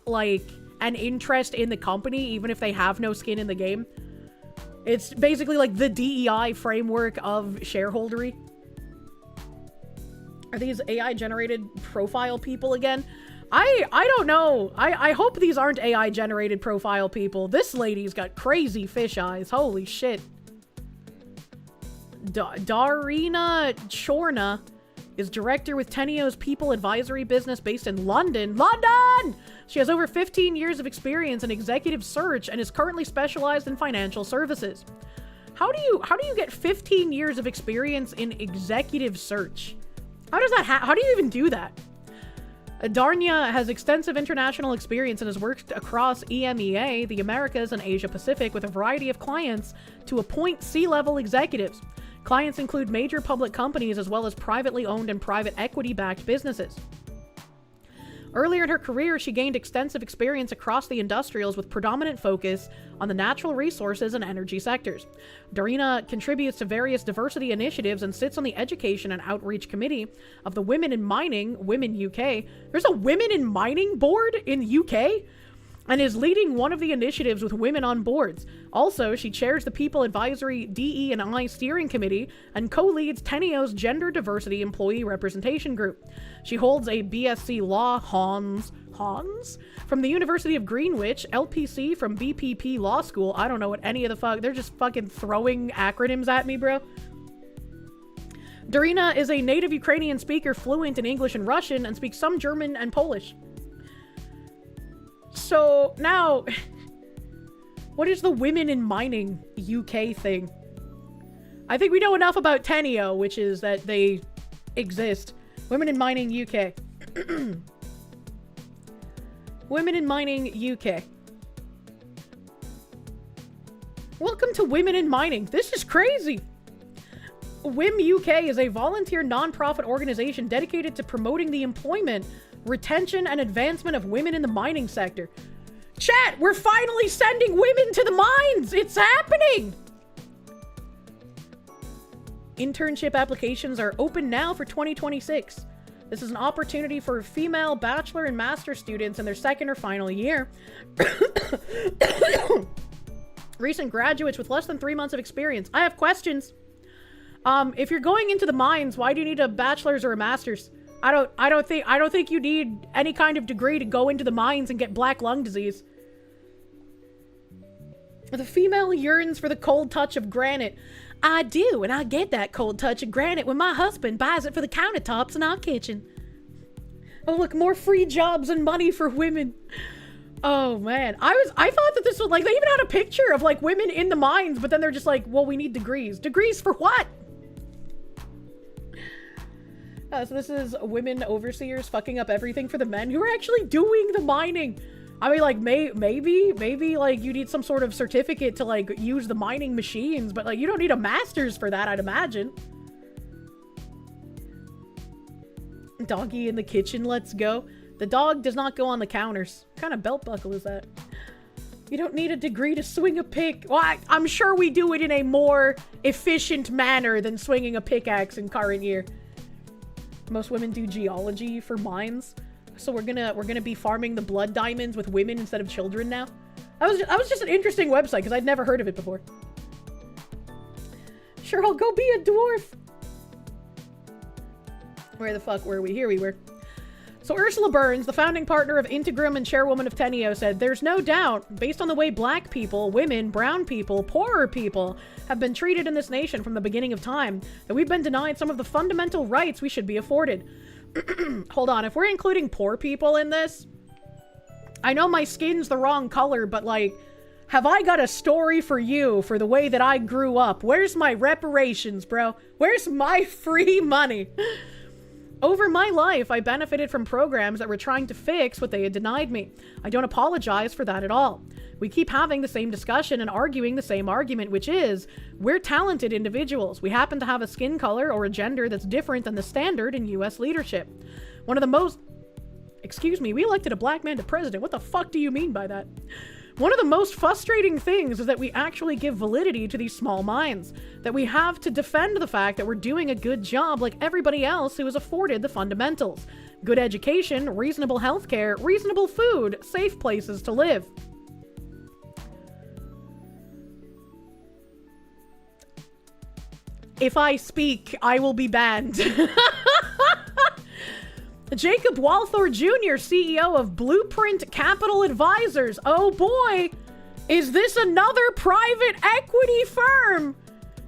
like, an interest in the company, even if they have no skin in the game. It's basically like the DEI framework of shareholdery. Are these AI-generated profile people again? I don't know. I hope these aren't AI-generated profile people. This lady's got crazy fish eyes. Holy shit. Darina Chorna is director with Tenio's people advisory business based in London. London! She has over 15 years of experience in executive search and is currently specialized in financial services. How do you get 15 years of experience in executive search? How does that how do you even do that? Darnia has extensive international experience and has worked across EMEA, the Americas, and Asia Pacific with a variety of clients to appoint C-level executives. Clients include major public companies as well as privately owned and private equity-backed businesses. Earlier in her career, she gained extensive experience across the industrials with predominant focus on the natural resources and energy sectors. Darina contributes to various diversity initiatives and sits on the Education and Outreach Committee of the Women in Mining, Women UK. There's a Women in Mining board in UK? And is leading one of the initiatives with women on boards. Also, she chairs the People Advisory DE&I Steering Committee and co-leads Tenio's Gender Diversity Employee Representation Group. She holds a BSc Law Hons from the University of Greenwich, LPC from BPP Law School. I don't know what any of the fuck, they're just fucking throwing acronyms at me, bro. Darina is a native Ukrainian speaker fluent in English and Russian and speaks some German and Polish. So now, what is the Women in Mining UK thing? I think we know enough about Tenio, which is that they exist. Women in Mining UK. Women in Mining UK. Welcome to Women in Mining. This is crazy. WIM UK is a volunteer non-profit organization dedicated to promoting the employment, retention, and advancement of women in the mining sector. Chat, we're finally sending women to the mines! It's happening! Internship applications are open now for 2026. This is an opportunity for female bachelor and master students in their second or final year. Recent graduates with less than 3 months of experience. I have questions. If you're going into the mines, why do you need a bachelor's or a master's? I don't think you need any kind of degree to go into the mines and get black lung disease. The female yearns for the cold touch of granite. I do, and I get that cold touch of granite when my husband buys it for the countertops in our kitchen. Oh, look, more free jobs and money for women. Oh, man. I thought that this was, like, they even had a picture of, like, women in the mines, but then they're just like, well, we need degrees. Degrees for what? So this is women overseers fucking up everything for the men who are actually doing the mining. I mean, like, maybe, like, you need some sort of certificate to, like, use the mining machines, but, like, you don't need a master's for that, I'd imagine. Doggy in the kitchen, let's go. The dog does not go on the counters. What kind of belt buckle is that? You don't need a degree to swing a pick. Well, I'm sure we do it in a more efficient manner than swinging a pickaxe in current year. Most women do geology for mines, so we're gonna be farming the blood diamonds with women instead of children now. That was just an interesting website because I'd never heard of it before. Sure, I'll go be a dwarf. Where the fuck were we? Here we were. So Ursula Burns, the founding partner of Integrum and chairwoman of Tenio, said, "There's no doubt, based on the way black people, women, brown people, poorer people have been treated in this nation from the beginning of time, that we've been denied some of the fundamental rights we should be afforded." Hold on, if we're including poor people in this, I know my skin's the wrong color, but, like, have I got a story for you for the way that I grew up? Where's my reparations, bro? Where's my free money? Over my life, I benefited from programs that were trying to fix what they had denied me. I don't apologize for that at all. We keep having the same discussion and arguing the same argument, which is, we're talented individuals. We happen to have a skin color or a gender that's different than the standard in US leadership. One of the most... Excuse me, we elected a black man to president. What the fuck do you mean by that? One of the most frustrating things is that we actually give validity to these small minds, that we have to defend the fact that we're doing a good job like everybody else who is afforded the fundamentals. Good education, reasonable healthcare, reasonable food, safe places to live. If I speak, I will be banned. Jacob Walthor Jr., CEO of Blueprint Capital Advisors. Oh boy, is this another private equity firm?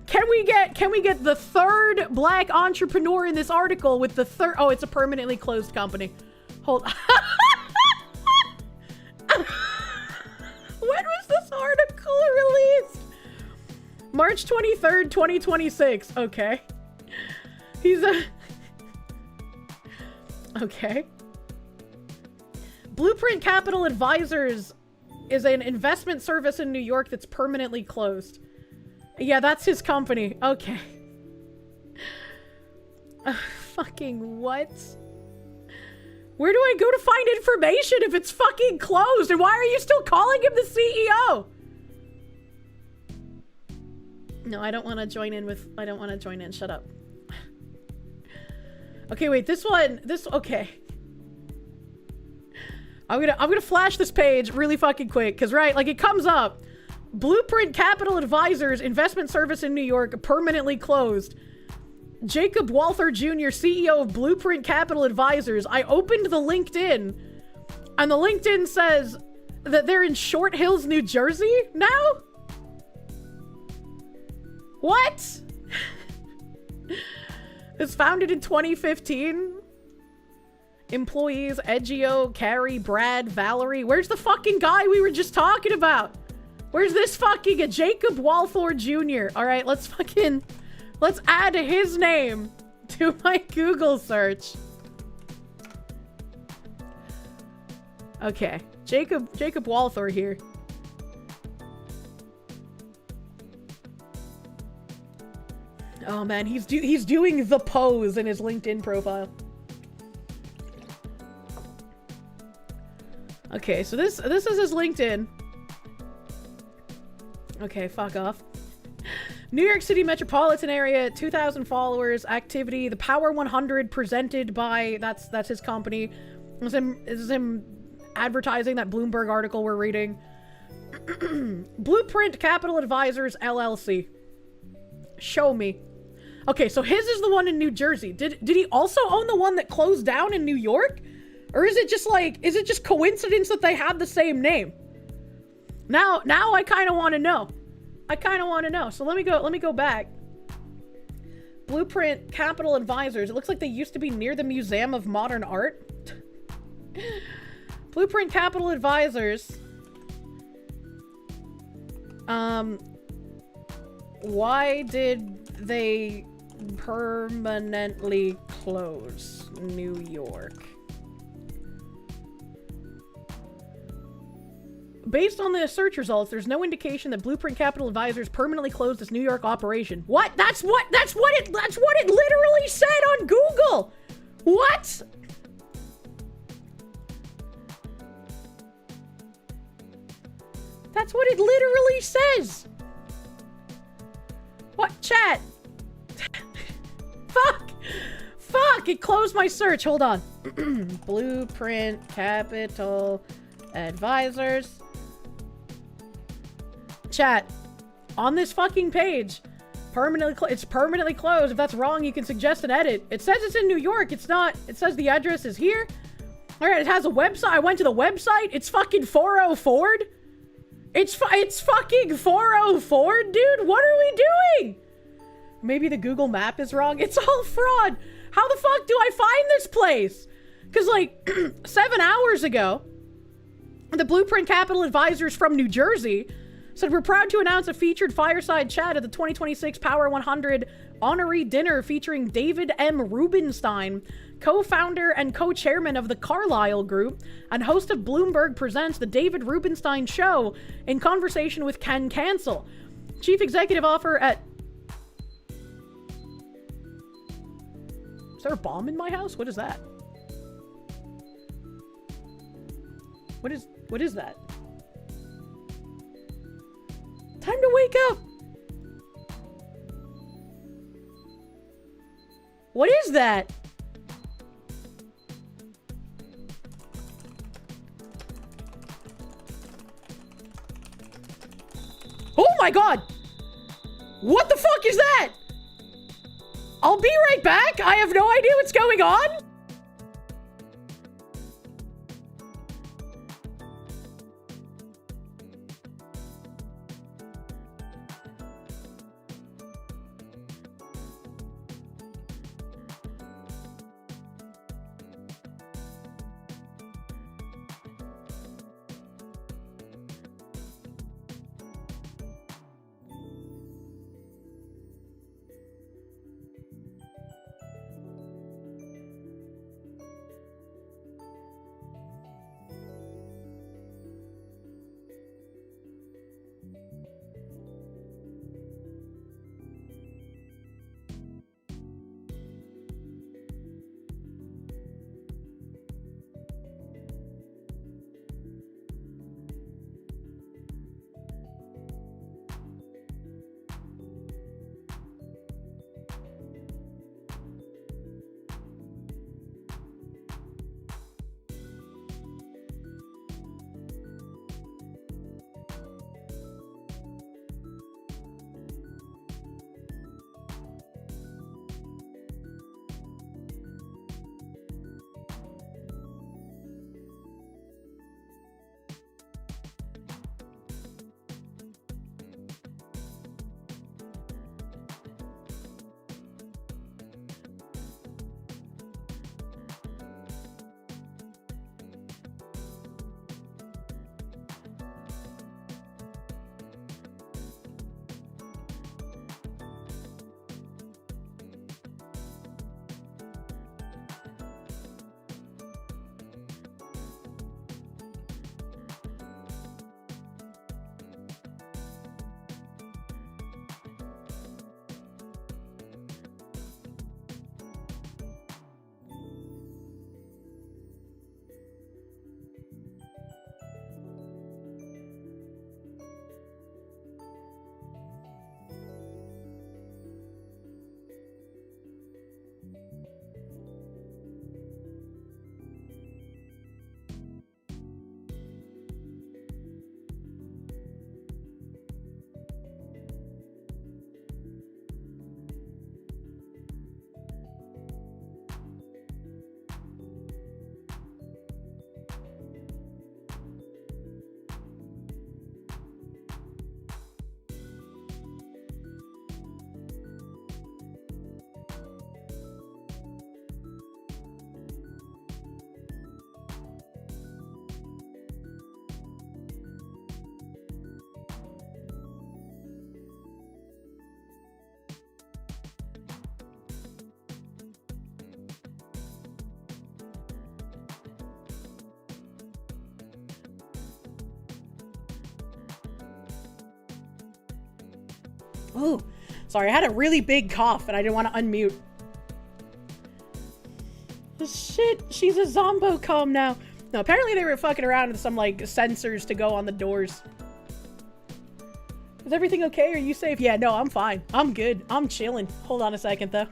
Can we get the third black entrepreneur in this article with the third? Oh, it's a permanently closed company. Hold on. When was this article released? March 23rd, 2026. Okay. He's a... Okay. Blueprint Capital Advisors is an investment service in New York that's permanently closed. Yeah, that's his company. Okay. Fucking what? Where do I go to find information if it's fucking closed? And why are you still calling him the CEO? No, I don't want to join in with... I don't want to join in. Shut up. Okay, wait, okay. I'm gonna flash this page really fucking quick, because, right, like, it comes up. Blueprint Capital Advisors, investment service in New York, permanently closed. Jacob Walther Jr., CEO of Blueprint Capital Advisors. I opened the LinkedIn, and the LinkedIn says that they're in Short Hills, New Jersey now? What? It's founded in 2015. Employees, Edgio, Carrie, Brad, Valerie. Where's the fucking guy we were just talking about? Where's this fucking Jacob Walthor Jr.? All right, let's add his name to my Google search. Okay, Jacob Walthor here. Oh man, he's doing the pose in his LinkedIn profile. Okay, so this is his LinkedIn. Okay, fuck off. New York City metropolitan area, 2,000 followers, activity, the Power 100 presented by, that's his company. This is him advertising that Bloomberg article we're reading. Blueprint Capital Advisors, LLC. Show me. Okay, so his is the one in New Jersey. Did he also own the one that closed down in New York? Or is it just coincidence that they have the same name? Now I kind of want to know. So let me go back. Blueprint Capital Advisors. It looks like they used to be near the Museum of Modern Art. Blueprint Capital Advisors. Why did they permanently close New York? Based on the search results, there's no indication that Blueprint Capital Advisors permanently closed its New York operation. What? That's what it literally said on Google. What? That's what it literally says. What? Chat. Fuck, it closed my search. Hold on. Blueprint Capital Advisors. Chat, on this fucking page, it's permanently closed. If that's wrong, you can suggest an edit. It says it's in New York. It's not. It says the address is here. All right, it has a website. I went to the website. It's fucking 40 Ford. It's fucking 40 Ford, dude. What are we doing? Maybe the Google map is wrong. It's all fraud. How the fuck do I find this place? Because like 7 hours ago, the Blueprint Capital Advisors from New Jersey said, we're proud to announce a featured fireside chat at the 2026 Power 100 honoree dinner featuring David M. Rubenstein, co-founder and co-chairman of the Carlyle Group, and host of Bloomberg Presents The David Rubenstein Show, in conversation with Ken Cancel. Chief Executive Officer at... Is there a bomb in my house? What is that? What is that? Time to wake up! What is that? Oh my god! What the fuck is that? I'll be right back. I have no idea what's going on. Oh, sorry, I had a really big cough and I didn't want to unmute. Shit, she's a zombocom now. No, apparently they were fucking around with some, like, sensors to go on the doors. Is everything okay? Are you safe? Yeah, no, I'm fine. I'm good. I'm chilling. Hold on a second, though.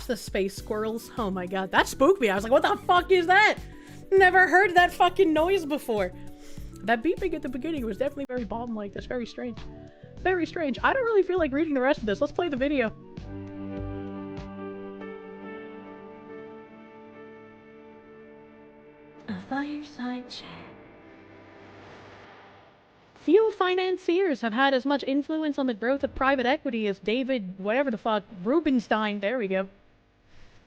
the space squirrels. Oh my god, that spooked me. I was like, what the fuck is that? Never heard that fucking noise before. That beeping at the beginning was definitely very bomb-like. That's very strange. Very strange. I don't really feel like reading the rest of this. Let's play the video. A fireside chat. Few financiers have had as much influence on the growth of private equity as David, whatever the fuck, Rubenstein. There we go.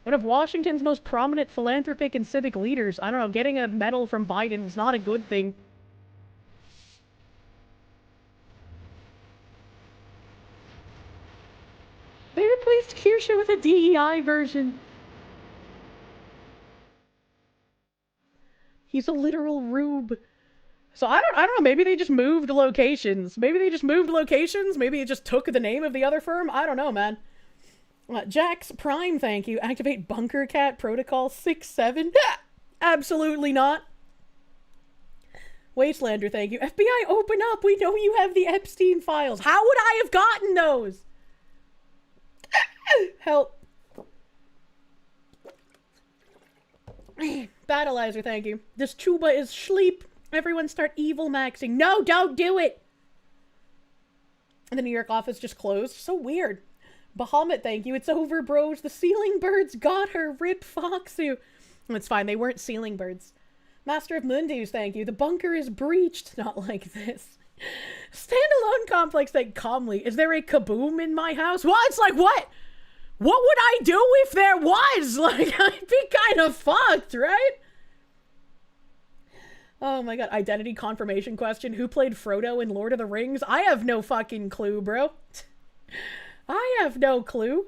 One of Washington's most prominent philanthropic and civic leaders. I don't know, getting a medal from Biden is not a good thing. They replaced Kirsche with a DEI version. He's a literal rube. So I don't know, maybe they just moved locations. Maybe it just took the name of the other firm. I don't know, man. Jax Prime, thank you. Activate Bunker Cat Protocol 6-7. Absolutely not. Wastelander, thank you. FBI, open up. We know you have the Epstein files. How would I have gotten those? Help. Battleizer, thank you. This Chuba is sleep. Everyone start evil maxing. No, don't do it. And the New York office just closed. So weird. Bahamut, thank you. It's over, bros. The ceiling birds got her. Rip Foxu. It's fine. They weren't ceiling birds. Master of Mundus, thank you. The bunker is breached. Not like this. Standalone complex, thank calmly. Is there a kaboom in my house? Well, it's like, what? What would I do if there was? Like, I'd be kind of fucked, right? Oh my god, identity confirmation question. Who played Frodo in Lord of the Rings? I have no fucking clue, bro. I have no clue.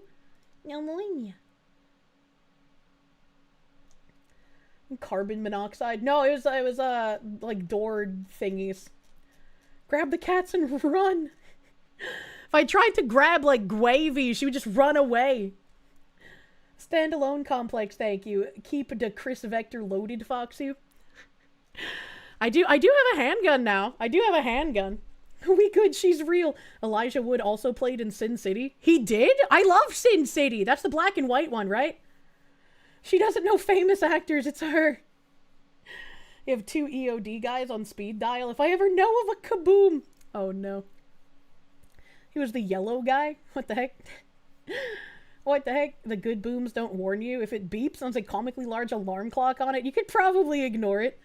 No millennia. Carbon monoxide. No, it was like door thingies. Grab the cats and run. If I tried to grab like Gwavy, she would just run away. Standalone complex, thank you. Keep the Chris Vector loaded, Foxu. I do have a handgun now. I do have a handgun. We good, she's real. Elijah Wood also played in Sin City. He did? I love Sin City. That's the black and white one, right? She doesn't know famous actors, it's her. You have 2 EOD guys on speed dial. If I ever know of a kaboom. Oh no. He was the yellow guy? What the heck? What the heck? The good booms don't warn you. If it beeps, sounds like comically large alarm clock on it. You could probably ignore it.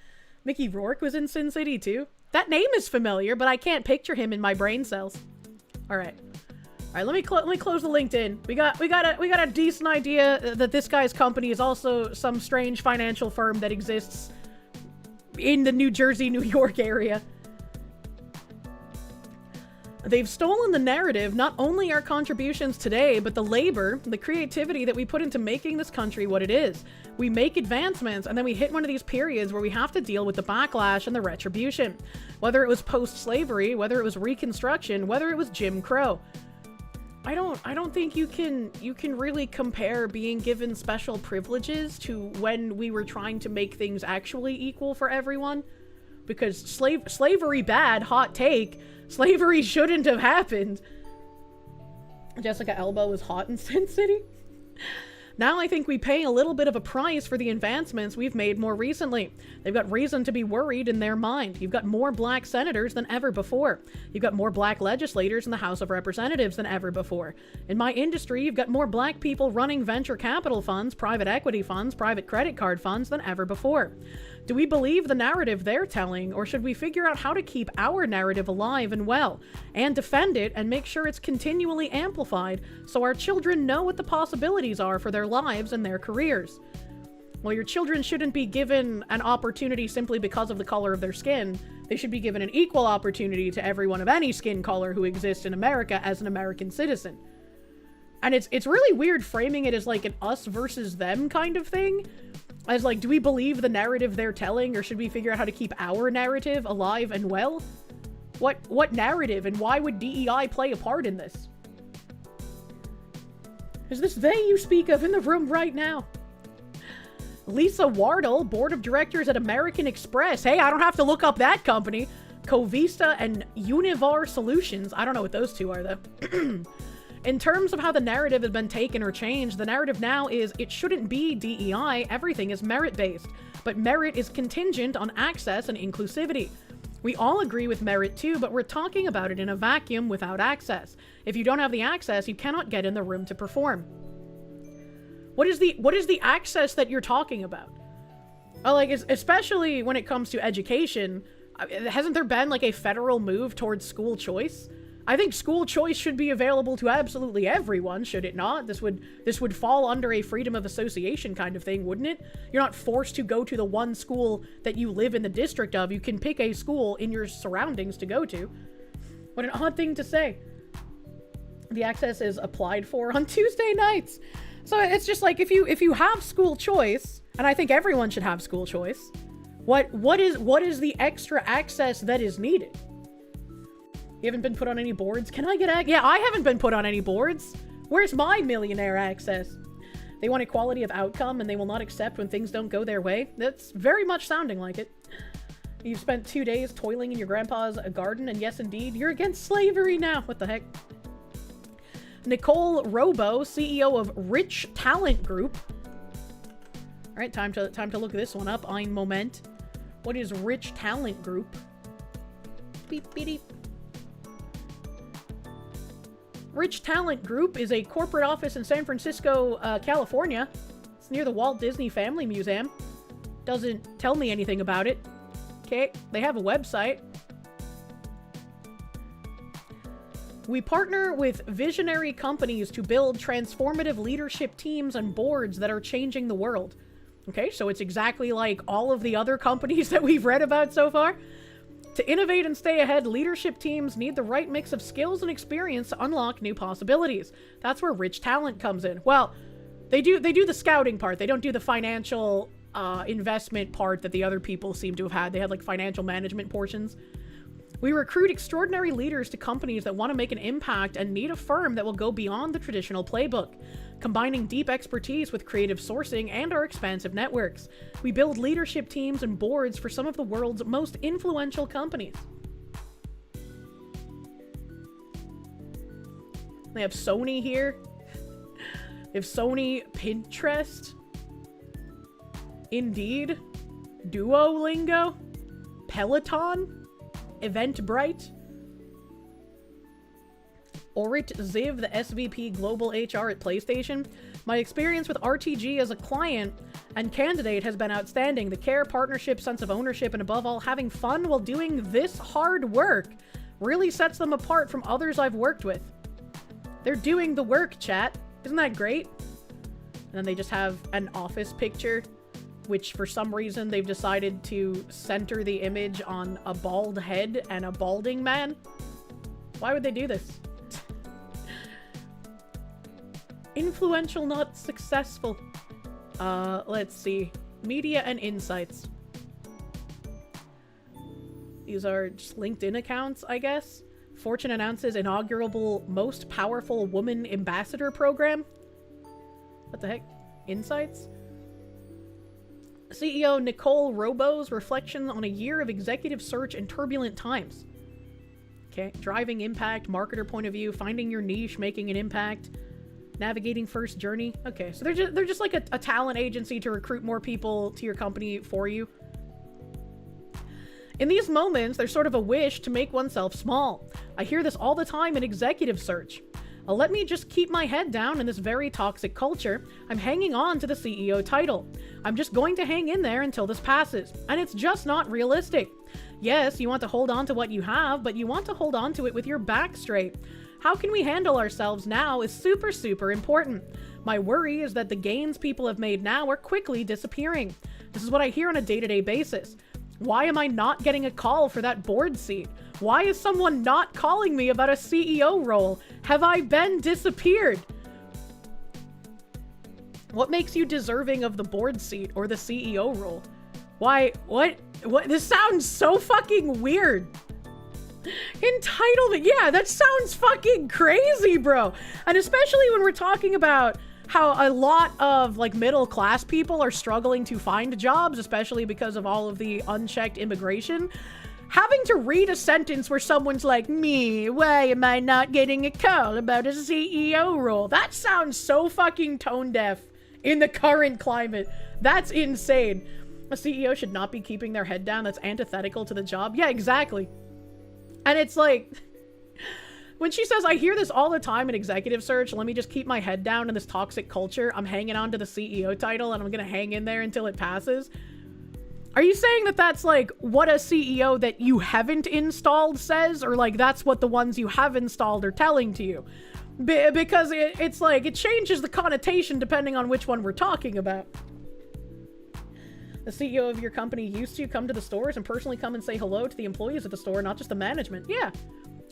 Mickey Rourke was in Sin City too. That name is familiar, but I can't picture him in my brain cells. All right, let me close the LinkedIn. We got a decent idea that this guy's company is also some strange financial firm that exists in the New Jersey, New York area. They've stolen the narrative, not only our contributions today, but the labor, the creativity that we put into making this country what it is. We make advancements, and then we hit one of these periods where we have to deal with the backlash and the retribution. Whether it was post-slavery, whether it was Reconstruction, whether it was Jim Crow. I don't think you can really compare being given special privileges to when we were trying to make things actually equal for everyone. Because slavery bad, hot take. Slavery shouldn't have happened. Jessica Alba was hot in Sin City. Now I think we pay a little bit of a price for the advancements we've made more recently. They've got reason to be worried in their mind. You've got more black senators than ever before. You've got more black legislators in the House of Representatives than ever before. In my industry, you've got more black people running venture capital funds, private equity funds, private credit card funds than ever before. Do we believe the narrative they're telling, or should we figure out how to keep our narrative alive and well, and defend it and make sure it's continually amplified so our children know what the possibilities are for their lives and their careers? Well, your children shouldn't be given an opportunity simply because of the color of their skin. They should be given an equal opportunity to everyone of any skin color who exists in America as an American citizen. And it's really weird framing it as like an us versus them kind of thing. As like, do we believe the narrative they're telling, or should we figure out how to keep our narrative alive and well? What narrative, and why would DEI play a part in this? Is this they you speak of in the room right now? Lisa Wardle, board of directors at American Express. Hey, I don't have to look up that company. Covista and Univar Solutions. I don't know what those two are, though. In terms of how the narrative has been taken or changed, the narrative now is it shouldn't be DEI, everything is merit-based. But merit is contingent on access and inclusivity. We all agree with merit too, but we're talking about it in a vacuum without access. If you don't have the access, you cannot get in the room to perform. What is the access that you're talking about? Like, especially when it comes to education, hasn't there been like a federal move towards school choice? I think school choice should be available to absolutely everyone, should it not? This would fall under a freedom of association kind of thing, wouldn't it? You're not forced to go to the one school that you live in the district of. You can pick a school in your surroundings to go to. What an odd thing to say. The access is applied for on Tuesday nights. So it's just like, if you have school choice, and I think everyone should have school choice, what is the extra access that is needed? You haven't been put on any boards? Can I get yeah, I haven't been put on any boards. Where's my millionaire access? They want equality of outcome and they will not accept when things don't go their way. That's very much sounding like it. You've spent 2 days toiling in your grandpa's garden, and yes, indeed, you're against slavery now. What the heck? Nicole Robo, CEO of Rich Talent Group. All right, time to look this one up. Ein Moment. What is Rich Talent Group? Beep, beep, beep. Rich Talent Group is a corporate office in San Francisco, California. It's near the Walt Disney Family Museum. Doesn't tell me anything about it. Okay, they have a website. We partner with visionary companies to build transformative leadership teams and boards that are changing the world. Okay, so it's exactly like all of the other companies that we've read about so far. To innovate and stay ahead, leadership teams need the right mix of skills and experience to unlock new possibilities. That's where Rich Talent comes in. Well, they do the scouting part. They don't do the financial investment part that the other people seem to have had. They had like financial management portions. We recruit extraordinary leaders to companies that want to make an impact and need a firm that will go beyond the traditional playbook, combining deep expertise with creative sourcing and our expansive networks. We build leadership teams and boards for some of the world's most influential companies. They have Sony here. They have Sony, Pinterest, Indeed, Duolingo, Peloton, Eventbrite, Orit Ziv, the SVP Global HR at PlayStation. My experience with RTG as a client and candidate has been outstanding. The care, partnership, sense of ownership, and above all, having fun while doing this hard work really sets them apart from others I've worked with. They're doing the work, chat. Isn't that great? And then they just have an office picture, which for some reason they've decided to center the image on a bald head and a balding man. Why would they do this? Influential, not successful. Let's see. Media and insights. These are just LinkedIn accounts, I guess. Fortune announces inaugural most powerful woman ambassador program. What the heck? Insights? CEO Nicole Robo's reflections on a year of executive search in turbulent times. Okay, driving impact, marketer point of view, finding your niche, making an impact, navigating first journey. Okay, so they're just like a talent agency to recruit more people to your company for you. In these moments, there's sort of a wish to make oneself small. I hear this all the time in executive search. Let me just keep my head down in this very toxic culture. I'm hanging on to the CEO title. I'm just going to hang in there until this passes. And it's just not realistic. Yes, you want to hold on to what you have, but you want to hold on to it with your back straight. How can we handle ourselves now is super, super important. My worry is that the gains people have made now are quickly disappearing. This is what I hear on a day-to-day basis. Why am I not getting a call for that board seat? Why is someone not calling me about a CEO role? Have I been disappeared? What makes you deserving of the board seat or the CEO role? Why? What? This sounds so fucking weird. Entitlement. Yeah, that sounds fucking crazy, bro. And especially when we're talking about how a lot of like middle class people are struggling to find jobs, especially because of all of the unchecked immigration. having to read a sentence where someone's like, me, why am I not getting a call about a CEO role? That sounds so fucking tone deaf in the current climate. That's insane. A CEO should not be keeping their head down. That's antithetical to the job. Yeah, exactly. And it's like, when she says, I hear this all the time in executive search, let me just keep my head down in this toxic culture. I'm hanging on to the CEO title and I'm going to hang in there until it passes. Are you saying that that's like what a CEO that you haven't installed says? Or like that's what the ones you have installed are telling to you? Because it's like, it changes the connotation depending on which one we're talking about. The CEO of your company used to come to the stores and personally come and say hello to the employees at the store, not just the management. Yeah,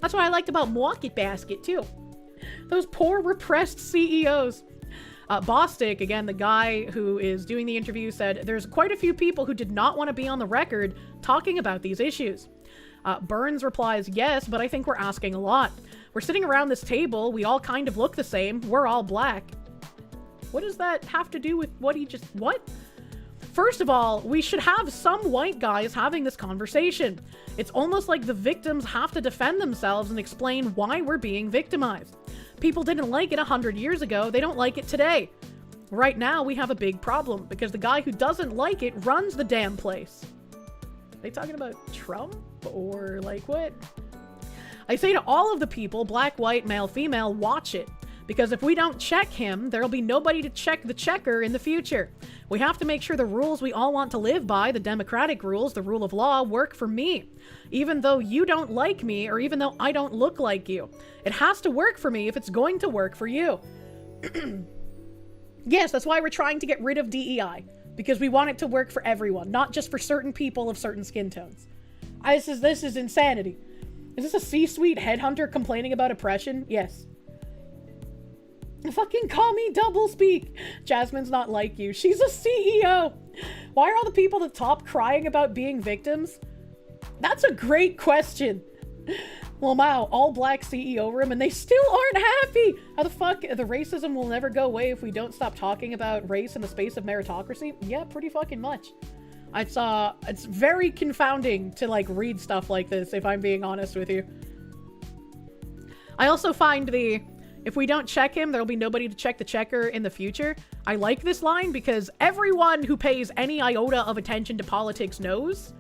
that's what I liked about Market Basket too. Those poor repressed CEOs. Bostic, again, the guy who is doing the interview, said there's quite a few people who did not want to be on the record talking about these issues. Burns replies, yes, but I think we're asking a lot. We're sitting around this table. We all kind of look the same. We're all black. What does that have to do with what he just... What? First of all, we should have some white guys having this conversation. It's almost like the victims have to defend themselves and explain why we're being victimized. People didn't like it 100 years ago. They don't like it today. Right now, we have a big problem because the guy who doesn't like it runs the damn place. Are they talking about Trump or like what? I say to all of the people, black, white, male, female, watch it. Because if we don't check him, there'll be nobody to check the checker in the future. We have to make sure the rules we all want to live by, the democratic rules, the rule of law, work for me. Even though you don't like me, or even though I don't look like you. It has to work for me if it's going to work for you. Yes, that's why we're trying to get rid of DEI. Because we want it to work for everyone, not just for certain people of certain skin tones. This is insanity. Is this a C-suite headhunter complaining about oppression? Yes. Fucking call me doublespeak. Jasmine's not like you. She's a CEO. Why are all the people at the top crying about being victims? That's a great question. Well, wow, all black CEO room and they still aren't happy. How the fuck? The racism will never go away if we don't stop talking about race in the space of meritocracy? Yeah, pretty fucking much. It's very confounding to like read stuff like this, if I'm being honest with you. I also find if we don't check him, there'll be nobody to check the checker in the future. I like this line because everyone who pays any iota of attention to politics knows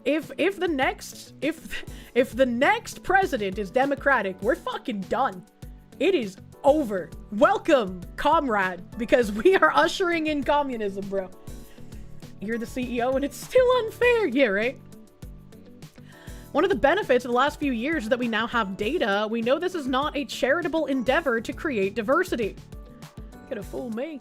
if the next president is Democratic, we're fucking done. It is over. Welcome, comrade, because we are ushering in communism, bro. You're the CEO and it's still unfair. Yeah, right? One of the benefits of the last few years is that we now have data. We know this is not a charitable endeavor to create diversity. Could have fooled me.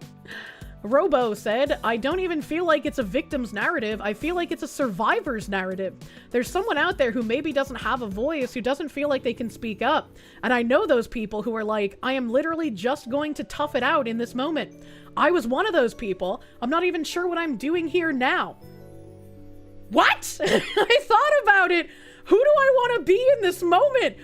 Robo said, I don't even feel like it's a victim's narrative. I feel like it's a survivor's narrative. There's someone out there who maybe doesn't have a voice, who doesn't feel like they can speak up. And I know those people who are like, I am literally just going to tough it out in this moment. I was one of those people. I'm not even sure what I'm doing here now. What? I thought about it. Who do I want to be in this moment?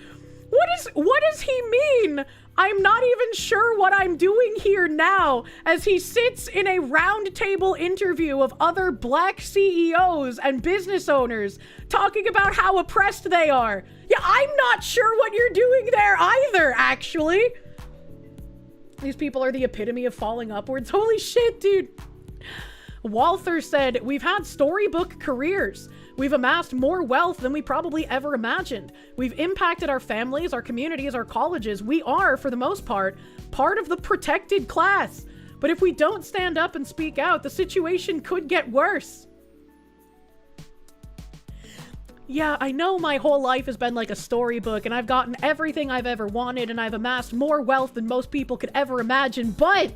What does he mean? I'm not even sure what I'm doing here now, as he sits in a roundtable interview of other black CEOs and business owners talking about how oppressed they are. Yeah, I'm not sure what you're doing there either, actually. These people are the epitome of falling upwards. Holy shit, dude. Walther said, we've had storybook careers. We've amassed more wealth than we probably ever imagined. We've impacted our families, our communities, our colleges. We are, for the most part of the protected class. But if we don't stand up and speak out, the situation could get worse. Yeah, I know my whole life has been like a storybook, and I've gotten everything I've ever wanted, and I've amassed more wealth than most people could ever imagine, but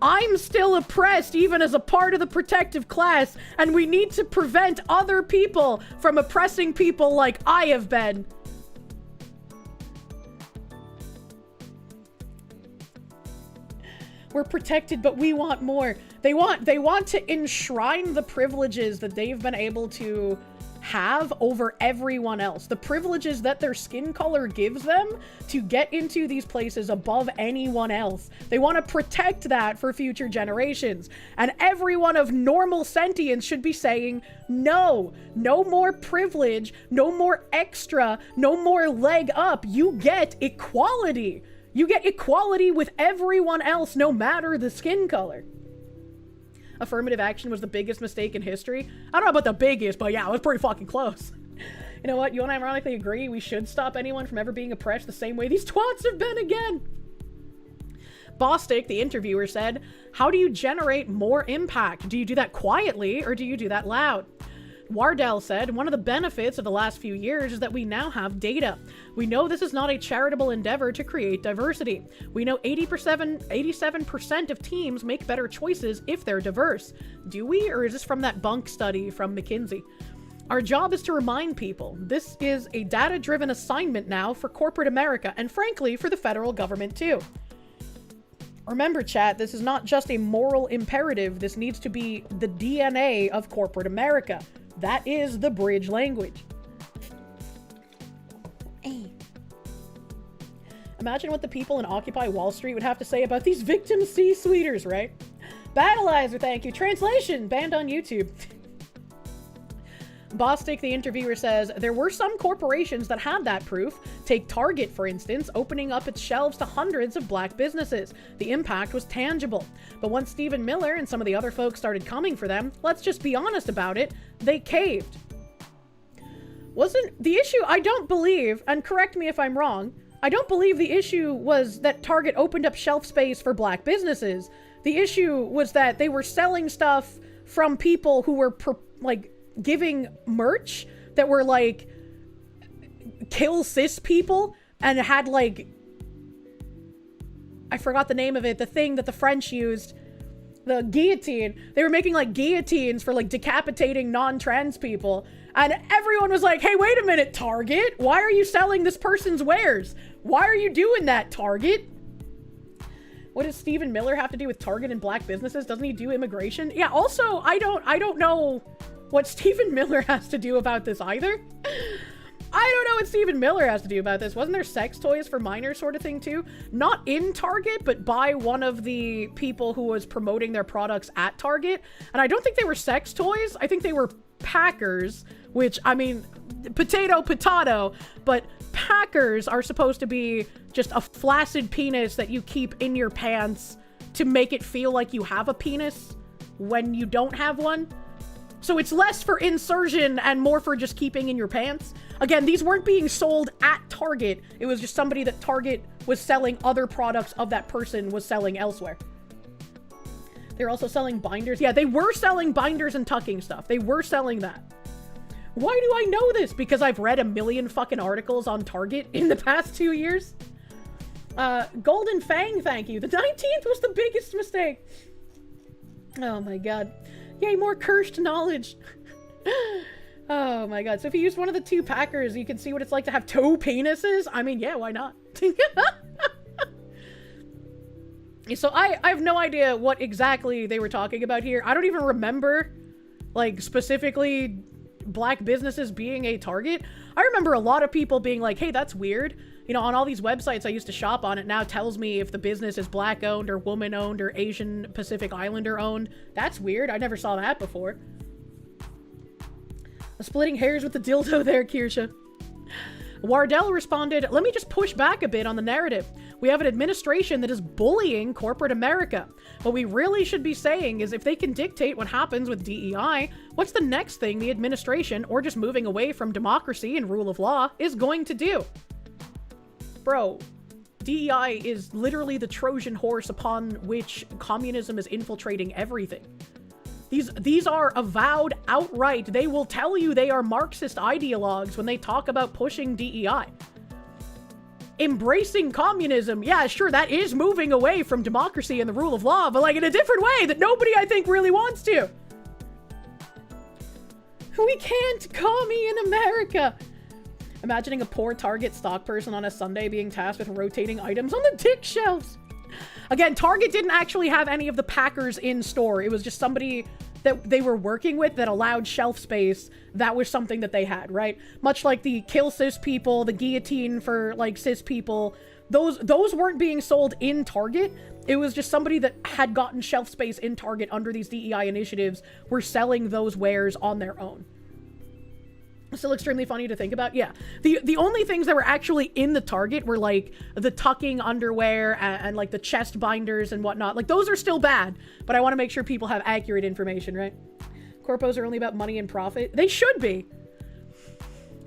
I'm still oppressed even as a part of the protective class, and we need to prevent other people from oppressing people like I have been. We're protected, but we want more. They want to enshrine the privileges that they've been able to have over everyone else. The privileges that their skin color gives them to get into these places above anyone else. They want to protect that for future generations. And everyone of normal sentience should be saying, no, no more privilege, no more extra, no more leg up. You get equality. You get equality with everyone else, no matter the skin color. Affirmative action was the biggest mistake in history. I don't know about the biggest, but yeah, it was pretty fucking close. You know what? You and I ironically agree we should stop anyone from ever being oppressed the same way these twats have been again. Bostic, the interviewer, said, how do you generate more impact? Do you do that quietly or do you do that loud? Wardell said, one of the benefits of the last few years is that we now have data. We know this is not a charitable endeavor to create diversity. We know 87% of teams make better choices if they're diverse. Do we, or is this from that bunk study from McKinsey? Our job is to remind people this is a data-driven assignment now for corporate America, and frankly, for the federal government too. Remember, chat, this is not just a moral imperative. This needs to be the DNA of corporate America. That is the bridge language. Hey. Imagine what the people in Occupy Wall Street would have to say about these victim C-suiters, right? Battleizer, thank you. Translation, banned on YouTube. Bostic, the interviewer, says, there were some corporations that had that proof. Take Target, for instance, opening up its shelves to hundreds of black businesses. The impact was tangible. But once Stephen Miller and some of the other folks started coming for them, let's just be honest about it, they caved. Wasn't the issue, I don't believe, and correct me if I'm wrong, I don't believe the issue was that Target opened up shelf space for black businesses. The issue was that they were selling stuff from people who were, giving merch that were like kill cis people and had like, I forgot the name of it, the thing that the French used, the guillotine. They were making like guillotines for like decapitating non-trans people, and everyone was like, hey, wait a minute, Target, why are you selling this person's wares? Why are you doing that, Target? What does Stephen Miller have to do with Target and black businesses? Doesn't he do immigration? Yeah, also, I don't know what Stephen Miller has to do about this either. I don't know what Stephen Miller has to do about this. Wasn't there sex toys for minors sort of thing too? Not in Target, but by one of the people who was promoting their products at Target. And I don't think they were sex toys. I think they were Packers, which, I mean, potato, but Packers are supposed to be just a flaccid penis that you keep in your pants to make it feel like you have a penis when you don't have one. So it's less for insertion and more for just keeping in your pants. Again, these weren't being sold at Target. It was just somebody that Target was selling other products of that person was selling elsewhere. They're also selling binders. Yeah, they were selling binders and tucking stuff. They were selling that. Why do I know this? Because I've read a million fucking articles on Target in the past 2 years. Golden Fang, thank you. The 19th was the biggest mistake. Oh my god. Yay, more cursed knowledge. Oh my god. So if you use one of the two Packers, you can see what it's like to have two penises? I mean, yeah, why not? So I have no idea what exactly they were talking about here. I don't even remember, like, specifically black businesses being a target. I remember a lot of people being like, hey, that's weird. You know, on all these websites I used to shop on, it now tells me if the business is black owned or woman owned or Asian Pacific Islander owned. That's weird. I never saw that before. I'm splitting hairs with the dildo there, Kirsche. Wardell responded, let me just push back a bit on the narrative. We have an administration that is bullying corporate America. What we really should be saying is if they can dictate what happens with DEI, what's the next thing the administration, or just moving away from democracy and rule of law, is going to do? Bro, DEI is literally the Trojan horse upon which communism is infiltrating everything. These are avowed outright. They will tell you they are Marxist ideologues when they talk about pushing DEI. Embracing communism, yeah, sure, that is moving away from democracy and the rule of law, but like in a different way that nobody, I think, really wants to. We can't commie in America. Imagining a poor Target stock person on a Sunday being tasked with rotating items on the dick shelves. Again, Target didn't actually have any of the packers in store. It was just somebody that they were working with that allowed shelf space. That was something that they had, right? Much like the kill cis people, the guillotine for like cis people, those weren't being sold in Target. It was just somebody that had gotten shelf space in Target under these DEI initiatives were selling those wares on their own. Still extremely funny to think about. Yeah. The only things that were actually in the Target were like the tucking underwear and like the chest binders and whatnot. Like those are still bad, but I want to make sure people have accurate information, right? Corpos are only about money and profit. They should be.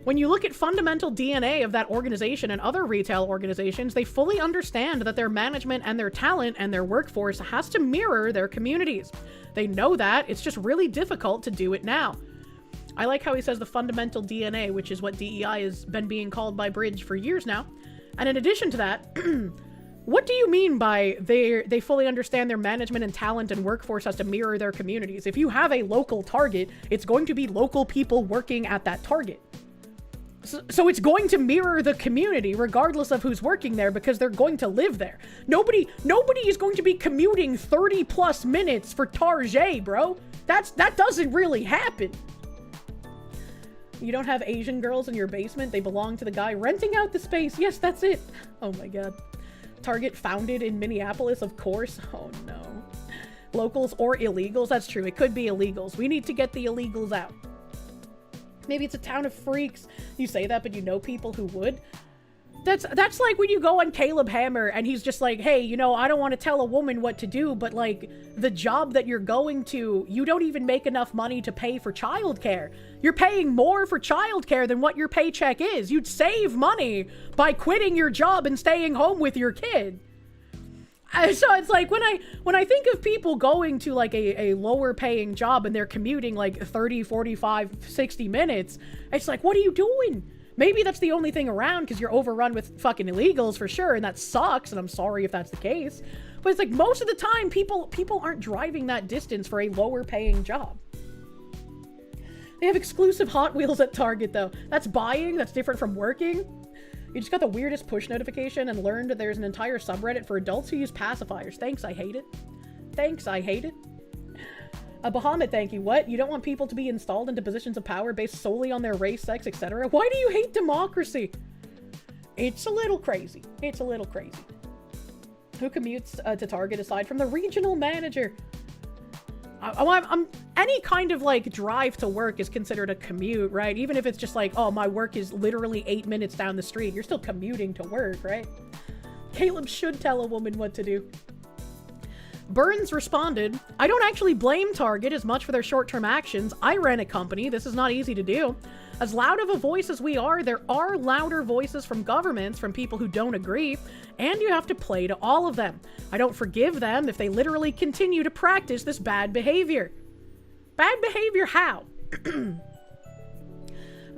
When you look at fundamental DNA of that organization and other retail organizations, they fully understand that their management and their talent and their workforce has to mirror their communities. They know that. It's just really difficult to do it now. I like how he says the fundamental DNA, which is what DEI has been being called by Bridge for years now. And in addition to that, what do you mean by they fully understand their management and talent and workforce has to mirror their communities? If you have a local Target, it's going to be local people working at that Target. So it's going to mirror the community regardless of who's working there because they're going to live there. Nobody is going to be commuting 30 plus minutes for Target, bro. That doesn't really happen. You don't have Asian girls in your basement. They belong to the guy renting out the space. Yes, that's it. Oh my God. Target founded in Minneapolis, of course. Oh no. Locals or illegals. That's true. It could be illegals. We need to get the illegals out. Maybe it's a town of freaks. You say that, but you know people who would. That's like when you go on Caleb Hammer and he's just like, hey, you know, I don't want to tell a woman what to do, but like the job that you're going to, you don't even make enough money to pay for childcare. You're paying more for childcare than what your paycheck is. You'd save money by quitting your job and staying home with your kid. So it's like when I think of people going to like a lower paying job and they're commuting like 30, 45, 60 minutes, it's like, what are you doing? Maybe that's the only thing around because you're overrun with fucking illegals for sure, and that sucks, and I'm sorry if that's the case. But it's like most of the time, people aren't driving that distance for a lower paying job. They have exclusive Hot Wheels at Target, though. That's buying. That's different from working. You just got the weirdest push notification and learned that there's an entire subreddit for adults who use pacifiers. Thanks, I hate it. Thanks, I hate it. Bahamut, thank you. What? You don't want people to be installed into positions of power based solely on their race, sex, etc.? Why do you hate democracy? It's a little crazy. It's a little crazy. Who commutes to Target aside from the regional manager? Any kind of like drive to work is considered a commute, right? Even if it's just like, oh, my work is literally 8 minutes down the street. You're still commuting to work, right? Caleb should tell a woman what to do. Burns responded, I don't actually blame Target as much for their short-term actions. I ran a company. This is not easy to do. As loud of a voice as we are, there are louder voices from governments, from people who don't agree, and you have to play to all of them. I don't forgive them if they literally continue to practice this bad behavior. Bad behavior how? The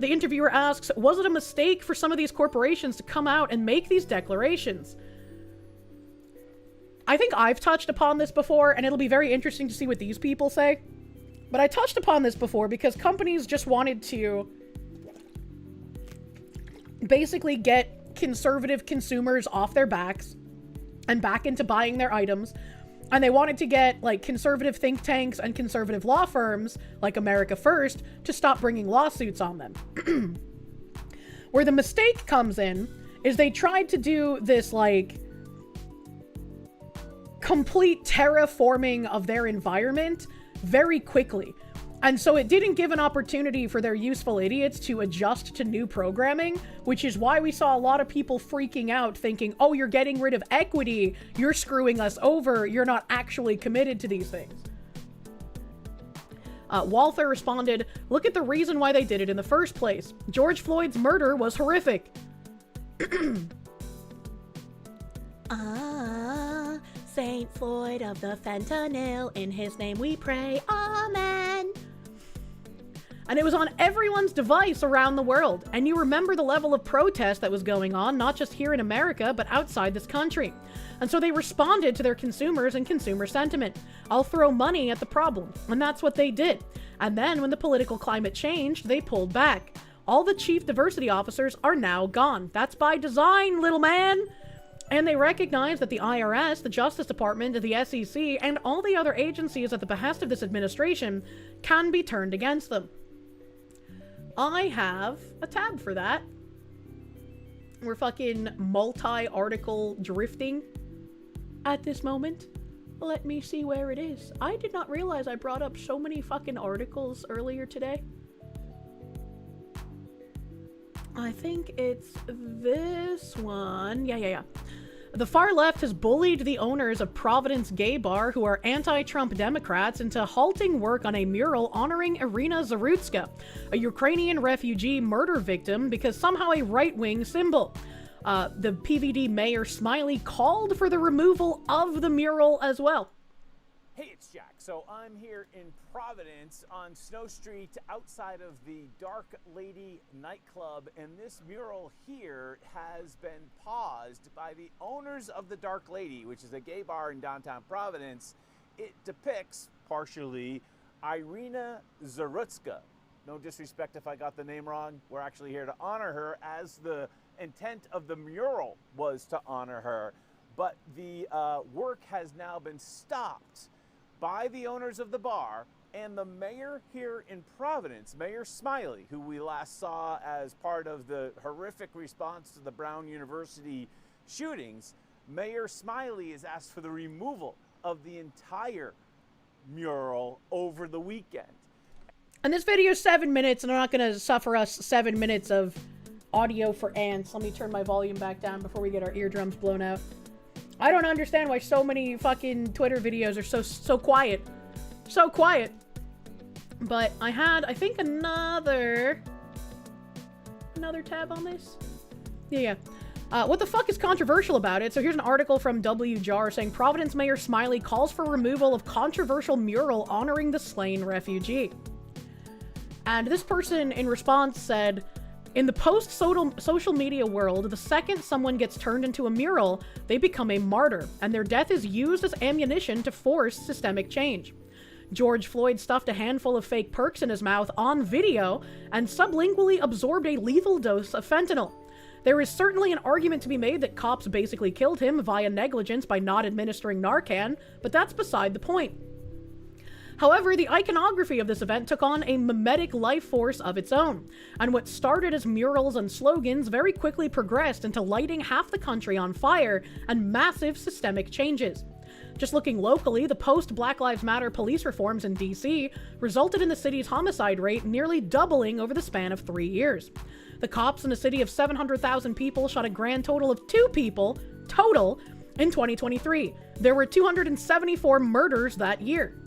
interviewer asks, was it a mistake for some of these corporations to come out and make these declarations? I think I've touched upon this before, and it'll be very interesting to see what these people say. But I touched upon this before because companies just wanted to basically get conservative consumers off their backs and back into buying their items. And they wanted to get like conservative think tanks and conservative law firms like America First to stop bringing lawsuits on them. Where the mistake comes in is they tried to do this like complete terraforming of their environment very quickly. And so it didn't give an opportunity for their useful idiots to adjust to new programming, which is why we saw a lot of people freaking out thinking, oh, you're getting rid of equity, you're screwing us over, you're not actually committed to these things. Walther responded, look at the reason why they did it in the first place. George Floyd's murder was horrific. Saint Floyd of the fentanyl, in his name we pray, amen. And it was on everyone's device around the world. And you remember the level of protest that was going on, not just here in America, but outside this country. And so they responded to their consumers and consumer sentiment. I'll throw money at the problem. And that's what they did. And then when the political climate changed, they pulled back. All the chief diversity officers are now gone. That's by design, little man. And they recognize that the IRS, the Justice Department, the SEC, and all the other agencies at the behest of this administration can be turned against them. I have a tab for that. We're fucking multi-article drifting at this moment. Let me see where it is. I did not realize I brought up so many fucking articles earlier today. I think it's this one. Yeah. The far left has bullied the owners of Providence Gay Bar, who are anti-Trump Democrats, into halting work on a mural honoring Irina Zarutska, a Ukrainian refugee murder victim, because somehow a right-wing symbol. The PVD mayor Smiley called for the removal of the mural as well. Hey, it's Jack. So I'm here in Providence on Snow Street outside of the Dark Lady nightclub, and this mural here has been paused by the owners of the Dark Lady, which is a gay bar in downtown Providence. It depicts, partially, Irina Zarutska. No disrespect if I got the name wrong. We're actually here to honor her, as the intent of the mural was to honor her. But the work has now been stopped by the owners of the bar, and the mayor here in Providence, Mayor Smiley, who we last saw as part of the horrific response to the Brown University shootings, Mayor Smiley has asked for the removal of the entire mural over the weekend. And this video is 7 minutes, and I'm not going to suffer us 7 minutes of audio for ants. Let me turn my volume back down before we get our eardrums blown out. I don't understand why so many fucking Twitter videos are so quiet. So quiet. But I had, I think, another tab on this? Yeah. What the fuck is controversial about it? So here's an article from WJAR saying Providence Mayor Smiley calls for removal of controversial mural honoring the slain refugee. And this person in response said, in the post-social media world, the second someone gets turned into a mural, they become a martyr, and their death is used as ammunition to force systemic change. George Floyd stuffed a handful of fake perks in his mouth on video and sublingually absorbed a lethal dose of fentanyl. There is certainly an argument to be made that cops basically killed him via negligence by not administering Narcan, but that's beside the point. However, the iconography of this event took on a mimetic life force of its own, and what started as murals and slogans very quickly progressed into lighting half the country on fire and massive systemic changes. Just looking locally, the post-Black Lives Matter police reforms in DC resulted in the city's homicide rate nearly doubling over the span of 3 years. The cops in a city of 700,000 people shot a grand total of 2 people total in 2023. There were 274 murders that year.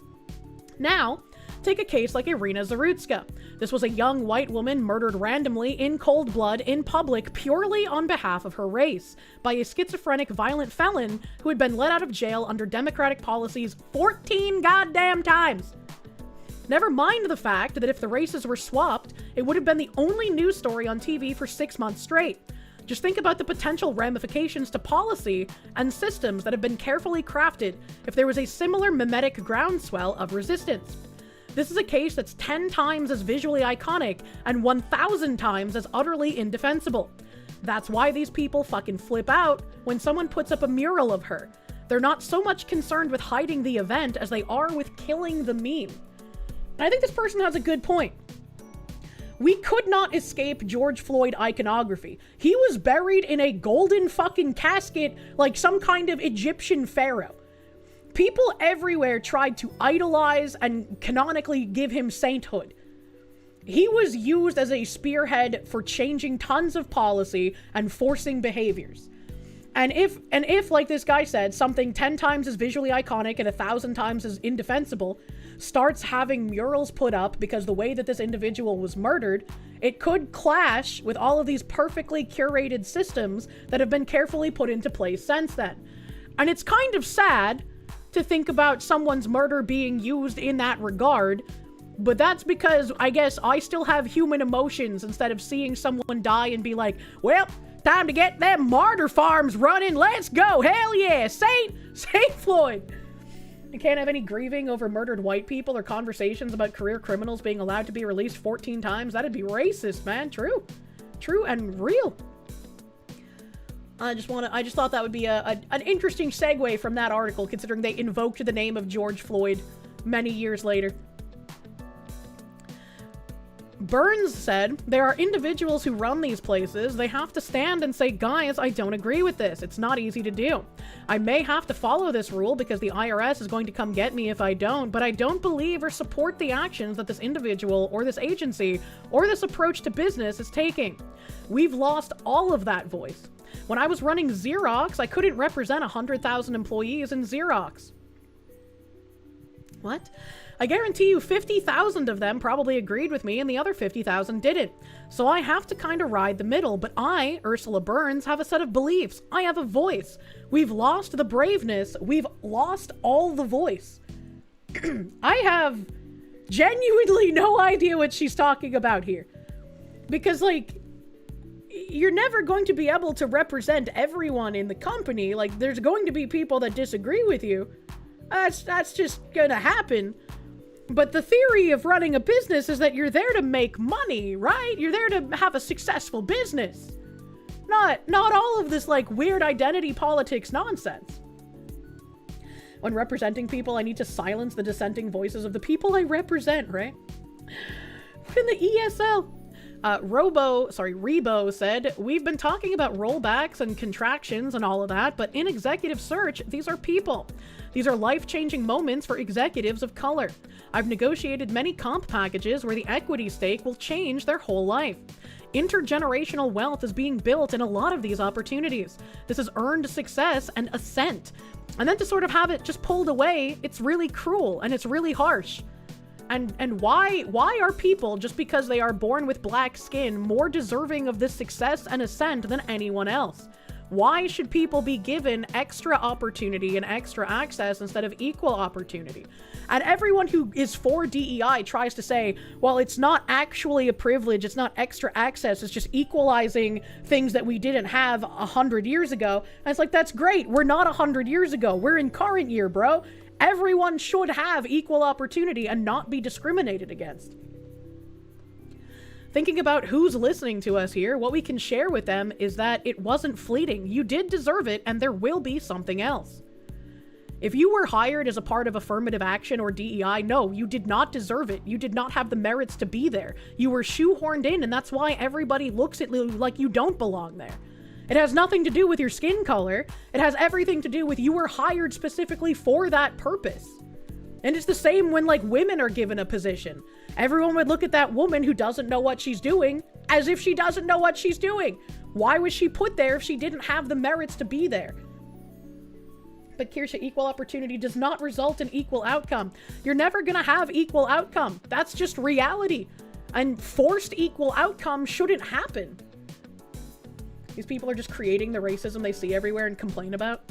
Now, take a case like Irina Zarutska. This was a young white woman murdered randomly in cold blood in public purely on behalf of her race by a schizophrenic violent felon who had been let out of jail under Democratic policies 14 goddamn times. Never mind the fact that if the races were swapped, it would have been the only news story on TV for 6 months straight. Just think about the potential ramifications to policy and systems that have been carefully crafted if there was a similar mimetic groundswell of resistance. This is a case that's 10 times as visually iconic and 1,000 times as utterly indefensible. That's why these people fucking flip out when someone puts up a mural of her. They're not so much concerned with hiding the event as they are with killing the meme. And I think this person has a good point. We could not escape George Floyd iconography. He was buried in a golden fucking casket like some kind of Egyptian pharaoh. People everywhere tried to idolize and canonically give him sainthood. He was used as a spearhead for changing tons of policy and forcing behaviors. And if, like this guy said, something 10 times as visually iconic and 1,000 times as indefensible starts having murals put up because the way that this individual was murdered, it could clash with all of these perfectly curated systems that have been carefully put into place since then. And it's kind of sad to think about someone's murder being used in that regard, but that's because I guess I still have human emotions instead of seeing someone die and be like, well, time to get them martyr farms running. Let's go. Hell yeah. Saint Floyd. You can't have any grieving over murdered white people or conversations about career criminals being allowed to be released 14 times. That'd be racist, man. True and real. I just thought that would be an interesting segue from that article, considering they invoked the name of George Floyd many years later. Burns said, there are individuals who run these places. They have to stand and say, guys, I don't agree with this. It's not easy to do. I may have to follow this rule because the IRS is going to come get me if I don't, but I don't believe or support the actions that this individual or this agency or this approach to business is taking. We've lost all of that voice. When I was running Xerox, I couldn't represent 100,000 employees in Xerox. What? I guarantee you 50,000 of them probably agreed with me and the other 50,000 didn't. So I have to kind of ride the middle, but I, Ursula Burns, have a set of beliefs. I have a voice. We've lost the braveness. We've lost all the voice. I have genuinely no idea what she's talking about here. Because, like, you're never going to be able to represent everyone in the company. Like, there's going to be people that disagree with you. That's just gonna happen. But the theory of running a business is that you're there to make money, right? You're there to have a successful business. Not all of this, like, weird identity politics nonsense. When representing people, I need to silence the dissenting voices of the people I represent, right? In the ESL. Rebo said, we've been talking about rollbacks and contractions and all of that, but in executive search, these are people. These are life-changing moments for executives of color. I've negotiated many comp packages where the equity stake will change their whole life. Intergenerational wealth is being built in a lot of these opportunities. This has earned success and ascent. And then to sort of have it just pulled away, it's really cruel and it's really harsh. And why are people, just because they are born with black skin, more deserving of this success and ascent than anyone else? Why should people be given extra opportunity and extra access instead of equal opportunity? And everyone who is for DEI tries to say, well, it's not actually a privilege, it's not extra access, it's just equalizing things that we didn't have 100 years ago. And it's like, that's great, we're not 100 years ago, we're in current year, bro. Everyone should have equal opportunity and not be discriminated against. Thinking about who's listening to us here, what we can share with them is that it wasn't fleeting. You did deserve it, and there will be something else. If you were hired as a part of affirmative action or DEI, no, you did not deserve it. You did not have the merits to be there. You were shoehorned in, and that's why everybody looks at you like you don't belong there. It has nothing to do with your skin color. It has everything to do with you were hired specifically for that purpose. And it's the same when, like, women are given a position. Everyone would look at that woman who doesn't know what she's doing as if she doesn't know what she's doing. Why was she put there if she didn't have the merits to be there? But Kirsche, equal opportunity does not result in equal outcome. You're never gonna have equal outcome. That's just reality. And forced equal outcome shouldn't happen. These people are just creating the racism they see everywhere and complain about.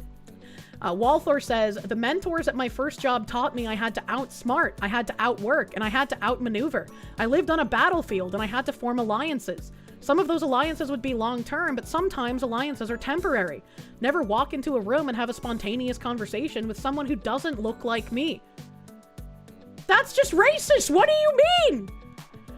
Walthor says, the mentors at my first job taught me I had to outsmart, I had to outwork, and I had to outmaneuver. I lived on a battlefield and I had to form alliances. Some of those alliances would be long-term, but sometimes alliances are temporary. Never walk into a room and have a spontaneous conversation with someone who doesn't look like me. That's just racist! What do you mean?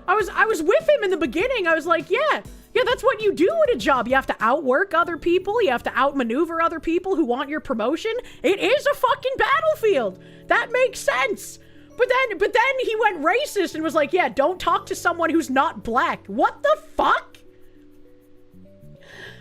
I was with him in the beginning. I was like, yeah, that's what you do at a job. You have to outwork other people. You have to outmaneuver other people who want your promotion. It is a fucking battlefield. That makes sense. But then he went racist and was like, yeah, don't talk to someone who's not black. What the fuck?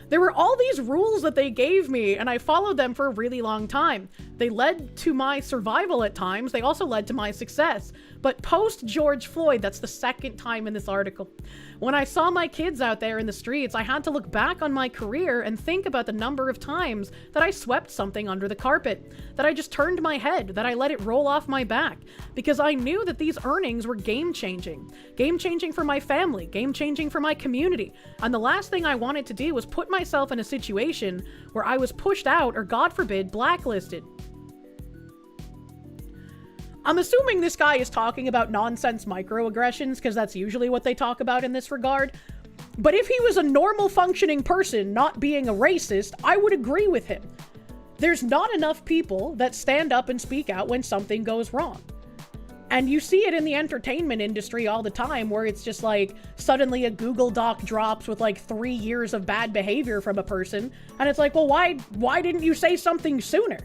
There were all these rules that they gave me, and I followed them for a really long time. They led to my survival at times. They also led to my success. But post George Floyd, that's the second time in this article, when I saw my kids out there in the streets, I had to look back on my career and think about the number of times that I swept something under the carpet, that I just turned my head, that I let it roll off my back, because I knew that these earnings were game-changing. Game-changing for my family, game-changing for my community. And the last thing I wanted to do was put myself in a situation where I was pushed out or, God forbid, blacklisted. I'm assuming this guy is talking about nonsense microaggressions, because that's usually what they talk about in this regard. But if he was a normal functioning person not being a racist, I would agree with him. There's not enough people that stand up and speak out when something goes wrong. And you see it in the entertainment industry all the time, where it's just like, suddenly a Google Doc drops with like 3 years of bad behavior from a person. And it's like, well, why didn't you say something sooner?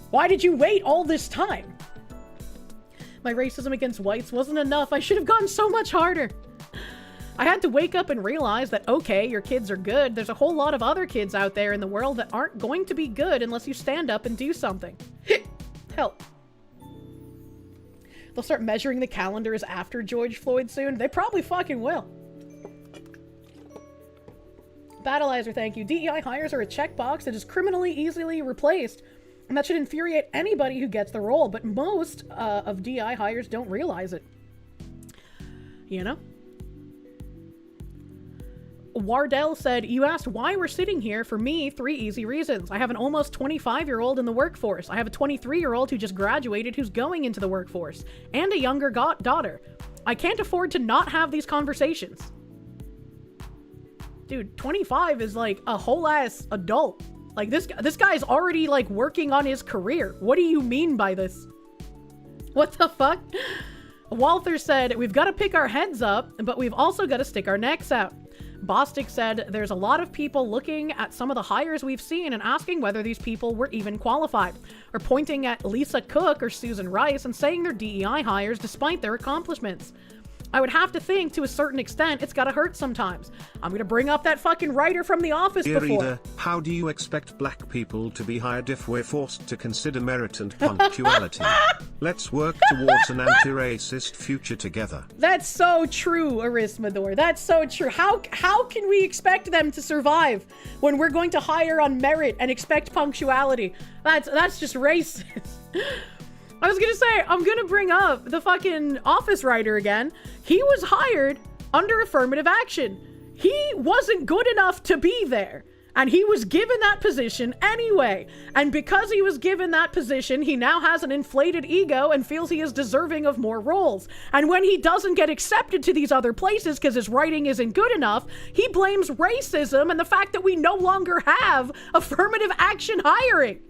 Why did you wait all this time? My racism against whites wasn't enough. I should have gone so much harder. I had to wake up and realize that, okay, your kids are good. There's a whole lot of other kids out there in the world that aren't going to be good unless you stand up and do something. Help. They'll start measuring the calendars after George Floyd soon. They probably fucking will. Battleizer, thank you. DEI hires are a checkbox that is criminally easily replaced. And that should infuriate anybody who gets the role. But most of DEI hires don't realize it. You know? Wardell said, you asked why we're sitting here. For me, 3 easy reasons. I have an almost 25-year-old in the workforce. I have a 23-year-old who just graduated who's going into the workforce. And a younger daughter. I can't afford to not have these conversations. Dude, 25 is like a whole ass adult. Like this guy's already like working on his career. What do you mean by this? What the fuck? Walther said, we've got to pick our heads up, but we've also got to stick our necks out. Bostic said, there's a lot of people looking at some of the hires we've seen and asking whether these people were even qualified, or pointing at Lisa Cook or Susan Rice and saying they're DEI hires despite their accomplishments. I would have to think, to a certain extent, it's gotta hurt sometimes. I'm gonna bring up that fucking writer from The Office Dear before. reader, how do you expect black people to be hired if we're forced to consider merit and punctuality? Let's work towards an anti-racist future together. That's so true, Arismador. That's so true. How can we expect them to survive when we're going to hire on merit and expect punctuality? That's just racist. I was gonna say, I'm gonna bring up the fucking Office writer again. He was hired under affirmative action. He wasn't good enough to be there. And he was given that position anyway. And because he was given that position, he now has an inflated ego and feels he is deserving of more roles. And when he doesn't get accepted to these other places because his writing isn't good enough, he blames racism and the fact that we no longer have affirmative action hiring.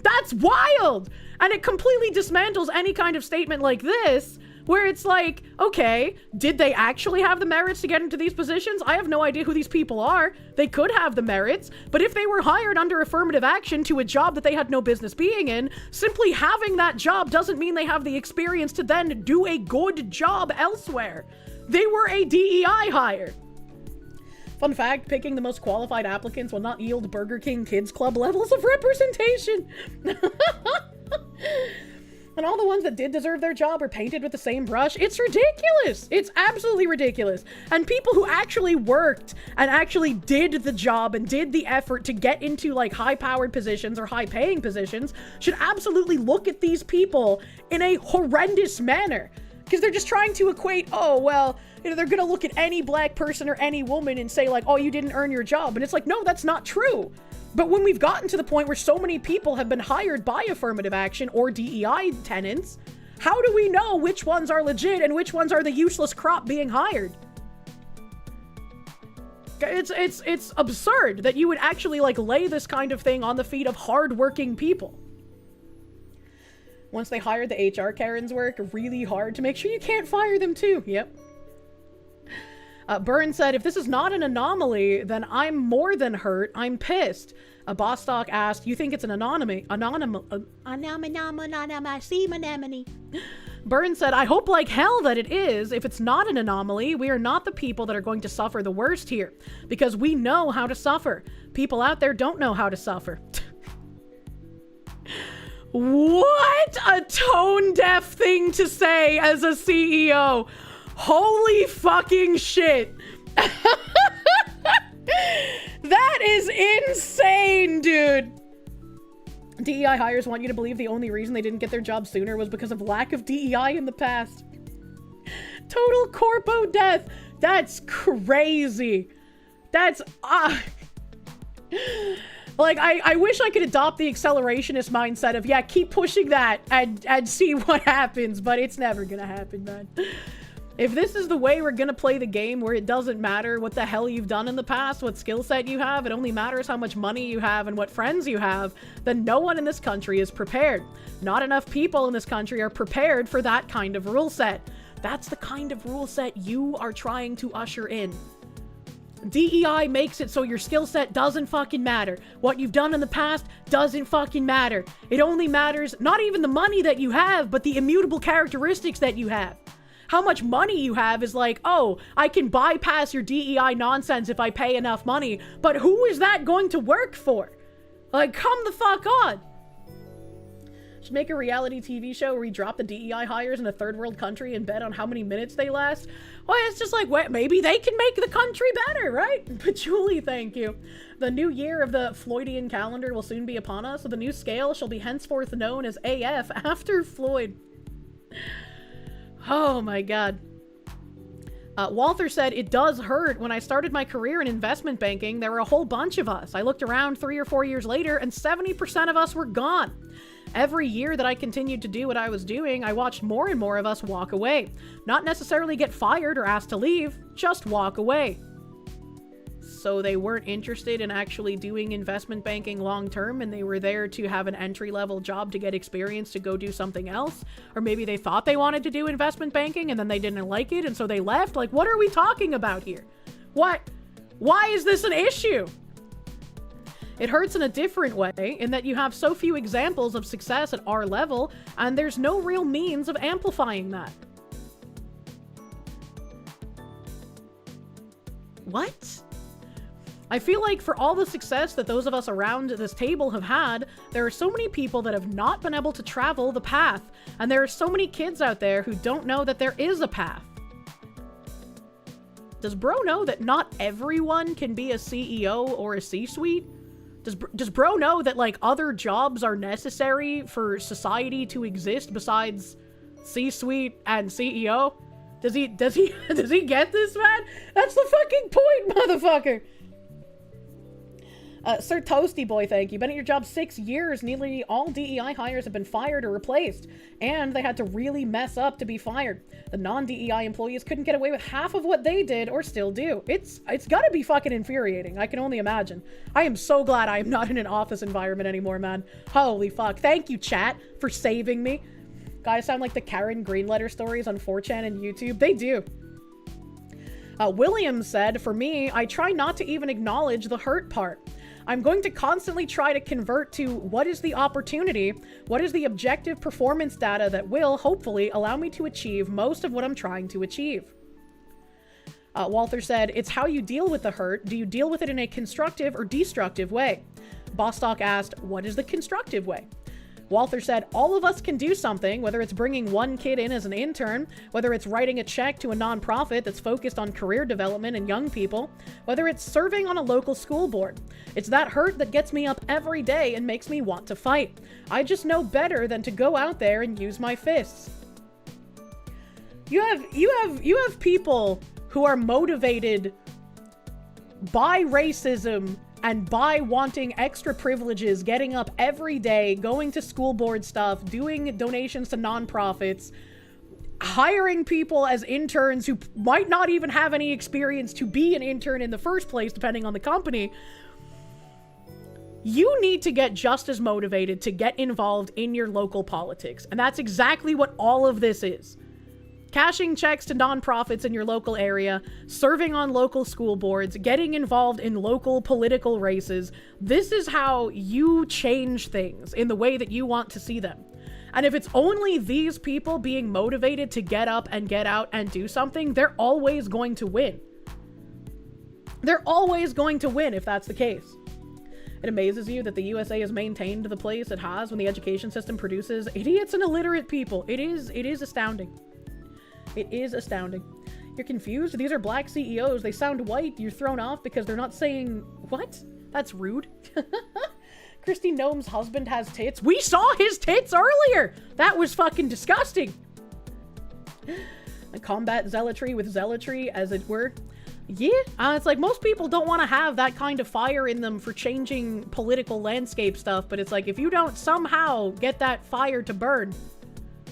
That's wild! And it completely dismantles any kind of statement like this, where it's like, okay, did they actually have the merits to get into these positions? I have no idea who these people are. They could have the merits, but if they were hired under affirmative action to a job that they had no business being in, simply having that job doesn't mean they have the experience to then do a good job elsewhere. They were a DEI hire. Fun fact, picking the most qualified applicants will not yield Burger King Kids Club levels of representation. And all the ones that did deserve their job are painted with the same brush. It's ridiculous. It's absolutely ridiculous. And people who actually worked and actually did the job and did the effort to get into like high-powered positions or high-paying positions should absolutely look at these people in a horrendous manner. Because they're just trying to equate, oh, well, you know, they're going to look at any black person or any woman and say like, oh, you didn't earn your job. And it's like, no, that's not true. But when we've gotten to the point where so many people have been hired by affirmative action or DEI tenants, how do we know which ones are legit and which ones are the useless crop being hired? It's absurd that you would actually like lay this kind of thing on the feet of hardworking people. Once they hired the HR Karens work really hard to make sure you can't fire them too. Yep. Byrne said, if this is not an anomaly, then I'm more than hurt. I'm pissed. Bostock asked, you think it's an anomaly? Byrne said, I hope like hell that it is. If it's not an anomaly, we are not the people that are going to suffer the worst here. Because we know how to suffer. People out there don't know how to suffer. What a tone-deaf thing to say as a CEO. Holy fucking shit. That is insane, dude. DEI hires want you to believe the only reason they didn't get their job sooner was because of lack of DEI in the past. Total corpo death. That's crazy. That's... Like, I wish I could adopt the accelerationist mindset of, yeah, keep pushing that and see what happens, but it's never gonna happen, man. If this is the way we're gonna play the game, where it doesn't matter what the hell you've done in the past, what skill set you have, it only matters how much money you have and what friends you have, then no one in this country is prepared. Not enough people in this country are prepared for that kind of rule set. That's the kind of rule set you are trying to usher in. DEI makes it so your skill set doesn't fucking matter. What you've done in the past doesn't fucking matter. It only matters not even the money that you have, but the immutable characteristics that you have. How much money you have is like, oh, I can bypass your DEI nonsense if I pay enough money, but who is that going to work for? Like, come the fuck on. Should make a reality TV show where we drop the DEI hires in a third world country and bet on how many minutes they last. Well, it's just like, well, maybe they can make the country better, right? Patchouli, thank you. The new year of the Floydian calendar will soon be upon us, so the new scale shall be henceforth known as AF after Floyd. Oh my god. Walther said, it does hurt. When I started my career in investment banking, there were a whole bunch of us. I looked around 3 or 4 years later and 70% of us were gone. Every year that I continued to do what I was doing, I watched more and more of us walk away. Not necessarily get fired or asked to leave, just walk away. So they weren't interested in actually doing investment banking long term, and they were there to have an entry-level job to get experience to go do something else? Or maybe they thought they wanted to do investment banking and then they didn't like it and so they left? Like, what are we talking about here? What? Why is this an issue? It hurts in a different way, in that you have so few examples of success at our level, and there's no real means of amplifying that. What? I feel like for all the success that those of us around this table have had, there are so many people that have not been able to travel the path, and there are so many kids out there who don't know that there is a path. Does bro know that not everyone can be a CEO or a C-suite? Does bro know that, like, other jobs are necessary for society to exist besides C-suite and CEO? Does he get this, man? That's the fucking point, motherfucker! Sir Toasty Boy, thank you. Been at your job 6 years. Nearly all DEI hires have been fired or replaced, and they had to really mess up to be fired. The non-DEI employees couldn't get away with half of what they did or still do. It's gotta be fucking infuriating. I can only imagine. I am so glad I am not in an office environment anymore, man. Holy fuck. Thank you, chat, for saving me. Guys sound like the Karen Greenletter stories on 4chan and YouTube. They do. William said, for me, I try not to even acknowledge the hurt part. I'm going to constantly try to convert to what is the opportunity, what is the objective performance data that will, hopefully, allow me to achieve most of what I'm trying to achieve. Walther said, it's how you deal with the hurt. Do you deal with it in a constructive or destructive way? Bostock asked, what is the constructive way? Walther said, all of us can do something, whether it's bringing one kid in as an intern, whether it's writing a check to a nonprofit that's focused on career development and young people, whether it's serving on a local school board. It's that hurt that gets me up every day and makes me want to fight. I just know better than to go out there and use my fists. You have people who are motivated by racism and by wanting extra privileges, getting up every day, going to school board stuff, doing donations to nonprofits, hiring people as interns who might not even have any experience to be an intern in the first place, depending on the company. You need to get just as motivated to get involved in your local politics. And that's exactly what all of this is. Cashing checks to nonprofits in your local area, serving on local school boards, getting involved in local political races. This is how you change things in the way that you want to see them. And if it's only these people being motivated to get up and get out and do something, they're always going to win. They're always going to win if that's the case. It amazes you that the USA has maintained the place it has when the education system produces idiots and illiterate people. It is astounding. It is astounding. You're confused? These are black CEOs. They sound white. You're thrown off because they're not saying... What? That's rude. Christy Gnome's husband has tits. We saw his tits earlier! That was fucking disgusting! A combat zealotry with zealotry, as it were. Yeah, it's like most people don't want to have that kind of fire in them for changing political landscape stuff, but it's like if you don't somehow get that fire to burn,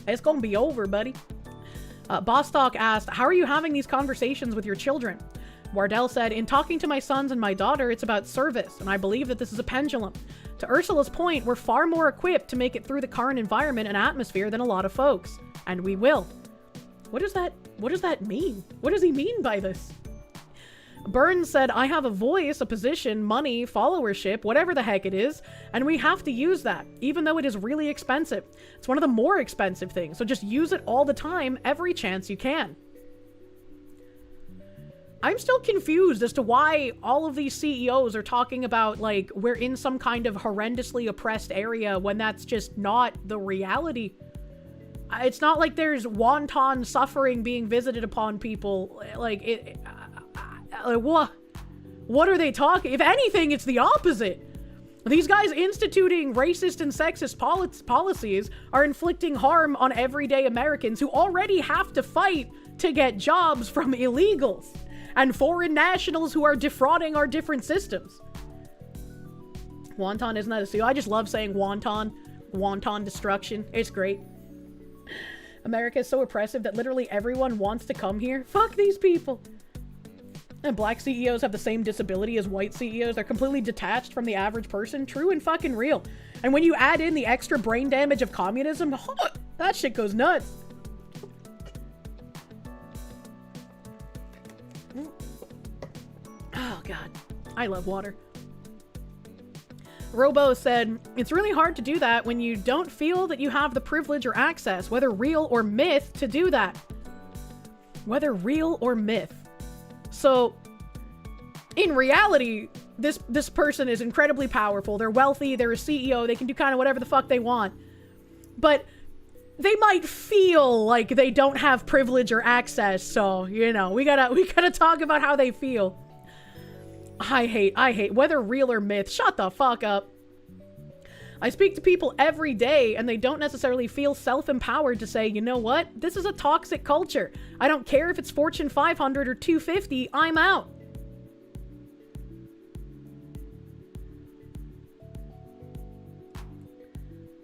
it's gonna be over, buddy. Bostock asked, how are you having these conversations with your children? Wardell said, in talking to my sons and my daughter, it's about service, and I believe that this is a pendulum. To Ursula's point, we're far more equipped to make it through the current environment and atmosphere than a lot of folks. And we will. What does that mean? What does he mean by this? Burns said, I have a voice, a position, money, followership, whatever the heck it is, and we have to use that, even though it is really expensive. It's one of the more expensive things, so just use it all the time, every chance you can. I'm still confused as to why all of these CEOs are talking about, like, we're in some kind of horrendously oppressed area when that's just not the reality. It's not like there's wanton suffering being visited upon people. Like, what are they talking? If anything, it's the opposite. These guys instituting racist and sexist policies are inflicting harm on everyday Americans who already have to fight to get jobs from illegals and foreign nationals who are defrauding our different systems. Wonton isn't that a CEO? I just love saying wonton. Wonton destruction. It's great. America is so oppressive that literally everyone wants to come here. Fuck these people. And black CEOs have the same disability as white CEOs. They're completely detached from the average person. True and fucking real. And when you add in the extra brain damage of communism, that shit goes nuts. Oh, God. I love water. Robo said, it's really hard to do that when you don't feel that you have the privilege or access, whether real or myth, to do that. Whether real or myth. So, in reality, this person is incredibly powerful. They're wealthy. They're a CEO. They can do kind of whatever the fuck they want. But they might feel like they don't have privilege or access. So, you know, we gotta talk about how they feel. I hate whether real or myth. Shut the fuck up. I speak to people every day and they don't necessarily feel self-empowered to say, you know what? This is a toxic culture. I don't care if it's Fortune 500 or 250, I'm out.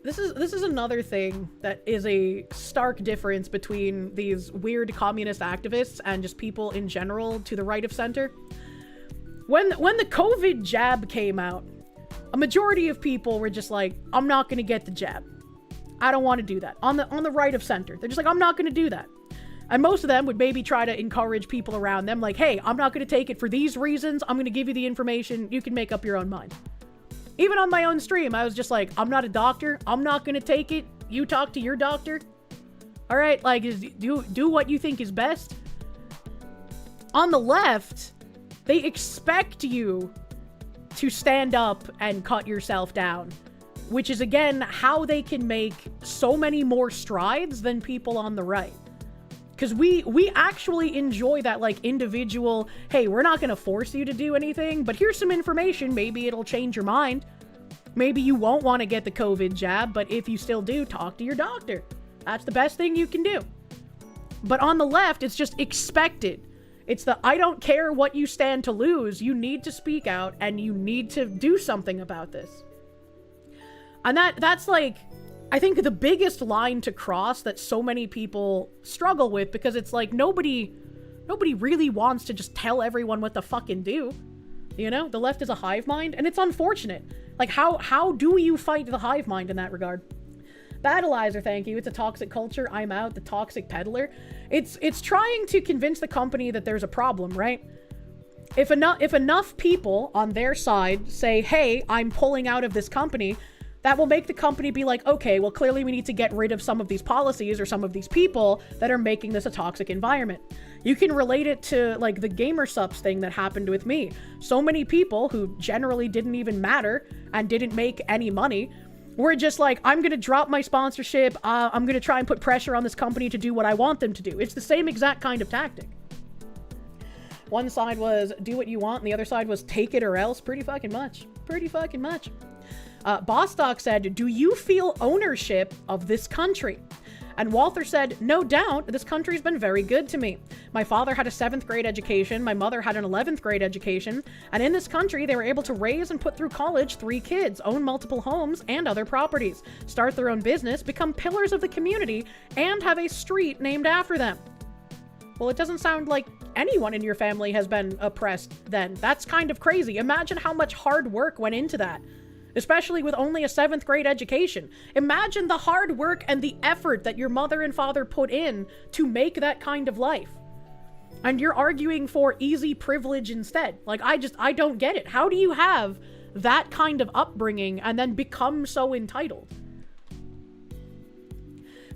This is another thing that is a stark difference between these weird communist activists and just people in general to the right of center. When the COVID jab came out, a majority of people were just like, I'm not going to get the jab. I don't want to do that. On the right of center. They're just like, I'm not going to do that. And most of them would maybe try to encourage people around them like, hey, I'm not going to take it for these reasons. I'm going to give you the information. You can make up your own mind. Even on my own stream, I was just like, I'm not a doctor. I'm not going to take it. You talk to your doctor. All right, like, do what you think is best. On the left, they expect you to stand up and cut yourself down, which is, again, how they can make so many more strides than people on the right. Because we actually enjoy that, like, individual, hey, we're not going to force you to do anything, but here's some information. Maybe it'll change your mind. Maybe you won't want to get the COVID jab, but if you still do, talk to your doctor. That's the best thing you can do. But on the left, it's just expected. It's the, I don't care what you stand to lose. You need to speak out and you need to do something about this. And that's like, I think the biggest line to cross that so many people struggle with, because it's like nobody really wants to just tell everyone what to fucking do. You know, the left is a hive mind and it's unfortunate. Like how do you fight the hive mind in that regard? Battleizer, thank you. It's a toxic culture. I'm out. The toxic peddler. It's trying to convince the company that there's a problem, right? If enough people on their side say, hey, I'm pulling out of this company, that will make the company be like, okay, well, clearly we need to get rid of some of these policies or some of these people that are making this a toxic environment. You can relate it to, like, the gamer subs thing that happened with me. So many people who generally didn't even matter and didn't make any money were just like, I'm going to drop my sponsorship. I'm going to try and put pressure on this company to do what I want them to do. It's the same exact kind of tactic. One side was do what you want, and the other side was take it or else. Pretty fucking much. Pretty fucking much. Bostock said, do you feel ownership of this country? And Walther said, no doubt, this country's been very good to me. My father had a 7th grade education. My mother had an 11th grade education. And in this country, they were able to raise and put through college 3 kids, own multiple homes and other properties, start their own business, become pillars of the community, and have a street named after them. Well, it doesn't sound like anyone in your family has been oppressed then. That's kind of crazy. Imagine how much hard work went into that, especially with only a 7th grade education. Imagine the hard work and the effort that your mother and father put in to make that kind of life. And you're arguing for easy privilege instead. Like, I don't get it. How do you have that kind of upbringing and then become so entitled?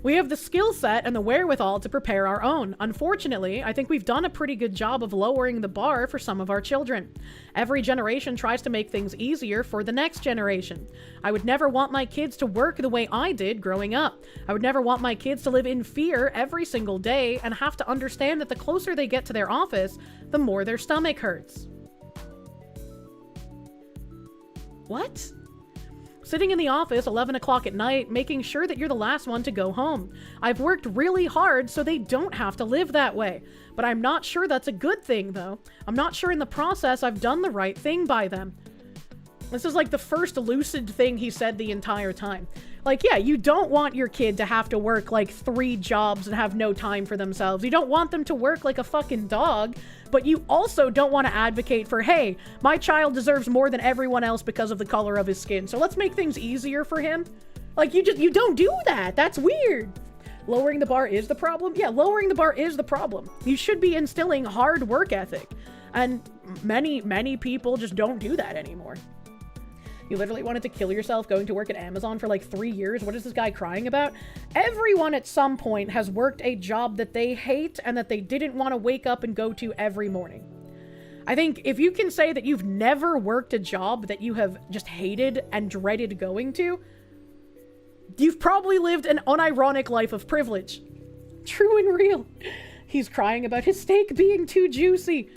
We have the skill set and the wherewithal to prepare our own. Unfortunately, I think we've done a pretty good job of lowering the bar for some of our children. Every generation tries to make things easier for the next generation. I would never want my kids to work the way I did growing up. I would never want my kids to live in fear every single day and have to understand that the closer they get to their office, the more their stomach hurts. What? Sitting in the office 11 o'clock at night, making sure that you're the last one to go home. I've worked really hard so they don't have to live that way. But I'm not sure that's a good thing, though. I'm not sure in the process I've done the right thing by them. This is like the first lucid thing he said the entire time. Like, yeah, you don't want your kid to have to work like 3 jobs and have no time for themselves. You don't want them to work like a fucking dog, but you also don't want to advocate for, hey, my child deserves more than everyone else because of the color of his skin, so let's make things easier for him. Like, you don't do that. That's weird. Lowering the bar is the problem? Yeah, lowering the bar is the problem. You should be instilling hard work ethic. And many people just don't do that anymore. You literally wanted to kill yourself going to work at Amazon for like 3 years? What is this guy crying about? Everyone at some point has worked a job that they hate and that they didn't want to wake up and go to every morning. I think if you can say that you've never worked a job that you have just hated and dreaded going to, you've probably lived an unironic life of privilege. True and real. He's crying about his steak being too juicy.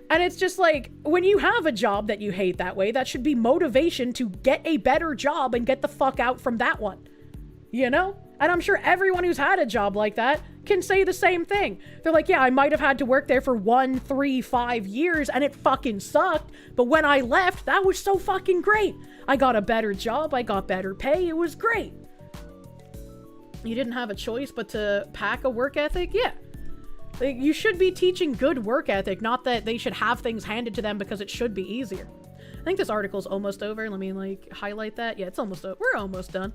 And it's just like, when you have a job that you hate that way, that should be motivation to get a better job and get the fuck out from that one. You know? And I'm sure everyone who's had a job like that can say the same thing. They're like, yeah, I might have had to work there for 1, 3, 5 years and it fucking sucked. But when I left, that was so fucking great. I got a better job. I got better pay. It was great. You didn't have a choice but to pack a work ethic? Yeah. You should be teaching good work ethic, not that they should have things handed to them because it should be easier. I think this article's almost over. Let me, like, highlight that. Yeah, it's almost over. We're almost done.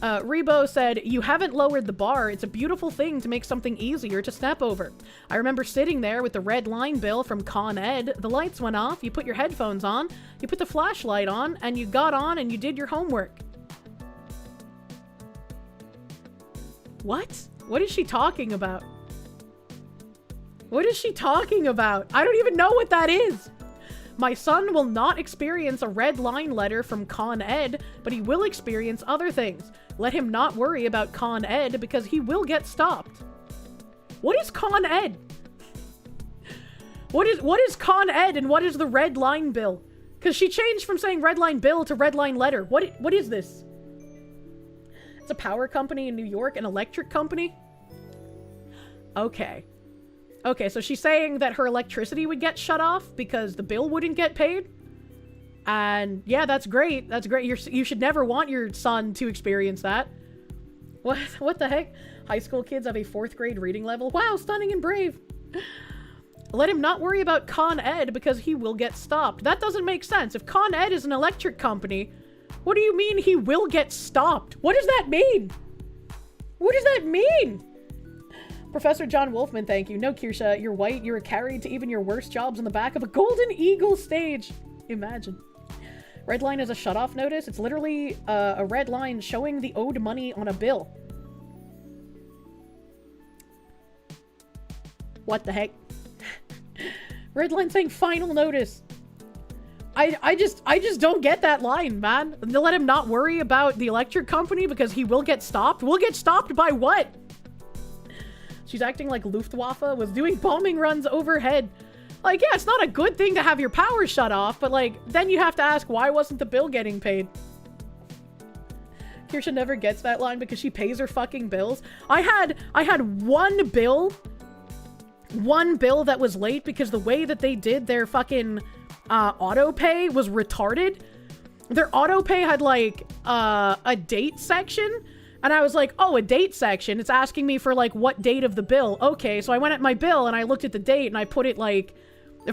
Rebo said, you haven't lowered the bar. It's a beautiful thing to make something easier to step over. I remember sitting there with the red line bill from Con Ed. The lights went off. You put your headphones on. You put the flashlight on. And you got on and you did your homework. What? What is she talking about? What is she talking about? I don't even know what that is. My son will not experience a red line letter from Con Ed, but he will experience other things. Let him not worry about Con Ed because he will get stopped. What is Con Ed? What is Con Ed and what is the red line bill? Because she changed from saying red line bill to red line letter. What is this? It's a power company in New York, an electric company? Okay. Okay, so she's saying that her electricity would get shut off because the bill wouldn't get paid? And yeah, that's great. That's great. You should never want your son to experience that. What the heck? High school kids have a 4th grade reading level? Wow, stunning and brave. Let him not worry about Con Ed because he will get stopped. That doesn't make sense. If Con Ed is an electric company, what do you mean he will get stopped? What does that mean? What does that mean? Professor John Wolfman, thank you. No, Kirsche, you're white. You're carried to even your worst jobs on the back of a Golden Eagle stage. Imagine. Red line is a shutoff notice. It's literally a red line showing the owed money on a bill. What the heck? Red line saying final notice. I just don't get that line, man. They'll let him not worry about the electric company because he will get stopped. Will get stopped by what? She's acting like Luftwaffe was doing bombing runs overhead. Like, yeah, it's not a good thing to have your power shut off, but like, then you have to ask, why wasn't the bill getting paid? Kirsche never gets that line because she pays her fucking bills. I had one bill that was late because the way that they did their fucking auto pay was retarded. Their auto pay had like a date section, And I was like, oh, a date section. It's asking me for, like, what date of the bill. Okay, so I went at my bill and I looked at the date and I put it, like,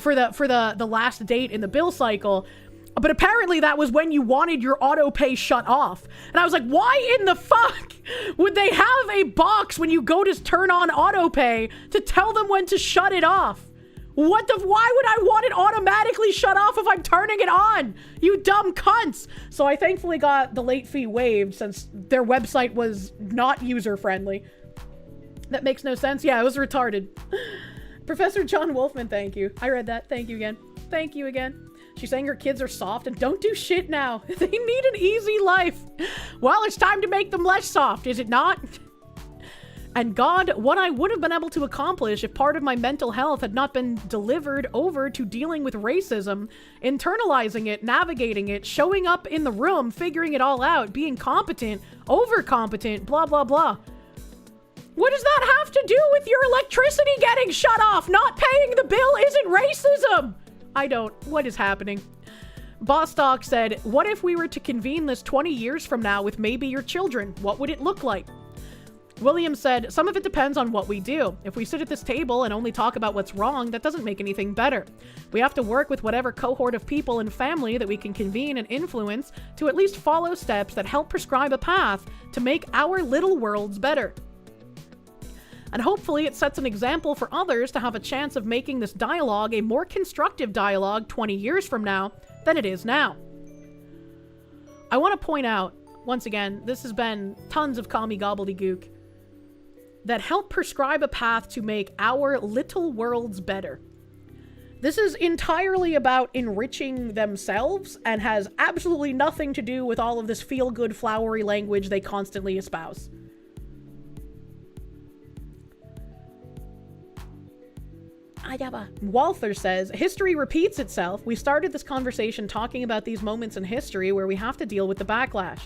for the last date in the bill cycle. But apparently that was when you wanted your auto pay shut off. And I was like, why in the fuck would they have a box when you go to turn on auto pay to tell them when to shut it off? Why would I want it automatically shut off if I'm turning it on? You dumb cunts. So I thankfully got the late fee waived since their website was not user-friendly. That makes no sense. Yeah, it was retarded. Professor John Wolfman, thank you. I read that. Thank you again. Thank you again. She's saying her kids are soft and don't do shit now. They need an easy life. Well, it's time to make them less soft, is it not? And God, what I would have been able to accomplish if part of my mental health had not been delivered over to dealing with racism, internalizing it, navigating it, showing up in the room, figuring it all out, being competent, overcompetent, blah, blah, blah. What does that have to do with your electricity getting shut off? Not paying the bill isn't racism. What is happening? Bostock said, what if we were to convene this 20 years from now with maybe your children? What would it look like? William said, some of it depends on what we do. If we sit at this table and only talk about what's wrong, that doesn't make anything better. We have to work with whatever cohort of people and family that we can convene and influence to at least follow steps that help prescribe a path to make our little worlds better. And hopefully it sets an example for others to have a chance of making this dialogue a more constructive dialogue 20 years from now than it is now. I want to point out, once again, this has been tons of commie gobbledygook that help prescribe a path to make our little worlds better. This is entirely about enriching themselves and has absolutely nothing to do with all of this feel-good flowery language they constantly espouse. Walther says, history repeats itself. We started this conversation talking about these moments in history where we have to deal with the backlash.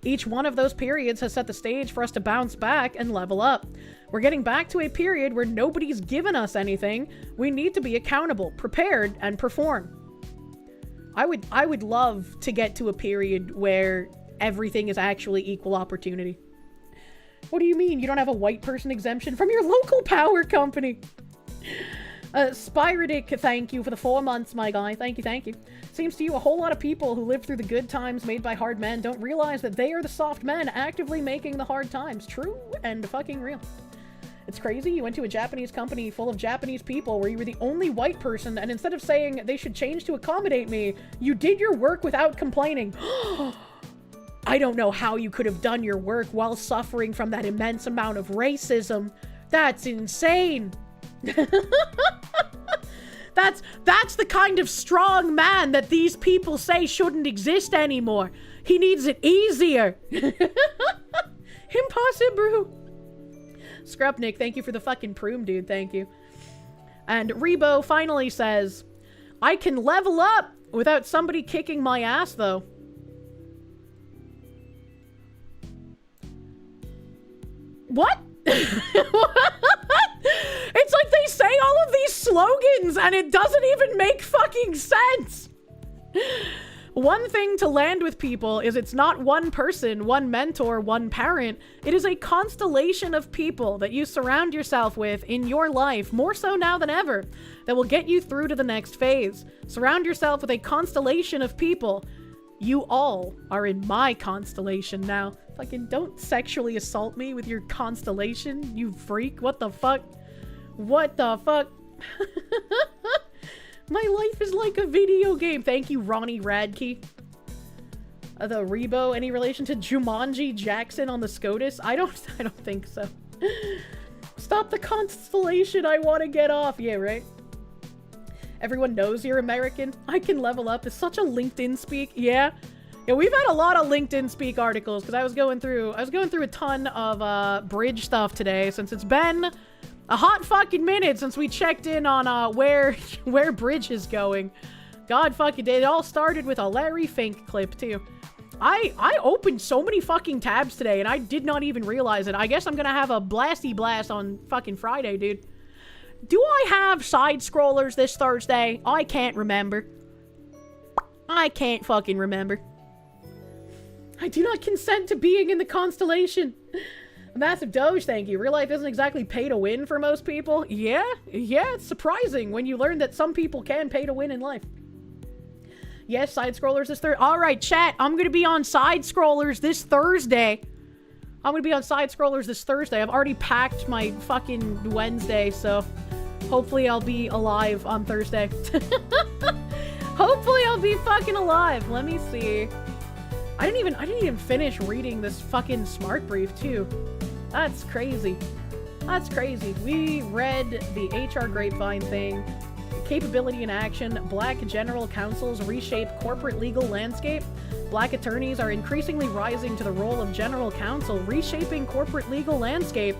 Each one of those periods has set the stage for us to bounce back and level up. We're getting back to a period where nobody's given us anything. We need to be accountable, prepared, and perform. I would love to get to a period where everything is actually equal opportunity. What do you mean? You don't have a white person exemption from your local power company? Spyridic, thank you for the 4 months, my guy. Thank you, thank you. Seems to you a whole lot of people who lived through the good times made by hard men don't realize that they are the soft men actively making the hard times. True and fucking real. It's crazy. You went to a Japanese company full of Japanese people where you were the only white person, and instead of saying they should change to accommodate me, you did your work without complaining. I don't know how you could have done your work while suffering from that immense amount of racism. That's insane. That's the kind of strong man that these people say shouldn't exist anymore. He needs it easier. Impossible. Scrupnik, thank you for the fucking proom, dude. Thank you. And Rebo finally says, I can level up without somebody kicking my ass, though. What? It's like they say all of these slogans and it doesn't even make fucking sense. One thing to land with people is it's not one person, one mentor, one parent. It is a constellation of people that you surround yourself with in your life, more so now than ever, that will get you through to the next phase. Surround yourself with a constellation of people. You all are in my constellation now. Fucking don't sexually assault me with your constellation, you freak. What the fuck? What the fuck? My life is like a video game. Thank you, Ronnie Radke. The Rebo, any relation to Jumanji Jackson on the SCOTUS? I don't think so. Stop the constellation, I want to get off. Yeah, right? Everyone knows you're American. I can level up. It's such a LinkedIn speak. Yeah. Yeah, we've had a lot of LinkedIn speak articles because I was going through a ton of bridge stuff today since it's been a hot fucking minute since we checked in on where bridge is going. God fucking did. It all started with a Larry Fink clip too. I opened so many fucking tabs today and I did not even realize it. I guess I'm gonna have a blasty blast on fucking Friday, dude. Do I have side scrollers this Thursday? I can't remember. I can't fucking remember. I do not consent to being in the constellation. A massive doge, thank you. Real life isn't exactly pay to win for most people. Yeah, it's surprising when you learn that some people can pay to win in life. Yes, Side Scrollers this Thursday. All right, chat, I'm going to be on Side Scrollers this Thursday. I'm going to be on Side Scrollers this Thursday. I've already packed my fucking Wednesday, so hopefully I'll be alive on Thursday. Hopefully I'll be fucking alive. Let me see. I didn't even finish reading this fucking smart brief too. That's crazy. That's crazy. We read the HR Grapevine thing, Capability in Action, Black General Counsels reshape corporate legal landscape. Black attorneys are increasingly rising to the role of general counsel, reshaping corporate legal landscape.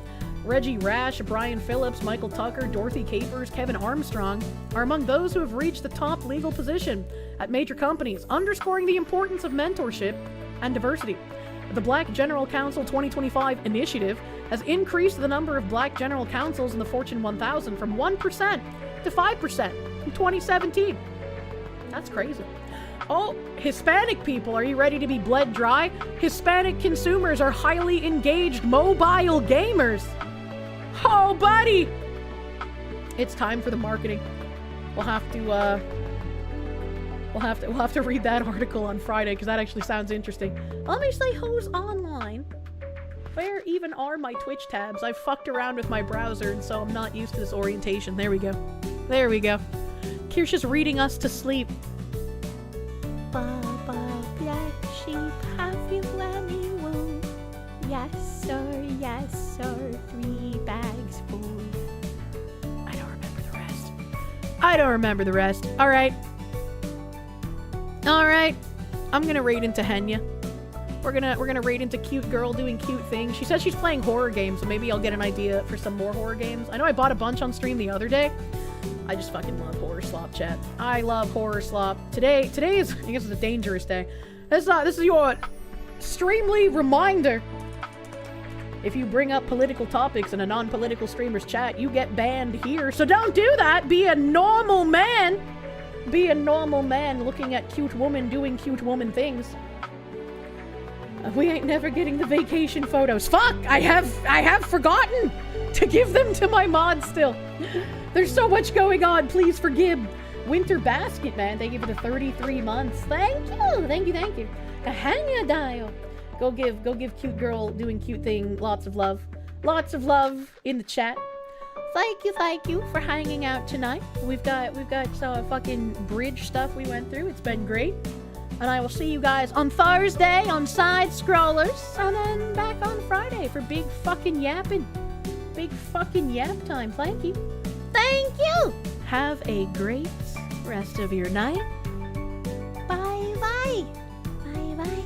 Reggie Rash, Brian Phillips, Michael Tucker, Dorothy Capers, Kevin Armstrong are among those who have reached the top legal position at major companies, underscoring the importance of mentorship and diversity. The Black General Counsel 2025 initiative has increased the number of Black General Counsels in the Fortune 1000 from 1% to 5% in 2017. That's crazy. Oh, Hispanic people, are you ready to be bled dry? Hispanic consumers are highly engaged mobile gamers. Oh, buddy! It's time for the marketing. We'll have to read that article on Friday because that actually sounds interesting. Let me say who's online. Where even are my Twitch tabs? I've fucked around with my browser and so I'm not used to this orientation. There we go. There we go. Kirsche's reading us to sleep. Baba, black sheep, have you any wool? Yes, sir, 3 bags full. I don't remember the rest. I don't remember the rest. Alright. Alright. I'm gonna raid into Henya. We're gonna raid into cute girl doing cute things. She says she's playing horror games, so maybe I'll get an idea for some more horror games. I know I bought a bunch on stream the other day. I just fucking love horror slop, chat. I love horror slop. Today is, I guess it's a dangerous day. This is your streamly reminder. If you bring up political topics in a non-political streamer's chat, you get banned here. So don't do that. Be a normal man. Be a normal man looking at cute woman doing cute woman things. We ain't never getting the vacation photos. Fuck! I have forgotten to give them to my mods still. There's so much going on. Please forgive. Winter Basket, man. Thank you for the 33 months. Thank you. Thank you. Hanya dial. Go give cute girl doing cute thing lots of love. Lots of love in the chat. Thank you for hanging out tonight. We've got some fucking bridge stuff we went through. It's been great. And I will see you guys on Thursday on Side Scrollers. And then back on Friday for big fucking yapping. Big fucking yap time. Thank you. Thank you. Have a great rest of your night. Bye bye. Bye bye.